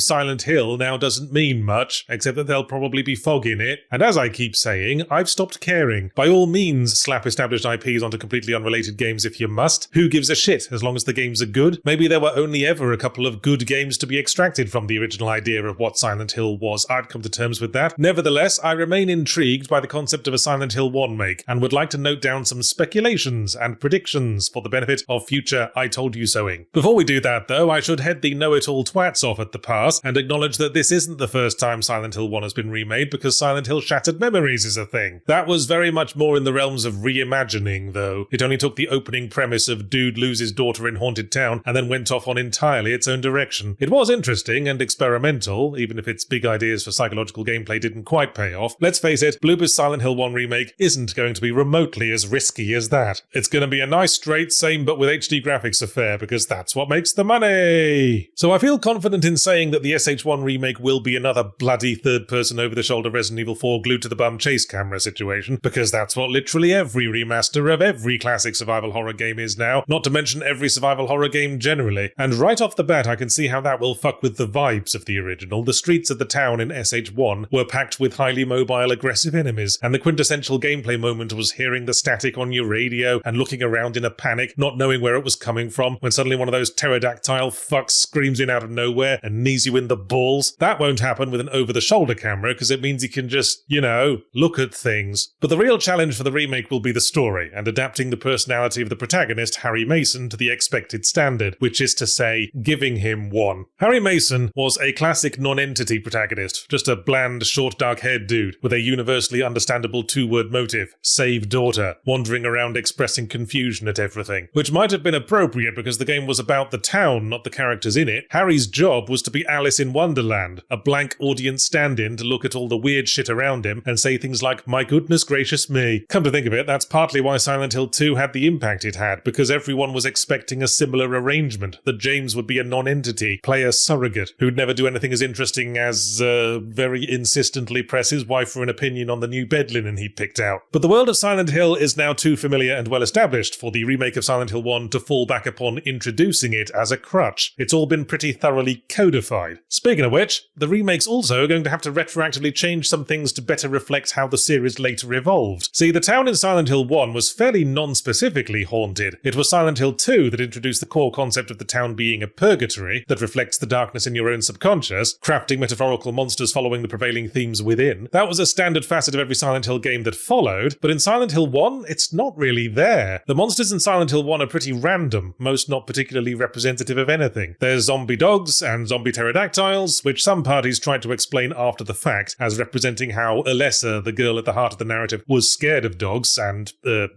Silent Hill now doesn't mean much, except that there'll probably be fog in it. And as I keep saying, I've stopped caring. By all means, slap established IPs onto completely unrelated games if you must. Who gives a shit, as long as the games are good? Maybe there were only ever a couple of good games to be extracted from the original idea of what Silent Hill was. I'd come to terms with that. Nevertheless, I remain intrigued by the concept of a Silent Hill 1 make, and would like to note down some speculations and predictions for the benefit of future I Told You Soing. Before we do that, though, I should head the know-it-all twats off at the pass and acknowledge that this isn't the first time Silent Hill 1 has been remade, because Silent Hill Shattered Memories is a thing. That was very much more in the realms of reimagining, though. It only took the opening premise of dude loses daughter in haunted town and then went off on entirely its own direction. It was interesting and experimental, even if its big ideas for psychological gameplay didn't quite pay off. Let's face it, Bloober's Silent Hill 1 remake isn't going to be remotely as risky as that. It's going to be a nice straight same but with HD graphics affair, because that's what makes the money. So I feel confident in saying that the SH1 remake will be another bloody third-person over-the-shoulder Resident Evil 4 glued to the bum chase camera situation, because that's what literally every remaster of every classic survival horror game is now, not to mention every survival horror game generally. And right off the bat I can see how that will fuck with the vibes of the original. The streets of the town in SH1 were packed with highly mobile aggressive enemies, and the quintessential gameplay moment was hearing the static on your radio and looking around in a panic, not knowing where it was coming from, when suddenly one of those pterodactyl fucks screams in out of nowhere and knees you in the balls. That won't happen with an over-the-shoulder camera, because it means you can just, look at things. But the real challenge for the remake will be the story, and adapting the personality of the protagonist, Harry Mason, to the expected standard, which is to say, giving him one. Harry Mason was a classic non-entity protagonist, just a bland, short, dark-haired dude with a universally understandable two-word motive: save daughter, wandering around expressing confusion at everything. Which might have been appropriate because the game was about the town, not the characters in it. Harry's job was to be Alice in Wonderland, a blank audience stand-in to look at all the weird shit around him and say things like, "My goodness gracious me." Come to think of it, that's partly why Silent Hill 2 had the impact it had, because everyone was expecting a similar arrangement, that James would be a non-entity, play a surrogate, who'd never do anything as interesting as, very insistently press his wife for an opinion on the new bed linen he picked out. But the world of Silent Hill is now too familiar and well established for the remake of Silent Hill 1 to fall back upon introducing it as a crutch. It's all been pretty thoroughly codified. Speaking of which, the remake's also going to have to retroactively change some things to better reflect how the series later evolved. See, the town in Silent Hill 1 was fairly non-specifically haunted. It was Silent Hill 2 that introduced the core concept of the town being a purgatory that reflects the darkness in your own subconscious, crafting metaphorical monsters following the prevailing themes within. That was a standard facet of every Silent Hill game that followed, but in Silent Hill 1, it's not really there. The monsters in Silent Hill 1 are pretty random, most not particularly representative of anything. There's zombie dogs and zombie pterodactyls, which some parties tried to explain after the fact as representing how Alessa, the girl at the heart of the narrative, was scared of dogs and,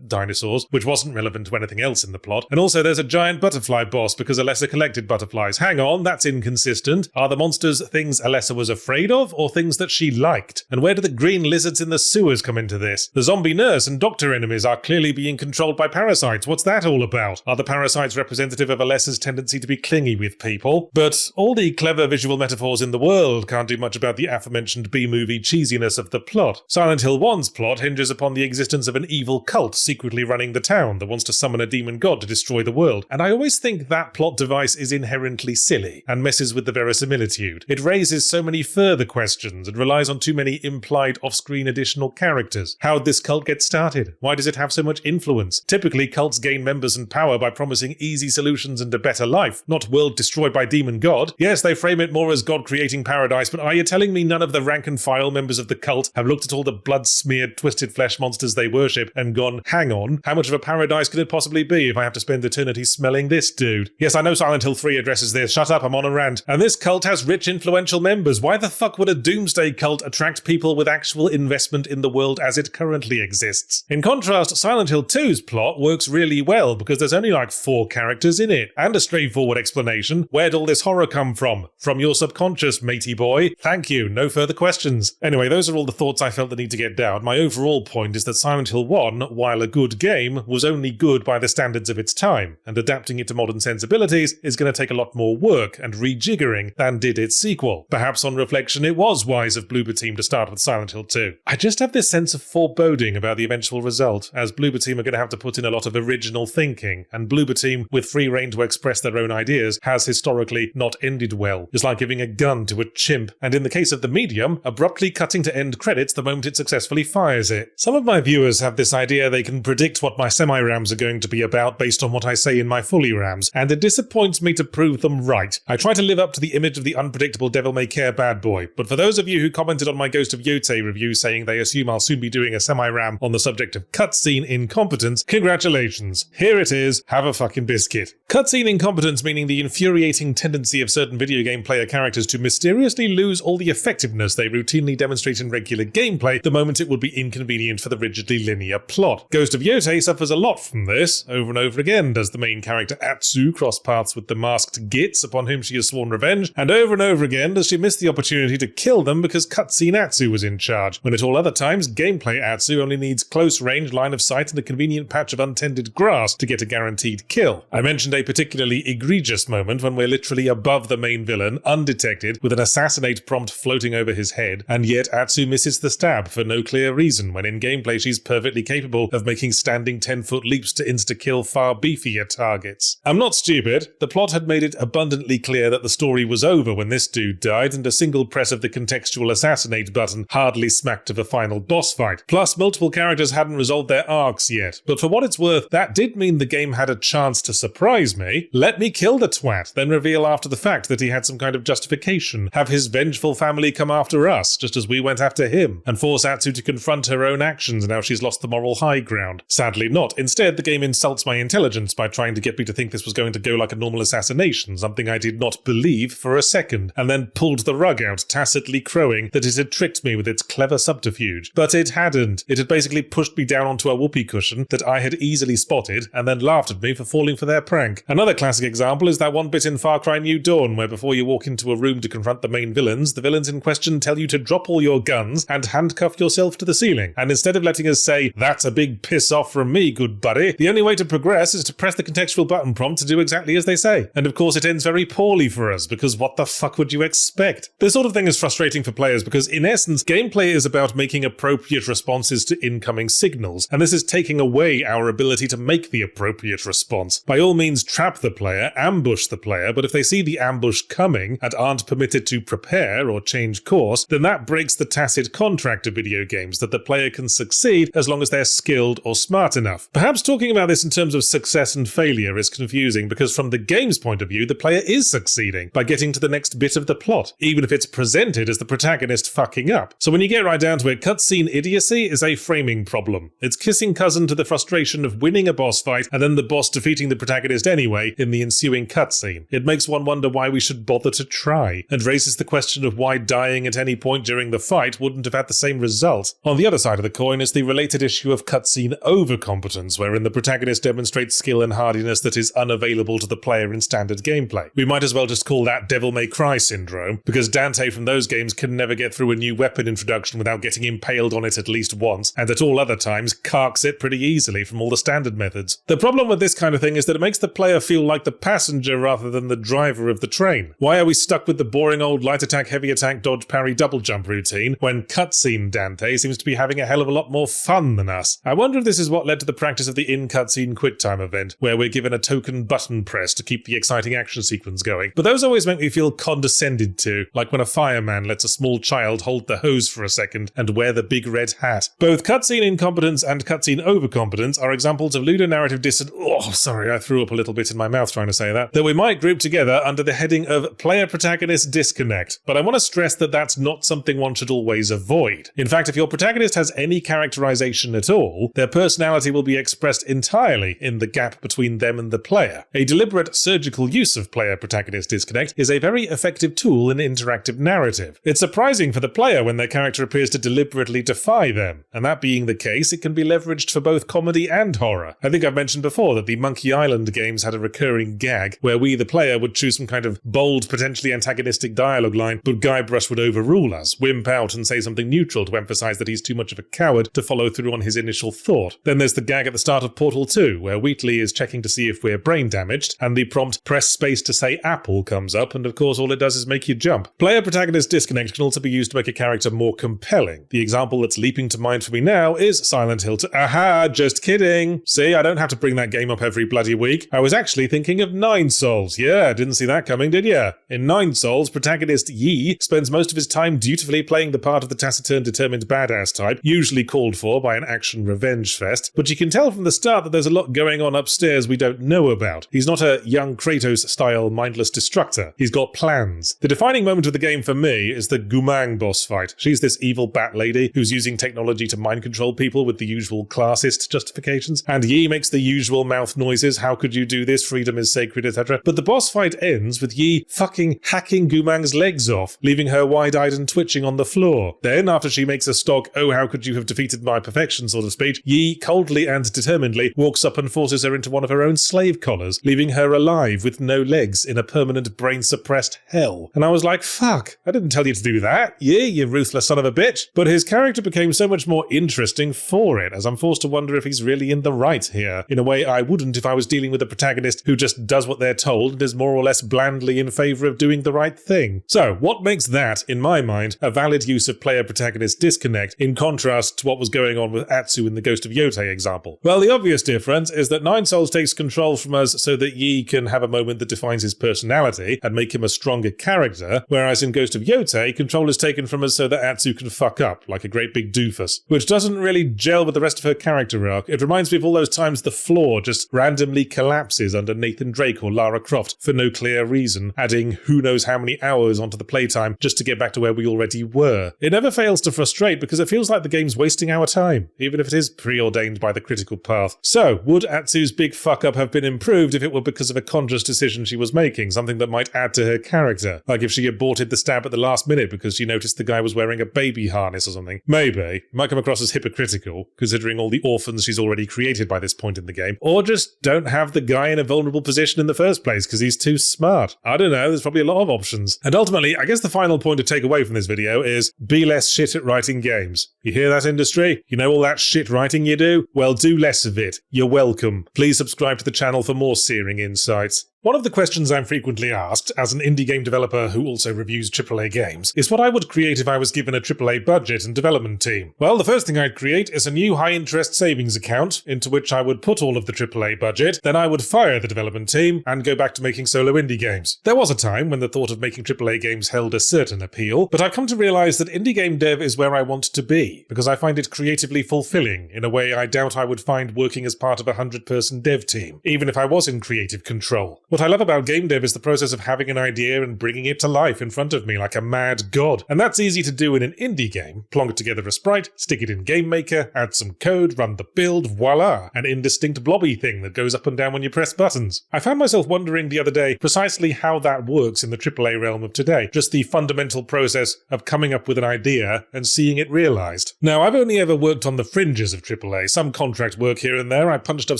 dinosaurs, which wasn't relevant to anything else in the plot. And also there's a giant butterfly boss because Alessa collected butterflies. Hang on, that's inconsistent. Are the monsters things Alessa was afraid of, or things that she liked? And where do the green lizards in the sewers come into this? The zombie nurse and doctor enemies are clearly being controlled by parasites. What's that all about? Are the parasites representative of Alessa's tendency to be clingy with people? But all the clever visual metaphors in the world can't do much about the aforementioned B-movie cheesiness of the plot. Silent Hill 1's plot hinges upon the existence of an evil cult secretly running the town that wants to summon a demon god to destroy the world. And I always think that plot device is inherently silly and messes with the verisimilitude. It raises so many further questions and relies on too many implied off-screen additional characters. How'd this cult get started? Why does it have so much influence? Typically, cults gain members and power by promising easy solutions and a better life, not world destroyed by demon god. Yes, they frame it more as God creating paradise, but are you telling me none of the rank and file members of the cult have looked at all the blood-smeared, twisted flesh monsters they worship and gone, hang on, how much of a paradise could it possibly be if I have to spend eternity smelling this dude? Yes, I know Silent Hill 3 addresses this. Shut up, I'm on a rant. And this cult has rich, influential members. Why the fuck would a doomsday cult attract people with actual investment in the world as it currently exists? In contrast, Silent Hill 2's plot plot works really well because there's only like 4 characters in it, and a straightforward explanation. Where'd all this horror come from? From your subconscious, matey boy. Thank you, no further questions. Anyway, those are all the thoughts I felt the need to get down. My overall point is that Silent Hill 1, while a good game, was only good by the standards of its time, and adapting it to modern sensibilities is going to take a lot more work and rejiggering than did its sequel. Perhaps on reflection it was wise of Bloober Team to start with Silent Hill 2. I just have this sense of foreboding about the eventual result, as Bloober Team are going to have to put in a lot of original thinking, and Bloober Team, with free rein to express their own ideas, has historically not ended well. It's like giving a gun to a chimp, and in the case of The Medium, abruptly cutting to end credits the moment it successfully fires it. Some of my viewers have this idea they can predict what my semi-rams are going to be about based on what I say in my fully rams, and it disappoints me to prove them right. I try to live up to the image of the unpredictable devil-may-care bad boy, but for those of you who commented on my Ghost of Yahtzee review saying they assume I'll soon be doing a semi-ram on the subject of cutscene incompetence, congratulations. Here it is, have a fucking biscuit. Cutscene incompetence meaning the infuriating tendency of certain video game player characters to mysteriously lose all the effectiveness they routinely demonstrate in regular gameplay the moment it would be inconvenient for the rigidly linear plot. Ghost of Yahtzee suffers a lot from this. Over and over again does the main character Atsu cross paths with the masked Gits upon whom she has sworn revenge, and over again does she miss the opportunity to kill them because cutscene Atsu was in charge, when at all other times gameplay Atsu only needs close range, line of sight and a convenient patch of untended grass to get a guaranteed kill. I mentioned a particularly egregious moment when we're literally above the main villain, undetected, with an assassinate prompt floating over his head, and yet Atsu misses the stab for no clear reason, when in gameplay she's perfectly capable of making standing 10-foot leaps to insta-kill far beefier targets. I'm not stupid. The plot had made it abundantly clear that the story was over when this dude died, and a single press of the contextual assassinate button hardly smacked of a final boss fight. Plus, multiple characters hadn't resolved their arcs yet, but for what it's worth, that did mean the game had a chance to surprise me. Let me kill the twat, then reveal after the fact that he had some kind of justification, have his vengeful family come after us, just as we went after him, and force Atsu to confront her own actions now she's lost the moral high ground. Sadly not. Instead, the game insults my intelligence by trying to get me to think this was going to go like a normal assassination, something I did not believe for a second, and then pulled the rug out, tacitly crowing that it had tricked me with its clever subterfuge. But it hadn't. It had basically pushed me down onto a whoopee cushion that I had easily spotted, and then laughed at me for falling for their prank. Another classic example is that one bit in Far Cry New Dawn, where before you walk into a room to confront the main villains, the villains in question tell you to drop all your guns and handcuff yourself to the ceiling. And instead of letting us say, "That's a big piss off from me, good buddy," the only way to progress is to press the contextual button prompt to do exactly as they say. And of course it ends very poorly for us, because what the fuck would you expect? This sort of thing is frustrating for players because in essence, gameplay is about making appropriate responses to incoming signals, and this is taking away our ability to make the appropriate response. By all means, trap the player, ambush the player, but if they see the ambush coming and aren't permitted to prepare or change course, then that breaks the tacit contract of video games that the player can succeed as long as they're skilled or smart enough. Perhaps talking about this in terms of success and failure is confusing because from the game's point of view, the player is succeeding by getting to the next bit of the plot, even if it's presented as the protagonist fucking up. So when you get right down to it, cutscene idiocy is a framing problem. It's kissing cousin to the frustration of winning a boss fight and then the boss defeating the protagonist anyway in the ensuing cutscene. It makes one wonder why we should bother to try, and raises the question of why dying at any point during the fight wouldn't have had the same result. On the other side of the coin is the related issue of cutscene overcompetence, wherein the protagonist demonstrates skill and hardiness that is unavailable to the player in standard gameplay. We might as well just call that Devil May Cry syndrome, because Dante from those games can never get through a new weapon introduction without getting impaled on it at least once, and at all other times carks it pretty easily from all the standard methods. The problem with this kind of thing is that it makes the player feel like the passenger rather than the driver of the train. Why are we stuck with the boring old light attack, heavy attack, dodge, parry, double jump routine when cutscene Dante seems to be having a hell of a lot more fun than us? I wonder if this is what led to the practice of the in-cutscene QuickTime event, where we're given a token button press to keep the exciting action sequence going. But those always make me feel condescended to, like when a fireman lets a small child hold the hose for a second and wear the big red hat. Both cutscene incompetence and cutscene overcompetence are examples of ludonarrative I threw up a little bit in my mouth trying to say that we might group together under the heading of player-protagonist disconnect. But I want to stress that that's not something one should always avoid. In fact, if your protagonist has any characterization at all, their personality will be expressed entirely in the gap between them and the player. A deliberate surgical use of player-protagonist disconnect is a very effective tool in interactive narrative. It's surprising for the player when their character appears to deliberately defy them, and that being the case, it can be leveraged for both comedy and horror. I think I've mentioned before that the Monkey Island games had a recurring gag where we, the player, would choose some kind of bold, potentially antagonistic dialogue line, but Guybrush would overrule us, wimp out and say something neutral to emphasize that he's too much of a coward to follow through on his initial thought. Then there's the gag at the start of Portal 2, where Wheatley is checking to see if we're brain damaged, and the prompt press space to say apple comes up, and of course all it does is make you jump. Player-protagonist disconnect can also be used to make a character more compelling. The example that's leaping to mind for me now is Silent Hill 2. Aha, just kidding. See, I don't have to bring that game up every bloody week. I was actually thinking of Nine Souls. Yeah, didn't see that coming, did ya? In Nine Souls, protagonist Yi spends most of his time dutifully playing the part of the taciturn determined badass type, usually called for by an action revenge fest, but you can tell from the start that there's a lot going on upstairs we don't know about. He's not a young Kratos-style mindless destructor. He's got plans. The defining moment of the game for me is the Gumang boss fight. She's this evil bat lady who's using technology to mind control people with the usual classist justifications, and Yi makes the usual mouth noises, how could you do this, freedom is sacred, etc. But the boss fight ends with Yi fucking hacking Gumang's legs off, leaving her wide-eyed and twitching on the floor. Then, after she makes a stock, oh how could you have defeated my perfection sort of speech, Yi coldly and determinedly walks up and forces her into one of her own slave collars, leaving her alive with no legs in a permanent brain-suppressed hell. And I was like, fuck, I didn't tell you to do that, Yi, you ruthless son of a bitch. But his character became so much more interesting for it, as I'm forced to wonder if he's really in the right here, in a way I wouldn't if I was dealing with a protagonist who just does what they're told and is more or less blandly in favour of doing the right thing. So, what makes that, in my mind, a valid use of player-protagonist disconnect, in contrast to what was going on with Atsu in the Ghost of Yotei example? Well, the obvious difference is that Nine Souls takes control from us so that Yi can have a moment that defines his personality and make him a stronger character, whereas in Ghost of Yotei, control is taken from us so that Atsu can fuck up, like a great big doofus, which doesn't really gel with the rest of her character arc. It reminds me of all those times the floor just randomly collapses under Nathan Drake or Lara Croft for no clear reason, adding who knows how many hours onto the playtime just to get back to where we already were. It never fails to frustrate because it feels like the game's wasting our time, even if it is preordained by the critical path. So, would Atsu's big fuck-up have been improved if it were because of a conscious decision she was making, something that might add to her character? Like if she aborted the stab at the last minute because she noticed the guy was wearing a baby harness or something. Maybe. It might come across as hypocritical, considering all the orphans she's already created by this point in the game. Or just don't have the guy in a vulnerable position in the first place because he's too smart. I don't know, there's probably a lot of options. And ultimately, I guess the final point to take away from this video is be less shit at writing games. You hear that, industry? You know all that shit writing you do? Well, do less of it. You're welcome. Please subscribe to the channel for more searing insights. One of the questions I'm frequently asked, as an indie game developer who also reviews AAA games, is what I would create if I was given a AAA budget and development team. Well, the first thing I'd create is a new high-interest savings account, into which I would put all of the AAA budget, then I would fire the development team, and go back to making solo indie games. There was a time when the thought of making AAA games held a certain appeal, but I've come to realise that indie game dev is where I want to be, because I find it creatively fulfilling, in a way I doubt I would find working as part of a 100-person dev team, even if I was in creative control. What I love about game dev is the process of having an idea and bringing it to life in front of me like a mad god. And that's easy to do in an indie game. Plonk together a sprite, stick it in Game Maker, add some code, run the build, voila! An indistinct blobby thing that goes up and down when you press buttons. I found myself wondering the other day precisely how that works in the AAA realm of today. Just the fundamental process of coming up with an idea and seeing it realised. Now, I've only ever worked on the fringes of AAA, some contract work here and there. I punched up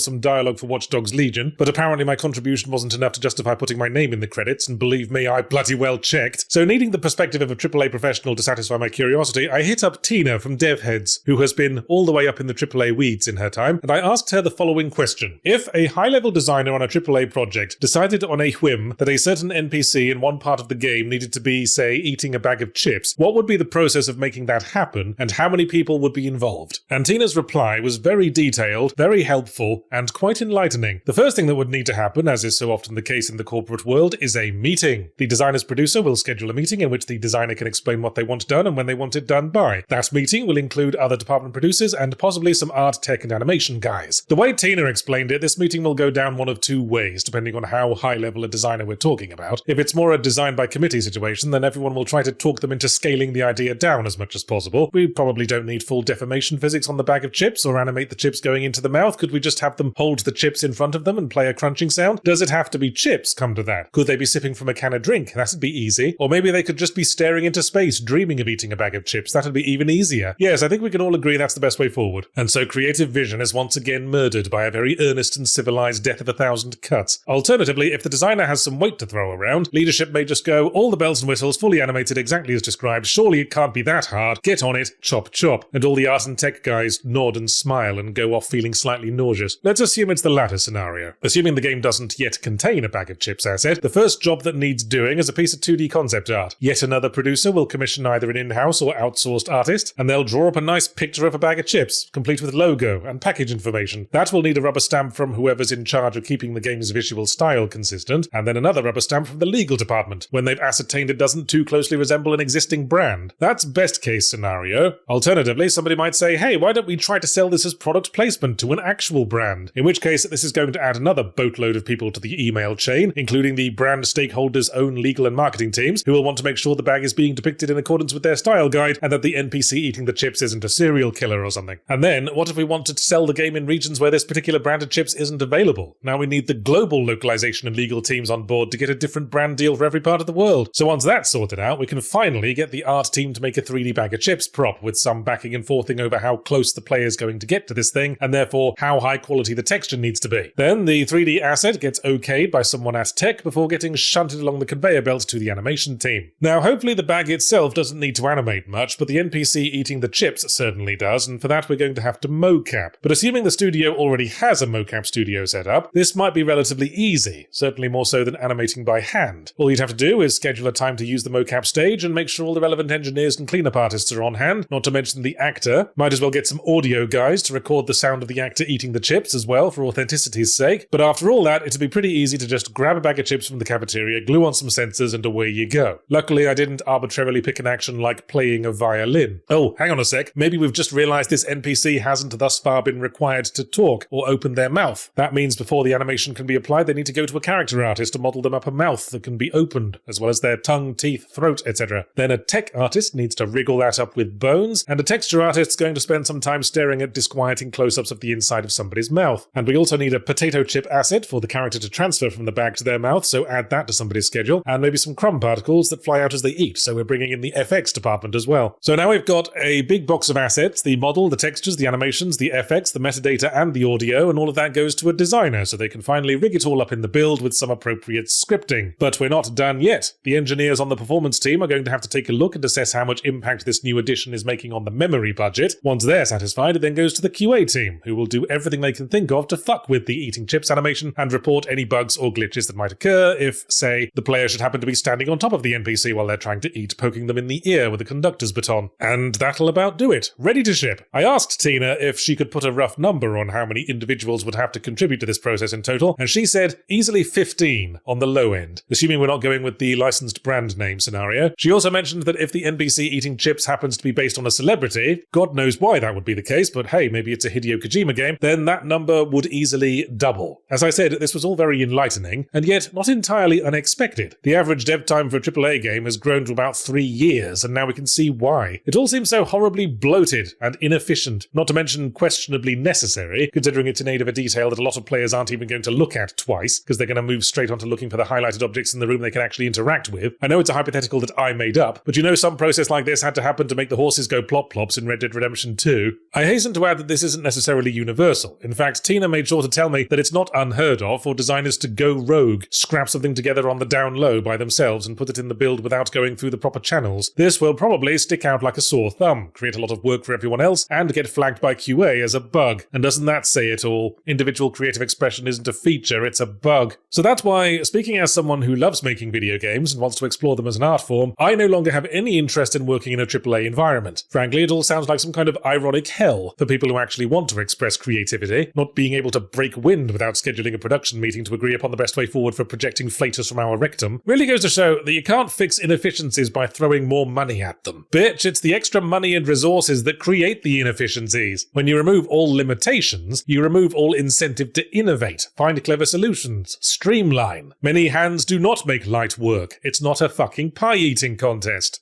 some dialogue for Watch Dogs Legion, but apparently my contribution wasn't enough to justify putting my name in the credits, and believe me, I bloody well checked. So needing the perspective of a AAA professional to satisfy my curiosity, I hit up Tina from DevHeads, who has been all the way up in the AAA weeds in her time, and I asked her the following question. If a high-level designer on a AAA project decided on a whim that a certain NPC in one part of the game needed to be, say, eating a bag of chips, what would be the process of making that happen, and how many people would be involved? And Tina's reply was very detailed, very helpful, and quite enlightening. The first thing that would need to happen, as is so often the case in the corporate world, is a meeting. The designer's producer will schedule a meeting in which the designer can explain what they want done and when they want it done by. That meeting will include other department producers and possibly some art, tech, and animation guys. The way Tina explained it, this meeting will go down one of two ways, depending on how high level a designer we're talking about. If it's more a design by committee situation, then everyone will try to talk them into scaling the idea down as much as possible. We probably don't need full deformation physics on the bag of chips or animate the chips going into the mouth. Could we just have them hold the chips in front of them and play a crunching sound? Does it have to be be chips, come to that? Could they be sipping from a can of drink? That'd be easy. Or maybe they could just be staring into space, dreaming of eating a bag of chips. That'd be even easier. Yes, I think we can all agree that's the best way forward. And so creative vision is once again murdered by a very earnest and civilized death of 1,000 cuts. Alternatively, if the designer has some weight to throw around, leadership may just go, all the bells and whistles fully animated exactly as described, surely it can't be that hard, get on it, chop chop. And all the art and tech guys nod and smile and go off feeling slightly nauseous. Let's assume it's the latter scenario. Assuming the game doesn't yet contain a bag of chips asset, the first job that needs doing is a piece of 2D concept art. Yet another producer will commission either an in-house or outsourced artist, and they'll draw up a nice picture of a bag of chips, complete with logo and package information. That will need a rubber stamp from whoever's in charge of keeping the game's visual style consistent, and then another rubber stamp from the legal department, when they've ascertained it doesn't too closely resemble an existing brand. That's best case scenario. Alternatively, somebody might say, hey, why don't we try to sell this as product placement to an actual brand? In which case, this is going to add another boatload of people to the email chain, including the brand stakeholders' own legal and marketing teams, who will want to make sure the bag is being depicted in accordance with their style guide, and that the NPC eating the chips isn't a serial killer or something. And then, what if we want to sell the game in regions where this particular brand of chips isn't available? Now we need the global localization and legal teams on board to get a different brand deal for every part of the world. So once that's sorted out, we can finally get the art team to make a 3D bag of chips prop with some backing and forthing over how close the player's going to get to this thing, and therefore how high quality the texture needs to be. Then the 3D asset gets okayed by someone at tech before getting shunted along the conveyor belt to the animation team. Now hopefully the bag itself doesn't need to animate much, but the NPC eating the chips certainly does, and for that we're going to have to mocap. But assuming the studio already has a mocap studio set up, this might be relatively easy, certainly more so than animating by hand. All you'd have to do is schedule a time to use the mocap stage and make sure all the relevant engineers and cleanup artists are on hand, not to mention the actor. Might as well get some audio guys to record the sound of the actor eating the chips as well for authenticity's sake. But after all that, it'd be pretty easy to just grab a bag of chips from the cafeteria, glue on some sensors, and away you go. Luckily, I didn't arbitrarily pick an action like playing a violin. Oh, hang on a sec. Maybe we've just realized this NPC hasn't thus far been required to talk or open their mouth. That means before the animation can be applied, they need to go to a character artist to model them up a mouth that can be opened, as well as their tongue, teeth, throat, etc. Then a tech artist needs to wriggle that up with bones, and a texture artist's going to spend some time staring at disquieting close-ups of the inside of somebody's mouth. And we also need a potato chip asset for the character to transfer from the bag to their mouth, so add that to somebody's schedule, and maybe some crumb particles that fly out as they eat, so we're bringing in the FX department as well. So now we've got a big box of assets, the model, the textures, the animations, the FX, the metadata, and the audio, and all of that goes to a designer, so they can finally rig it all up in the build with some appropriate scripting. But we're not done yet. The engineers on the performance team are going to have to take a look and assess how much impact this new addition is making on the memory budget. Once they're satisfied, it then goes to the QA team, who will do everything they can think of to fuck with the eating chips animation and report any bugs or glitches that might occur if, say, the player should happen to be standing on top of the NPC while they're trying to eat, poking them in the ear with a conductor's baton. And that'll about do it. Ready to ship. I asked Tina if she could put a rough number on how many individuals would have to contribute to this process in total, and she said easily 15 on the low end, assuming we're not going with the licensed brand name scenario. She also mentioned that if the NPC eating chips happens to be based on a celebrity, God knows why that would be the case, but hey, maybe it's a Hideo Kojima game, then that number would easily double. As I said, this was all very enlightening, and yet not entirely unexpected. The average dev time for a AAA game has grown to about 3 years, and now we can see why. It all seems so horribly bloated and inefficient, not to mention questionably necessary, considering it's in aid of a detail that a lot of players aren't even going to look at twice, because they're going to move straight on to looking for the highlighted objects in the room they can actually interact with. I know it's a hypothetical that I made up, but you know some process like this had to happen to make the horses go plop-plops in Red Dead Redemption 2. I hasten to add that this isn't necessarily universal. In fact, Tina made sure to tell me that it's not unheard of for designers to go rogue, scrap something together on the down low by themselves and put it in the build without going through the proper channels. This will probably stick out like a sore thumb, create a lot of work for everyone else, and get flagged by QA as a bug. And doesn't that say it all? Individual creative expression isn't a feature, it's a bug. So that's why, speaking as someone who loves making video games and wants to explore them as an art form, I no longer have any interest in working in a AAA environment. Frankly, it all sounds like some kind of ironic hell for people who actually want to express creativity, not being able to break wind without scheduling a production meeting to agree upon the best way forward for projecting flatus from our rectum. Really goes to show that you can't fix inefficiencies by throwing more money at them. Bitch, it's the extra money and resources that create the inefficiencies. When you remove all limitations, you remove all incentive to innovate, find clever solutions, streamline. Many hands do not make light work. It's not a fucking pie-eating contest.